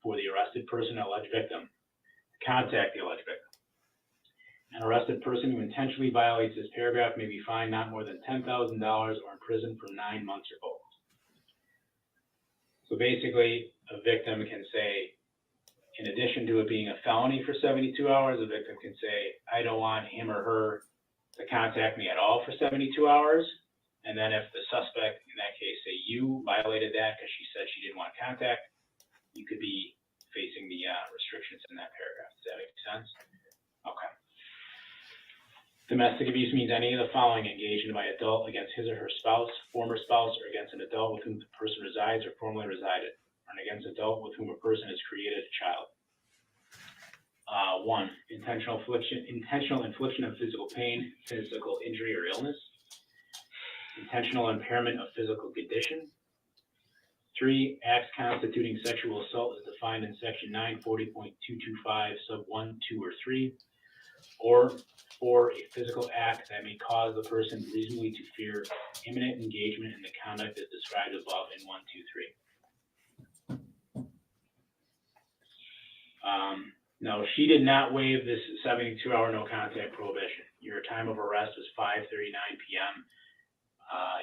for the arrested person or alleged victim to contact the alleged victim. An arrested person who intentionally violates this paragraph may be fined not more than $10,000 or imprisoned for 9 months or both. So basically, a victim can say, in addition to it being a felony for 72 hours, a victim can say, I don't want him or her to contact me at all for 72 hours. And then if the suspect, in that case, say you violated that because she said she didn't want contact, you could be facing the restrictions in that paragraph. Does that make sense? Okay. Domestic abuse means any of the following engaged in by an adult against his or her spouse, former spouse, or against an adult with whom the person resides or formerly resided, or against an adult with whom a person has created a child. 1, intentional infliction of physical pain, physical injury or illness, intentional impairment of physical condition. 3, acts constituting sexual assault is defined in section 940.225 sub 1, 2, or 3. Or 4, a physical act that may cause the person reasonably to fear imminent engagement in the conduct as described above in 1, 2, 3. No, she did not waive this 72-hour no contact prohibition. Your time of arrest was 5:39 p.m.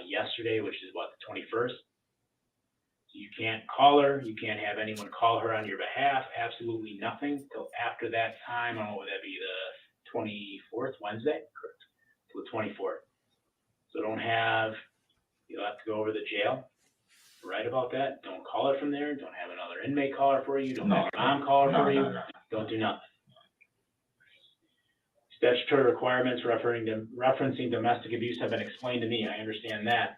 Yesterday, which is what, the 21st? So you can't call her, you can't have anyone call her on your behalf, absolutely nothing till after that time. Would that be the 24th, Wednesday? Correct. To the 24th. So you'll have to go over to the jail. Right about that. Don't call her from there. Don't have another inmate call her for you. Don't have your mom call her for you. No. Don't do nothing. Statutory requirements referencing domestic abuse have been explained to me. I understand that.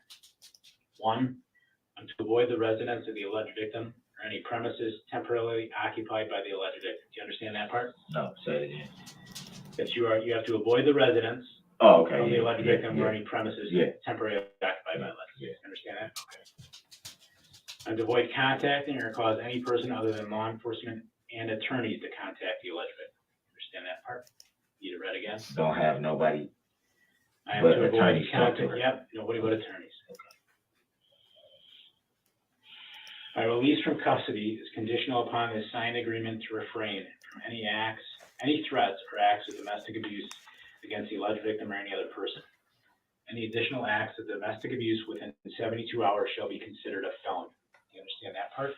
1, to avoid the residence of the alleged victim or any premises temporarily occupied by the alleged victim. Do you understand that part? No, say it again. That you have to avoid the residence Oh, okay. of the alleged victim or Yeah. any premises temporarily occupied by the alleged victim. Understand that? Okay. And to avoid contacting or cause any person other than law enforcement and attorneys to contact the alleged victim. Understand that part? Need it read again? Don't have nobody. I am But to avoid attorneys talk to contact. her. Yep, nobody but attorneys. My release from custody is conditional upon the signed agreement to refrain from any threats or acts of domestic abuse against the alleged victim or any other person. Any additional acts of domestic abuse within 72 hours shall be considered a felony. You understand that part?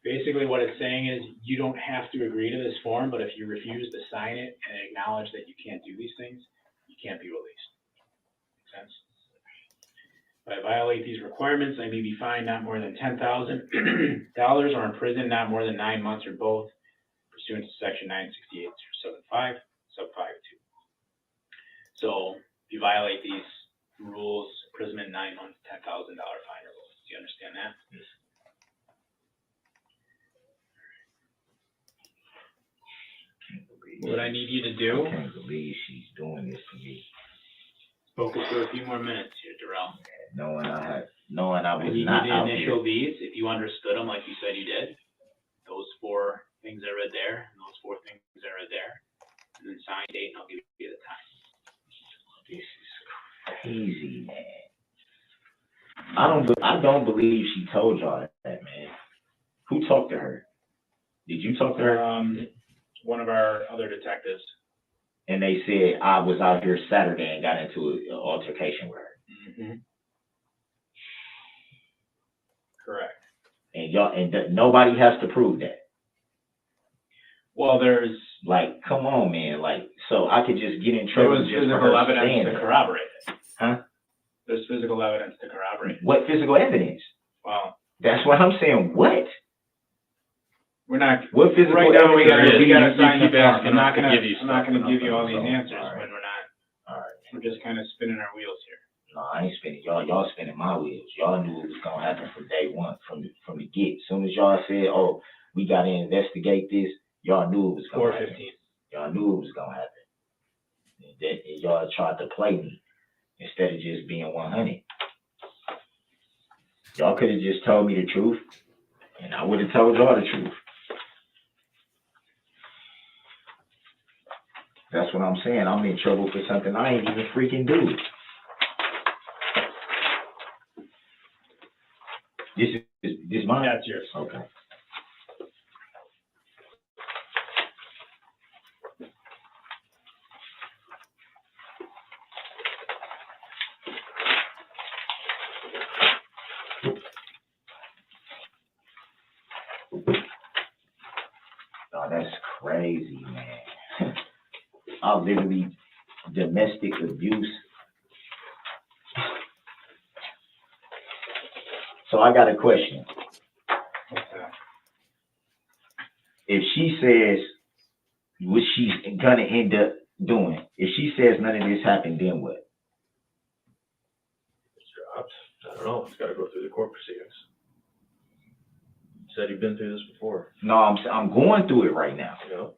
Basically what it's saying is you don't have to agree to this form, but if you refuse to sign it and acknowledge that you can't do these things, you can't be released. Make sense? If I violate these requirements, I may be fined not more than $10,000 or imprisoned not more than 9 months or both, pursuant to section 968-075, sub 5(2). So if you violate these rules, imprisonment 9 months, $10,000 fine or both. Do you understand that? Yes. What I need you to do, I can't believe she's doing this to me. focus for a few more minutes here, Darrel. Knowing I I was need you not to out initial here. these, if you understood them like you said you did. Those 4 things I read there, and those 4 things I read there. And then sign date, and I'll give you the time. This is crazy, man. I don't believe she told y'all that, man. Who talked to her? Did you talk to her? One of our other detectives. and they said I was out here Saturday and got into an altercation with her. Mhm. Correct. And nobody has to prove that. Well, there's Like, come on, man. Like, so I could just get in there trouble was just for physical her evidence saying to that. corroborate it. Huh? There's physical evidence to corroborate it. What physical evidence? Well, That's what I'm saying. What? we're not. What physical Right now, we evidence? gotta, we gotta You sign the keep form. asking I'm not us to gonna, give you I'm not stuff. gonna give you all these Okay. answers All right. when we're not, All right. we're just kind of spinning our wheels here. No, I ain't spinning. Y'all spinning my wheels. Y'all knew it was gonna happen from day one, from the get. As soon as y'all said, "Oh, we gotta investigate this," y'all knew it was gonna happen. 4:15. Y'all knew it was gonna happen. And y'all tried to play me instead of just being 100. Y'all could have just told me the truth, and I would have told y'all the truth. That's what I'm saying. I'm in trouble for something I ain't even freaking do. This mine? That's yours. Okay. Oh, that's crazy, man. I literally domestic abuse. So I got a question. What's that? If she says what she's gonna end up doing, if she says none of this happened, then what? It's dropped. I don't know. It's got to go through the court proceedings. Said he'd been through this before. No, I'm going through it right now. You know?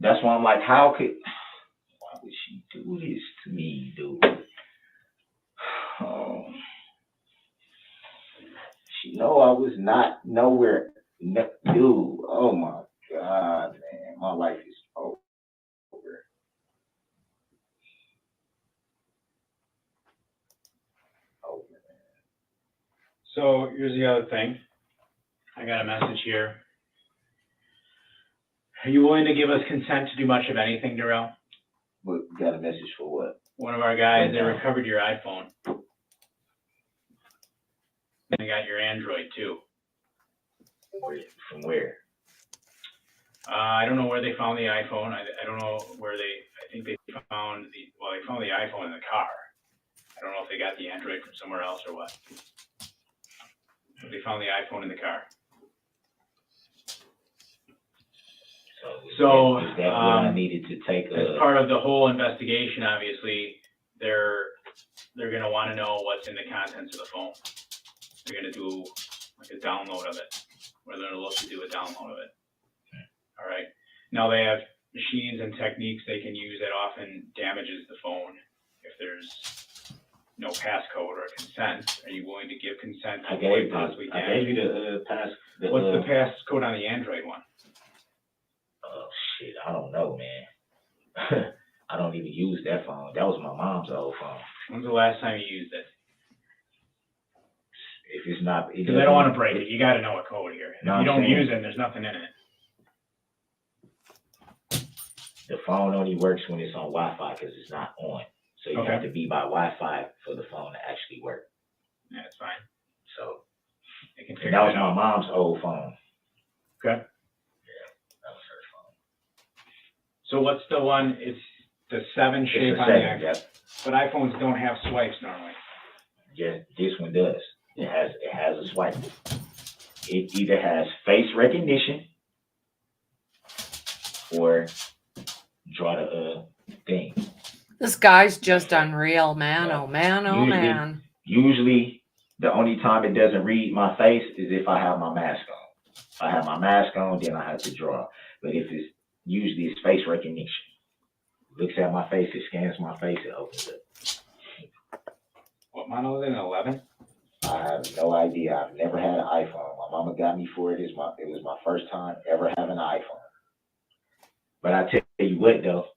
That's why I'm like, why would she do this to me, dude? Oh. She know I was not nowhere, dude. Oh my God, man, my life is over. Over, man. So here's the other thing. I got a message here. Are you willing to give us consent to do much of anything, Darrell? But you got a message for what? One of our guys, they Okay. recovered your iPhone. They got your Android too. From where? I don't know where they found the iPhone. I don't know where I think they found they found the iPhone in the car. I don't know if they got the Android from somewhere else or what. But they found the iPhone in the car. So, is that what I needed to take as part of the whole investigation, obviously, they're gonna wanna know what's in the contents of the phone. They're gonna do like a download of it, or they're gonna look to do a download of it. All right. Now they have machines and techniques they can use that often damages the phone if there's no passcode or consent. Are you willing to give consent to avoid possibly I damage? gave you the pass. What's the passcode on the Android one? Oh shit, I don't know, man. I don't even use that phone. That was my mom's old phone. When's the last time you used it? If it's not, Because I don't want to break it. You got to know a code here. If No, you I'm don't saying- use it, there's nothing in it. the phone only works when it's on Wi-Fi because it's not on. So you Okay. have to be by Wi-Fi for the phone to actually work. Yeah, it's fine. So They can and figure that was it my out. mom's old phone. Okay. That was her phone. So what's the one? It's the 7 shape It's a on the 7, iPhone. yep. But iPhones don't have swipes normally. Yeah, this one does. It has a swipe. It either has face recognition or draw the thing. This guy's just unreal, man. Oh man, oh Usually- man. Usually, the only time it doesn't read my face is if I have my mask on. If I have my mask on, then I have to draw. But if it's usually it's face recognition. Looks at my face, it scans my face, it opens it. What model is it? An 11? I have no idea. I've never had an iPhone. My mama got me for it. It was my first time ever having an iPhone. But I tell you what though,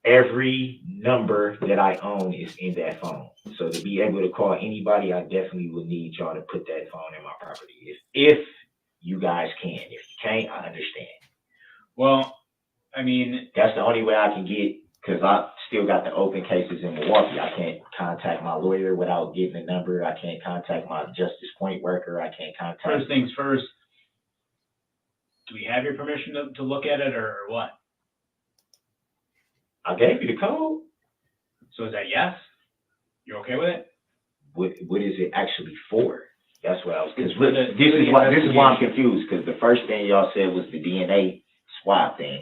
every number that I own is in that phone. So to be able to call anybody, I definitely would need y'all to put that phone in my property. If you guys can. If you can't, I understand. Well, I mean, That's the only way I can get, because I still got the open cases in Milwaukee. I can't contact my lawyer without getting a number. I can't contact my justice point worker. I can't contact. first things first, do we have your permission to look at it or what? I gave you the code. So is that yes? You're okay with it? What is it actually for? That's what I was, because It's for the- this for is the why I'm confused, because the first thing y'all said was the DNA swab thing.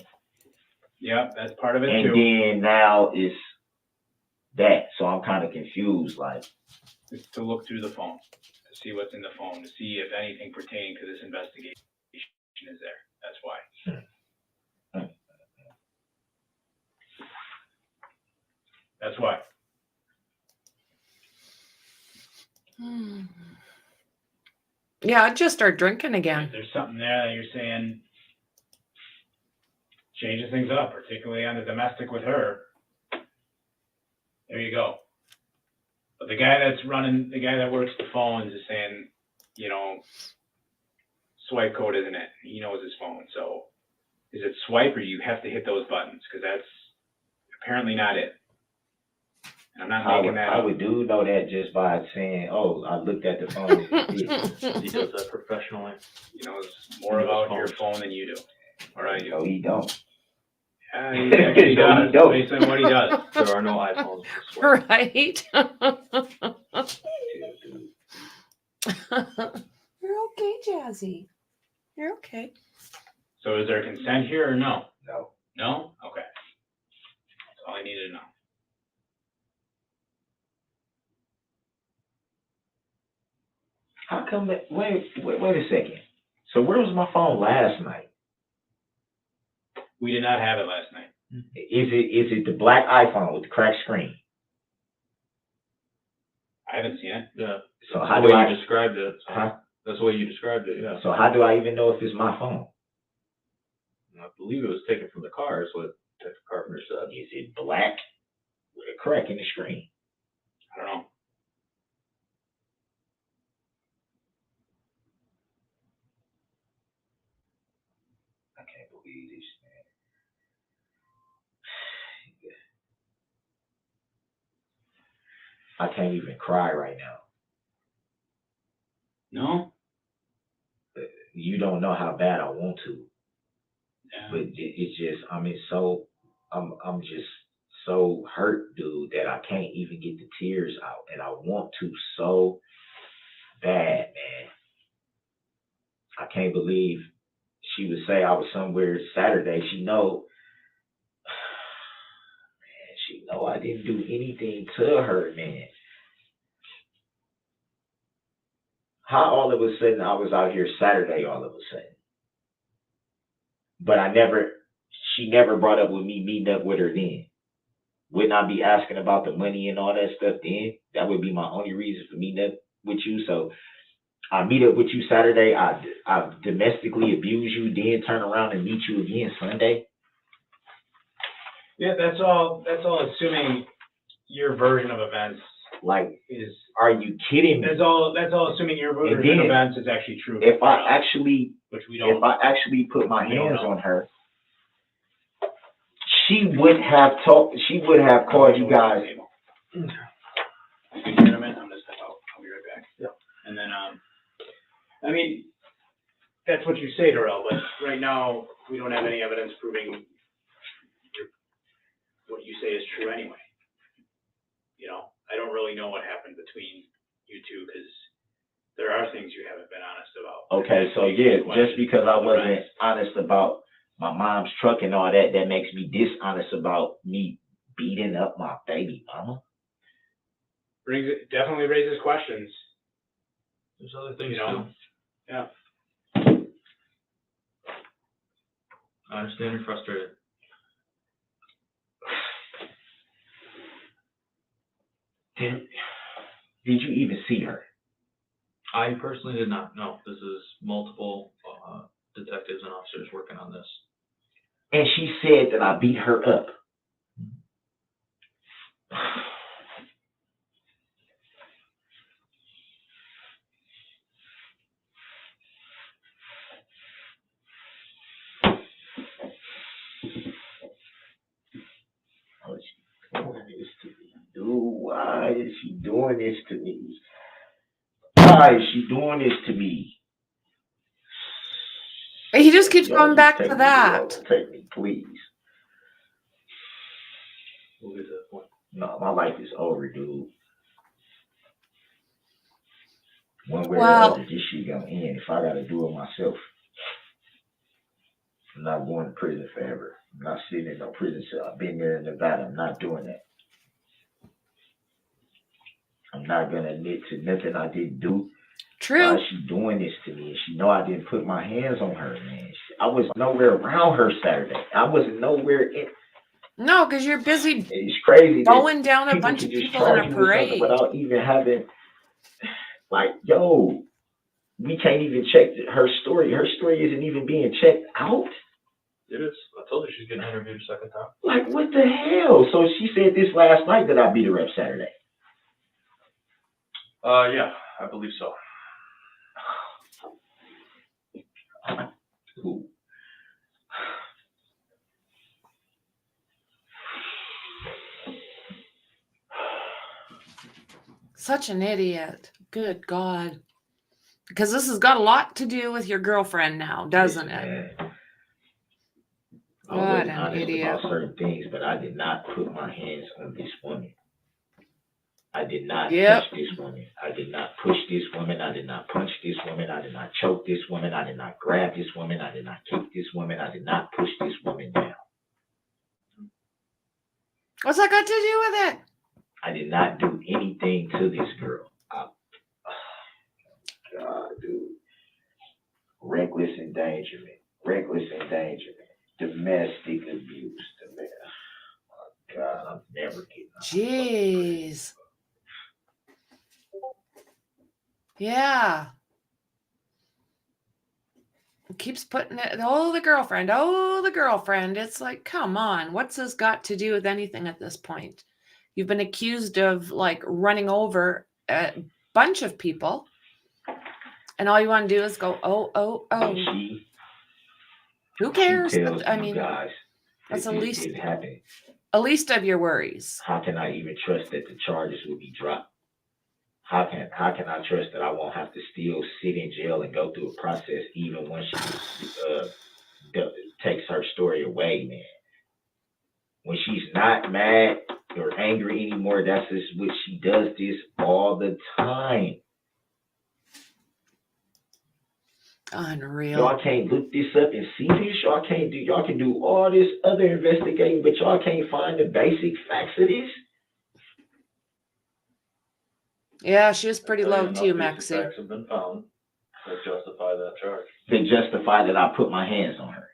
Yeah, that's part of it And too. then now it's that, so I'm kind of confused, like, Is to look through the phone, to see what's in the phone, to see if anything pertaining to this investigation is there. That's why. That's why. Yeah, I'd just start drinking If again. there's something there that you're saying changes things up, particularly on the domestic with her, there you go. But the guy that works the phones is saying, you know, swipe code isn't it? He knows his phone. So is it swipe or you have to hit those buttons? Because that's apparently not it. And I'm not making that I up. would do know that just by saying, oh, I looked at the phone. He does that professionally. He knows more about your phone than you do. Or I do. No, he don't. Yeah, he actually No, he does, don't. based on what he does. There are no iPhones for swipe. Right? You're okay, Jazzy. You're okay. So is there consent here or no? No. No? Okay. That's all I needed to know. How come that, wait a second. So where was my phone last night? We did not have it last night. Is it the black iPhone with the cracked screen? I haven't seen it. Yeah. So That's how the do way I, you described it. So huh? That's the way you described it, yeah. So how do I even know if it's my phone? I believe it was taken from the car, is what the carpenter said. Is it black with a crack in the screen? I don't know. I can't believe this, man. I can't even cry right now. No? You don't know how bad I want to, Yeah. but it's just, I'm just so hurt, dude, that I can't even get the tears out, and I want to so bad, man. I can't believe she would say I was somewhere Saturday. She know I didn't do anything to her, man. How all of a sudden I was out here Saturday all of a sudden. But she never brought up with me meeting up with her then. Wouldn't I be asking about the money and all that stuff then? That would be my only reason for meeting up with you. So I meet up with you Saturday, I domestically abuse you, then turn around and meet you again Sunday. Yeah, that's all assuming your version of events Like, is, are you kidding me? that's all assuming your version then, of events is actually true. If I actually put my We don't hands know. on her, she would have called you guys. Excuse me in a minute, I'm gonna step out, I'll be right back. Yeah. And then, I mean, that's what you say, Darrell, but right now, we don't have any evidence proving what you say is true anyway. You know, I don't really know what happened between you two, because there are things you haven't been honest about. Okay, so yeah, just because I wasn't honest about my mom's truck and all that, that makes me dishonest about me beating up my baby mama. Definitely raises questions. There's other things You know? too. Yeah. I understand you're frustrated. Did you even see her? I personally did not know. This is multiple detectives and officers working on this. And she said that I beat her up. Why is she doing this to me? Why is she doing this to me? He just keeps Y'all going just back take to me, y'all that. take me, please. We'll get to that point. No, my life is over, dude. One way or the Well, other, this shit gonna end. If I gotta do it myself, I'm not going to prison forever. I'm not sitting in no prison cell. I've been there in Nevada. I'm not doing that. I'm not gonna admit to nothing I didn't do. Why true. is she doing this to me? And she know I didn't put my hands on her, man. I was nowhere around her Saturday. I wasn't nowhere in. No, because you're busy It's crazy that mowing down a people bunch can of just people in charge a you with something parade. without even having, like, yo, we can't even check her story. Her story isn't even being checked out. It is. I told you she's getting interviewed a second time. Like, what the hell? So she said this last night that I beat her up Saturday. Yeah, I believe so. Who? Such an idiot. Good God. Because this has got a lot to do with your girlfriend now, doesn't Listen, it? man, I What wasn't an honest idiot. about certain things, but I did not put my hands on this woman. I did not Yep. touch this woman. I did not push this woman. I did not punch this woman. I did not choke this woman. I did not grab this woman. I did not kick this woman. I did not push this woman down. What's that got to do with it? I did not do anything to this girl. God, dude. Reckless endangerment. Domestic abuse. Oh, God, I'm never getting out. Jeez. Yeah. Keeps putting it, oh, the girlfriend. It's like, come on. What's this got to do with anything at this point? You've been accused of like running over a bunch of people. And all you want to do is go, oh. Who cares? She tells I you mean, guys that's that the this least, didn't happen. a least of your worries. How can I even trust that the charges will be dropped? How can I trust that I won't have to still sit in jail and go through a process even when she takes her story away, man? When she's not mad or angry anymore, that's just what she does this all the time. Unreal. Y'all can't look this up and see this. Y'all can do all this other investigating, but y'all can't find the basic facts of this. Yeah, she was pretty I'll tell you low enough too, basic Maxie. facts have been found that justify that charge. They justify that I put my hands on her.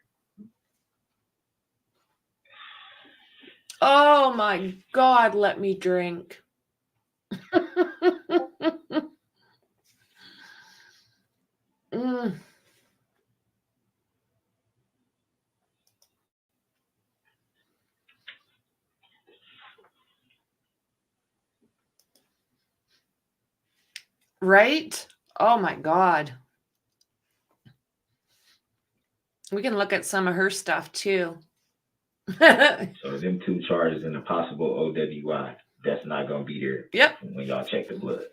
Oh my God, let me drink. Mm. Right? Oh my God. We can look at some of her stuff too. So them two charges and a possible OWI, that's not gonna be there. Yep. When y'all check the blood.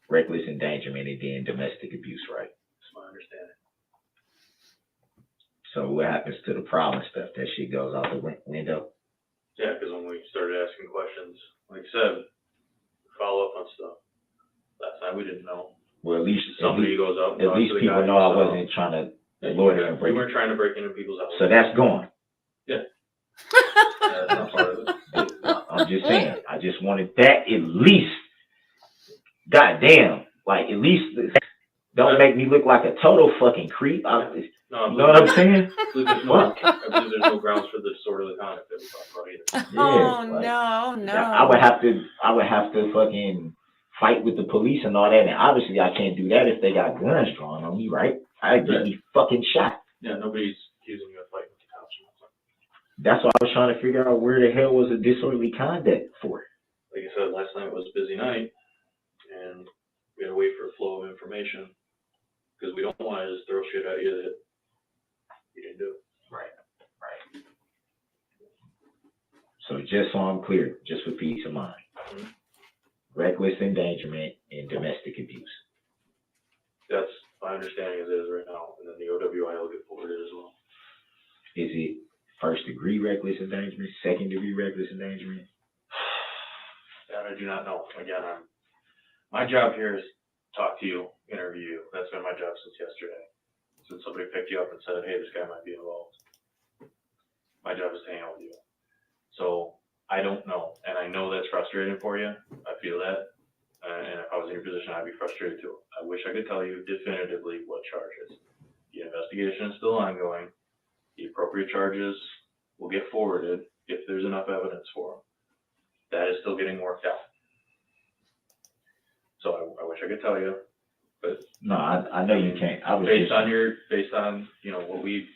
Reckless endangerment and then domestic abuse, right? That's my understanding. So what happens to the problem stuff? That shit goes out the window? Yeah, because when we started asking questions, like I said, follow up on stuff. Last night we didn't know. Well, at least Somebody goes out and at talks least to the people guy know I himself. wasn't trying to Yeah, lawyer and break we it. weren't trying to break into people's houses. So that's gone. Yeah, that's not part of it. I'm just saying. I just wanted that at least. Goddamn. Like, at least don't make me look like a total fucking creep. No, I You know what I'm saying? I believe there's no grounds for the disorderly conduct that we talked about either. Oh like, no. I would have to fucking fight with the police and all that. And obviously I can't do that if they got guns drawn on me, right? I'd get me fucking shot. Yeah, nobody's accusing you of fighting with the cops. That's why I was trying to figure out where the hell was the disorderly conduct for. Like I said, last night was a busy night, and we had to wait for a flow of information because we don't want to just throw shit at you that you didn't do. Right. So just so I'm clear, just for peace of mind. reckless endangerment, and domestic abuse. That's my understanding as it is right now, and then the OWI will get forwarded as well. Is it first degree reckless endangerment, second degree reckless endangerment? That I do not know. Again, my job here is talk to you, interview you. That's been my job since yesterday. Since somebody picked you up and said, hey, this guy might be involved. My job is to hang out with you. So I don't know. And I know that's frustrating for you. I feel that. And if I was in your position, I'd be frustrated too. I wish I could tell you definitively what charges. The investigation is still ongoing. The appropriate charges will get forwarded if there's enough evidence for them. That is still getting worked out. So I wish I could tell you, but No, I know you can't. I was based just, on what we've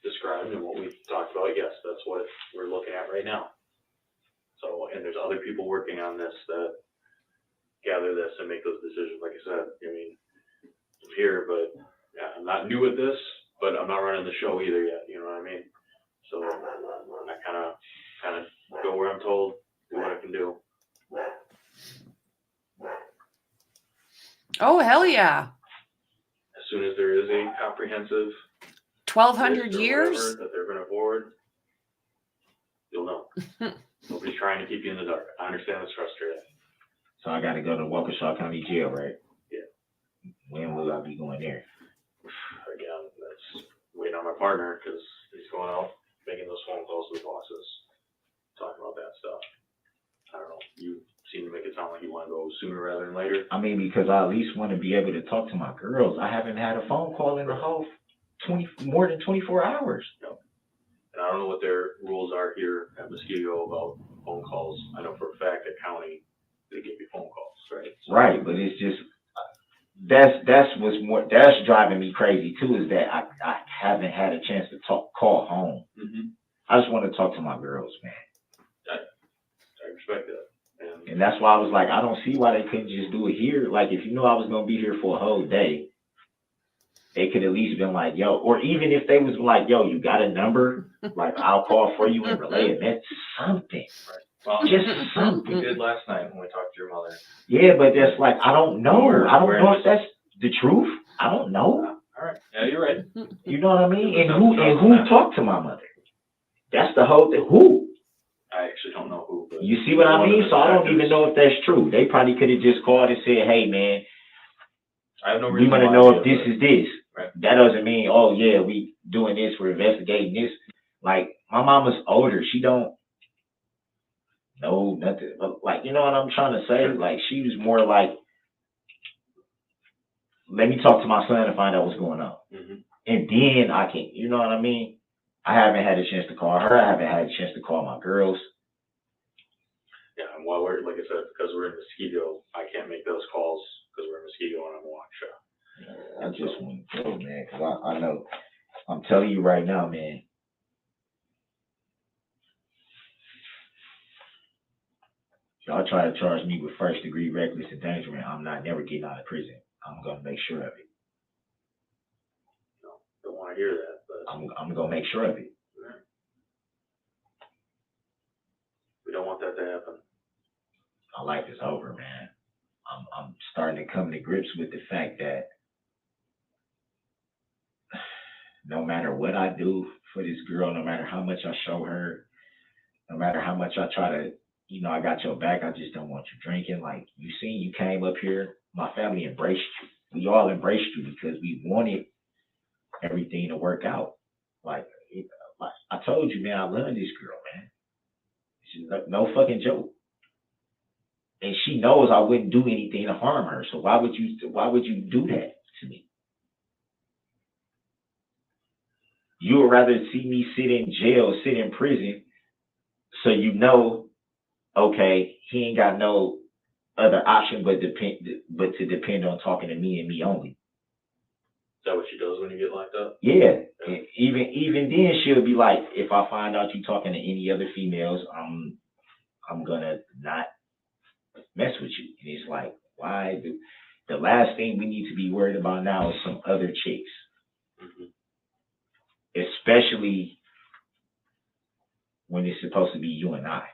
described and what we've talked about, yes, that's what we're looking at right now. So, and there's other people working on this that gather this and make those decisions. Like I said, I mean, I'm here, but yeah, I'm not new at this, but I'm not running the show either yet. You know what I mean? So I kind of go where I'm told, do what I can do. Oh, hell yeah. As soon as there is a comprehensive 1,200 list or years? whatever that they're going to forward, you'll know. Nobody's trying to keep you in the dark. I understand it's frustrating. so I got to go to Waukesha County Jail, right? Yeah. When will I be going there? Again, that's waiting on my partner because he's going out making those phone calls to the bosses, talking about that stuff. I don't know. You seem to make it sound like you want to go sooner rather than later. I mean, because I at least want to be able to talk to my girls. I haven't had a phone call in the whole more than 24 hours. And I don't know what their rules are here at Muskego about phone calls. I know for a fact at county, they give you phone calls, right? So, Right, but it's just, that's driving me crazy too, is that I haven't had a chance to call home. Mm-hmm. I just want to talk to my girls, man. I respect that. And that's why I was like, I don't see why they couldn't just do it here. Like, if you know I was going to be here for a whole day, they could at least been like, yo, or even if they was like, yo, you got a number, like I'll call for you and relay it. That's something. Right. Well, Just we something. did last night when we talked to your mother. Yeah, but that's like, I don't know. I don't know if that's the truth. I don't know. All right. Yeah, you're right. You know what I mean? And who talked to my mother? That's the whole thing. Who? I actually don't know who. But You see what I mean? So I don't even know if that's true. They probably could have just called and said, hey, man, I have no we reason want to why know they if did this it. is this. Right. That doesn't mean, oh, yeah, we doing this, we're investigating this. Like, my mama's older. She don't know nothing. Like, you know what I'm trying to say? Sure. Like, she was more like, let me talk to my son and find out what's going on. Mm-hmm. And then I can, you know what I mean? I haven't had a chance to call her. I haven't had a chance to call my girls. Yeah, and while we're, like I said, because we're in Muskego, I can't make those calls because we're in Muskego and I'm in Waukesha. I just want to go, man, because I know, I'm telling you right now, man. Y'all try to charge me with first degree reckless endangerment. I'm not never getting out of prison. I'm going to make sure of it. No, don't want to hear that, but I'm going to make sure of it. we don't want that to happen. My life is over, man. I'm starting to come to grips with the fact that no matter what I do for this girl, no matter how much I show her, no matter how much I try to, you know, I got your back, I just don't want you drinking. Like, you seen, you came up here, my family embraced you. We all embraced you because we wanted everything to work out. Like I told you, man, I love this girl, man. She's no fucking joke. And she knows I wouldn't do anything to harm her. So why would you do that to me? You would rather see me sit in jail, sit in prison, so you know, okay, he ain't got no other option but to depend on talking to me and me only. Is that what she does when you get locked up? Yeah. And even then she'll be like, if I find out you talking to any other females, I'm gonna not mess with you. And it's like, why the last thing we need to be worried about now is some other chicks. Mm-hmm. Especially when it's supposed to be you and I.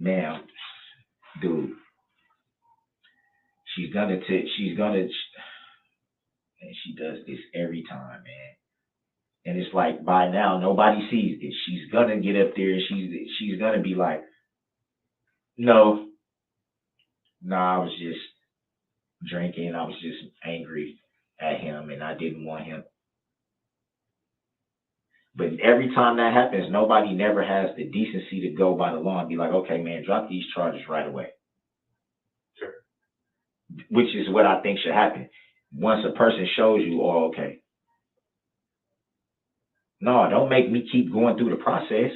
ma'am, dude, she's gonna, and she does this every time, man. And it's like, by now, nobody sees this. She's gonna get up there and she's gonna be like, no, I was just drinking. I was just angry at him and I didn't want him. But every time that happens, nobody never has the decency to go by the law and be like, okay, man, drop these charges right away. Sure. Which is what I think should happen. Once a person shows you, oh, okay. No, don't make me keep going through the process.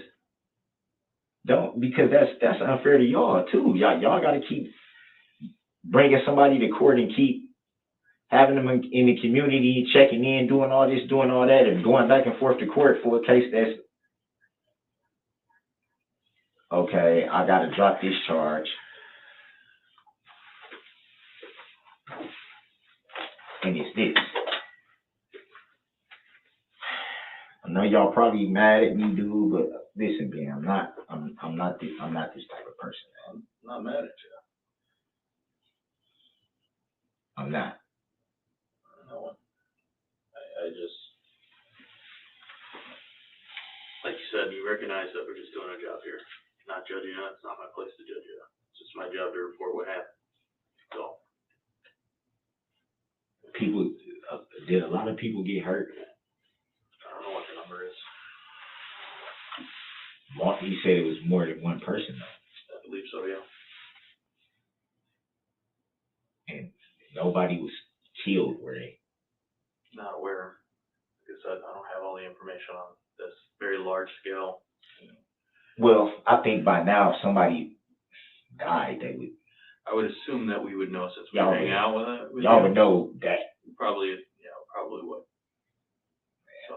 Don't, because that's unfair to y'all too. Y'all got to keep bringing somebody to court and keep having them in the community, checking in, doing all this, doing all that, and going back and forth to court for a case that's, okay, I got to drop this charge. And it's this. I know y'all probably mad at me, dude, but listen, man, I'm not this type of person, man. I'm not mad at you. I'm not. No, I just, like you said, you recognize that we're just doing our job here. Not judging you. It's not my place to judge you. It's just my job to report what happened. So. People, did a lot of people get hurt? I don't know what the number is. He said it was more than one person, though. I believe so, yeah. And nobody was killed, were they? Not aware. Like I said, I don't have all the information on this very large scale. Well, I think by now, if somebody died, they would. I would assume that we would know since we Y'all hang would- out with it. Y'all would know that. Probably, yeah, probably would. So.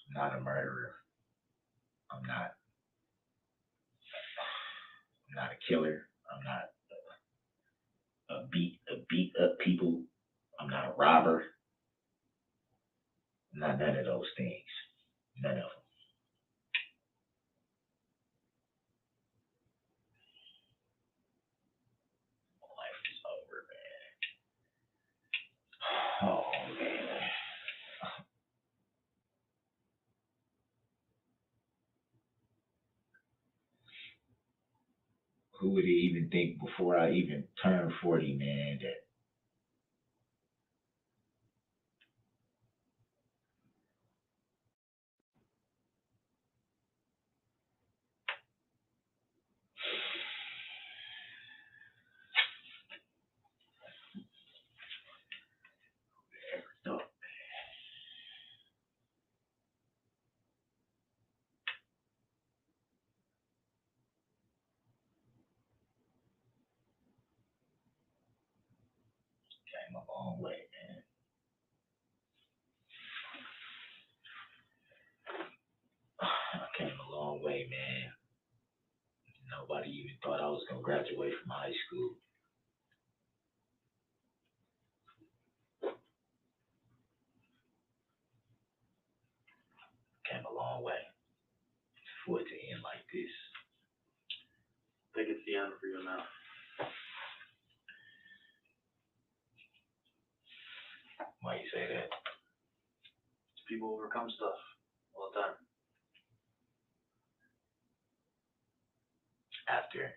I'm not a murderer. I'm not a killer. I'm not a beat up people. I'm not a robber. I'm not none of those things. None of them. Life is over, man. Oh, man. Who would even think before I even turned 40, man, that thought, came a long way, man. I came a long way, man. Nobody even thought I was gonna graduate from high school. Came a long way for it to end like this. I think it's the end for you now. Why you say that? People overcome stuff all the time. After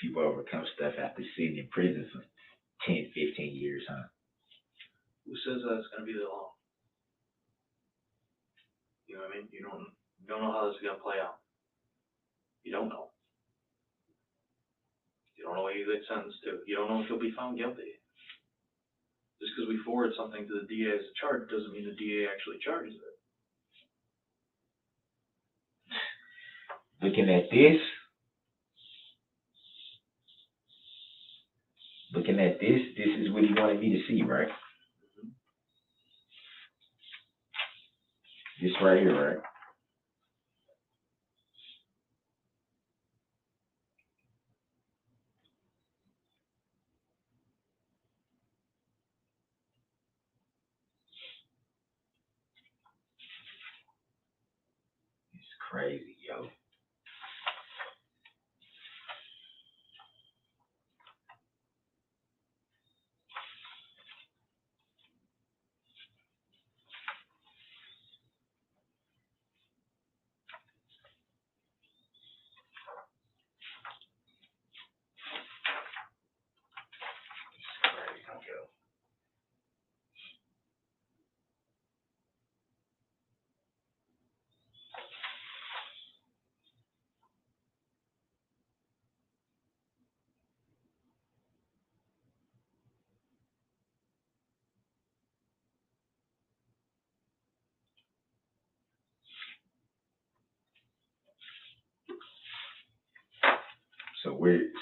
people overcome stuff after sitting in prison for 10, 15 years, huh? Who says that it's going to be that long? You know what I mean? You don't know how this is going to play out. You don't know. You don't know what you get sentenced to. You don't know if you'll be found guilty. Just because we forward something to the DA as a charge doesn't mean the DA actually charges it. Looking at this, this is what he wanted me to see, right? Mm-hmm. This right here, right? crazy, yo.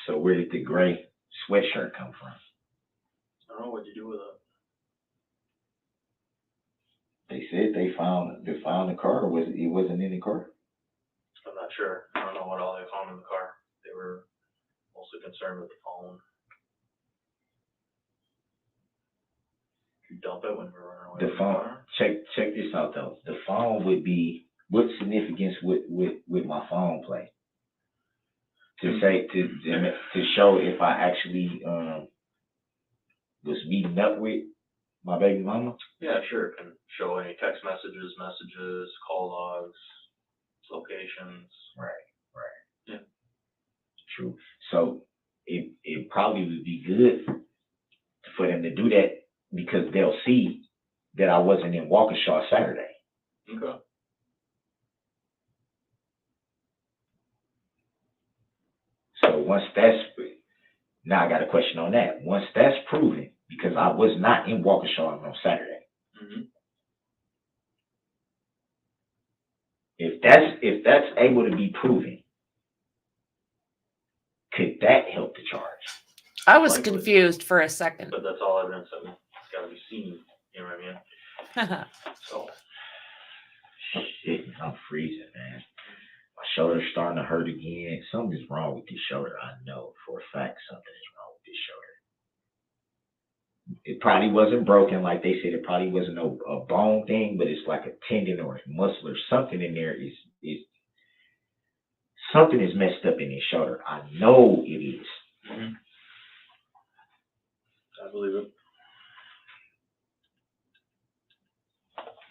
So where did the gray sweatshirt come from? I don't know what you do with it. They said they found the car. It wasn't in the car? I'm not sure. I don't know what all they found in the car. They were mostly concerned with the phone. You dump it when we're running away. The phone. Check this out though. The phone would be, what significance would my phone play? To say to show if I actually was meeting up with my baby mama? Yeah, sure. It can show any text messages, call logs, locations. Right. Yeah. True. So it probably would be good for them to do that because they'll see that I wasn't in Waukesha Saturday. Okay. So now I got a question on that. Once that's proven, because I was not in Waukesha on Saturday. Mm-hmm. If that's able to be proven, could that help the charge? I was Likely. confused for a second. But that's all evidence that it's got to be seen. You know what I mean? So. Shit, I'm freezing, man. My shoulder's starting to hurt again. Something's wrong with this shoulder. I know for a fact something is wrong with this shoulder. It probably wasn't broken, like they said. It probably wasn't a bone thing, but it's like a tendon or a muscle or something in there. Is something is messed up in his shoulder. I know it is. Mm-hmm. I believe it.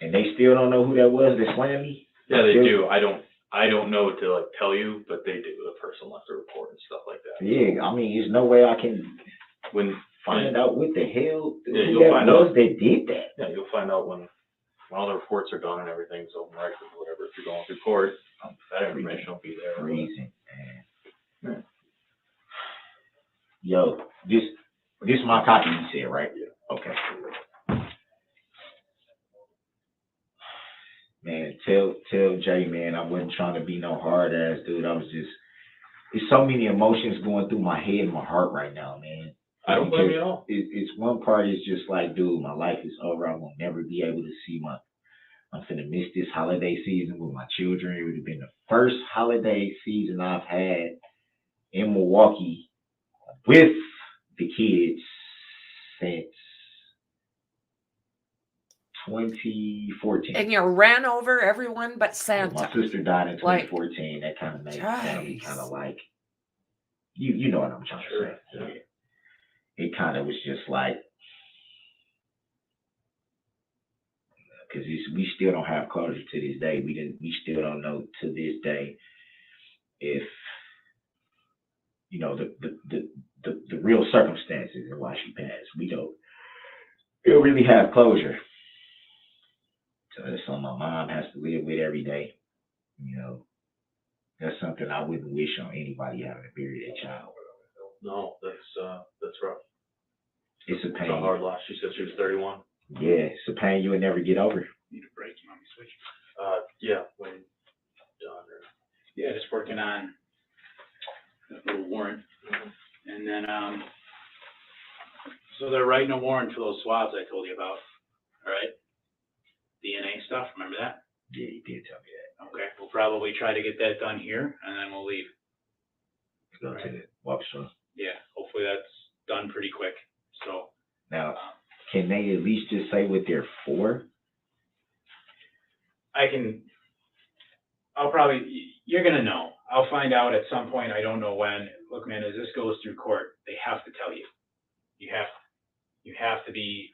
And they still don't know who that was that slammed me? Yeah, they do. I don't know to like tell you, but they do. The person left a report and stuff like that. Yeah, I mean, there's no way I can find out what the hell who you'll that find was out. that did that. Yeah, you'll find out when all the reports are done and everything's open record or whatever. If you're going through court, that information will be there. Freezing, man. Yo, this is my copy you said, right? Yeah. Okay. Man, tell Jay, man, I wasn't trying to be no hard ass dude. I was just, there's so many emotions going through my head and my heart right now, man. I don't blame you at all. It's one part is just like, dude, my life is over. I will never be able to see I'm finna miss this holiday season with my children. It would have been the first holiday season I've had in Milwaukee with the kids since 2014. And you ran over everyone but Santa. My sister died in 2014. That kind of made family Jeez. kind of like, you know what I'm trying to say. Yeah. It kind of was just like, because we still don't have closure to this day. We still don't know to this day if, you know, the real circumstances and why she passed. We don't really have closure. So that's something my mom has to live with every day. You know, that's something I wouldn't wish on anybody having to bury their child. No, that's rough. It's a It's pain. a hard loss. She said she was 31. Yeah, it's a pain you would never get over. Need a break, you want me to switch? Yeah, when done. Yeah, just working on that little warrant. And then, so they're writing a warrant for those swabs I told you about, all right? DNA stuff, remember that? Yeah, you did tell me that. Okay, we'll probably try to get that done here, and then we'll leave. Go to the Waukesha. Yeah, hopefully that's done pretty quick, so. Now, can they at least just say what they're for? I can you're gonna know. I'll find out at some point. I don't know when. Look, man, as this goes through court, they have to tell you. You have to be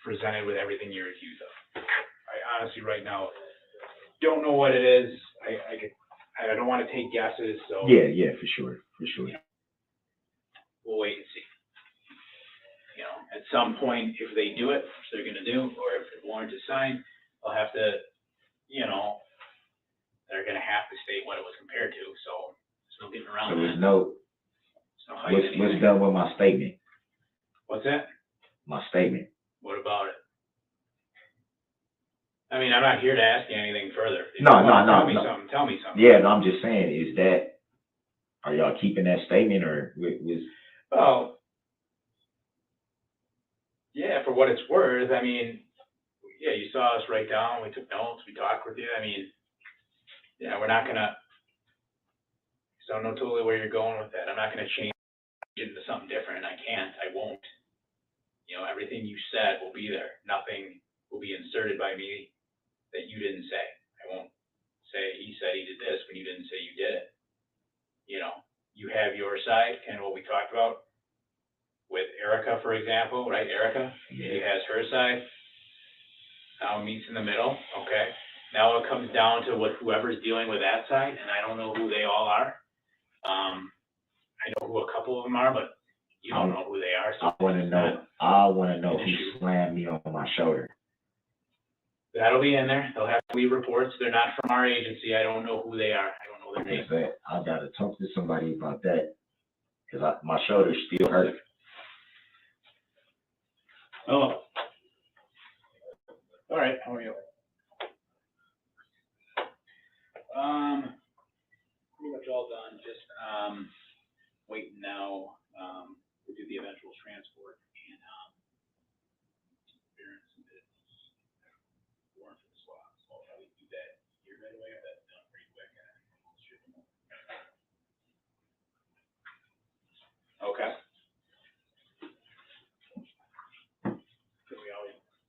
presented with everything you're accused of. I honestly, right now, don't know what it is. I don't want to take guesses, so. Yeah, for sure. We'll wait and see. You know, at some point, if they do it, which they're gonna do, or if the warrant is signed, they'll have to, you know, they're gonna have to state what it was compared to, so there's no getting around So that. there's no, There's no hiding what's anything. done with my statement? What's that? My statement. What about it? I mean, I'm not here to ask you anything further. If No, you wanna no, Tell me no. something, tell me something. Yeah, no, I'm just saying, are y'all keeping that statement or was? Well, yeah, for what it's worth, I mean, yeah, you saw us write down, we took notes, we talked with you, I mean, yeah, we're not gonna, so I know totally where you're going with that, I'm not gonna change it into something different, I can't, I won't. You know, everything you said will be there, nothing will be inserted by me that you didn't say. I won't say, he said he did this when you didn't say you did it. You know, you have your side, kind of what we talked about with Erica, for example, right, Erica? She has her side. Now it meets in the middle, okay? Now it comes down to whoever's dealing with that side, and I don't know who they all are. I know who a couple of them are, but you don't know who they are. So I want to know who slammed me on my shoulder. that'll be in there. They'll have to leave reports. They're not from our agency. I don't know who they are. I don't know their name. I gotta talk to somebody about that because my shoulder still hurt. Oh. All right. How are you? Pretty much all done. Just waiting now to do the eventual transport and clearance and warrant for the swap. So I'll probably do that here right away. That's done pretty quick. Okay.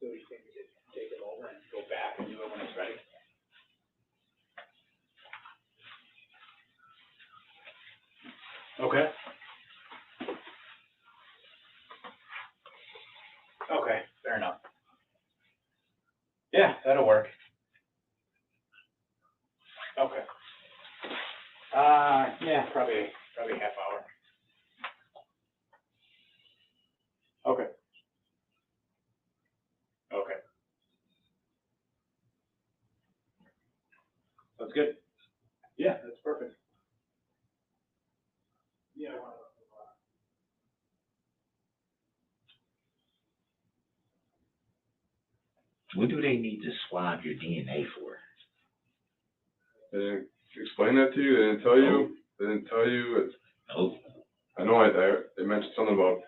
So you think we could take it over and go back and do it when it's ready? Okay. Okay, fair enough. Yeah, that'll work. Okay. Yeah, probably half hour. Okay. Okay. That's good. Yeah, that's perfect. Yeah. What do they need to swab your DNA for? They didn't explain that to you? They didn't tell you? They didn't tell you? It's, Oh, I know they mentioned something about,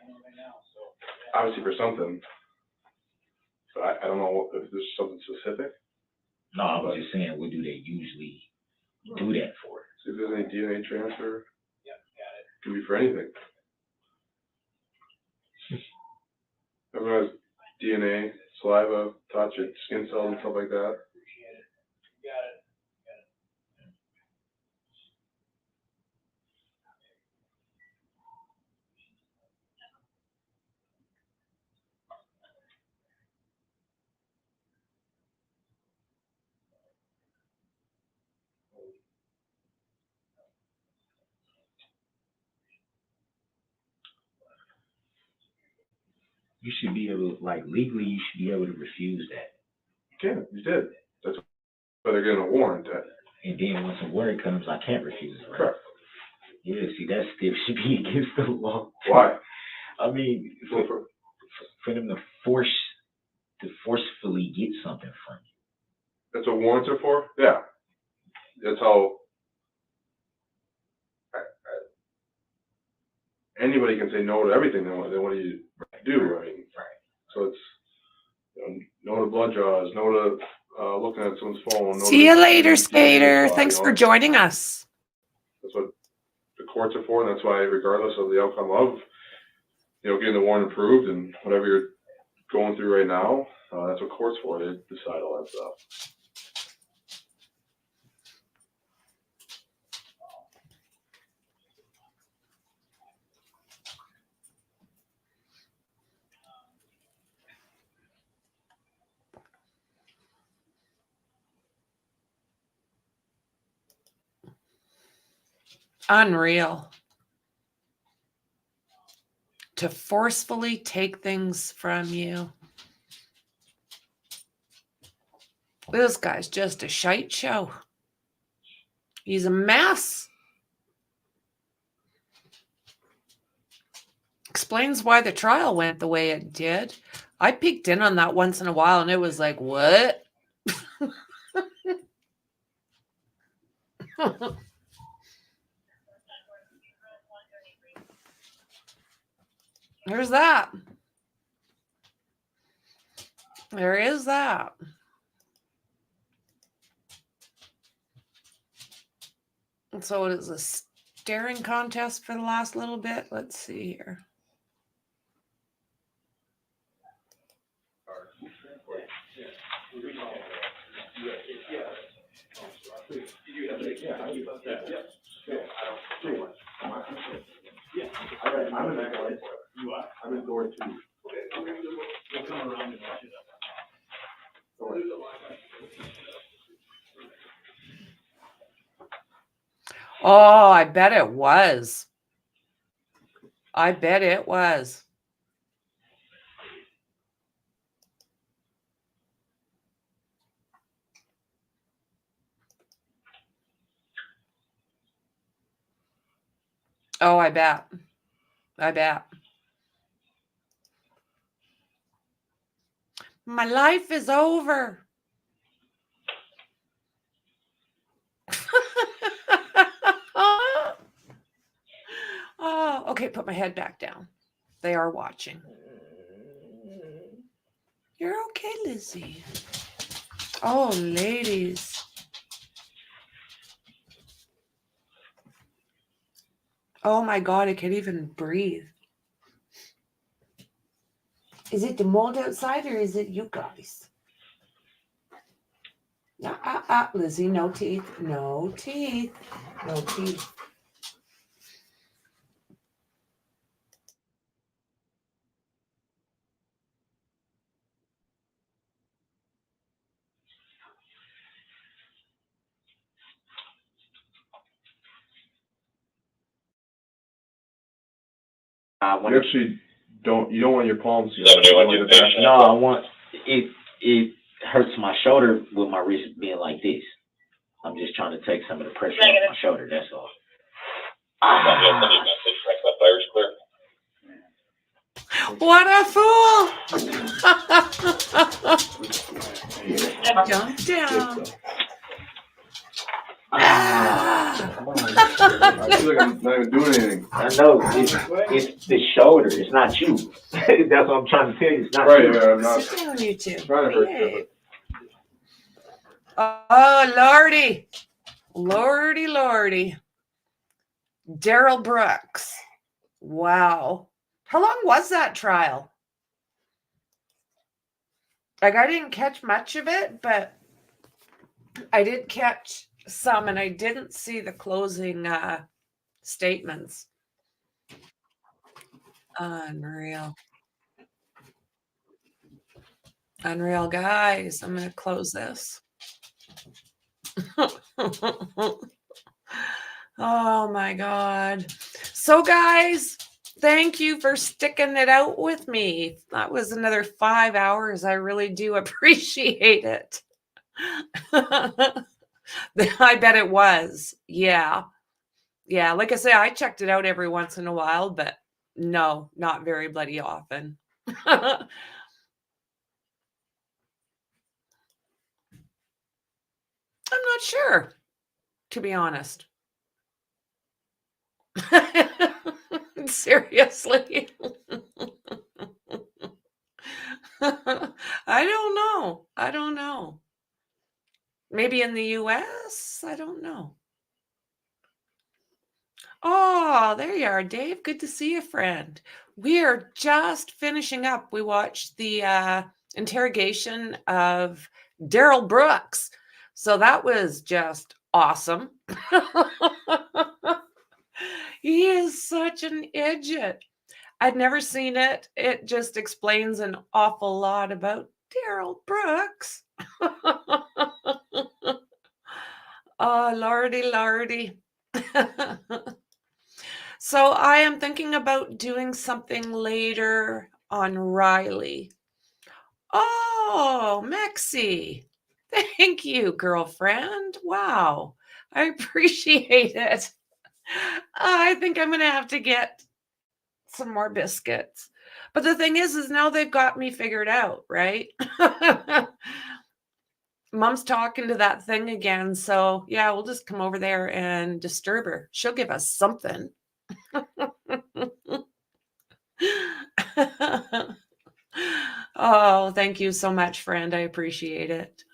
obviously for something, but I don't know if there's something specific. no, I was just saying, what do they usually do that for? See if there's any DNA transfer. Yeah, got it. Could be for anything. Everyone has DNA, saliva, touch it, skin cells and stuff like that. Appreciate it. Got it. You should be able, like legally, you should be able to refuse that. You did. That's why they're getting a warrant. And then once a warrant comes, I can't refuse it, right? Correct. Yeah, see, that still should be against the law. Why? I mean, for them to forcefully get something from you. That's what warrants are for? Yeah. That's how anybody can say no to everything they want you to do. I mean, so it's, no to blood draws, no to looking at someone's phone. No See to you later, DNA Skater. swab, Thanks for joining us. That's what the courts are for, and that's why, regardless of the outcome of, getting the warrant approved and whatever you're going through right now, that's what courts for. They decide all that stuff. Unreal. To forcefully take things from you. This guy's just a shite show. He's a mess. Explains why the trial went the way it did. I peeked in on that once in a while and it was like, what? There's that. There is that. And so it is a staring contest for the last little bit. Let's see here. I'm in door 2. Oh, I bet it was. I bet it was. Oh, I bet. I bet. My life is over. Oh, okay, put my head back down. They are watching. You're okay, Lizzie. Oh, ladies. Oh my God, I can't even breathe. Is it the mold outside or is it you guys? Lizzie, no teeth. No teeth. No teeth. You actually don't want your palms to No, I want it hurts my shoulder with my wrist being like this. I'm just trying to take some of the pressure off my shoulder, that's all. What a fool! Jump down. Come on. I feel like I'm not even doing anything. I know, it's the shoulder, it's not you. That's what I'm trying to tell you, it's not you. Right, I'm not Sit down, you two. trying to hurt you. Oh, Lordy. Lordy, Lordy. Darrel Brooks. Wow. How long was that trial? Like, I didn't catch much of it, but I did catch some, and I didn't see the closing statements. Unreal. Unreal, guys. I'm going to close this. Oh, my God. So, guys, thank you for sticking it out with me. That was another 5 hours. I really do appreciate it. I bet it was. Yeah. Yeah. Like I say, I checked it out every once in a while, but no, not very bloody often. I'm not sure, to be honest. Seriously. I don't know. I don't know. Maybe in the US? I don't know. Oh, there you are, Dave. Good to see you, friend. We are just finishing up. We watched the interrogation of Darrel Brooks. So that was just awesome. He is such an idiot. I'd never seen it. It just explains an awful lot about Darrel Brooks. Oh, Lordy, Lordy. So I am thinking about doing something later on Riley. Oh, Mexi. Thank you, girlfriend. Wow. I appreciate it. I think I'm going to have to get some more biscuits. But the thing is now they've got me figured out, right? Mom's talking to that thing again. So yeah, we'll just come over there and disturb her. She'll give us something. Oh, thank you so much, friend. I appreciate it.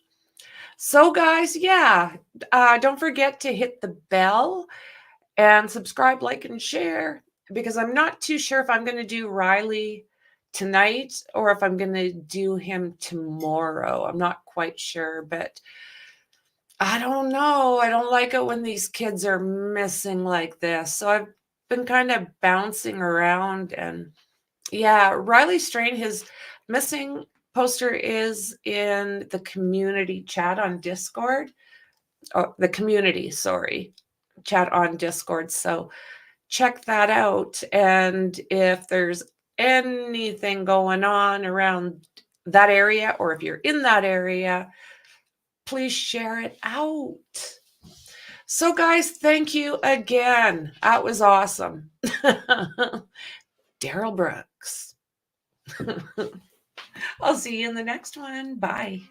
So guys, yeah, don't forget to hit the bell and subscribe, like, and share, because I'm not too sure if I'm going to do Riley tonight or if I'm going to do him tomorrow. I'm not quite sure, but I don't know. I don't like it when these kids are missing like this. So I've been kind of bouncing around, and yeah, Riley Strain, his missing poster is in the community chat on Discord. Oh, the community, sorry, chat on Discord. So check that out. And if there's anything going on around that area, or if you're in that area, please share it out. So guys, thank you again. That was awesome. Darrel Brooks. I'll see you in the next one. Bye.